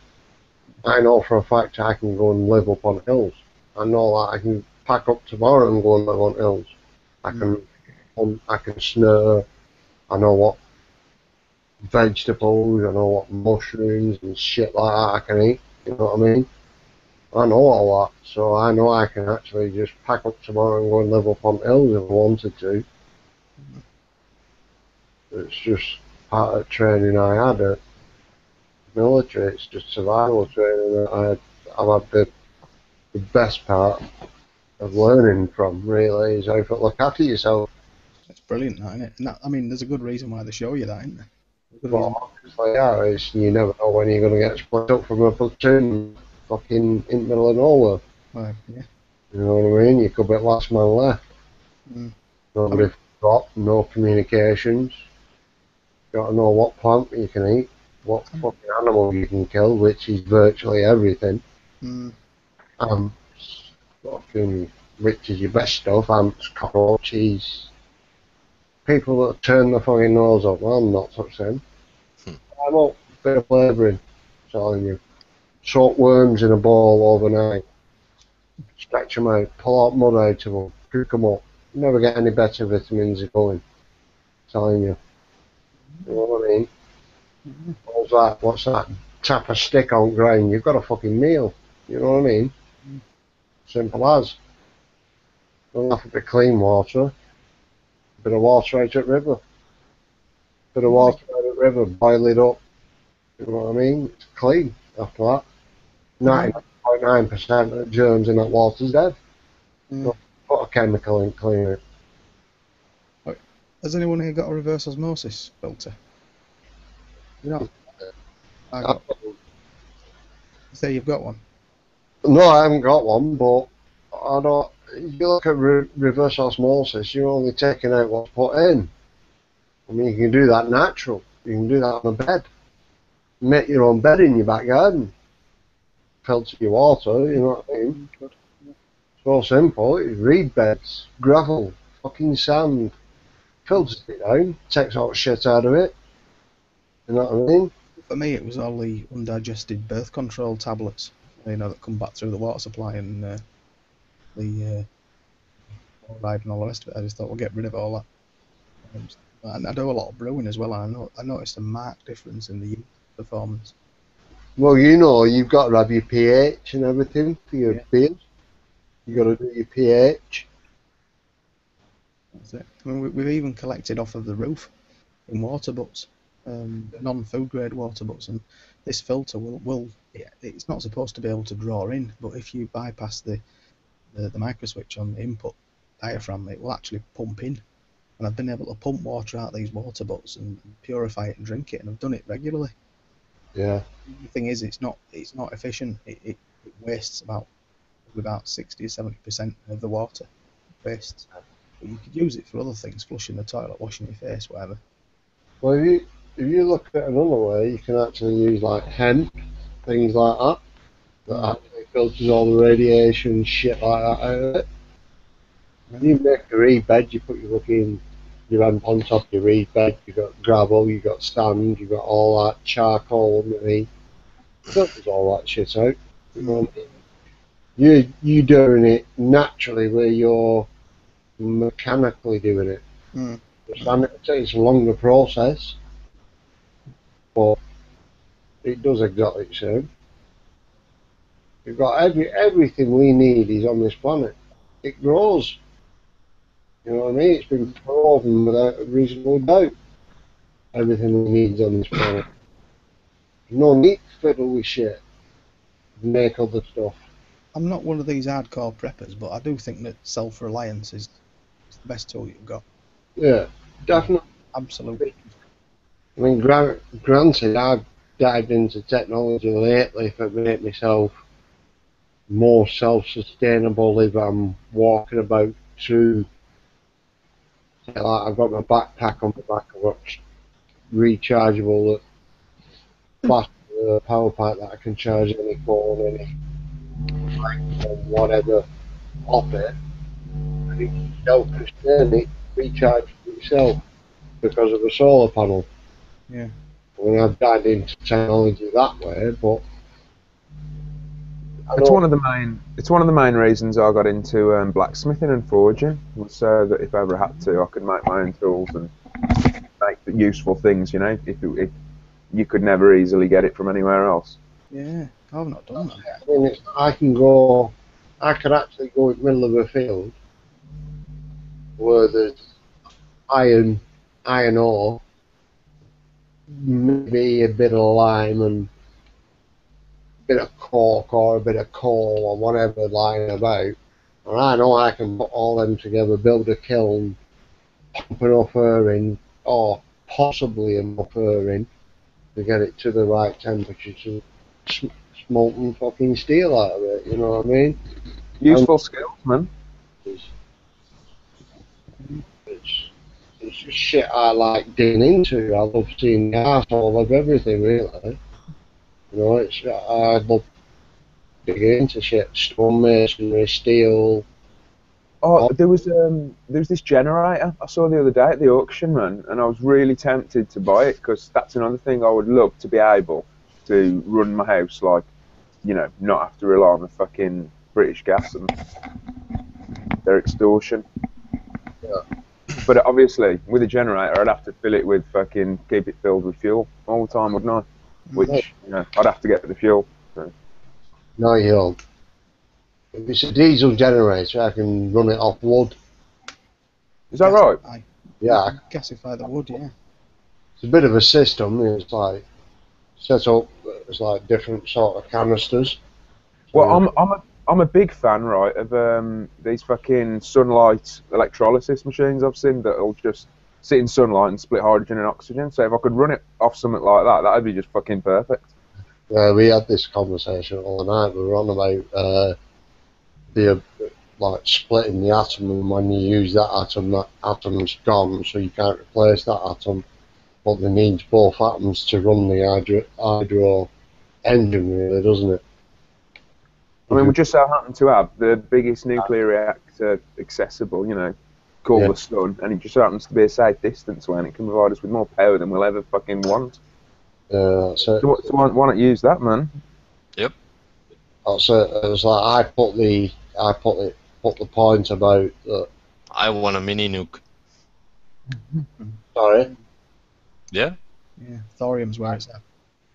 [SPEAKER 1] I know for a fact I can go and live up on hills. I know that I can pack up tomorrow and go and live on hills. I can snare. I know what vegetables, I know what mushrooms and shit like that I can eat. You know what I mean? I know all that, so I know I can actually just pack up tomorrow and go and live up on hills if I wanted to. It's just part of the training I had at military. It's just survival training that I've had the best part of learning from, really, is how to look after yourself.
[SPEAKER 12] It's brilliant, that, isn't it? And that, I mean, there's a good reason why they show you that, isn't there?
[SPEAKER 1] Well, obviously, yeah, you never know when you're going to get split up from a platoon fucking in the middle of nowhere.
[SPEAKER 12] Right, yeah.
[SPEAKER 1] You know what I mean? You could be last man left. Nobody got, no communications. Got to know what plant you can eat, what fucking animal you can kill, which is virtually everything. Fucking, which is your best stuff, ants, cockroaches, people that turn their fucking nose up. Well, I'm not such thing. I'm up, bit of flavouring, telling you. Soak worms in a bowl overnight, stretch them out, pull out mud out of them, cook them up. You never get any better vitamins going. Telling you. You know what I mean? What's that? Tap a stick on ground, you've got a fucking meal. You know what I mean? Simple as. Don't have to be clean water. Bit of water out at river. Bit of water out at river, boil it up. You know what I mean? It's clean after that. 99.9% of germs in that water's dead. So put a chemical in, clean it.
[SPEAKER 12] Has anyone here got a reverse osmosis filter? You know, you say you've got one?
[SPEAKER 1] No, I haven't got one, but I don't. You look at reverse osmosis, you're only taking out what's put in. I mean, you can do that natural. You can do that on a bed. Make your own bed in your back garden. Filter your water, you know what I mean? So simple. It's reed beds, gravel, fucking sand. Filters it down, takes all the shit out of it. You know what I mean?
[SPEAKER 12] For me, it was all the undigested birth control tablets, that come back through the water supply and the fluoride and all the rest of it. I just thought we'll get rid of all that. And I do a lot of brewing as well. And I noticed a marked difference in the performance.
[SPEAKER 1] Well, you've got to have your pH and everything for your beers. You've got to do your pH.
[SPEAKER 12] That's it. I mean, we've even collected off of the roof in water butts, non-food grade water butts, and this filter it's not supposed to be able to draw in, but if you bypass the micro switch on the input diaphragm, it will actually pump in. And I've been able to pump water out of these water butts and purify it and drink it, and I've done it regularly.
[SPEAKER 1] Yeah.
[SPEAKER 12] The thing is, it's not efficient. It wastes about 60 or 70% of the water. Wastes. But you could use it for other things, flushing the toilet, washing your face, whatever.
[SPEAKER 1] Well, if you look at another way, you can actually use like hemp, things like that, that actually filters all the radiation and shit like that out of it. You make a reed bed, you put your hand on top of your reed bed, you've got gravel, you've got sand, you've got all that charcoal underneath. Filters all that shit out. You know what I mean? You're doing it naturally where you're mechanically doing it. It's a longer process, but it does exactly the same. We've got everything we need is on this planet. It grows. You know what I mean? It's been proven without a reasonable doubt. Everything we need is on this planet. There's no need to fiddle with shit. Make other stuff.
[SPEAKER 12] I'm not one of these hardcore preppers, but I do think that self-reliance is the best tool you've got.
[SPEAKER 1] Yeah, definitely.
[SPEAKER 12] Absolutely.
[SPEAKER 1] I mean, granted, I've dived into technology lately to make myself more self-sustainable if I'm walking about through. Like, I've got my backpack on my back, I've got rechargeable fast power pack that I can charge any phone, any whatever off it, and it's self-sustaining, recharge itself because of a solar panel.
[SPEAKER 12] Yeah.
[SPEAKER 1] I mean, I've dived into technology that way, but
[SPEAKER 3] it's one of the main reasons I got into blacksmithing and forging, was so that if I ever had to, I could make my own tools and make useful things. If you could never easily get it from anywhere else.
[SPEAKER 12] Yeah, I've not done that.
[SPEAKER 1] I mean, I could actually go in the middle of a field where there's iron ore, maybe a bit of lime and a bit of cork or a bit of coal or whatever lying about, and I know I can put all them together, build a kiln, pump enough air in, or possibly enough air in to get it to the right temperature to molten fucking steel out of it, you know what I mean?
[SPEAKER 3] Useful skills, man.
[SPEAKER 1] It's just shit I like digging into. I love seeing the arsehole of everything, really. You know, I love digging into shit, stonemasonry, steel.
[SPEAKER 3] Oh, there was this generator I saw the other day at the auction, man, and I was really tempted to buy it because that's another thing I would love to be able to run my house, like, not have to rely on the fucking British Gas and their extortion.
[SPEAKER 1] Yeah.
[SPEAKER 3] But obviously, with a generator, I'd have to fill it with keep it filled with fuel all the time, wouldn't I? Which, I'd have to get the fuel. So.
[SPEAKER 1] No, you don't. If it's a diesel generator, I can run it off wood.
[SPEAKER 3] Is that right?
[SPEAKER 1] Yeah.
[SPEAKER 12] Gasify the wood, yeah.
[SPEAKER 1] It's a bit of a system. It's like set up. It's like different sort of canisters.
[SPEAKER 3] Well, I'm a big fan, right, of these fucking sunlight electrolysis machines I've seen that'll just sit in sunlight and split hydrogen and oxygen. So if I could run it off something like that, that'd be just fucking perfect.
[SPEAKER 1] Yeah, we had this conversation all night. We were on about the splitting the atom, and when you use that atom's gone, so you can't replace that atom. But it needs both atoms to run the hydro engine, really, doesn't it?
[SPEAKER 3] I mean, we just so happen to have the biggest nuclear reactor accessible, called the sun, and it just happens to be a safe distance away, and it can provide us with more power than we'll ever fucking want.
[SPEAKER 1] So
[SPEAKER 3] why not use that, man?
[SPEAKER 8] Yep.
[SPEAKER 1] So it was like I put the point about that.
[SPEAKER 8] I want a mini nuke.
[SPEAKER 1] Sorry.
[SPEAKER 8] Yeah.
[SPEAKER 12] Yeah, thorium's where it's at.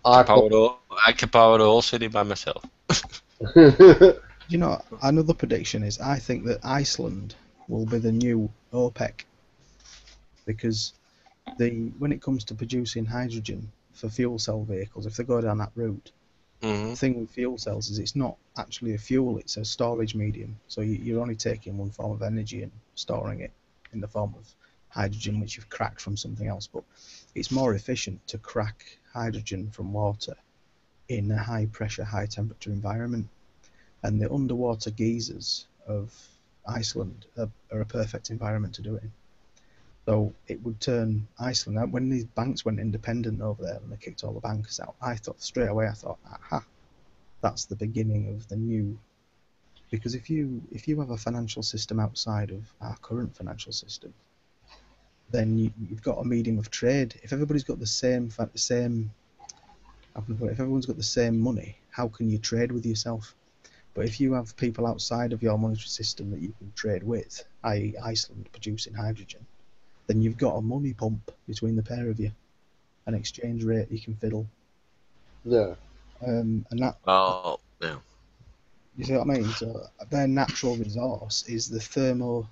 [SPEAKER 8] I can power the whole city by myself.
[SPEAKER 12] You know, another prediction is I think that Iceland will be the new OPEC, because when it comes to producing hydrogen for fuel cell vehicles, if they go down that route, the thing with fuel cells is it's not actually a fuel, it's a storage medium. So you're only taking one form of energy and storing it in the form of hydrogen, which you've cracked from something else. But it's more efficient to crack hydrogen from water in a high pressure, high temperature environment. And the underwater geysers of Iceland are a perfect environment to do it in. So it would turn Iceland out. When these banks went independent over there and they kicked all the bankers out, I thought straight away, aha, that's the beginning of the new. Because if you have a financial system outside of our current financial system, then you've got a medium of trade. If everybody's got the same, how can I put it? If everyone's got the same money, how can you trade with yourself? But if you have people outside of your monetary system that you can trade with, i.e. Iceland producing hydrogen, then you've got a money pump between the pair of you, an exchange rate you can fiddle.
[SPEAKER 1] Yeah.
[SPEAKER 12] And that.
[SPEAKER 8] Oh, yeah.
[SPEAKER 12] You see what I mean? So their natural resource is the geothermal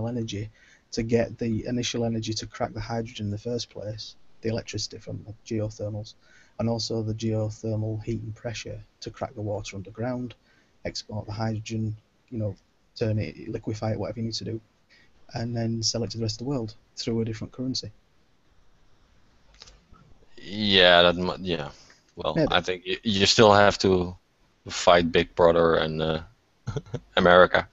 [SPEAKER 12] energy to get the initial energy to crack the hydrogen in the first place, the electricity from the geothermals, and also the geothermal heat and pressure to crack the water underground, export the hydrogen, turn it, liquefy it, whatever you need to do, and then sell it to the rest of the world through a different currency.
[SPEAKER 8] Yeah, yeah. Well,
[SPEAKER 12] Maybe.
[SPEAKER 8] I think you still have to fight Big Brother and America.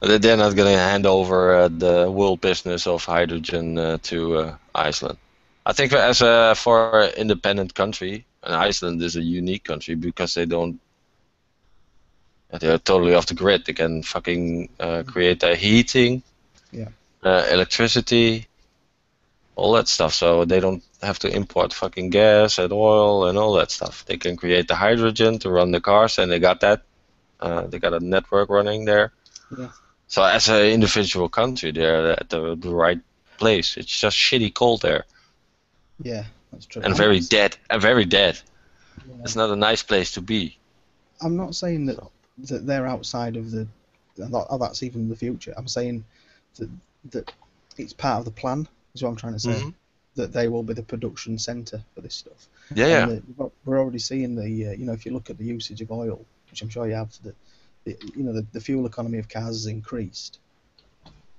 [SPEAKER 8] They're not going to hand over the world business of hydrogen to Iceland. I think for an independent country, and Iceland is a unique country because they're totally off the grid. They can fucking create their heating, electricity, all that stuff. So they don't have to import fucking gas and oil and all that stuff. They can create the hydrogen to run the cars, and they got that. They got a network running there.
[SPEAKER 12] Yeah.
[SPEAKER 8] So as an individual country, they're at the right place. It's just shitty cold there.
[SPEAKER 12] Yeah, that's true.
[SPEAKER 8] And very dead.
[SPEAKER 12] Yeah.
[SPEAKER 8] It's not a nice place to be.
[SPEAKER 12] I'm not saying that they're outside of that's even the future. I'm saying that it's part of the plan, is what I'm trying to say.
[SPEAKER 8] Mm-hmm.
[SPEAKER 12] That they will be the production centre for this stuff.
[SPEAKER 8] Yeah.
[SPEAKER 12] And we're already seeing if you look at the usage of oil, which I'm sure you have, the fuel economy of cars has increased,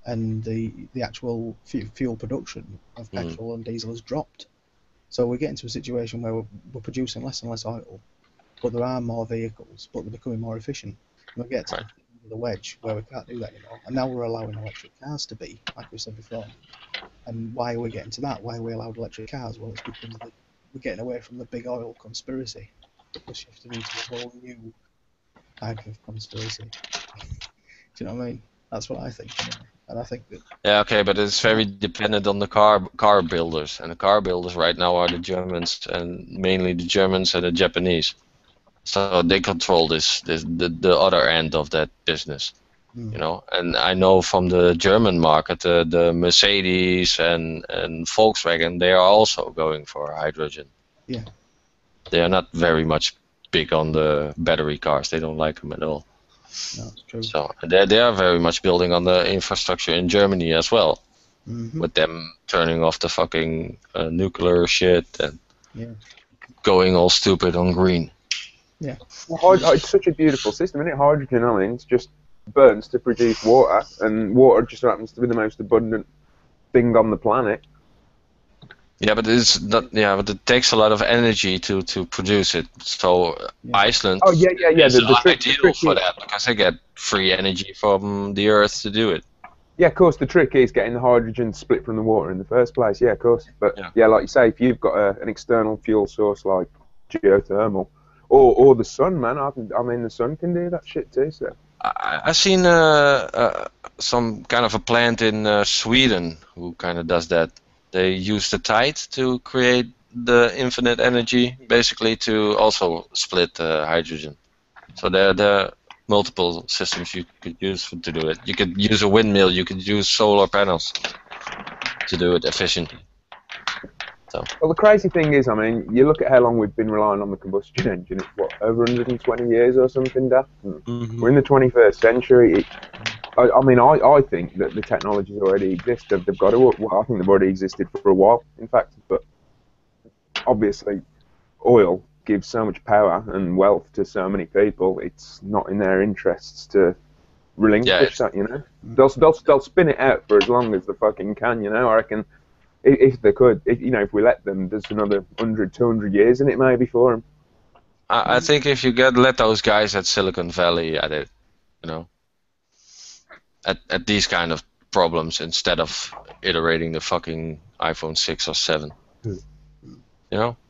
[SPEAKER 12] and the actual fuel production of petrol and diesel has dropped. So we're getting to a situation where we're producing less and less oil, but there are more vehicles, but they're becoming more efficient. And we get to the wedge where we can't do that anymore. And now we're allowing electric cars to be, like we said before. And why are we getting to that? Why are we allowed electric cars? Well, it's because we're getting away from the big oil conspiracy. We're shifting into a whole new type of conspiracy. Do you know what I mean? That's what I think. Anyway. And I think that.
[SPEAKER 8] Yeah, okay, but it's very dependent on the car builders, and the car builders right now are the Germans, and mainly the Germans and the Japanese. So they control the other end of that business, And I know from the German market, the Mercedes and Volkswagen, they are also going for hydrogen.
[SPEAKER 12] Yeah.
[SPEAKER 8] They are not very much big on the battery cars. They don't like them at all.
[SPEAKER 12] No, it's true.
[SPEAKER 8] So they are very much building on the infrastructure in Germany as well, with them turning off the fucking nuclear shit and going all stupid on green.
[SPEAKER 12] Yeah.
[SPEAKER 3] It's such a beautiful system, isn't it? Hydrogen, I mean, it's just burns to produce water, and water just happens to be the most abundant thing on the planet.
[SPEAKER 8] Yeah, but it's not. Yeah, but it takes a lot of energy to produce it. So Iceland is ideal for that because they get free energy from the earth to do it.
[SPEAKER 3] Yeah, of course. The trick is getting the hydrogen split from the water in the first place. Yeah, of course. But yeah, like you say, if you've got an external fuel source like geothermal or the sun, man, I mean, the sun can do that shit too. So
[SPEAKER 8] I've seen some kind of a plant in Sweden who kind of does that. They use the tide to create the infinite energy, basically to also split hydrogen. So there are multiple systems you could use to do it. You could use a windmill, you could use solar panels to do it efficiently. So.
[SPEAKER 3] Well, the crazy thing is, I mean, you look at how long we've been relying on the combustion engine. It's what, over 120 years or something, Daph? We're in the 21st century. I think that the technologies already exist. They've got to. Well, I think they've already existed for a while, in fact. But obviously, oil gives so much power and wealth to so many people. It's not in their interests to relinquish that. You know, they'll spin it out for as long as they fucking can. You know, I reckon. If they could, if we let them, there's another 100, 200 years in it maybe for them.
[SPEAKER 8] I think if you let those guys at Silicon Valley at it, at these kind of problems instead of iterating the fucking iPhone 6 or 7.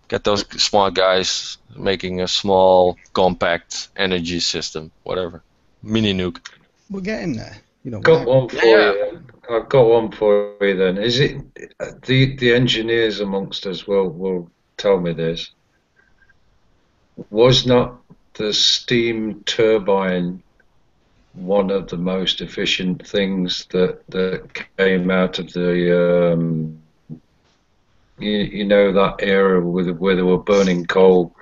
[SPEAKER 8] Get those smart guys making a small, compact energy system, whatever. Mini nuke.
[SPEAKER 12] We're getting there.
[SPEAKER 9] Got one for you. I've got one for you then. Is it the engineers amongst us will tell me this? Was not the steam turbine one of the most efficient things that came out of the that era where they were burning coal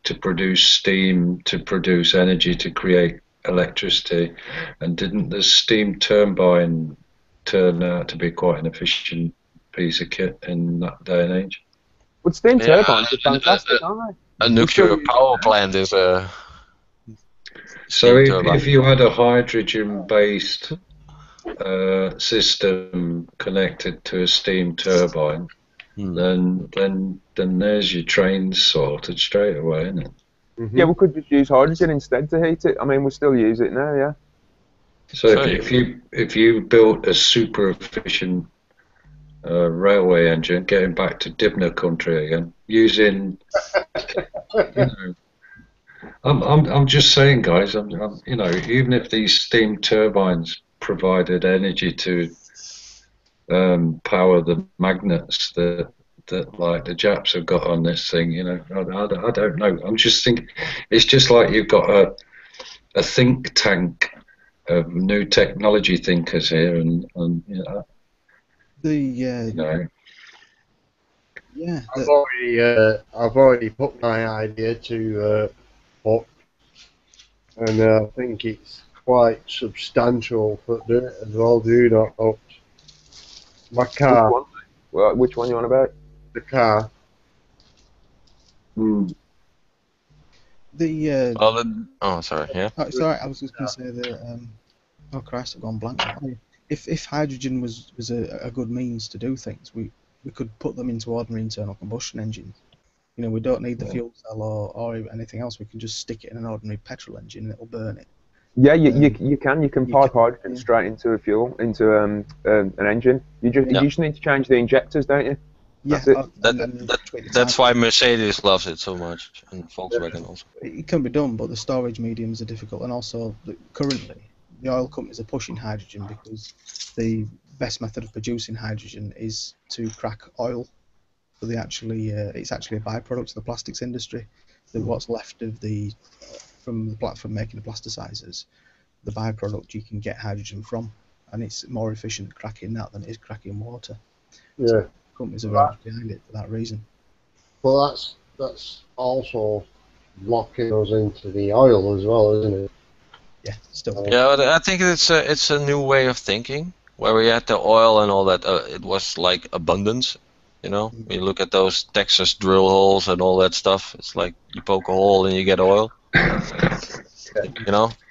[SPEAKER 9] to produce steam, to produce energy, to create electricity, and didn't the steam turbine turn out to be quite an efficient piece of kit in that day and age?
[SPEAKER 3] But steam turbines are fantastic, aren't they?
[SPEAKER 8] A nuclear power plant is a
[SPEAKER 9] so if you had a hydrogen-based system connected to a steam turbine, then there's your trains sorted straight away, isn't it?
[SPEAKER 3] Yeah, we could just use hydrogen instead to heat it. I mean, we still use it now, yeah.
[SPEAKER 9] So if you built a super efficient railway engine, getting back to Dibner country again, using, I'm just saying, guys, even if these steam turbines provided energy to power the magnets that like the Japs have got on this thing, I don't know. I'm just thinking, it's just like you've got a think tank of new technology thinkers here, and
[SPEAKER 1] I've already put my idea to up, and I think it's quite substantial for it as well. Do not up my car.
[SPEAKER 3] Which one you on about?
[SPEAKER 1] The car.
[SPEAKER 8] Sorry, yeah.
[SPEAKER 12] Sorry, I was just going to say that. Oh Christ, I've gone blank. If hydrogen was a good means to do things, we could put them into ordinary internal combustion engines. We don't need the fuel cell or anything else. We can just stick it in an ordinary petrol engine and it'll burn it.
[SPEAKER 3] Yeah, you can pipe hydrogen straight into a fuel, into an engine. You just need to change the injectors, don't you?
[SPEAKER 12] Yeah,
[SPEAKER 8] that's why Mercedes loves it so much, and Volkswagen also.
[SPEAKER 12] It can be done, but the storage mediums are difficult, and also currently the oil companies are pushing hydrogen because the best method of producing hydrogen is to crack oil. So it's actually a byproduct of the plastics industry. What's left of from making the plasticizers, the byproduct you can get hydrogen from, and it's more efficient at cracking that than it is cracking water.
[SPEAKER 1] Yeah.
[SPEAKER 12] So companies are very much behind it for that reason.
[SPEAKER 1] Well, that's also locking us into the oil as well, isn't it?
[SPEAKER 12] Yeah, still.
[SPEAKER 8] Yeah, I think it's a new way of thinking where we had the oil and all that. It was like abundance, When you look at those Texas drill holes and all that stuff, it's like you poke a hole and you get oil.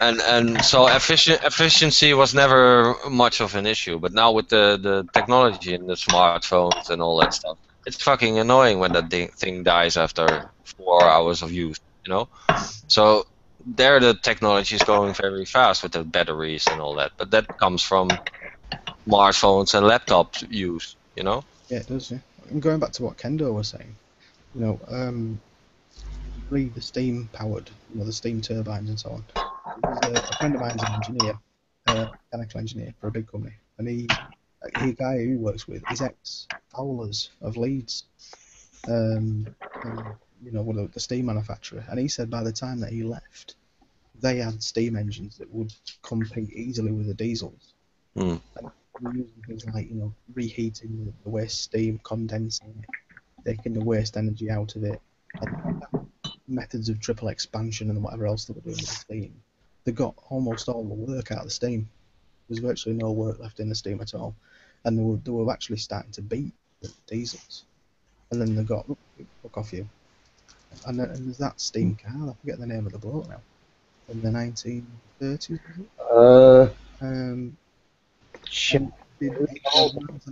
[SPEAKER 8] And so efficiency was never much of an issue, but now with the technology and the smartphones and all that stuff, it's fucking annoying when that thing dies after 4 hours of use, So there the technology is going very fast with the batteries and all that, but that comes from smartphones and laptops use,
[SPEAKER 12] Yeah, it does. Yeah. And going back to what Kendo was saying, the steam powered, the steam turbines and so on. A friend of mine's an engineer, mechanical engineer for a big company, and the guy he works with is ex Fowlers of Leeds, one of the steam manufacturer, and he said by the time that he left, they had steam engines that would compete easily with the diesels.
[SPEAKER 8] Mm.
[SPEAKER 12] And we're using things like reheating the waste steam, condensing it, taking the waste energy out of it, and methods of triple expansion and whatever else they were doing with the steam. They got almost all the work out of the steam. There's virtually no work left in the steam at all, and they were actually starting to beat the diesels. And then they got fuck off you. And there's that steam car. I forget the name of the bloke now. In the 1930s, was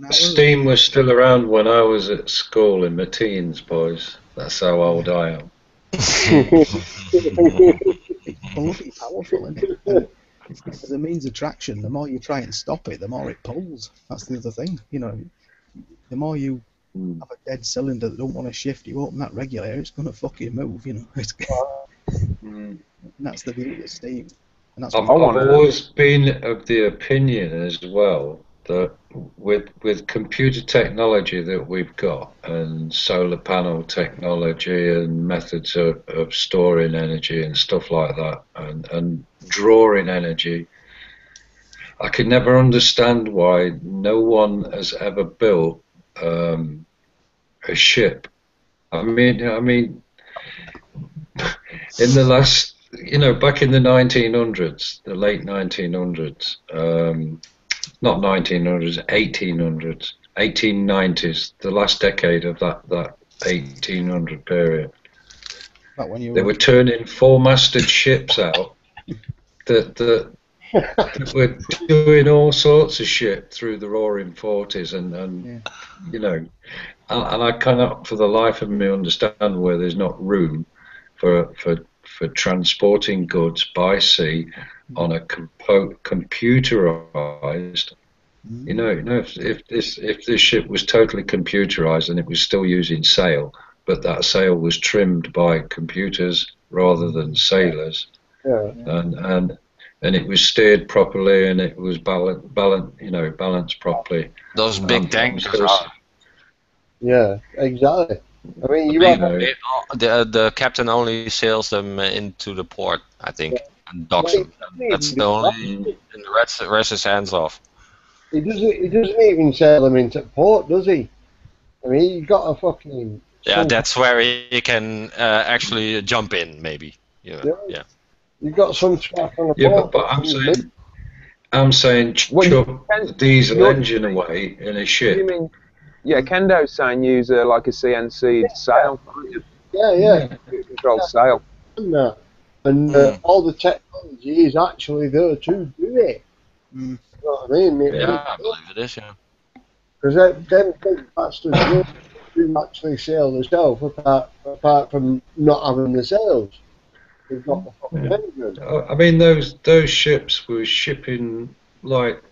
[SPEAKER 12] it?
[SPEAKER 9] Steam was still around when I was at school in my teens, boys. That's how old I am.
[SPEAKER 12] It's bloody powerful, isn't it? And as a means of traction, the more you try and stop it, the more it pulls. That's the other thing. The more you have a dead cylinder that don't want to shift, you open that regulator, it's going to fucking move. And that's the beauty of steam. And that's
[SPEAKER 9] I've always been of the opinion as well that with computer technology that we've got and solar panel technology and methods of storing energy and stuff like that and drawing energy, I could never understand why no one has ever built a ship. I mean, in the last, back in the 1900s, the late 1900s, not 1900s, 1800s, 1890s, the last decade of that 1800 period. They were turning four-masted ships out that were doing all sorts of shit through the Roaring Forties, and I cannot for the life of me understand where there's not room for transporting goods by sea on a computerized. If this ship was totally computerized and it was still using sail, but that sail was trimmed by computers rather than sailors, and it was steered properly and it was balanced properly.
[SPEAKER 8] Those big tankers are.
[SPEAKER 1] Yeah, exactly. I mean,
[SPEAKER 8] the captain only sails them into the port, I think, and docks them. That's the only. And the rest is hands off.
[SPEAKER 1] He doesn't even sail them into port, does he? I mean, you got a fucking.
[SPEAKER 8] Yeah, that's where he can actually jump in, maybe. Yeah.
[SPEAKER 1] You got some track on the port.
[SPEAKER 9] But I'm saying chuck the diesel engine away in a ship.
[SPEAKER 3] You mean? Yeah, Kendo's saying use like a CNC sail.
[SPEAKER 1] Yeah.
[SPEAKER 3] Control sail.
[SPEAKER 1] And all the technology is actually there to do it. You know what I mean?
[SPEAKER 8] I believe it is, yeah.
[SPEAKER 1] Because them big bastards do actually sail themselves, apart from not having the sails. They've got the fucking engine.
[SPEAKER 9] I mean, those ships were shipping like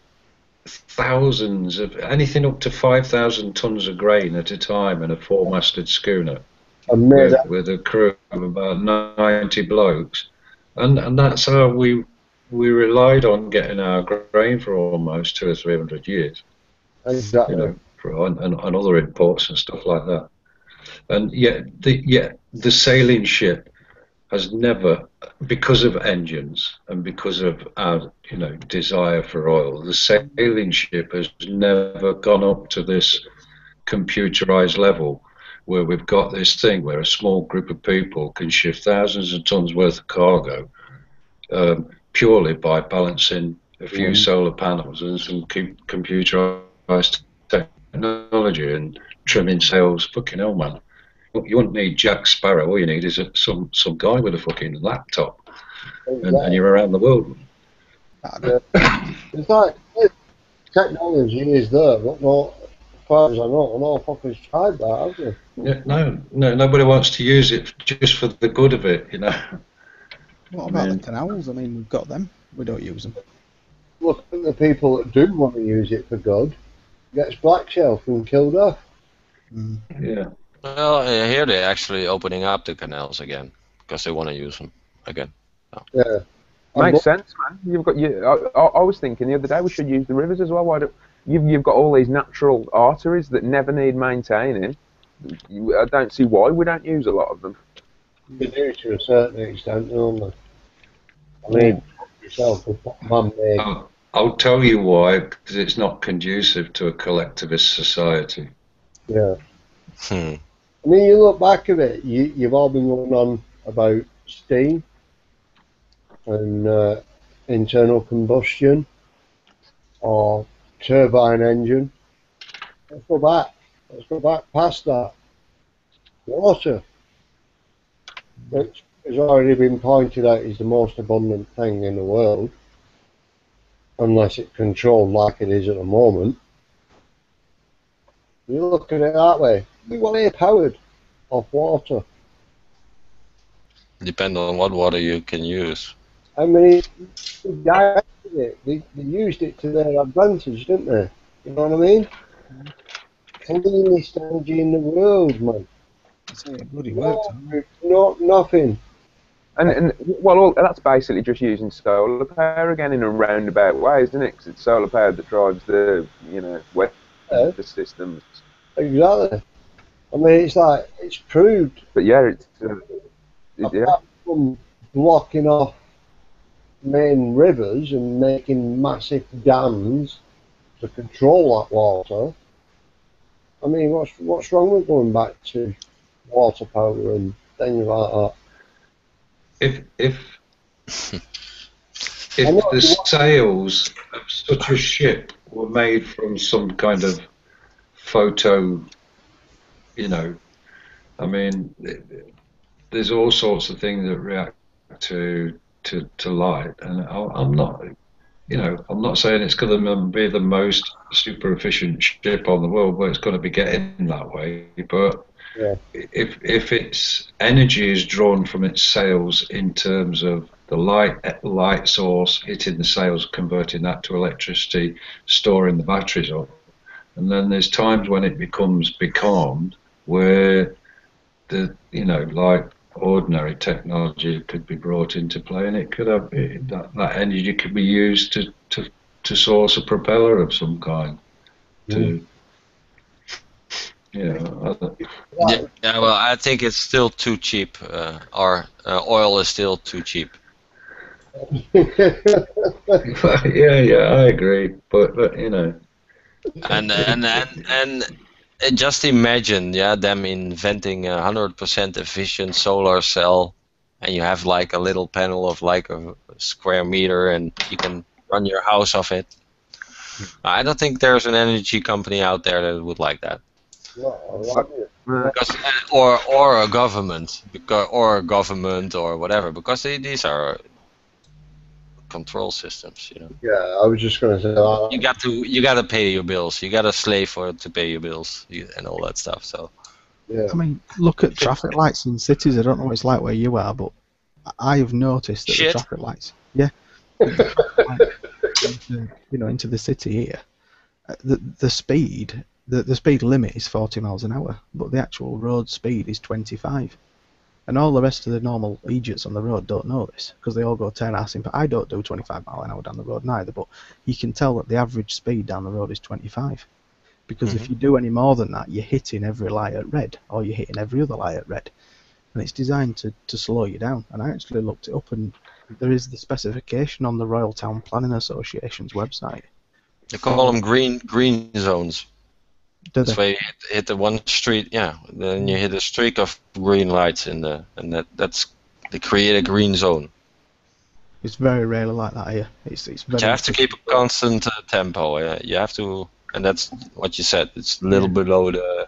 [SPEAKER 9] thousands of anything up to 5,000 tons of grain at a time in a four-masted schooner with a crew of about 90 blokes, and that's how we relied on getting our grain for almost 200 or 300 years.
[SPEAKER 1] Exactly.
[SPEAKER 9] And other imports and stuff like that. And yet the sailing ship has never, because of engines and because of our desire for oil, the sailing ship has never gone up to this computerized level where we've got this thing where a small group of people can shift thousands of tons worth of cargo purely by balancing a few solar panels and some computerized technology and trimming sails. Fucking hell, man. You wouldn't need Jack Sparrow. All you need is some guy with a fucking laptop, and you're around the world.
[SPEAKER 1] It's like technology is there, but not, as far as I know, no fuckers tried that, have they?
[SPEAKER 9] Yeah, no, nobody wants to use it just for the good of it,
[SPEAKER 12] What about the canals? I mean, we've got them. We don't use them.
[SPEAKER 1] Look at the people that do want to use it for good. Gets black shelf and killed off.
[SPEAKER 9] Yeah.
[SPEAKER 8] Well, here they're actually opening up the canals again because they want to use them again. So.
[SPEAKER 1] Yeah.
[SPEAKER 3] Makes sense, man. You've got I was thinking the other day we should use the rivers as well. Why you've got all these natural arteries that never need maintaining. I don't see why we don't use a lot of them.
[SPEAKER 1] They do to a certain extent, don't they? I mean, yourself with man-made.
[SPEAKER 9] I'll tell you why, because it's not conducive to a collectivist society.
[SPEAKER 1] Yeah. I mean, you look back at it, you've all been going on about steam and internal combustion or turbine engine. Let's go back. Let's go back past that. Water, which has already been pointed out is the most abundant thing in the world, unless it's controlled like it is at the moment. You look at it that way. We want air powered off water.
[SPEAKER 8] Depend on what water you can use.
[SPEAKER 1] I mean, they directed it. They used it to their advantage, didn't they? You know what I mean? Cleanest energy in the world, man.
[SPEAKER 12] It bloody worked.
[SPEAKER 1] Nothing.
[SPEAKER 3] And well, that's basically just using solar power again in a roundabout way, isn't it? Because it's solar power that drives the weather systems.
[SPEAKER 1] Exactly. I mean, it's like it's proved.
[SPEAKER 3] But yeah, it's
[SPEAKER 1] apart from blocking off main rivers and making massive dams to control that water. I mean, what's wrong with going back to water power and things like that?
[SPEAKER 9] If the sails of such a ship were made from some kind of photo, I mean, there's all sorts of things that react to light, and I'm not, I'm not saying it's going to be the most super efficient ship on the world, but it's going to be getting that way. But if its energy is drawn from its sails in terms of the light source hitting the sails, converting that to electricity, storing the batteries up, and then there's times when it becomes becalmed where like ordinary technology could be brought into play, and it could have that energy could be used to source a propeller of some kind.
[SPEAKER 8] Yeah, well, I think it's still too cheap. Our oil is still too cheap.
[SPEAKER 9] Yeah, I agree, but
[SPEAKER 8] and just imagine, them inventing a 100% efficient solar cell, and you have like a little panel of like a square meter, and you can run your house off it. I don't think there's an energy company out there that would like that. Because, or a government, or whatever, because these are control systems,
[SPEAKER 1] Yeah, I was just going to say that.
[SPEAKER 8] You got to pay your bills. You got to slave to pay your bills and all that stuff. So,
[SPEAKER 12] I mean, look at traffic lights in cities. I don't know what it's like where you are, but I have noticed that the traffic lights, into the city here, the speed. The speed limit is 40 miles an hour, but the actual road speed is 25. And all the rest of the normal idiots on the road don't know this, because they all go turn ass in. But I don't do 25 mile an hour down the road neither, but you can tell that the average speed down the road is 25. Because if you do any more than that, you're hitting every light at red, or you're hitting every other light at red. And it's designed to slow you down. And I actually looked it up, and there is the specification on the Royal Town Planning Association's website.
[SPEAKER 8] They call them green zones. That's why you hit the one street, then you hit a streak of green lights and that's they create a green zone.
[SPEAKER 12] It's very rarely like that here. It's very.
[SPEAKER 8] You have to keep a constant tempo. You have to, and that's what you said. It's a little below the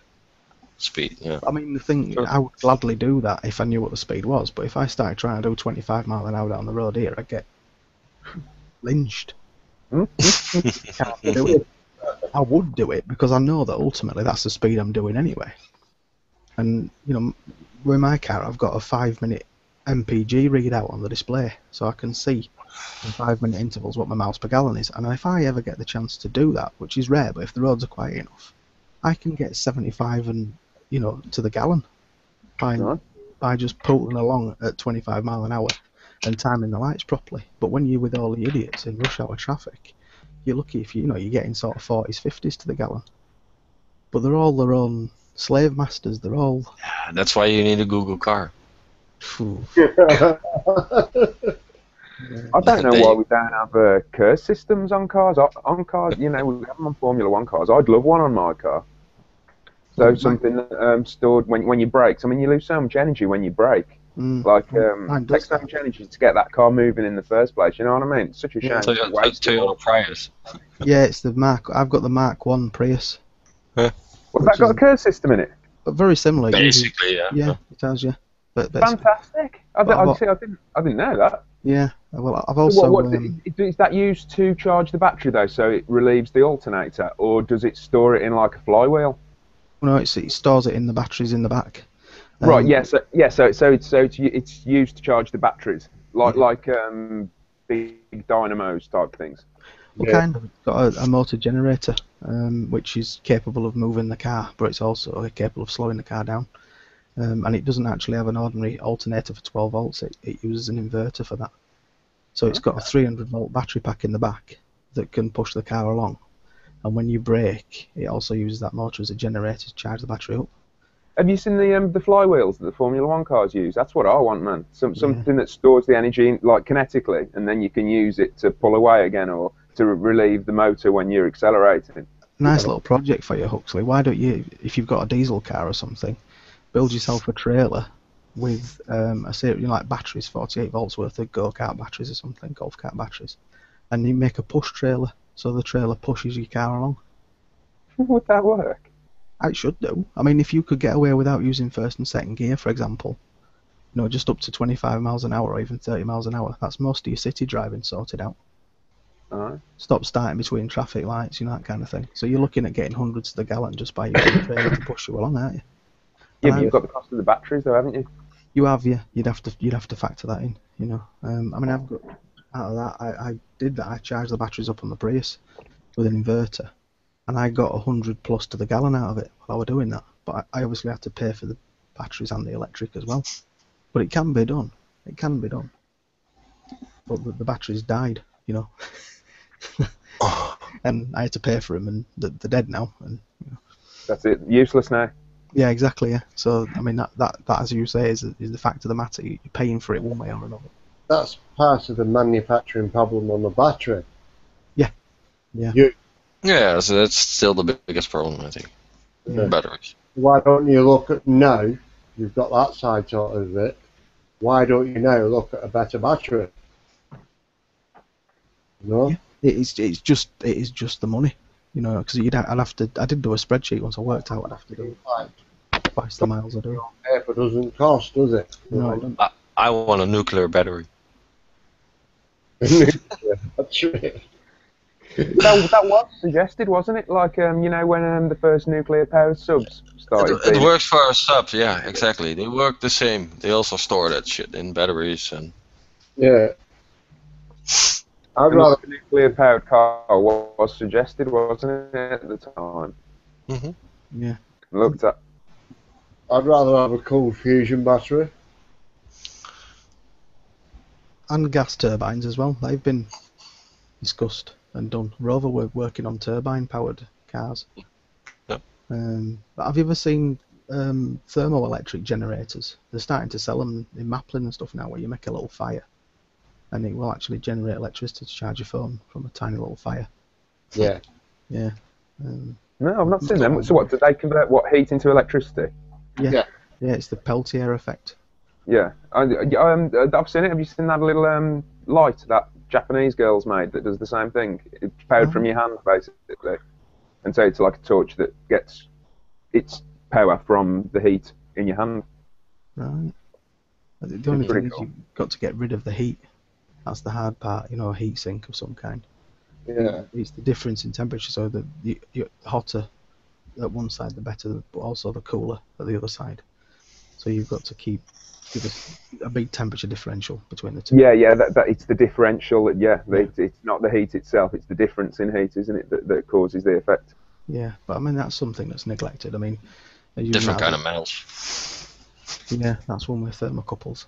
[SPEAKER 8] speed. Yeah.
[SPEAKER 12] I mean, the thing, I would gladly do that if I knew what the speed was. But if I started trying to do 25 mile an hour down the road here, I'd get lynched. Can't do it. I would do it because I know that ultimately that's the speed I'm doing anyway. And, with my car, I've got a 5-minute MPG readout on the display, so I can see in 5-minute intervals what my miles per gallon is. And if I ever get the chance to do that, which is rare, but if the roads are quiet enough, I can get 75 and, to the gallon by just pulling along at 25 mile an hour and timing the lights properly. But when you're with all the idiots in rush hour traffic, you're lucky if you're getting sort of 40s, 50s to the gallon. But they're all their own slave masters. They're all.
[SPEAKER 8] Yeah, that's why you need a Google car.
[SPEAKER 3] I don't know why we don't have curse systems on cars. On cars, we have them on Formula One cars. I'd love one on my car. So something that stored when you brake. I mean, you lose so much energy when you brake. It takes so much energy to get that car moving in the first place. You know what I mean? It's such a shame.
[SPEAKER 8] Toyota Prius.
[SPEAKER 12] Yeah, it's the Mark. I've got the Mark 1 Prius.
[SPEAKER 3] Well, that got a curse system in it.
[SPEAKER 12] But very similar.
[SPEAKER 8] Basically, yeah.
[SPEAKER 12] Yeah, it has. Yeah. But
[SPEAKER 3] fantastic. I didn't know that.
[SPEAKER 12] Yeah. Well, I've also.
[SPEAKER 3] Is that used to charge the battery though, so it relieves the alternator, or does it store it in like a flywheel?
[SPEAKER 12] No, it stores it in the batteries in the back.
[SPEAKER 3] Right. So it's used to charge the batteries, like big dynamos type things.
[SPEAKER 12] Well, kind of. It's got a motor generator, which is capable of moving the car, but it's also capable of slowing the car down. And it doesn't actually have an ordinary alternator for 12 volts. It uses an inverter for that. So it's got a 300-volt battery pack in the back that can push the car along. And when you brake, it also uses that motor as a generator to charge the battery up.
[SPEAKER 3] Have you seen the flywheels that the Formula One cars use? That's what I want, man. Something that stores the energy like kinetically, and then you can use it to pull away again or to relieve the motor when you're accelerating.
[SPEAKER 12] Nice little project for you, Huxley. Why don't you, if you've got a diesel car or something, build yourself a trailer with a series, like batteries, 48 volts worth of go-kart batteries or something, golf cart batteries, and you make a push trailer, so the trailer pushes your car along.
[SPEAKER 3] Would that work?
[SPEAKER 12] It should do. I mean, if you could get away without using first and second gear, for example, just up to 25 miles an hour or even 30 miles an hour, that's most of your city driving sorted out.
[SPEAKER 3] Alright.
[SPEAKER 12] Stop starting between traffic lights, that kind of thing. So you're looking at getting hundreds to the gallon just by using the trailer to push you along, aren't you?
[SPEAKER 3] Yeah, but you've got the cost of the batteries, though, haven't you?
[SPEAKER 12] You have, yeah. You'd have to factor that in. I mean, I've got out of that. I did that. I charged the batteries up on the Prius with an inverter, and I got 100 plus to the gallon out of it while I was doing that. But I obviously had to pay for the batteries and the electric as well. But it can be done. It can be done. But the batteries died, and I had to pay for them, and they're dead now. And
[SPEAKER 3] that's it. Useless now.
[SPEAKER 12] Yeah, exactly. Yeah. So I mean that as you say is the fact of the matter. You're paying for it one way or another.
[SPEAKER 1] That's part of the manufacturing problem on the battery.
[SPEAKER 12] Yeah. Yeah.
[SPEAKER 8] Yeah, so that's still the biggest problem, I think.
[SPEAKER 1] Yeah.
[SPEAKER 8] Batteries.
[SPEAKER 1] Why don't you look at now? You've got that side sort of it. Why don't you now look at a better battery? No.
[SPEAKER 12] Yeah. It is just the money. Because I did do a spreadsheet once I worked out. I'd have to do twice the miles I do.
[SPEAKER 1] Paper doesn't cost, does it?
[SPEAKER 12] No, it doesn't.
[SPEAKER 8] I want a nuclear battery.
[SPEAKER 1] That's right.
[SPEAKER 3] That was suggested, wasn't it? Like, when the first nuclear-powered subs started.
[SPEAKER 8] It works for our subs, yeah, exactly. They work the same. They also store that shit in batteries and.
[SPEAKER 1] Yeah. I'd rather
[SPEAKER 3] a nuclear-powered car was suggested, wasn't it, at the time?
[SPEAKER 8] Mm-hmm.
[SPEAKER 12] Yeah.
[SPEAKER 3] Looked at.
[SPEAKER 1] I'd rather have a cold fusion battery.
[SPEAKER 12] And gas turbines as well. They've been discussed and done. Rover were working on turbine-powered cars.
[SPEAKER 8] Yep.
[SPEAKER 12] But have you ever seen thermoelectric generators? They're starting to sell them in Maplin and stuff now, where you make a little fire. And it will actually generate electricity to charge your phone from a tiny little fire.
[SPEAKER 1] Yeah.
[SPEAKER 12] Yeah.
[SPEAKER 3] No, I've not seen them. So what, do they convert heat into electricity?
[SPEAKER 12] Yeah. Yeah, it's the Peltier effect.
[SPEAKER 3] Yeah. I've seen it. Have you seen that little light that Japanese girls made that does the same thing? It's powered from your hand, basically. And so it's like a torch that gets its power from the heat in your hand.
[SPEAKER 12] Right. The only thing is you've got to get rid of the heat. That's the hard part, a heat sink of some kind.
[SPEAKER 1] Yeah.
[SPEAKER 12] It's the difference in temperature, so the hotter at one side the better, but also the cooler at the other side. So you've got to give us a big temperature differential between the two.
[SPEAKER 3] Yeah, that it's the differential. Yeah, it's not the heat itself; it's the difference in heat, isn't it, that causes the effect.
[SPEAKER 12] Yeah, but I mean that's something that's neglected. I mean,
[SPEAKER 8] different kind of metals.
[SPEAKER 12] Yeah, that's one with thermocouples.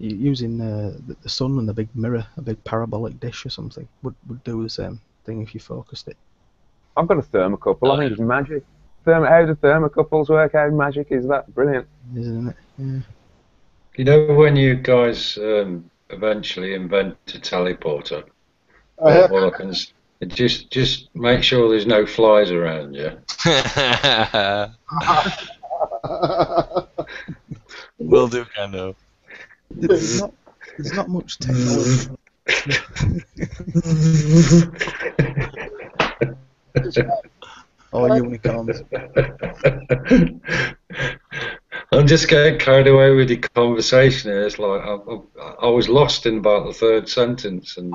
[SPEAKER 12] Using the sun and the big mirror, a big parabolic dish or something, would do the same. thing if you focused it.
[SPEAKER 3] I've got a thermocouple. I think it's magic. How do thermocouples work? How magic is that? Brilliant.
[SPEAKER 12] Isn't it? Yeah.
[SPEAKER 9] You know when you guys eventually invent a teleporter? Well, I can just make sure there's no flies around you.
[SPEAKER 8] Will do, kind of.
[SPEAKER 12] There's not much technology. Or unicorns.
[SPEAKER 9] I'm just getting carried away with the conversation here. It's like I was lost in about the third sentence, and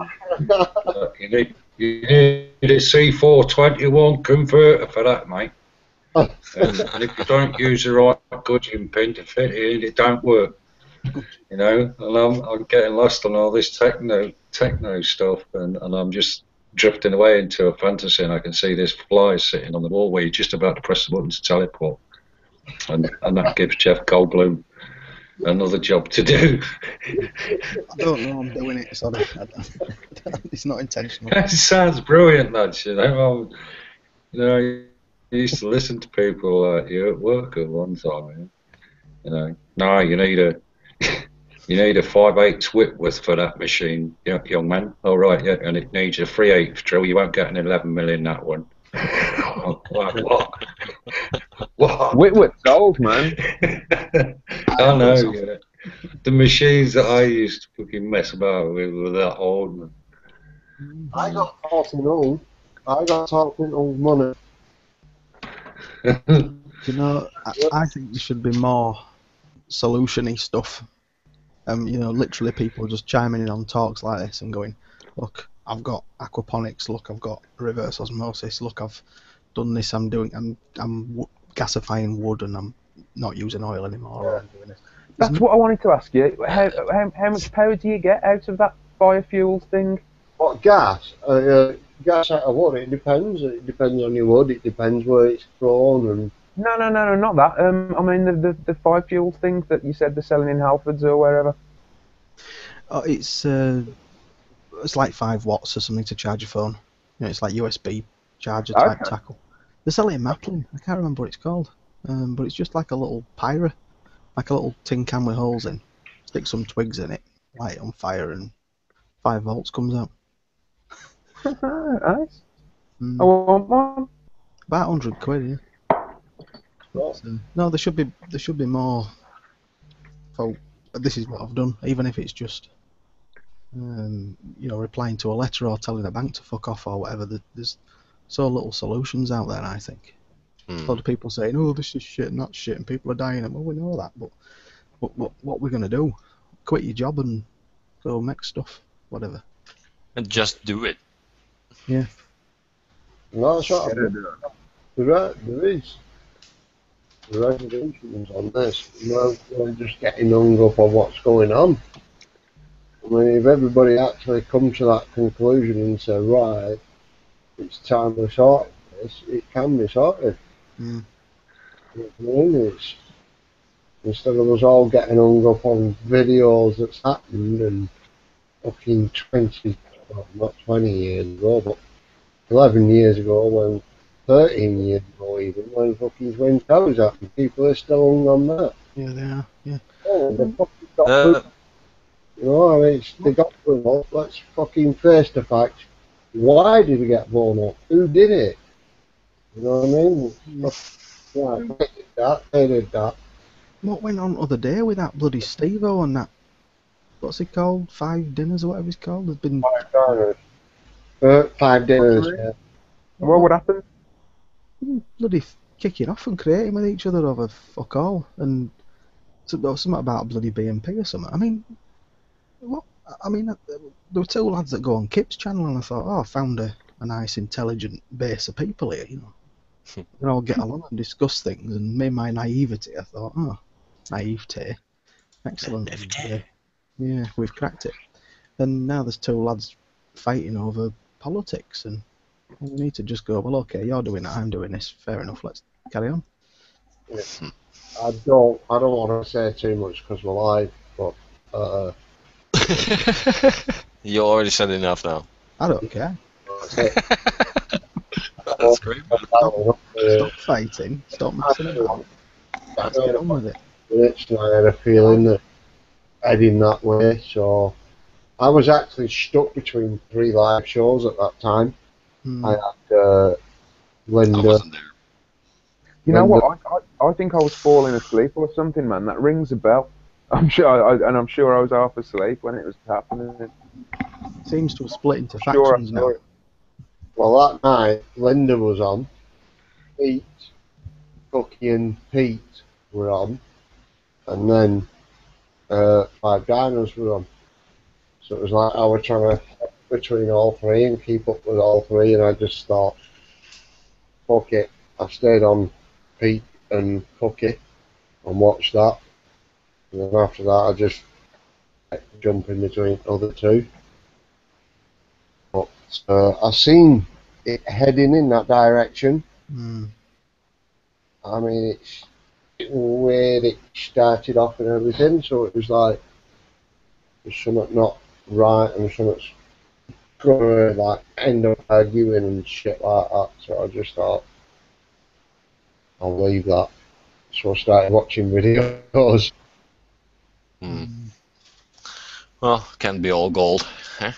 [SPEAKER 9] you need a C421 converter for that, mate. And if you don't use the right gudgeon pin to fit it in, it don't work. You know, and I'm getting lost on all this techno stuff, and I'm just drifting away into a fantasy, and I can see this fly sitting on the wall where you're just about to press the button to teleport, and that gives Jeff Goldblum another job to do.
[SPEAKER 12] I don't know I'm doing it, sorry. It's not intentional.
[SPEAKER 9] It sounds brilliant, lads. You know, I used to listen to people like you at work at one time. You know, no, you need a 5/8 Whitworth for that machine, young man. All right, yeah, and it needs a 3/8 drill. You won't get an 11 mil in that one. What?
[SPEAKER 3] Whitworth's old, man.
[SPEAKER 9] I know. Yeah. The machines that I used to fucking mess about with were that old, man.
[SPEAKER 1] I got taught in old money.
[SPEAKER 12] You know, I think there should be more solution-y stuff. You know, literally people just chiming in on talks like this and going, look, I've got aquaponics, look, I've got reverse osmosis, look, I've done this, I'm gasifying wood and I'm not using oil anymore. Or I'm doing this.
[SPEAKER 3] That's what I wanted to ask you. How much power do you get out of that biofuels thing?
[SPEAKER 1] What, gas? Gas out of wood, it depends. It depends on your wood, it depends where it's grown and...
[SPEAKER 3] No, not that. I mean the biofuels thing that you said they're selling in Halfords or wherever.
[SPEAKER 12] Oh, it's like 5 watts or something to charge your phone. You know, it's like USB charger type tackle. They sell it in Maplin. I can't remember what it's called, but it's just like a little pyro, like a little tin can with holes in. Stick some twigs in it, light it on fire, and 5 volts comes out.
[SPEAKER 3] Nice. I want one.
[SPEAKER 12] About 100 quid, yeah. But, no, there should be more. So this is what I've done, even if it's just, you know, replying to a letter or telling a bank to fuck off or whatever. There's so little solutions out there, I think. A lot of people saying, "Oh, this is shit and that's shit," and people are dying. Well, we know that, but what we're gonna do? Quit your job and go make stuff, whatever.
[SPEAKER 8] And just do it.
[SPEAKER 12] Yeah.
[SPEAKER 1] No, that's what there is. The resolutions on this, we're just getting hung up on what's going on. I mean, if everybody actually comes to that conclusion and say, right, it's time to sort this, it can be sorted. You know what I mean? Instead of us all getting hung up on videos that's happened and fucking 20, well, not 20 years ago, but 11 years ago, when 13 years ago even, when fucking Twin Towers happened, people are still hung on that.
[SPEAKER 12] Yeah, they are, yeah.
[SPEAKER 1] Oh, they fucking got you know, I mean, they got blown up. Let's fucking face the facts. Why did we get blown up? Who did it? You know what I mean? Yeah, they did that.
[SPEAKER 12] What went on the other day with that bloody Steve-O and that, what's it called? 5 dinners or whatever it's called? There's been
[SPEAKER 1] 5 dinners. 5 dinners, yeah.
[SPEAKER 3] What would happen?
[SPEAKER 12] Bloody kicking off and creating with each other over fuck all, and something about a bloody BMP or something. I mean, what? I mean, there were 2 lads that go on Kip's channel, and I thought, oh, I found a nice, intelligent base of people here, you know. They all get along and discuss things, and me, my naivety, I thought, oh, naivete, excellent. Yeah, we've cracked it. And now there's 2 lads fighting over politics, and we need to just go, well, okay, you're doing that, I'm doing this, fair enough, let's carry on.
[SPEAKER 1] Yeah. I don't want to say too much because we're live, but
[SPEAKER 8] You already said enough now.
[SPEAKER 12] I don't care.
[SPEAKER 8] That's great, man.
[SPEAKER 12] Stop fighting. Stop messing about. Let's get on with it.
[SPEAKER 1] I had a feeling that heading that way, so I was actually stuck between 3 live shows at that time. I had Linda.
[SPEAKER 3] You know what? I think I was falling asleep or something, man. That rings a bell. I'm sure, I'm sure I was half asleep when it was happening.
[SPEAKER 12] Seems to have split into
[SPEAKER 3] Sure,
[SPEAKER 12] factions now.
[SPEAKER 1] Well, that night Linda was on. Pete, Cookie, and Pete were on, and then 5 Dinos were on. So it was like I was trying to between all 3 and keep up with all 3, and I just thought, fuck it. I stayed on Pete and Cookie and watched that, and then after that I just jump in between other 2. But I seen it heading in that direction. I mean, it's where it started off and everything, so it was like there's something not right and something's gonna like end up arguing and shit like that. So I just thought I'll leave that. So I started watching videos.
[SPEAKER 8] Well, can't be all gold. Huh?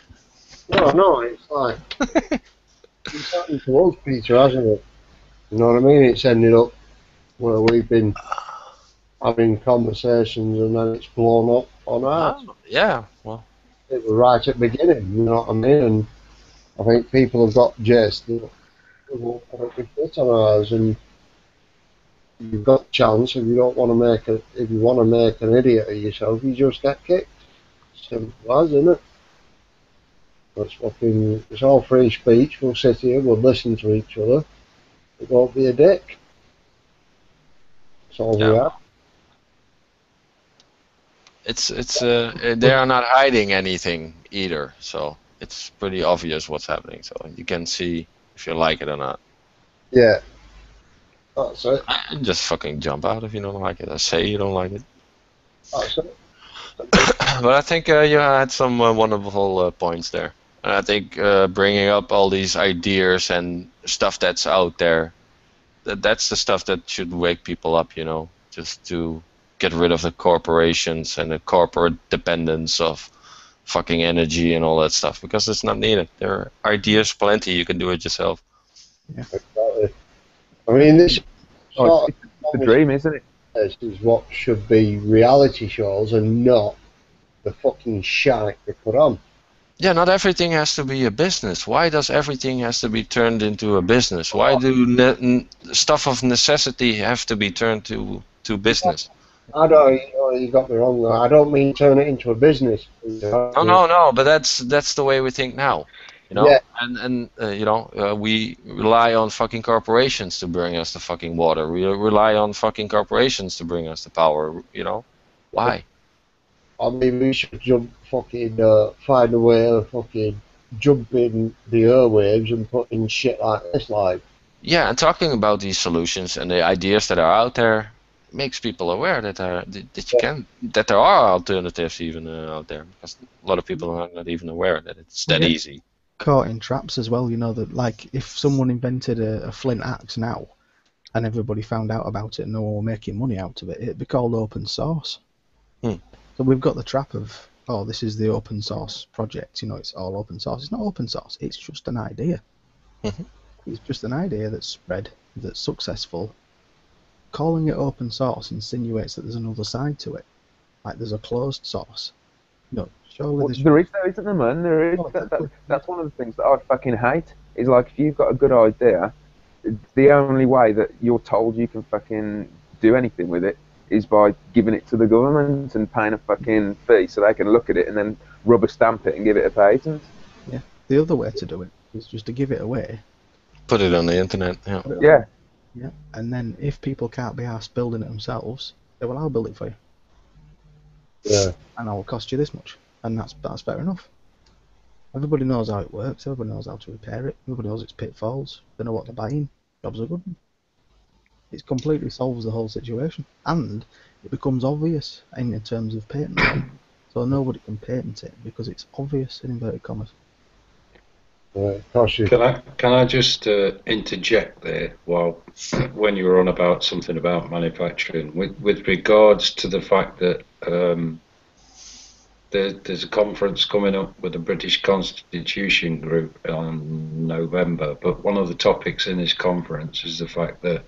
[SPEAKER 1] No, it's like it's happened to us, Peter, hasn't it? You know what I mean? It's ended up where we've been having conversations and then it's blown up on ours.
[SPEAKER 8] Yeah, well.
[SPEAKER 1] It was right at the beginning, you know what I mean? And I think people have got just that will put up with it on ours, and you've got a chance. If you want to make an idiot of yourself, you just get kicked. Simple as, isn't it? It's all free speech. We'll sit here, we'll listen to each other. It won't be a dick. That's all we are.
[SPEAKER 8] They are not hiding anything either, so it's pretty obvious what's happening. So you can see if you like it or not.
[SPEAKER 1] Yeah. That's it.
[SPEAKER 8] And just fucking jump out if you don't like it. I say you don't like it.
[SPEAKER 1] That's it.
[SPEAKER 8] But I think you had some wonderful points there. And I think bringing up all these ideas and stuff that's out there, that's the stuff that should wake people up, just to get rid of the corporations and the corporate dependence of fucking energy and all that stuff, because it's not needed. There are ideas plenty, you can do it yourself.
[SPEAKER 12] Yeah.
[SPEAKER 1] Exactly. I mean, this
[SPEAKER 3] it's the dream, isn't it?
[SPEAKER 1] This is what should be reality shows and not the fucking shite they put on.
[SPEAKER 8] Yeah, not everything has to be a business. Why does everything has to be turned into a business? Why do stuff of necessity have to be turned to business?
[SPEAKER 1] I don't. You got me wrong. I don't mean turn it into a business.
[SPEAKER 8] No. But that's the way we think now.
[SPEAKER 1] Yeah.
[SPEAKER 8] And we rely on fucking corporations to bring us the fucking water. We rely on fucking corporations to bring us the power. Why?
[SPEAKER 1] I mean, we should find a way of fucking jumping the airwaves and putting shit like this live.
[SPEAKER 8] Yeah, and talking about these solutions and the ideas that are out there makes people aware that there are alternatives even out there, because a lot of people are not even aware that it's that easy.
[SPEAKER 12] Caught in traps as well, that like if someone invented a flint axe now and everybody found out about it and no one were making money out of it, it'd be called open source. So we've got the trap of, this is the open source project, it's all open source. It's not open source, it's just an idea. It's just an idea that's spread, that's successful. Calling it open source insinuates that there's another side to it, like there's a closed source. Surely
[SPEAKER 3] there is, though, isn't there, man? There is. That's one of the things that I fucking hate. Is like, if you've got a good idea, the only way that you're told you can fucking do anything with it is by giving it to the government and paying a fucking fee so they can look at it and then rubber stamp it and give it a patent.
[SPEAKER 12] Yeah. The other way to do it is just to give it away.
[SPEAKER 8] Put it on the internet.
[SPEAKER 3] Yeah.
[SPEAKER 12] Yeah. And then if people can't be asked building it themselves, they will, I'll build it for you.
[SPEAKER 1] Yeah.
[SPEAKER 12] And I'll cost you this much. And that's fair enough. Everybody knows how it works. Everybody knows how to repair it. Everybody knows its pitfalls. They know what they're buying. Jobs are good. It completely solves the whole situation, and it becomes obvious in terms of patent. So nobody can patent it because it's obvious in inverted commas.
[SPEAKER 9] Can I just interject there while when you were on about something about manufacturing with regards to the fact that there's a conference coming up with the British Constitution Group on November, but one of the topics in this conference is the fact that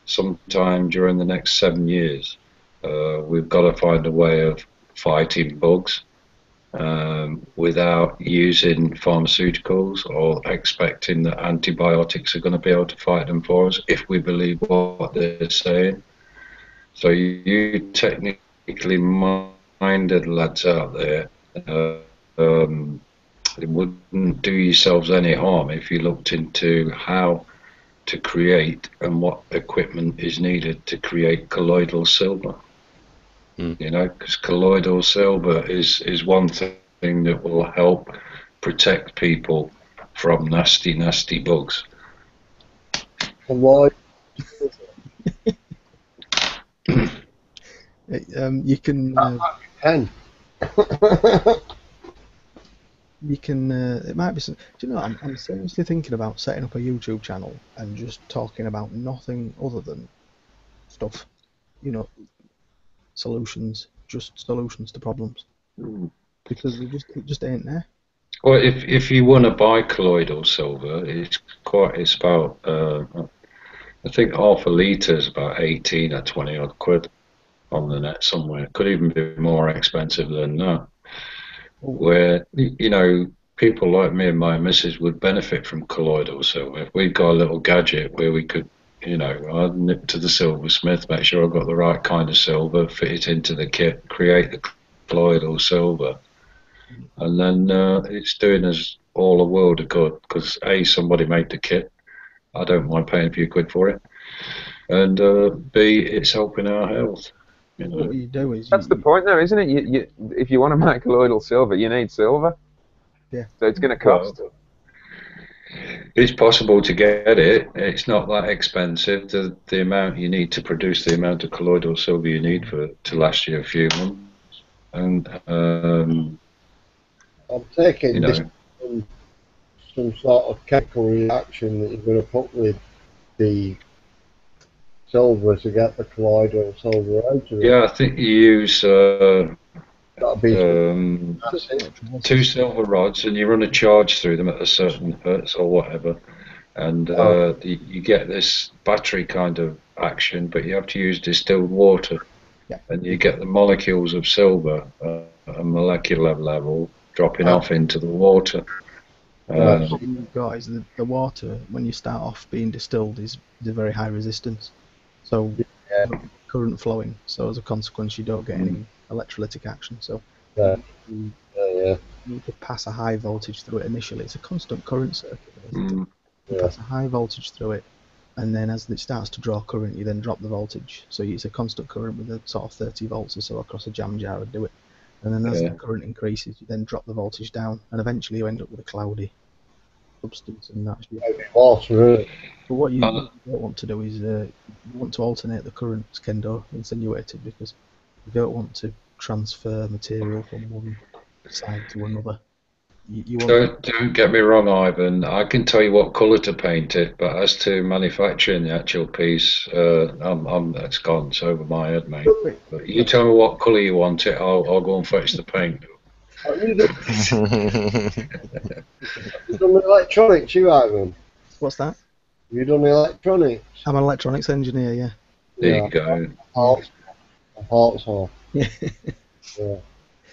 [SPEAKER 9] sometime during the next 7 years we've got to find a way of fighting bugs without using pharmaceuticals or expecting that antibiotics are going to be able to fight them for us if we believe what they're saying. So you technically minded lads out there, it wouldn't do yourselves any harm if you looked into how to create and what equipment is needed to create colloidal silver. You know, because colloidal silver is one thing that will help protect people from nasty, nasty bugs.
[SPEAKER 1] Colloid.
[SPEAKER 12] You can. You can. It might be some. Do you know? I'm seriously thinking about setting up a YouTube channel and just talking about nothing other than stuff. You know, solutions, just solutions to problems, because it just ain't there.
[SPEAKER 9] Well, if you want to buy colloidal silver, it's about I think half a litre is about 18 or 20 odd quid on the net somewhere. It could even be more expensive than that. Where, you know, people like me and my missus would benefit from colloidal silver. If we'd got a little gadget where we could, you know, I'd nip to the silversmith, make sure I've got the right kind of silver, fit it into the kit, create the colloidal silver, and then it's doing us all a world of good, because A, somebody made the kit, I don't mind paying a few quid for it, and B, it's helping our health. You know.
[SPEAKER 12] What you do is
[SPEAKER 3] that's the point, though, isn't it? You if you want to make colloidal silver, you need silver.
[SPEAKER 12] Yeah.
[SPEAKER 3] So it's going to cost.
[SPEAKER 9] Well, it's possible to get it. It's not that expensive. The amount you need to produce the amount of colloidal silver you need to last you a few months. And
[SPEAKER 1] I'm taking this some sort of chemical reaction that you're going to put with the silver to get the colloidal silver out of it.
[SPEAKER 9] yeah, I think you use 2 silver rods, and you run a charge through them at a certain hertz or whatever, and you get this battery kind of action, but you have to use distilled water, and you get the molecules of silver at a molecular level dropping off into the water.
[SPEAKER 12] What you've got is the water, when you start off being distilled, is a very high resistance, so current flowing, so as a consequence you don't get any electrolytic action. So you need to pass a high voltage through it initially. It's a constant current circuit, basically. You pass a high voltage through it, and then as it starts to draw current, you then drop the voltage. So it's a constant current with a sort of 30 volts or so across a jam jar would do it. And then as the current increases, you then drop the voltage down, and eventually you end up with a cloudy substance, and that's
[SPEAKER 1] water.
[SPEAKER 12] But what you don't want to do is you want to alternate the currents, Kendo insinuated, because you don't want to transfer material from one side to another. You want
[SPEAKER 9] Don't get me wrong, Ivan. I can tell you what colour to paint it, but as to manufacturing the actual piece, that's gone. It's over my head, mate. But you tell me what colour you want it. I'll go and fetch the paint.
[SPEAKER 1] You've done electronics, you Ivan?
[SPEAKER 12] What's that?
[SPEAKER 1] You done electronics?
[SPEAKER 12] I'm an electronics engineer, yeah.
[SPEAKER 9] There you go.
[SPEAKER 1] Yeah.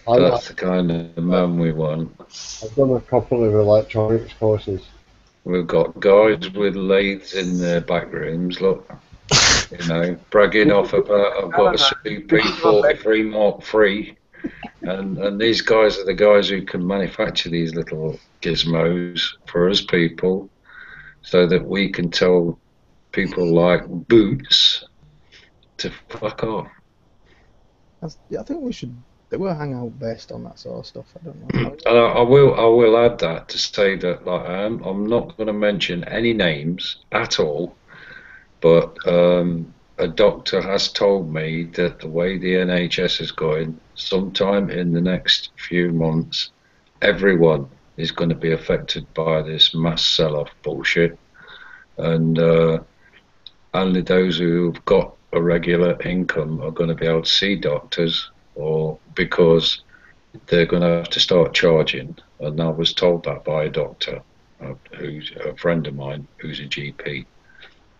[SPEAKER 9] That's the kind of man we want.
[SPEAKER 1] I've done a couple of electronics courses.
[SPEAKER 9] We've got guys with lathes in their back rooms, look, you know, bragging off about I've got a CP43 Mark III, and these guys are the guys who can manufacture these little gizmos for us people, so that we can tell people like Boots to fuck off.
[SPEAKER 12] I think we should. They will hang out based on that sort of stuff. I don't know.
[SPEAKER 9] And I will add that to say that, like, I'm not going to mention any names at all, but a doctor has told me that the way the NHS is going, sometime in the next few months, everyone is going to be affected by this mass sell-off bullshit, and only those who've got a regular income are going to be able to see doctors, or because they're going to have to start charging. And I was told that by a doctor, who's a friend of mine, who's a GP.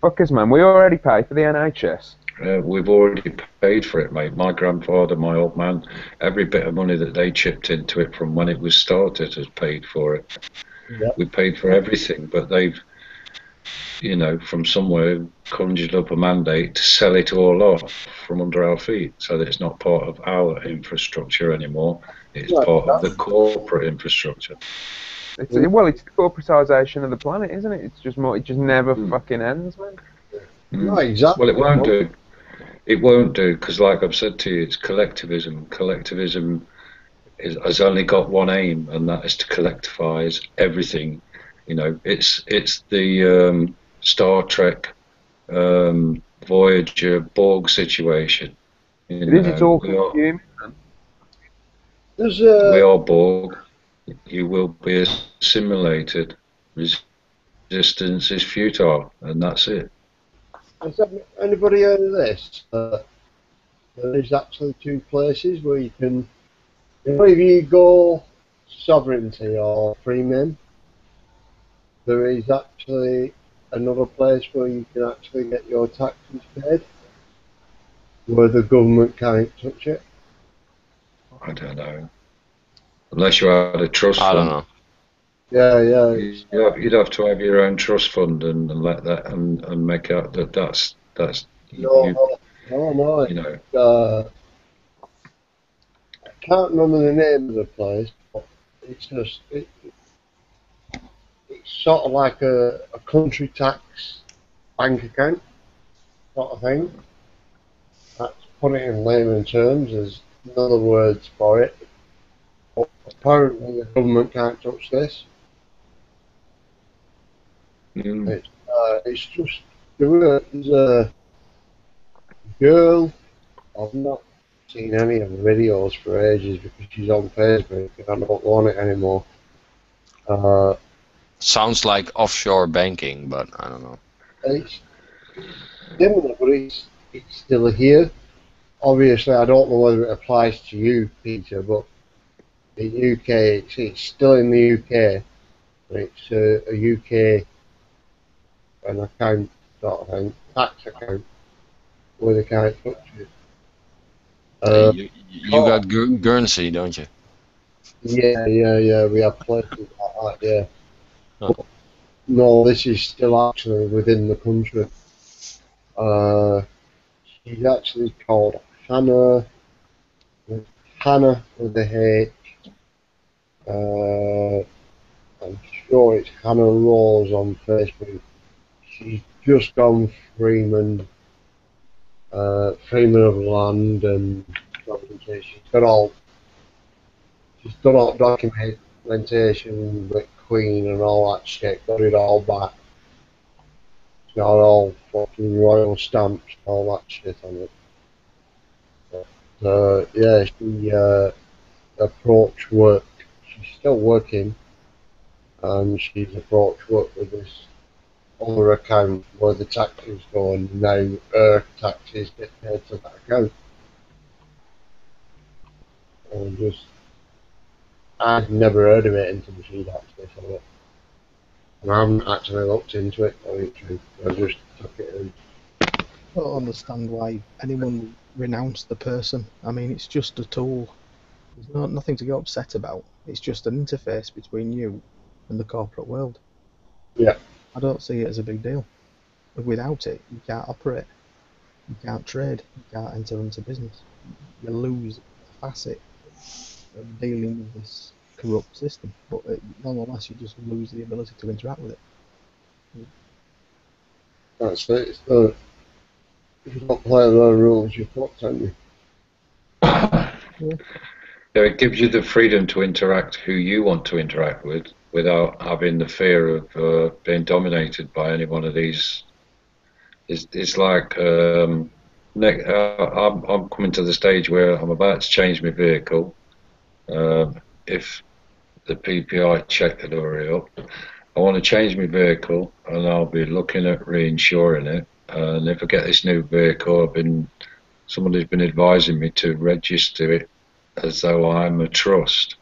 [SPEAKER 3] Fuckers, man, we already pay for the NHS.
[SPEAKER 9] We've already paid for it, mate. My grandfather, my old man, every bit of money that they chipped into it from when it was started has paid for it.
[SPEAKER 1] Yep.
[SPEAKER 9] We paid for everything, but they've, you know, from somewhere conjured up a mandate to sell it all off from under our feet, so that it's not part of our infrastructure anymore. It's part of the corporate infrastructure.
[SPEAKER 3] It's the corporatisation of the planet, isn't it? It's just more. It just never fucking ends, man.
[SPEAKER 1] No, exactly.
[SPEAKER 9] Well, it won't do. It won't do, because, like I've said to you, it's collectivism. Collectivism has only got one aim, and that is to collectivise everything. You know, it's the Star Trek, Voyager, Borg situation. You know,
[SPEAKER 3] It's all consumed.
[SPEAKER 9] we are Borg. You will be assimilated. Resistance is futile, and that's it.
[SPEAKER 1] Has anybody heard of this? There is actually two places where you can, if you go sovereignty or freemen, there is actually another place where you can actually get your taxes paid, where the government can't touch it.
[SPEAKER 9] I don't know. Unless you had a trust fund.
[SPEAKER 8] I don't know.
[SPEAKER 1] Yeah.
[SPEAKER 9] You'd have to have your own trust fund and let that and make out that's
[SPEAKER 1] No.
[SPEAKER 9] You know.
[SPEAKER 1] I can't remember the name of the place, but it's just it's sort of like a country tax bank account sort of thing. That's put it in layman terms. There's no other words for it. But apparently the government can't touch this. It's just there's a girl. I've not seen any of the videos for ages because she's on Facebook and I don't want it anymore.
[SPEAKER 8] Sounds like offshore banking, but I don't know.
[SPEAKER 1] It's similar, but it's still here. Obviously, I don't know whether it applies to you, Peter, but in UK, it's still in the UK. It's a UK an account sort of thing, tax account, where they can't touch it.
[SPEAKER 8] You got Guernsey, don't you?
[SPEAKER 1] Yeah. We have places like that, yeah. But no, this is still actually within the country. She's actually called Hannah with a H. I'm sure it's Hannah Rose on Facebook. She's just gone Freeman of land, and she's done all documentation with Queen and all that shit. Got it all back. It's got all fucking royal stamps, all that shit on it. Yeah, she approached work. She's still working, and she's approached work with this other account where the taxes go, and now her taxes get paid to that account. And I'd never heard of it until she'd actually said it. And I haven't actually looked into it, I just took it in.
[SPEAKER 12] I don't understand why anyone would renounce the person. I mean, it's just a tool. There's nothing to get upset about. It's just an interface between you and the corporate world.
[SPEAKER 1] Yeah.
[SPEAKER 12] I don't see it as a big deal. Without it, you can't operate. You can't trade. You can't enter into business. You lose a facet of dealing with this corrupt system. But nonetheless, you just lose the ability to interact with it.
[SPEAKER 1] That's it. It's not, if you don't play their rules, you're fucked, aren't you?
[SPEAKER 9] So it gives you the freedom to interact who you want to interact with without having the fear of being dominated by any one of these. It's like I'm coming to the stage where I'm about to change my vehicle. If the PPI check had already up. I want to change my vehicle, and I'll be looking at reinsuring it. And if I get this new vehicle, somebody's been advising me to register it as though I'm a trust.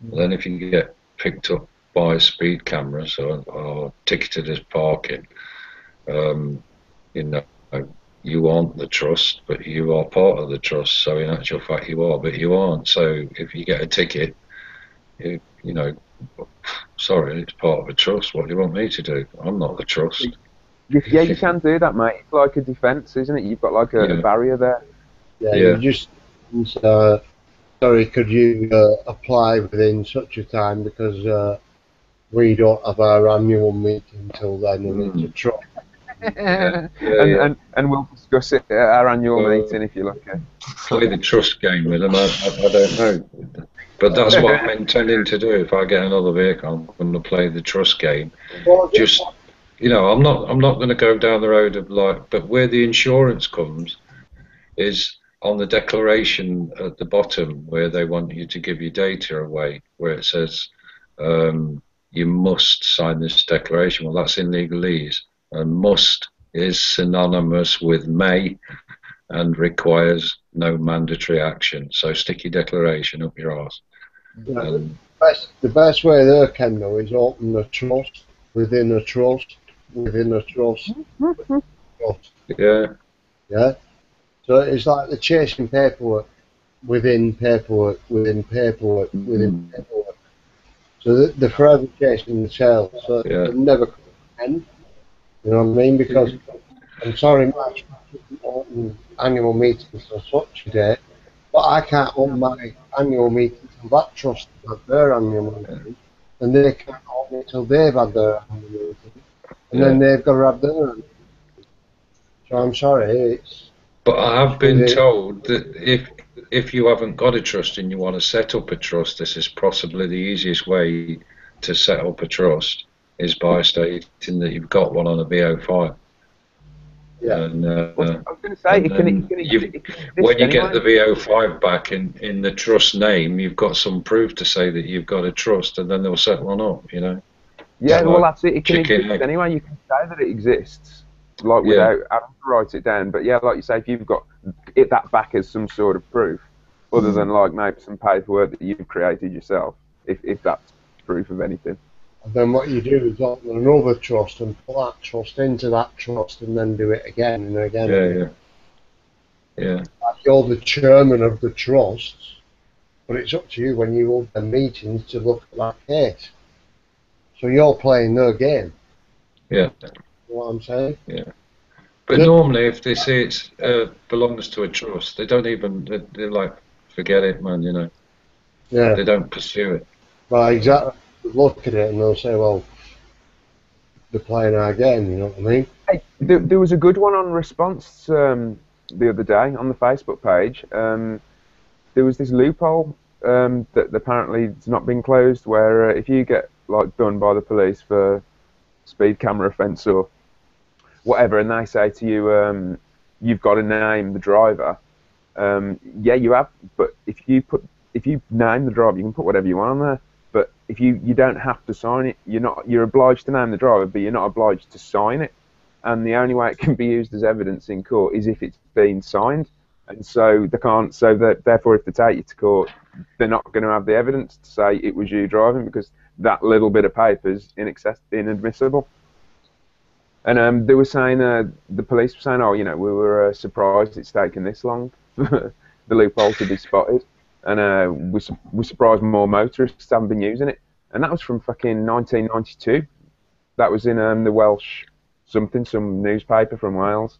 [SPEAKER 9] Then if you get picked up by speed cameras or ticketed as parking, you know, you aren't the trust, but you are part of the trust. So in actual fact, you are, but you aren't. So if you get a ticket, you know, sorry, it's part of a trust. What do you want me to do? I'm not the trust.
[SPEAKER 3] Yeah, you can do that, mate. It's like a defence, isn't it? You've got like a barrier there.
[SPEAKER 1] Yeah, you just sorry, could you apply within such a time because we don't have our annual meeting till then, and it's a trust.
[SPEAKER 3] And we'll discuss it at our annual meeting if you're lucky.
[SPEAKER 9] Play the trust game with them. I don't know, but that's what I'm intending to do. If I get another vehicle, I'm going to play the trust game. Just, you know, I'm not going to go down the road of like, but where the insurance comes is on the declaration at the bottom where they want you to give your data away, where it says you must sign this declaration. Well, that's in legalese, and must is synonymous with may and requires no mandatory action. So stick your declaration up your arse.
[SPEAKER 1] Yeah, the best way there, Kendall, is open a trust within a trust within a trust.
[SPEAKER 9] Yeah.
[SPEAKER 1] Yeah. So it's like the chasing paperwork within paperwork within paperwork within paperwork. So they're forever chasing the tail. So they'll never come to an end. You know what I mean? Because I'm sorry, March annual meetings are such a day, but I can't open my annual meeting till that trust has had their annual meeting, and they can't open it till they've had their annual meeting, and then they've got to have their annual meeting. So I'm sorry, it's.
[SPEAKER 9] But I have been told that if you haven't got a trust and you want to set up a trust, this is possibly the easiest way to set up a trust is by stating that you've got one on a VO5.
[SPEAKER 1] Yeah.
[SPEAKER 9] And,
[SPEAKER 3] I was going to say,
[SPEAKER 9] when you get the VO5 back in the trust name, you've got some proof to say that you've got a trust, and then they'll set one up, you know.
[SPEAKER 3] Yeah,
[SPEAKER 9] It's
[SPEAKER 3] well,
[SPEAKER 9] like
[SPEAKER 3] that's it. It can
[SPEAKER 9] chicken
[SPEAKER 3] exist
[SPEAKER 9] egg.
[SPEAKER 3] anyway. You can say that it exists, like without having to write it down. But yeah, like you say, if you've got that back as some sort of proof, other than like maybe some paperwork that you've created yourself, if that's proof of anything.
[SPEAKER 1] And then what you do is open another trust and put that trust into that trust and then do it again and again.
[SPEAKER 9] Yeah.
[SPEAKER 1] Like you're the chairman of the trusts, but it's up to you when you hold the meetings to look at that case. So you're playing their game.
[SPEAKER 9] Yeah.
[SPEAKER 1] You know what I'm saying?
[SPEAKER 9] Yeah. But normally, if they say it belongs to a trust, they don't even, they're like, forget it, man, you know.
[SPEAKER 1] Yeah.
[SPEAKER 9] They don't pursue it.
[SPEAKER 1] Well, exactly. Look at it and they'll say, well, they're playing our game, you know what I mean?
[SPEAKER 3] Hey, there was a good one on response the other day on the Facebook page. There was this loophole that apparently it's not been closed, where if you get like done by the police for speed camera offence or whatever, and they say to you, you've got to name the driver. Yeah, you have, but if you name the driver, you can put whatever you want on there. But if you don't have to sign it, you're obliged to name the driver, but you're not obliged to sign it. And the only way it can be used as evidence in court is if it's been signed. And so they can't. So that therefore, if they take you to court, they're not going to have the evidence to say it was you driving, because that little bit of paper is inadmissible. And they were saying, the police were saying, oh, you know, we were surprised it's taken this long for the loophole to be spotted. And we're surprised more motorists haven't been using it. And that was from fucking 1992. That was in the Welsh some newspaper from Wales.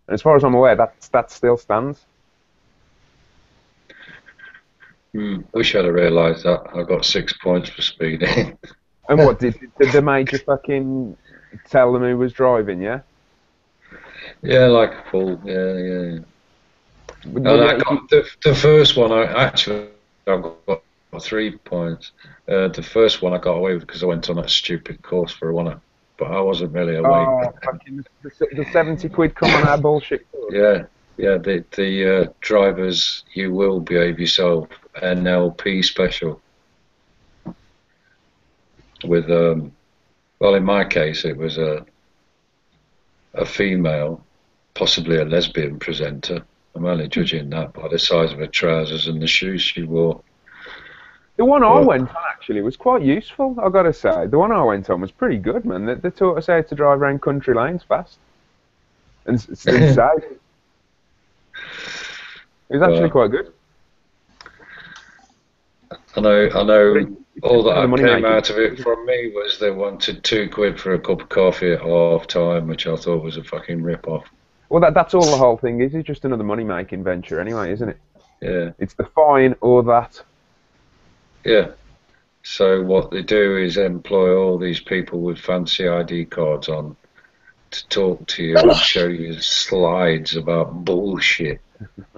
[SPEAKER 3] And as far as I'm aware, that still stands.
[SPEAKER 9] Wish I'd have realised that. I got 6 points for speeding.
[SPEAKER 3] And what, did the major fucking tell them who was driving, yeah?
[SPEAKER 9] Yeah, like a fool, yeah. And I got the first one, I got 3 points. The first one I got away with because I went on that stupid course for a 1 but I wasn't really awake.
[SPEAKER 3] Oh, fucking the 70 quid come on our bullshit course.
[SPEAKER 9] Yeah, the drivers, you will behave yourself, NLP special. with, well, in my case, it was a female, possibly a lesbian presenter. I'm only judging that by the size of her trousers and the shoes she wore.
[SPEAKER 3] The one I went on actually was quite useful, I've got to say. The one I went on was pretty good, man. They taught us how to drive around country lanes fast. And safe. It was actually quite good.
[SPEAKER 9] I know all that came out of it from me was they wanted £2 for a cup of coffee at half time, which I thought was a fucking rip-off.
[SPEAKER 3] Well, that's all the whole thing is. It's just another money-making venture anyway, isn't it?
[SPEAKER 9] Yeah.
[SPEAKER 3] It's the fine or that.
[SPEAKER 9] Yeah. So what they do is employ all these people with fancy ID cards on to talk to you and show you slides about bullshit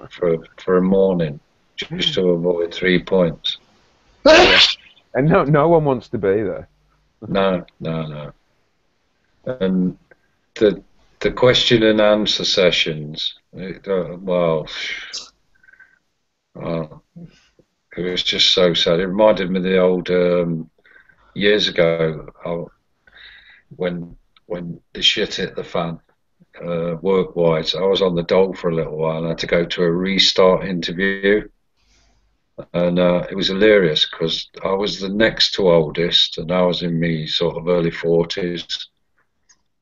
[SPEAKER 9] for a morning, just to avoid 3 points.
[SPEAKER 3] And no one wants to be there.
[SPEAKER 9] No. And the question and answer sessions, it was just so sad. It reminded me of the old years ago when the shit hit the fan, work-wise. I was on the dole for a little while and I had to go to a restart interview. And it was hilarious because I was the next to oldest and I was in me sort of early 40s.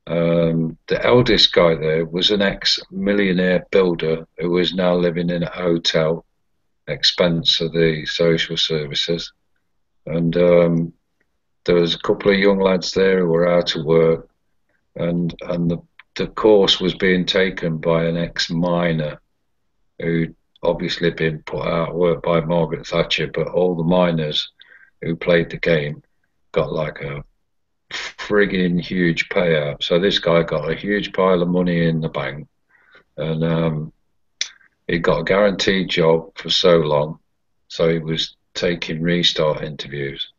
[SPEAKER 9] The eldest guy there was an ex-millionaire builder who is now living in a hotel, expense of the social services. And there was a couple of young lads there who were out of work, and the course was being taken by an ex-miner who'd obviously been put out of work by Margaret Thatcher, but all the miners who played the game got like a frigging huge payout. So this guy got a huge pile of money in the bank, and he got a guaranteed job for so long, so he was taking restart interviews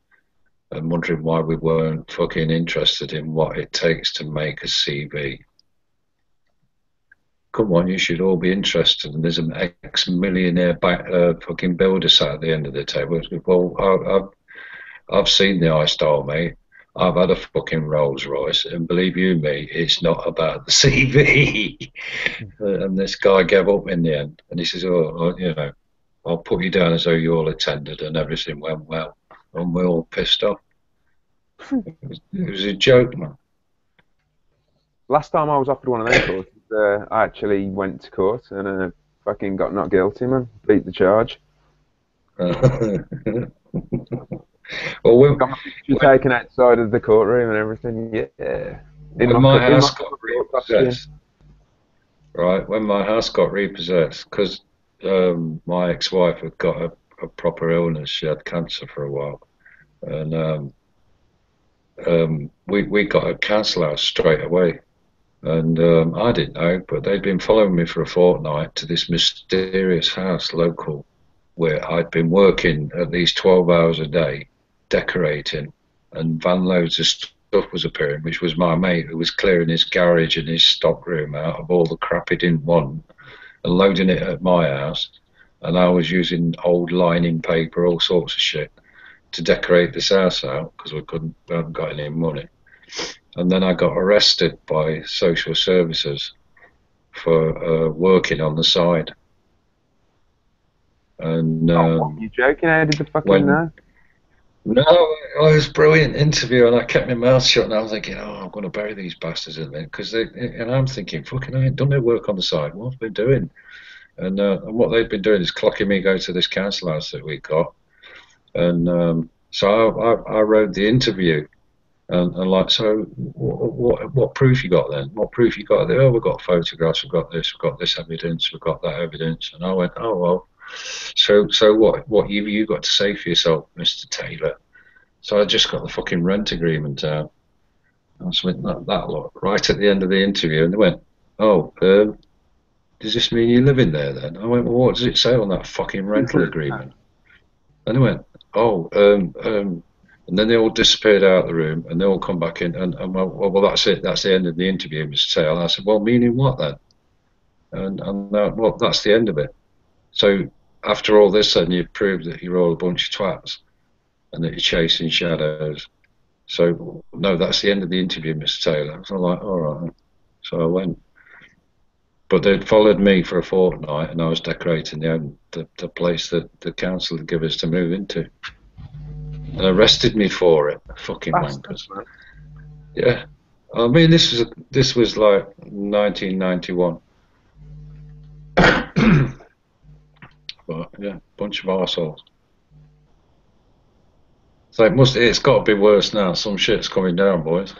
[SPEAKER 9] and wondering why we weren't fucking interested in what it takes to make a CV. Come on, you should all be interested. And there's an ex-millionaire fucking builder sat at the end of the table. Well, I've seen the iStyle, mate. I've had a fucking Rolls Royce, and believe you me, it's not about the CV. And this guy gave up in the end, and he says, I'll put you down as though you all attended and everything went well. And we're all pissed off. It was a joke, man.
[SPEAKER 3] Last time I was offered one of them courses, I actually went to court and fucking got not guilty, man. Beat the charge.
[SPEAKER 9] Well,
[SPEAKER 3] we've got my picture taken outside of the courtroom and everything. Yeah.
[SPEAKER 9] When my house got repossessed, when my house got repossessed, because my ex-wife had got a proper illness. She had cancer for a while, and we got a council house straight away. And I didn't know, but they'd been following me for a fortnight to this mysterious house local where I'd been working at least 12 hours a day, decorating, and van loads of stuff was appearing, which was my mate who was clearing his garage and his stock room out of all the crap he didn't want and loading it at my house. And I was using old lining paper, all sorts of shit, to decorate this house out because we hadn't got any money. And then I got arrested by social services for working on the side. And
[SPEAKER 3] you joking? How did the fucking know?
[SPEAKER 9] No, it was a brilliant interview, and I kept my mouth shut, and I was thinking, I'm going to bury these bastards in there, and I'm thinking, fucking, I ain't done no work on the side. What have they been doing? And what they've been doing is clocking me go to this council house that we got, and so I wrote the interview. And like, so what proof you got then? What proof you got there? Oh, we've got photographs, we've got this evidence, we've got that evidence. And I went, oh, well, so what you got to say for yourself, Mr. Taylor? So I just got the fucking rent agreement out. I was like, that lot, right at the end of the interview. And they went, oh, does this mean you live in there then? I went, well, what does it say on that fucking rental agreement? And they went, oh, and then they all disappeared out of the room, and they all come back in, and well, that's it. That's the end of the interview, Mr. Taylor. And I said, well, meaning what then? And well, that's the end of it. So after all this, then you've proved that you're all a bunch of twats, and that you're chasing shadows. So, no, that's the end of the interview, Mr. Taylor. So I'm like, all right. So I went. But they'd followed me for a fortnight, and I was decorating the place that the council had given us to move into. And arrested me for it. Fucking wankers.
[SPEAKER 3] Man.
[SPEAKER 9] Yeah. I mean, this was like 1991. But yeah, bunch of arseholes. So it's got to be worse now. Some shit's coming down, boys.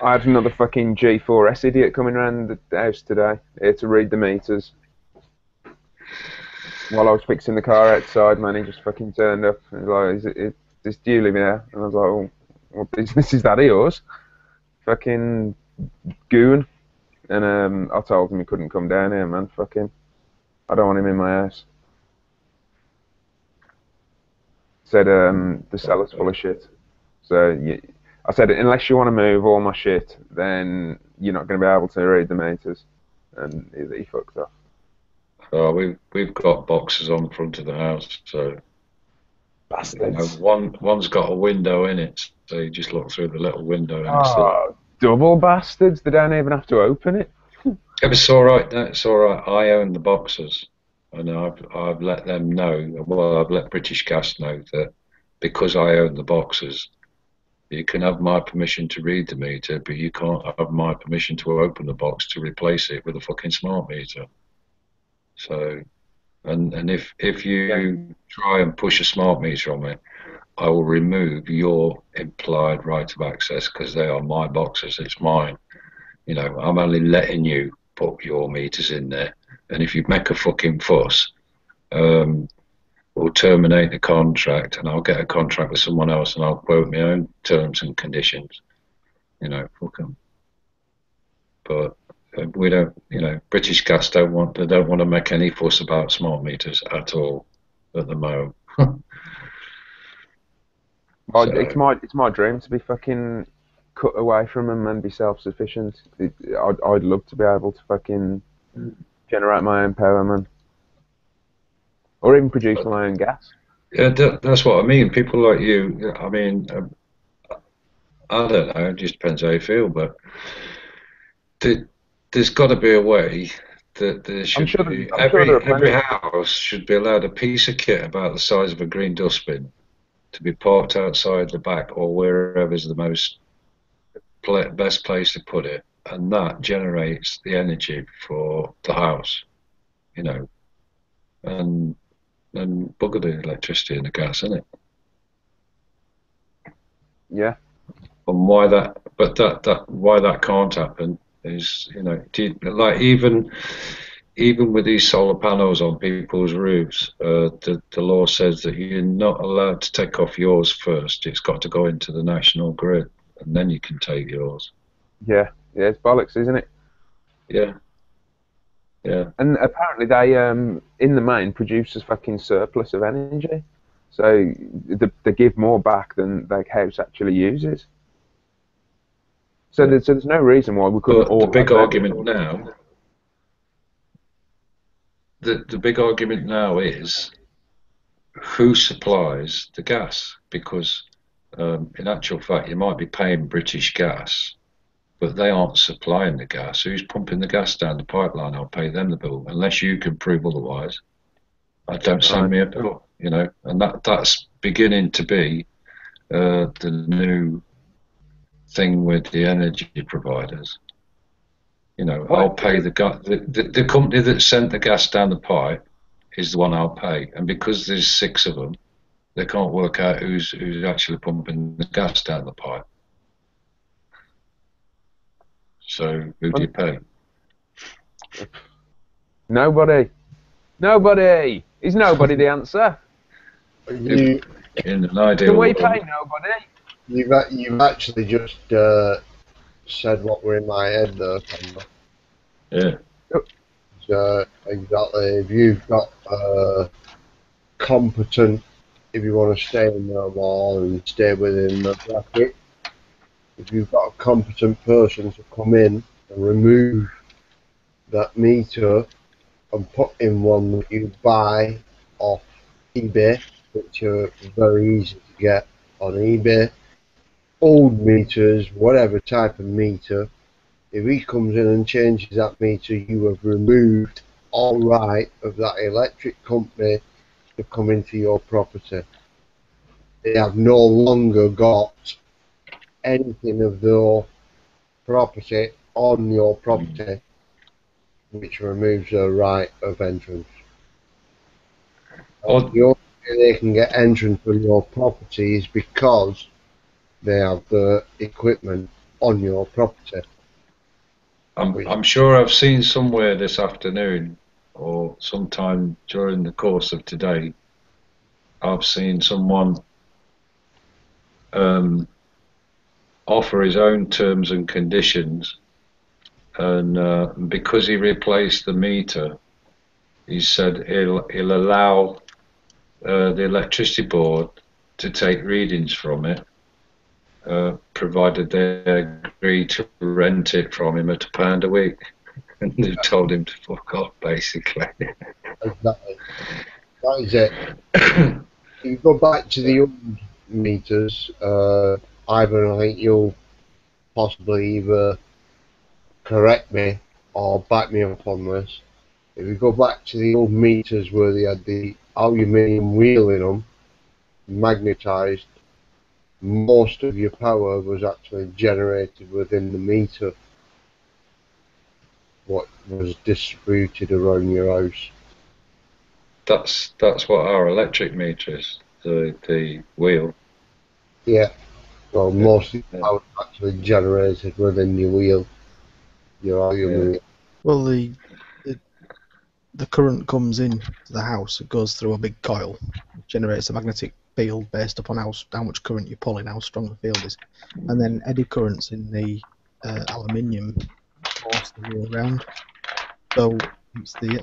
[SPEAKER 3] I had another fucking G4S idiot coming around the house today here to read the meters. While I was fixing the car outside, man, he just fucking turned up and was like, do you live here? And I was like, oh, what business is that of yours? Fucking Gunn. And I told him he couldn't come down here, man. Fuck him. I don't want him in my house. Said the cellar's full of shit. So I said, unless you want to move all my shit, then you're not going to be able to read the meters. And he fucked off.
[SPEAKER 9] Oh, we've got boxes on the front of the house, so
[SPEAKER 3] bastards.
[SPEAKER 9] One's got a window in it, so you just look through the little window. And
[SPEAKER 3] Double bastards! They don't even have to open it.
[SPEAKER 9] It's all right. It's all right. I own the boxes, and I've let them know. Well, I've let British Gas know that because I own the boxes, you can have my permission to read the meter, but you can't have my permission to open the box to replace it with a fucking smart meter. So, and if you try and push a smart meter on me, I will remove your implied right of access because they are my boxes. It's mine. You know, I'm only letting you put your meters in there. And if you make a fucking fuss, we'll terminate the contract and I'll get a contract with someone else and I'll quote my own terms and conditions. You know, fuck 'em. But we don't, you know, British Gas don't want to make any fuss about smart meters at all at the moment.
[SPEAKER 3] So. It's my dream to be fucking cut away from them and be self-sufficient. I'd love to be able to fucking generate my own power, man, or even produce my own gas.
[SPEAKER 9] Yeah, that's what I mean. People like you, I mean, I don't know. It just depends how you feel, but there's got to be a way that there should be every house should be allowed a piece of kit about the size of a green dustbin to be parked outside the back or wherever's the best place to put it, and that generates the energy for the house, you know, and bugger the electricity and the gas, isn't it?
[SPEAKER 3] Yeah.
[SPEAKER 9] And why that can't happen is, you know, like even with these solar panels on people's roofs, the law says that you're not allowed to take off yours first. It's got to go into the national grid, and then you can take yours.
[SPEAKER 3] Yeah, it's bollocks, isn't it?
[SPEAKER 9] Yeah.
[SPEAKER 3] And apparently they, in the main, produce a fucking surplus of energy. So they give more back than the house actually uses. So there's no reason why we couldn't all...
[SPEAKER 9] The big argument now... The big argument now is who supplies the gas, because in actual fact you might be paying British Gas, but they aren't supplying the gas. Who's pumping the gas down the pipeline? I'll pay them the bill, unless you can prove otherwise. Don't send me a bill, you know. And that's beginning to be the new thing with the energy providers. You know, I'll pay the company that sent the gas down the pipe is the one I'll pay, and because there's 6 of them, they can't work out who's actually pumping the gas down the pipe. So who do you pay?
[SPEAKER 3] Nobody. Is nobody the answer?
[SPEAKER 9] In an ideal
[SPEAKER 3] Can we
[SPEAKER 9] world.
[SPEAKER 3] pay nobody?
[SPEAKER 1] You've actually just said what were in my head there, Tom.
[SPEAKER 9] Yeah.
[SPEAKER 1] So, exactly, if you've got competent, if you want to stay in the law and stay within the bracket, if you've got a competent person to come in and remove that meter and put in one that you buy off eBay, which are very easy to get, on eBay, old meters, whatever type of meter. If he comes in and changes that meter, you have removed all right of that electric company to come into your property. They have no longer got anything of their property on your property, which removes their right of entrance. The only way they can get entrance on your property is because they have the equipment on your property.
[SPEAKER 9] I'm sure I've seen somewhere this afternoon or sometime during the course of today, I've seen someone offer his own terms and conditions, and because he replaced the meter, he said he'll allow the electricity board to take readings from it, provided they agree to rent it from him at £1 a week. And they've told him to fuck off, basically.
[SPEAKER 1] Exactly. That is it. If you go back to the old meters, Ivan, I think you'll possibly either correct me or back me up on this. If you go back to the old meters where they had the aluminium wheel in them, magnetised, most of your power was actually generated within the meter, what was distributed around your house.
[SPEAKER 9] That's what our electric meter is, the wheel.
[SPEAKER 1] Yeah. Well, most of the power is actually generated within your wheel, your aluminium wheel.
[SPEAKER 12] Well, the current comes in to the house. It goes through a big coil, generates a magnetic field based upon how much current you're pulling, how strong the field is, and then eddy currents in the aluminium force the wheel around. So it's the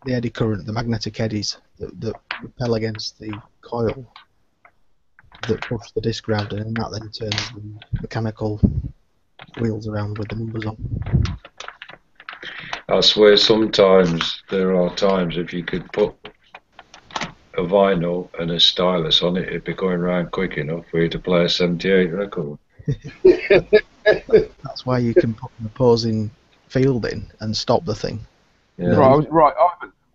[SPEAKER 12] eddy current, the magnetic eddies that repel against the coil that push the disc round, and that then turns the mechanical wheels around with the numbers on.
[SPEAKER 9] I swear sometimes there are times if you could put a vinyl and a stylus on it, it'd be going round quick enough for you to play a 78 record.
[SPEAKER 12] That's why you can put an opposing field in and stop the thing.
[SPEAKER 9] Yeah.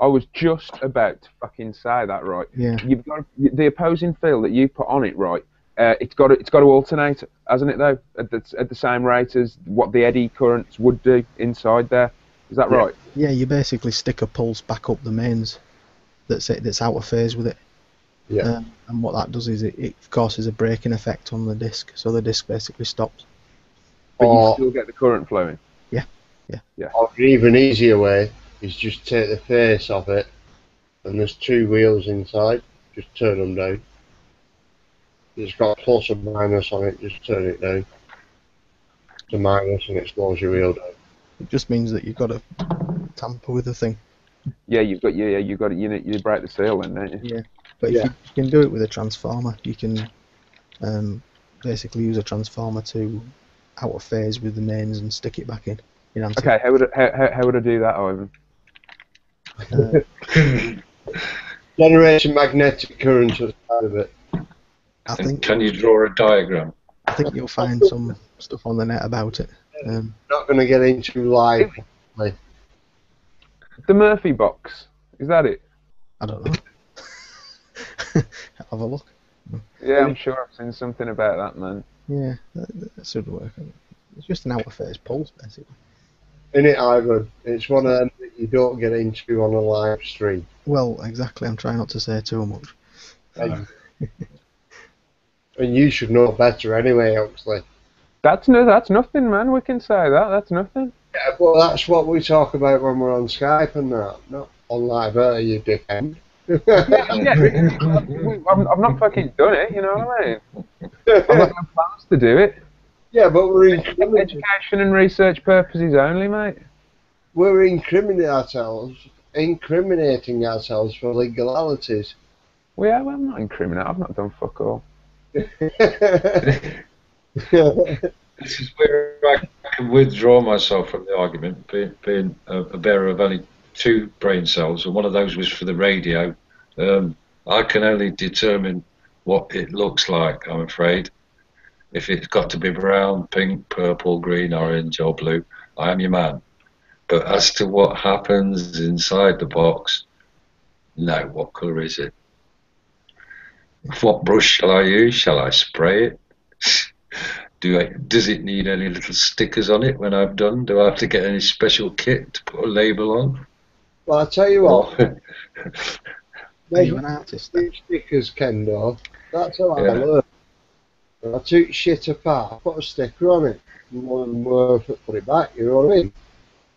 [SPEAKER 3] I was just about to fucking say that, right?
[SPEAKER 12] Yeah.
[SPEAKER 3] You've got the opposing field that you put on it, right? It's got to alternate, hasn't it? Though at the same rate as what the eddy currents would do inside there. Is that right?
[SPEAKER 12] Yeah, you basically stick a pulse back up the mains that's out of phase with it.
[SPEAKER 1] Yeah.
[SPEAKER 12] And what that does is it causes a braking effect on the disc, so the disc basically stops.
[SPEAKER 3] But you still get the current flowing.
[SPEAKER 12] Yeah.
[SPEAKER 1] Or an even easier way is just take the face off it, and there's two wheels inside. Just turn them down. It's got a plus and minus on it. Just turn it down to minus, and it slows your wheel down.
[SPEAKER 12] It just means that you've got to tamper with the thing.
[SPEAKER 3] Yeah, you break the seal then, don't you?
[SPEAKER 12] Yeah. But if you can do it with a transformer, you can basically use a transformer to out of phase with the mains and stick it back in.
[SPEAKER 3] Okay, how would I do that, Ivan?
[SPEAKER 1] Generation magnetic current at the side of it.
[SPEAKER 9] Can you draw a diagram?
[SPEAKER 12] I think you'll find some stuff on the net about it.
[SPEAKER 1] Not going to get into live.
[SPEAKER 3] The Murphy box, is that it?
[SPEAKER 12] I don't know. Have a look.
[SPEAKER 3] Yeah, I'm sure I've seen something about that, man.
[SPEAKER 12] Yeah, that should work. It's just an out of phase pulse, basically.
[SPEAKER 1] In it, Ivan. It's one of them that you don't get into on a live stream.
[SPEAKER 12] Well, exactly. I'm trying not to say too much.
[SPEAKER 1] And you should know better anyway, Oxley.
[SPEAKER 3] That's nothing, man. We can say that. That's nothing.
[SPEAKER 1] Yeah, well, that's what we talk about when we're on Skype and that. Not on live air, you dickhead.
[SPEAKER 3] I've not fucking done it, you know what I mean? I've got no plans to do it.
[SPEAKER 1] Yeah, but we're
[SPEAKER 3] education and research purposes only, mate.
[SPEAKER 1] We're incriminating ourselves for legalities.
[SPEAKER 3] Well, yeah, well, I'm not incriminating. I've not done fuck all.
[SPEAKER 9] This is where I can withdraw myself from the argument, being a bearer of only 2 brain cells, and one of those was for the radio. I can only determine what it looks like, I'm afraid. If it's got to be brown, pink, purple, green, orange, or blue, I am your man. But as to what happens inside the box, no, what colour is it? What brush shall I use? Shall I spray it? Does it need any little stickers on it when I'm done? Do I have to get any special kit to put a label on?
[SPEAKER 1] Well, I'll tell you what.
[SPEAKER 12] Are you an artist then?
[SPEAKER 1] Stickers, Kendo. That's how I
[SPEAKER 9] Yeah.
[SPEAKER 1] learned. When I took shit apart, I put a sticker on it. More than worth it, put it back, you know what I mean?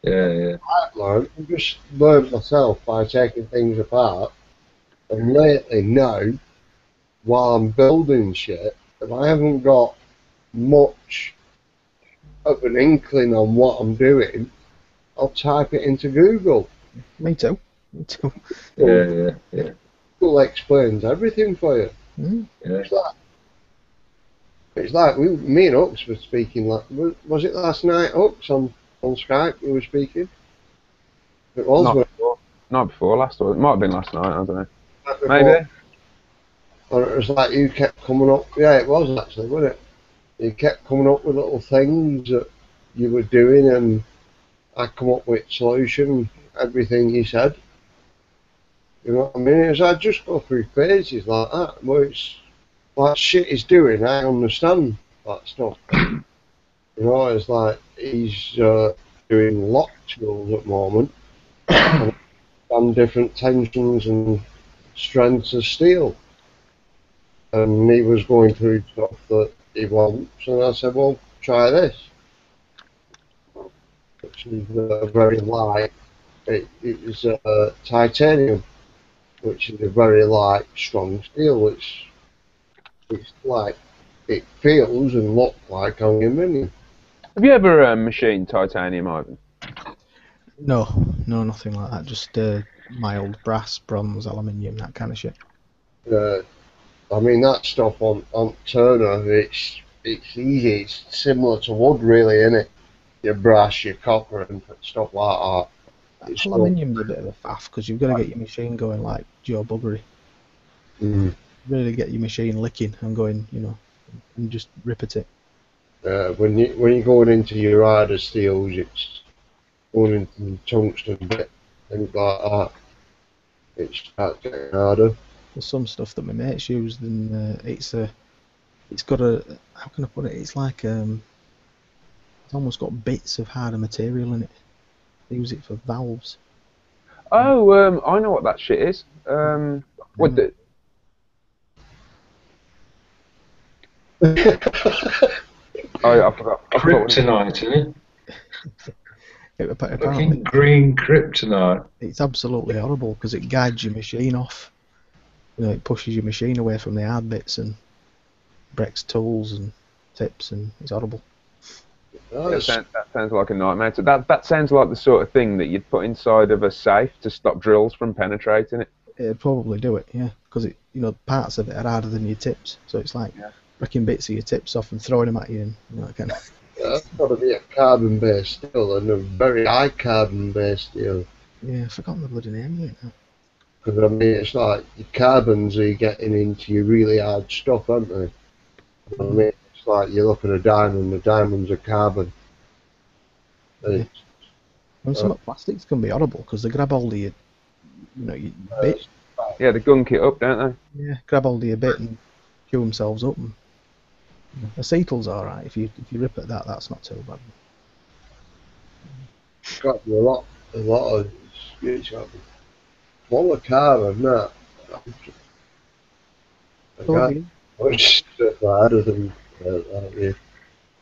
[SPEAKER 9] Yeah.
[SPEAKER 1] I just learned myself by taking things apart. And lately now, while I'm building shit, if I haven't got much of an inkling on what I'm doing, I'll type it into Google.
[SPEAKER 12] Me too.
[SPEAKER 9] Yeah.
[SPEAKER 1] Google explains everything for you.
[SPEAKER 9] Yeah.
[SPEAKER 1] It's like me and Hux were speaking. Like, was it last night, Hux, on Skype? We were speaking. It was.
[SPEAKER 3] Not before last night. It might have been last night. I don't know.
[SPEAKER 1] Before.
[SPEAKER 3] Maybe.
[SPEAKER 1] Or it was like you kept coming up. Yeah, it was actually, wasn't it? You kept coming up with little things that you were doing, and I come up with solution. Everything you said. You know what I mean? It's I just go through phases like that. Where it's like shit he's doing. I understand that stuff. You know, it's like he's doing lock tools at the moment. And different tensions and strengths of steel. And he was going through stuff that he wants, and I said, well, try this. Which is very light. It is titanium, which is a very light, strong steel. It's like, it feels and looks like aluminium.
[SPEAKER 3] Have you ever machined titanium, Ivan?
[SPEAKER 12] No, nothing like that. Just mild brass, bronze, aluminium, that kind of shit.
[SPEAKER 1] I mean, that stuff on Turner, it's easy. It's similar to wood, really, isn't it? Your brass, your copper, and stuff like that. It's
[SPEAKER 12] Aluminium's a bit of a faff because you've got to get your machine going like Joe Buggery. Really get your machine licking and going, you know, and just rip at it.
[SPEAKER 1] When you're going into your harder steels, it's going into the tungsten bit, things like that. It starts getting harder.
[SPEAKER 12] There's some stuff that my mates used, and it's got a, how can I put it? It's like it's almost got bits of harder material in it. They use it for valves.
[SPEAKER 3] Oh, I know what that shit is. What the? I forgot.
[SPEAKER 9] Kryptonite, isn't it?
[SPEAKER 12] Apparently,
[SPEAKER 9] green kryptonite.
[SPEAKER 12] It's absolutely horrible because it guides your machine off. You know, it pushes your machine away from the hard bits and breaks tools and tips, and it's horrible.
[SPEAKER 3] That sounds like a nightmare. So that sounds like the sort of thing that you'd put inside of a safe to stop drills from penetrating it.
[SPEAKER 12] It'd probably do it, yeah, because it, you know, parts of it are harder than your tips, so it's like breaking bits of your tips off and throwing them at you, and you know, that kind of.
[SPEAKER 1] That's got to be a carbon-based steel, and a very high carbon-based steel.
[SPEAKER 12] Yeah, I've forgotten the bloody name of it now.
[SPEAKER 1] Because I mean, it's like your carbons are getting into your really hard stuff, aren't they? I mean, it's like you look at a diamond. The diamonds are carbon.
[SPEAKER 12] Yeah. And some plastics can be horrible because they grab hold of your, you know, your bit.
[SPEAKER 3] Yeah, they gunk it up, don't they?
[SPEAKER 12] Yeah, grab hold of your bit and chew themselves up. And, acetyl's all right. If you rip at that, that's not too bad.
[SPEAKER 1] It's got to be a lot of it's got to be full of carbon. That much stuff harder than like your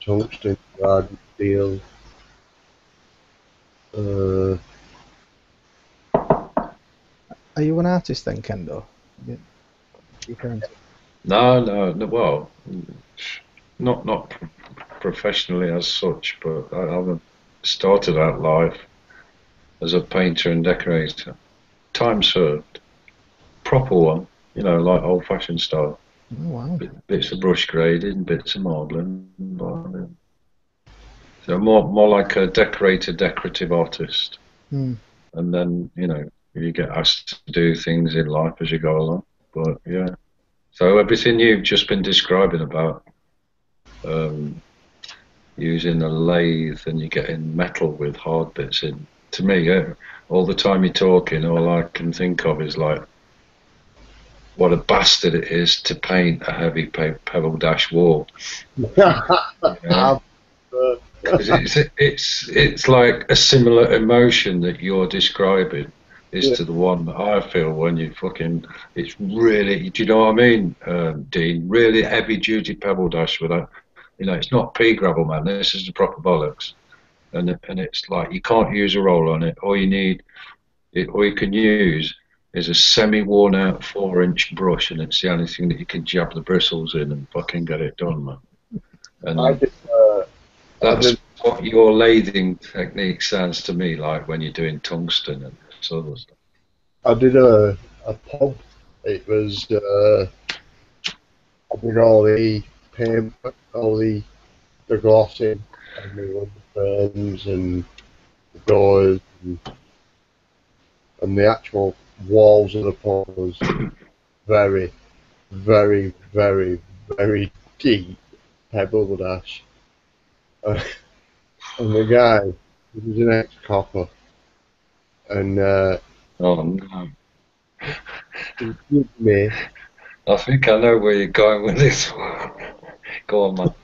[SPEAKER 1] tungsten, rod, steel.
[SPEAKER 12] Are you an artist then, Kendo? Your parents?
[SPEAKER 9] No. Well, not professionally as such, but I started out life as a painter and decorator. Time served, proper one, you know, like old-fashioned style.
[SPEAKER 12] Oh, wow.
[SPEAKER 9] Bits of brush grading, bits of marbling. So more like a decorative artist.
[SPEAKER 12] Hmm.
[SPEAKER 9] And then, you know, you get asked to do things in life as you go along. But yeah, So everything you've just been describing about using a lathe and you're getting metal with hard bits in, to me, all the time you're talking, all I can think of is like what a bastard it is to paint a heavy pebble dash wall. You know? 'Cause it's like a similar emotion that you're describing is to the one that I feel when you fucking, it's really, do you know what I mean, Dean? Really heavy duty pebble dash with that, you know, it's not pea gravel, man. This is the proper bollocks, and it's like you can't use a roll on it. All you can use is a semi-worn out 4-inch brush, and it's the only thing that you can jab the bristles in and fucking get it done, man. And that's what your lathing technique sounds to me like when you're doing tungsten and this other stuff.
[SPEAKER 1] I did a pub. It was I did all the paint, all the glossing, and the frames and the doors and the actual walls of the pub was very, very, very, very deep pebble dash. And the guy, he was an ex-copper, and
[SPEAKER 9] oh no,
[SPEAKER 1] he did me.
[SPEAKER 9] I think I know where you're going with this one. Go on, man.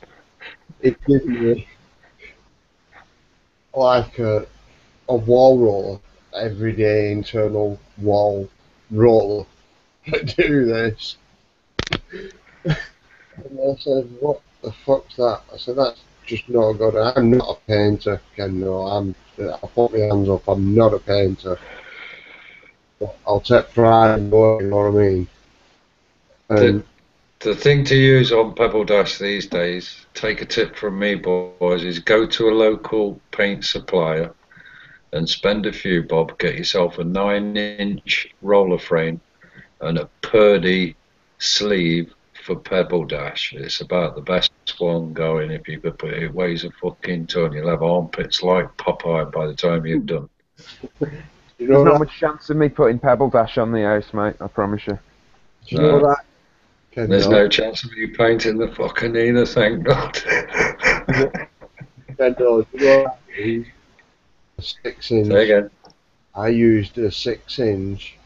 [SPEAKER 1] It did me like a wall roller, everyday internal wall roller. Do this. And I said, "What the fuck's that?" I said, "That's just not good. I'm not a painter, Ken. No, I put my hands up. I'm not a painter. But I'll take pride in work, you know what I mean?" And
[SPEAKER 9] the thing to use on Pebble Dash these days, take a tip from me, boys, is go to a local paint supplier and spend a few bob, get yourself a 9-inch roller frame and a Purdy sleeve for Pebble Dash. It's about the best one going if you could put it. It weighs a fucking ton. You'll have armpits like Popeye by the time you've done.
[SPEAKER 3] There's not much chance of me putting Pebble Dash on the house, mate, I promise you.
[SPEAKER 1] Do you know that?
[SPEAKER 9] There's no chance of you painting the fucking either, thank God.
[SPEAKER 1] Kendall, do you know that? A 6-inch.
[SPEAKER 9] Say again.
[SPEAKER 1] I used a 6-inch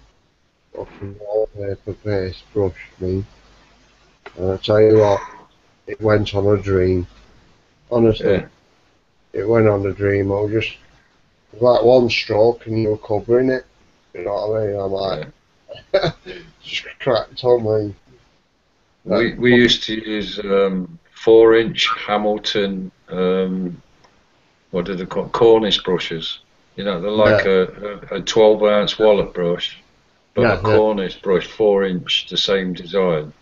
[SPEAKER 1] fucking wallpaper paste brush, and I tell you what, it went on a dream. Honestly, it went on a dream. I was just like one stroke and you were covering it. You know what I mean? I'm like, just cracked on me.
[SPEAKER 9] We used to use 4-inch Hamilton, what do they call it? Cornish brushes. You know, they're like a 12-ounce wallet brush, but a Cornish brush, 4-inch, the same design.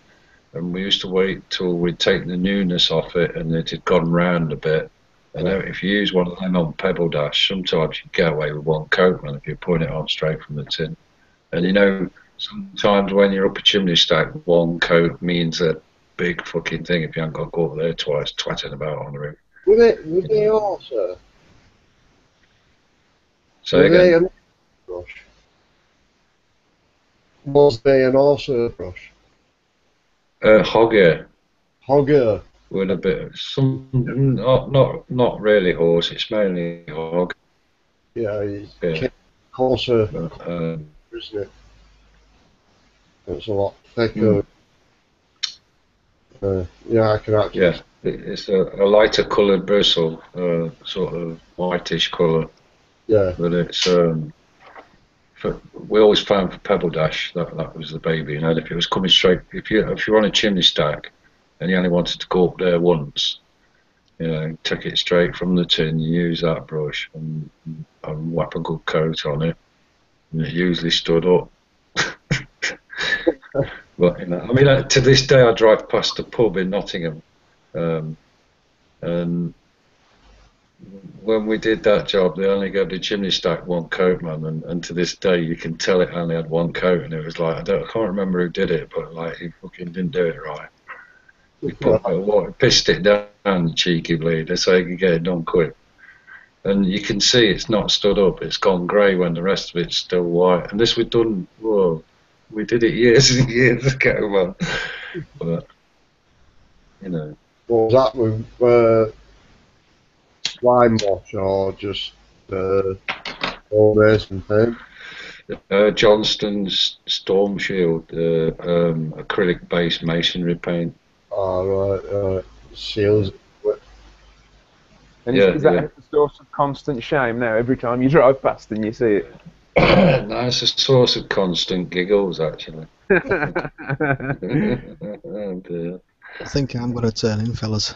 [SPEAKER 9] And we used to wait till we'd taken the newness off it and it had gone round a bit. And if you use one of them on Pebble Dash, sometimes you get away with one coat, man, if you point it on straight from the tin. And you know, sometimes when you're up a chimney stack, one coat means a big fucking thing if you haven't got to go up there twice, twatting about on the roof.
[SPEAKER 1] Were they also?
[SPEAKER 9] Say again.
[SPEAKER 1] Brush? Was they an also brush?
[SPEAKER 9] Hogger.
[SPEAKER 1] Hogger.
[SPEAKER 9] With a bit of some, not really horse. It's mainly hog.
[SPEAKER 1] Yeah, it's coarser, isn't it? It's a lot thicker. Yeah, I can actually.
[SPEAKER 9] Yeah, it's a lighter coloured bristle, sort of whitish colour.
[SPEAKER 1] Yeah.
[SPEAKER 9] But it's we always found for Pebble Dash that was the baby. You know, if it was coming straight, if you're on a chimney stack and you only wanted to go up there once, you know, take it straight from the tin, you use that brush and whap a good coat on it, and it usually stood up. But you know, I mean, to this day, I drive past a pub in Nottingham, and when we did that job, they only gave the chimney stack one coat, man, and to this day, you can tell it only had one coat, and it was like, I can't remember who did it, but like, he fucking didn't do it right. He put a bit of water, pissed it down, cheeky bleed, so he could get it done quick. And you can see it's not stood up, it's gone grey when the rest of it's still white. And this we've done, we did it years and years ago, man. but you know.
[SPEAKER 1] What was that with lime wash or just all mason paint?
[SPEAKER 9] Johnston's Storm Shield, acrylic-based masonry paint.
[SPEAKER 1] Oh, right. Seals.
[SPEAKER 3] And
[SPEAKER 9] Yeah,
[SPEAKER 3] is that
[SPEAKER 9] yeah.
[SPEAKER 3] a source of constant shame now every time you drive past and you see it?
[SPEAKER 9] No, it's a source of constant giggles, actually. Oh, dear.
[SPEAKER 12] I think I'm going to turn in, fellas.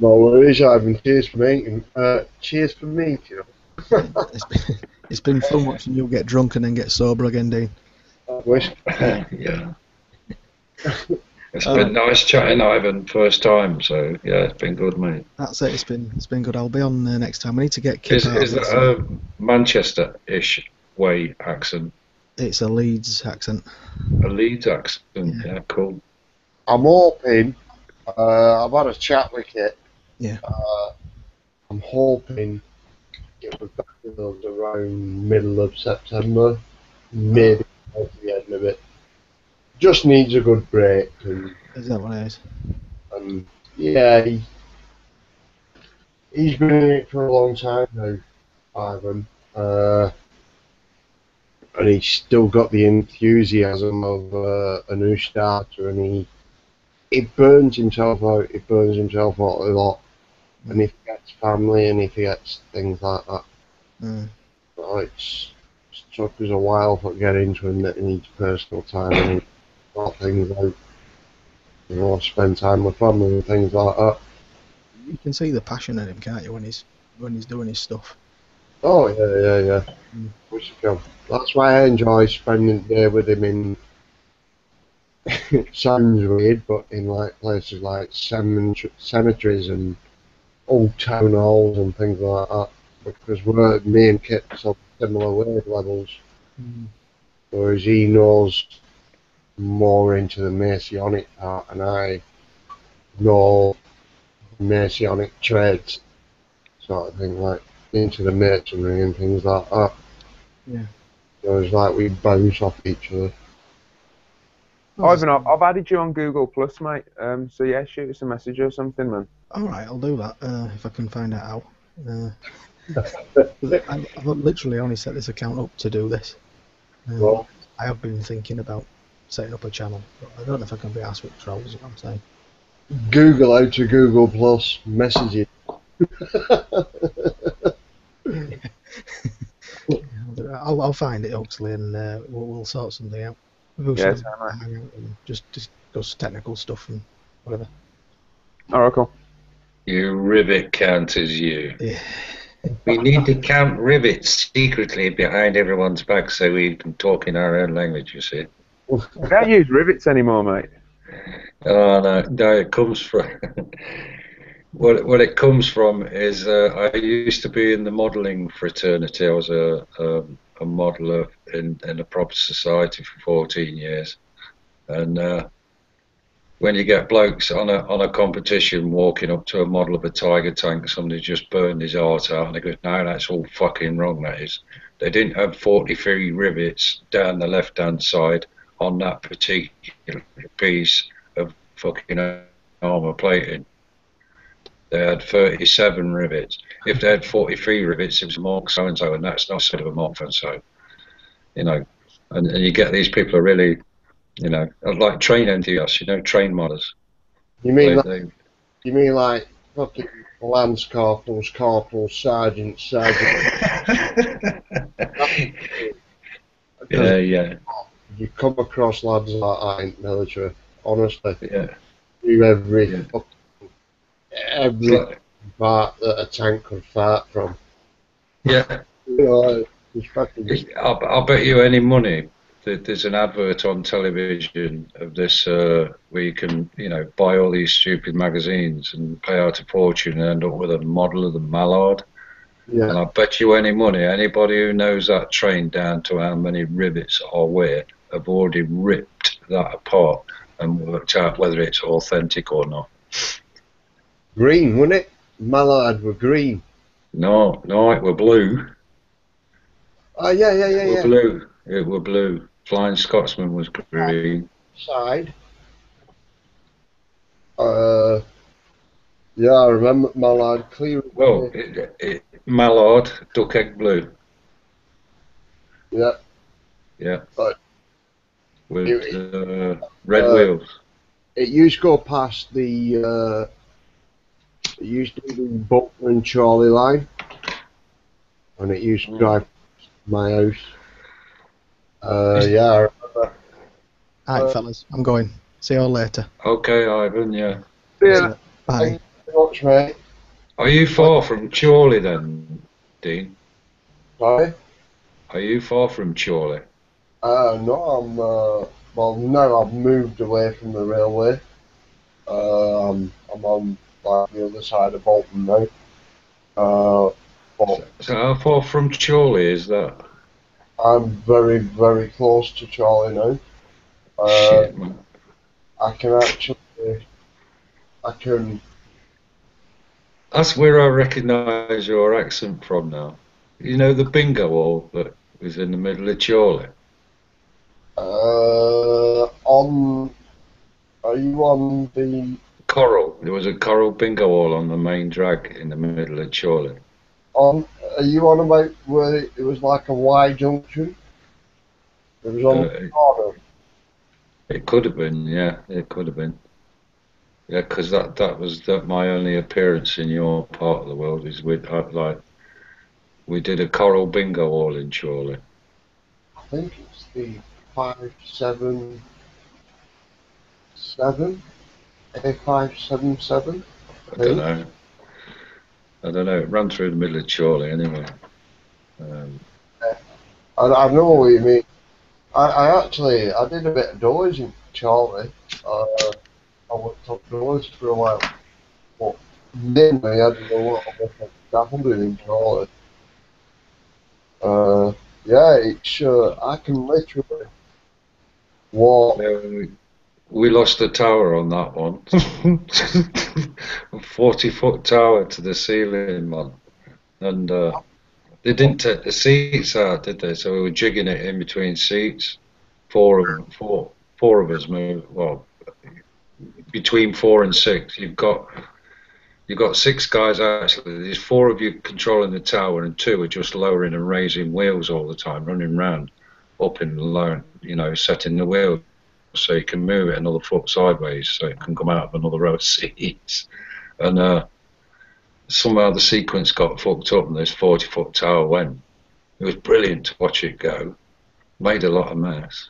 [SPEAKER 1] No worries, Ivan. Cheers for meeting. Cheers for meeting.
[SPEAKER 12] It's been fun watching you get drunk and then get sober again, Dean.
[SPEAKER 9] Yeah. It's been nice chatting, Ivan, first time, so yeah, it's been good, mate.
[SPEAKER 12] That's it. It's been good. I'll be on next time. We need to get Kip
[SPEAKER 9] Is
[SPEAKER 12] out.
[SPEAKER 9] that a Manchester-ish way accent?
[SPEAKER 12] It's a Leeds accent.
[SPEAKER 9] A Leeds accent, yeah, cool.
[SPEAKER 1] I'm hoping. I've had a chat with Kit.
[SPEAKER 12] Yeah.
[SPEAKER 1] I'm hoping it was back with us around middle of September, maybe at the end of it. Just needs a good break.
[SPEAKER 12] Is that what it is?
[SPEAKER 1] Yeah, he's been in it for a long time now, Ivan. And he's still got the enthusiasm of a new starter, and he burns himself out. He burns himself out a lot, and he forgets family, and he forgets things like that. So it's took us a while to get into him that he needs personal time and he sort things out. You know, spend time with family and things like that.
[SPEAKER 12] You can see the passion in him, can't you, when he's doing his stuff.
[SPEAKER 1] Oh yeah. That's why I enjoy spending the day with him in. It sounds weird, but in like places like cemeteries and old town halls and things like that, because me and Kit are similar wave levels. Whereas he knows more into the Masonic part, and I know Masonic trades, sort of thing, like into the masonry and things like that.
[SPEAKER 12] Yeah.
[SPEAKER 1] So it's like we bounce off each other.
[SPEAKER 3] Ivan, I've added you on Google Plus, mate. So yeah, shoot us a message or something, man.
[SPEAKER 12] All right, I'll do that if I can find out how. I've literally only set this account up to do this.
[SPEAKER 1] Well,
[SPEAKER 12] I have been thinking about setting up a channel, but I don't know if I can be asked with trolls, is what I'm saying.
[SPEAKER 1] Google out to Google Plus, message it.
[SPEAKER 12] I'll find it, Huxley, and we'll sort something out. We'll
[SPEAKER 3] Yeah,
[SPEAKER 12] hang out and just discuss technical stuff and whatever.
[SPEAKER 3] Alright, cool.
[SPEAKER 9] You rivet counters, you.
[SPEAKER 12] Yeah.
[SPEAKER 9] We need to count rivets secretly behind everyone's back so we can talk in our own language, you see.
[SPEAKER 3] I don't use rivets anymore, mate.
[SPEAKER 9] Oh, no, it comes from... what it comes from is I used to be in the modelling fraternity. I was a modeller in a proper society for 14 years. And when you get blokes on a competition walking up to a model of a tiger tank, somebody just burned his heart out, and they go, no, that's all fucking wrong, that is. They didn't have 43 rivets down the left-hand side on that particular piece of fucking armour plating. They had 37 rivets. If they had 43 rivets, it was a Mark so-and-so, and that's not sort of a Mark so. You know, and you get these people are really, you know, like train enthusiasts, you know, train modders.
[SPEAKER 1] You mean like fucking lance corporals, sergeants.
[SPEAKER 9] Yeah.
[SPEAKER 1] You come across lads like that in military, honestly.
[SPEAKER 9] Yeah.
[SPEAKER 1] Do every part that a tank could fart from.
[SPEAKER 9] Yeah.
[SPEAKER 1] You know,
[SPEAKER 9] I'll bet you any money that there's an advert on television of this where you can, you know, buy all these stupid magazines and pay out a fortune and end up with a model of the Mallard.
[SPEAKER 1] Yeah.
[SPEAKER 9] And I bet you any money, anybody who knows that train down to how many rivets are where have already ripped that apart and worked out whether it's authentic or not.
[SPEAKER 1] Green, wasn't it? Mallard were green.
[SPEAKER 9] No, it were blue.
[SPEAKER 1] Oh, yeah.
[SPEAKER 9] It were blue. It were blue. Flying Scotsman was green.
[SPEAKER 1] Side. Yeah, I remember Mallard clear.
[SPEAKER 9] Well, Mallard, duck egg blue.
[SPEAKER 1] Yeah.
[SPEAKER 9] Yeah.
[SPEAKER 1] But
[SPEAKER 9] with red wheels.
[SPEAKER 1] It used to go past the. It used to be the Bolton and Charlie line, and it used to drive past my house. Yeah, I remember.
[SPEAKER 12] Alright, fellas, I'm going. See you all later.
[SPEAKER 9] Okay, Ivan. Yeah.
[SPEAKER 1] Yeah.
[SPEAKER 12] Bye.
[SPEAKER 1] Thank you very much, mate.
[SPEAKER 9] Are you far from Chorley then, Dean?
[SPEAKER 1] Sorry.
[SPEAKER 9] Are you far from Chorley?
[SPEAKER 1] No, I'm. Well, no, I've moved away from the railway. I'm on like the other side of Bolton now. But
[SPEAKER 9] So how far from Chorley is that?
[SPEAKER 1] I'm very, very close to Charlie now.
[SPEAKER 9] Shit, man.
[SPEAKER 1] I can.
[SPEAKER 9] That's where I recognise your accent from now. You know the bingo hall that was in the middle of Chorley?
[SPEAKER 1] Are you on the
[SPEAKER 9] Coral. There was a Coral bingo hall on the main drag in the middle of Chorley.
[SPEAKER 1] Are you on about where it was like a Y junction? It was on the corner.
[SPEAKER 9] It could have been, yeah. It could have been. Yeah, because that was my only appearance in your part of the world. Is we did a Coral bingo hall in Chorley.
[SPEAKER 1] I think it's the 577 A577.
[SPEAKER 9] I don't know. It ran through the middle of Chorley anyway.
[SPEAKER 1] I know what you mean. I did a bit of doors in Charlie. I worked up doors for a while, but mainly I did a lot of work on scaffolding in Charlie. Yeah, it's I can literally walk.
[SPEAKER 9] We lost the tower on that one. A 40-foot tower to the ceiling, man. And they didn't take the seats out, did they? So we were jigging it in between seats. Four of us moved. Well, between 4 and 6, you've got 6 guys actually. There's 4 of you controlling the tower, and 2 are just lowering and raising wheels all the time, running round, up and low, setting the wheel so you can move it another foot sideways so it can come out of another row of seats. And somehow the sequence got fucked up and this 40-foot tower went. It was brilliant to watch it go. Made a lot of mess.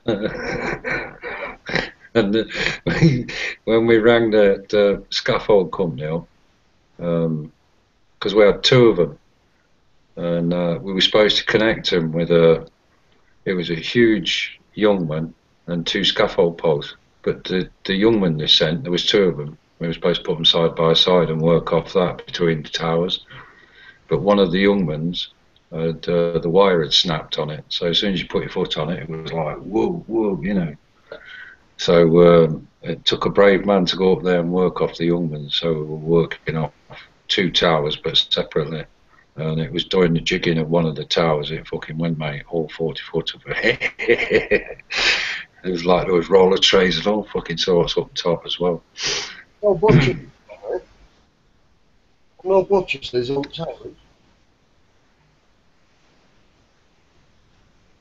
[SPEAKER 9] And when we rang the scaffold company up, because we had 2 of them, and we were supposed to connect them with it was a huge young one and 2 scaffold poles. But the young one they sent, there was 2 of them. We were supposed to put them side by side and work off that between the towers. But one of the young ones, the wire had snapped on it. So as soon as you put your foot on it, it was like, whoa, whoa, So it took a brave man to go up there and work off the young ones. So we were working off 2 towers, but separately. And it was doing the jigging of one of the towers. It fucking went, mate, all 40 foot of it. It was like there was roller trays and all fucking sorts up top as well.
[SPEAKER 1] No butchers. No butchers on towers.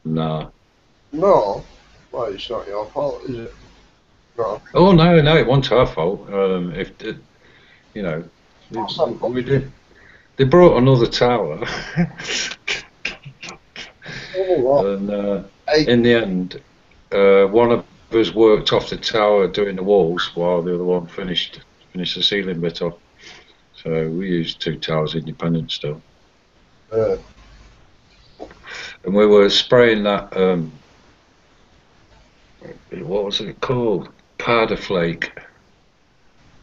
[SPEAKER 9] No.
[SPEAKER 1] No. Well, it's not your fault, is it? No.
[SPEAKER 9] Oh no, it wasn't our fault. We did. They brought another tower, and in the end, one of us worked off the tower doing the walls, while the other one finished the ceiling bit off. So we used 2 towers independent still. And we were spraying that. What was it called? Powder flake.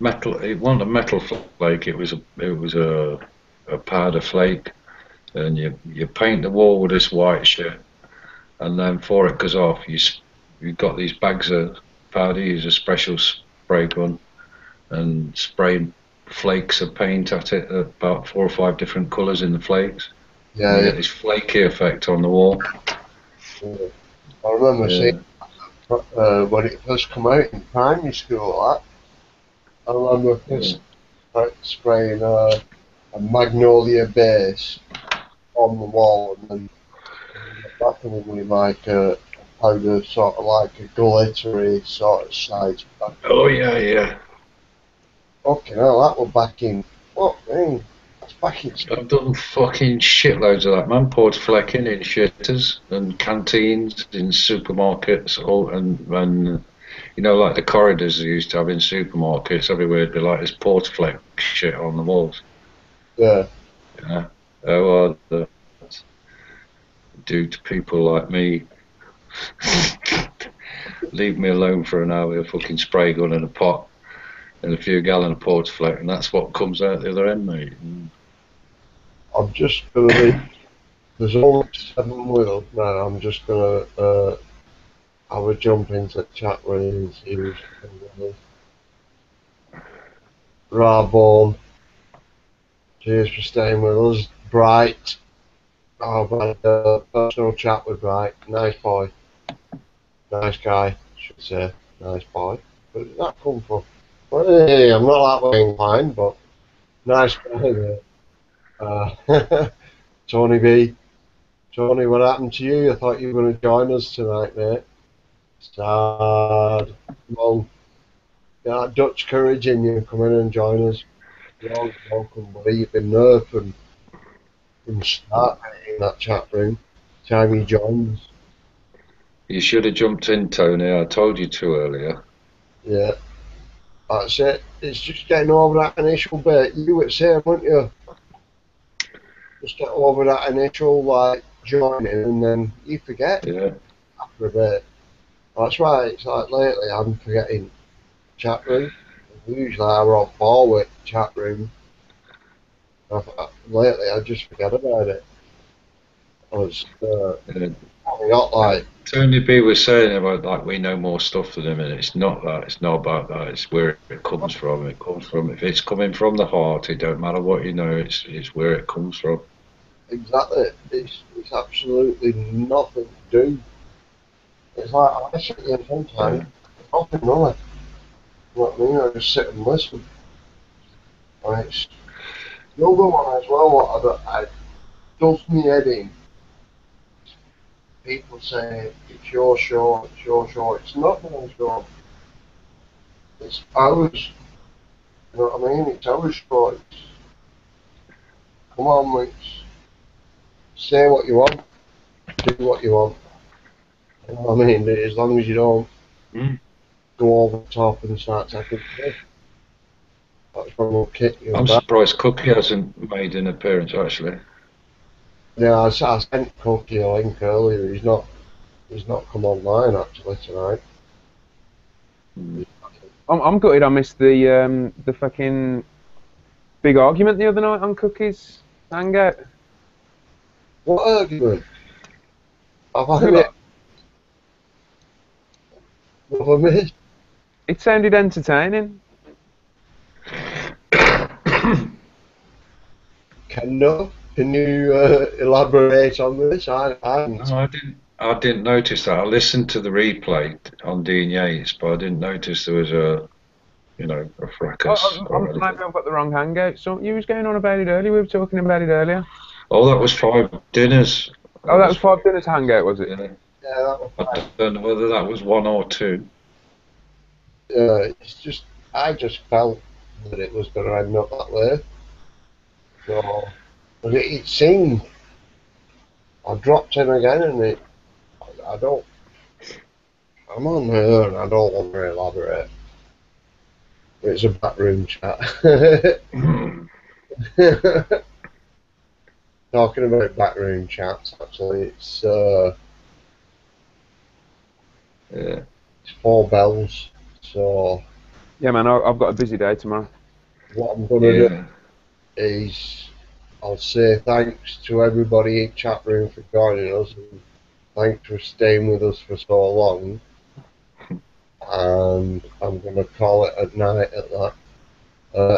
[SPEAKER 9] Metal. It wasn't a metal flake. It was a powder flake, and you paint the wall with this white shit, and then before it goes off, you've got these bags of powder. You use a special spray gun and spray flakes of paint at it, about 4 or 5 different colours in the flakes.
[SPEAKER 1] Yeah.
[SPEAKER 9] You get this flaky effect on the wall.
[SPEAKER 1] I remember seeing when it first came out in primary school. I remember spraying a magnolia base on the wall, and then backing with like a powder, sort of like a glittery sort of shade.
[SPEAKER 9] Oh yeah.
[SPEAKER 1] Fucking hell, that was back in. What thing? That's back in.
[SPEAKER 9] I've done fucking shitloads of that, man. Poured flecking in shitters and canteens in supermarkets, and you know, like the corridors they used to have in supermarkets. Everywhere would be like this port fleck shit on the walls.
[SPEAKER 1] Yeah.
[SPEAKER 9] Yeah. Oh, well, do to people like me. Leave me alone for an hour with a fucking spray gun and a pot and a few gallon of port fleck, and that's what comes out the other end, mate.
[SPEAKER 1] I'm just gonna be. There's only 7 wheels now. I'm just gonna have a jump into the chat room and see who's coming. Rawborn, cheers for staying with us. Bright, I've had a personal chat with Bright. Nice boy, nice guy, should say. Nice boy. Where did that come from? Well, hey, I'm not that way inclined, but nice guy there. Tony B. Tony, what happened to you? I thought you were going to join us tonight, mate. Sad. Come on. Get that Dutch courage in you. Come in and join us. You're always welcome, buddy. You've been there from start in that chat room. Time you joined us.
[SPEAKER 9] You should have jumped in, Tony. I told you to earlier.
[SPEAKER 1] Yeah. That's it. It's just getting over that initial bit. You were saying, weren't you? Just get over that initial, like, joining, and then you forget after a bit. That's right. It's like lately I'm forgetting chat room. Usually I rock forward chat room. Lately I just forget about it. I was I got like
[SPEAKER 9] Tony B was saying about like we know more stuff than him, and it's not that. It's not about that. It's where it comes from. It comes from, if it's coming from the heart, it don't matter what you know. It's where it comes from.
[SPEAKER 1] exactly. It's absolutely nothing to do. It's like I sit here sometimes, nothing really. You know what I mean? I just sit and listen. And it's the other one as well. What I does me head in. People say it's your show, it's your show. It's not my show. It's ours. You know what I mean? It's our show. It's, come on, mates. Say what you want. Do what you want. You know what I mean? As long as you don't go over the top and start taking piss. That's when we'll kick you
[SPEAKER 9] I'm
[SPEAKER 1] back.
[SPEAKER 9] surprised Cookie hasn't made an appearance actually.
[SPEAKER 1] Yeah, I sent Cookie a link earlier. He's not come online actually tonight.
[SPEAKER 3] I'm gutted I missed the fucking big argument the other night on Cookie's hangout.
[SPEAKER 1] What argument? What have I missed?
[SPEAKER 3] It sounded entertaining.
[SPEAKER 1] Can you elaborate on this?
[SPEAKER 9] No, I didn't notice that. I listened to the replay on Dean Yates, but I didn't notice there was a fracas.
[SPEAKER 3] Maybe I've got the wrong hangout. So you was going on about it earlier. We were talking about it earlier.
[SPEAKER 9] Oh, that was 5 dinners.
[SPEAKER 3] Oh, that was 5 dinners hangout, was it?
[SPEAKER 1] Yeah, that was
[SPEAKER 9] I don't know whether that was 1 or 2.
[SPEAKER 1] It's just, I just felt that it was going to end up that way. So, but it seemed, I dropped in again and I'm on here and I don't want to elaborate. It's a backroom chat. Talking about backroom chats, actually, it's 4 bells. So
[SPEAKER 3] yeah, man, I've got a busy day tomorrow.
[SPEAKER 1] What I'm gonna do is I'll say thanks to everybody in chat room for joining us, and thanks for staying with us for so long. And I'm gonna call it at night at that.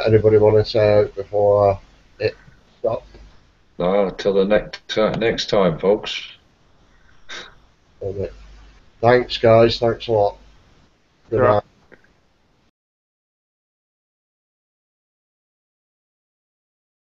[SPEAKER 1] Anybody want to say out before it stops?
[SPEAKER 9] No, till the next time, folks.
[SPEAKER 1] Okay. Thanks, guys. Thanks a lot. Good night.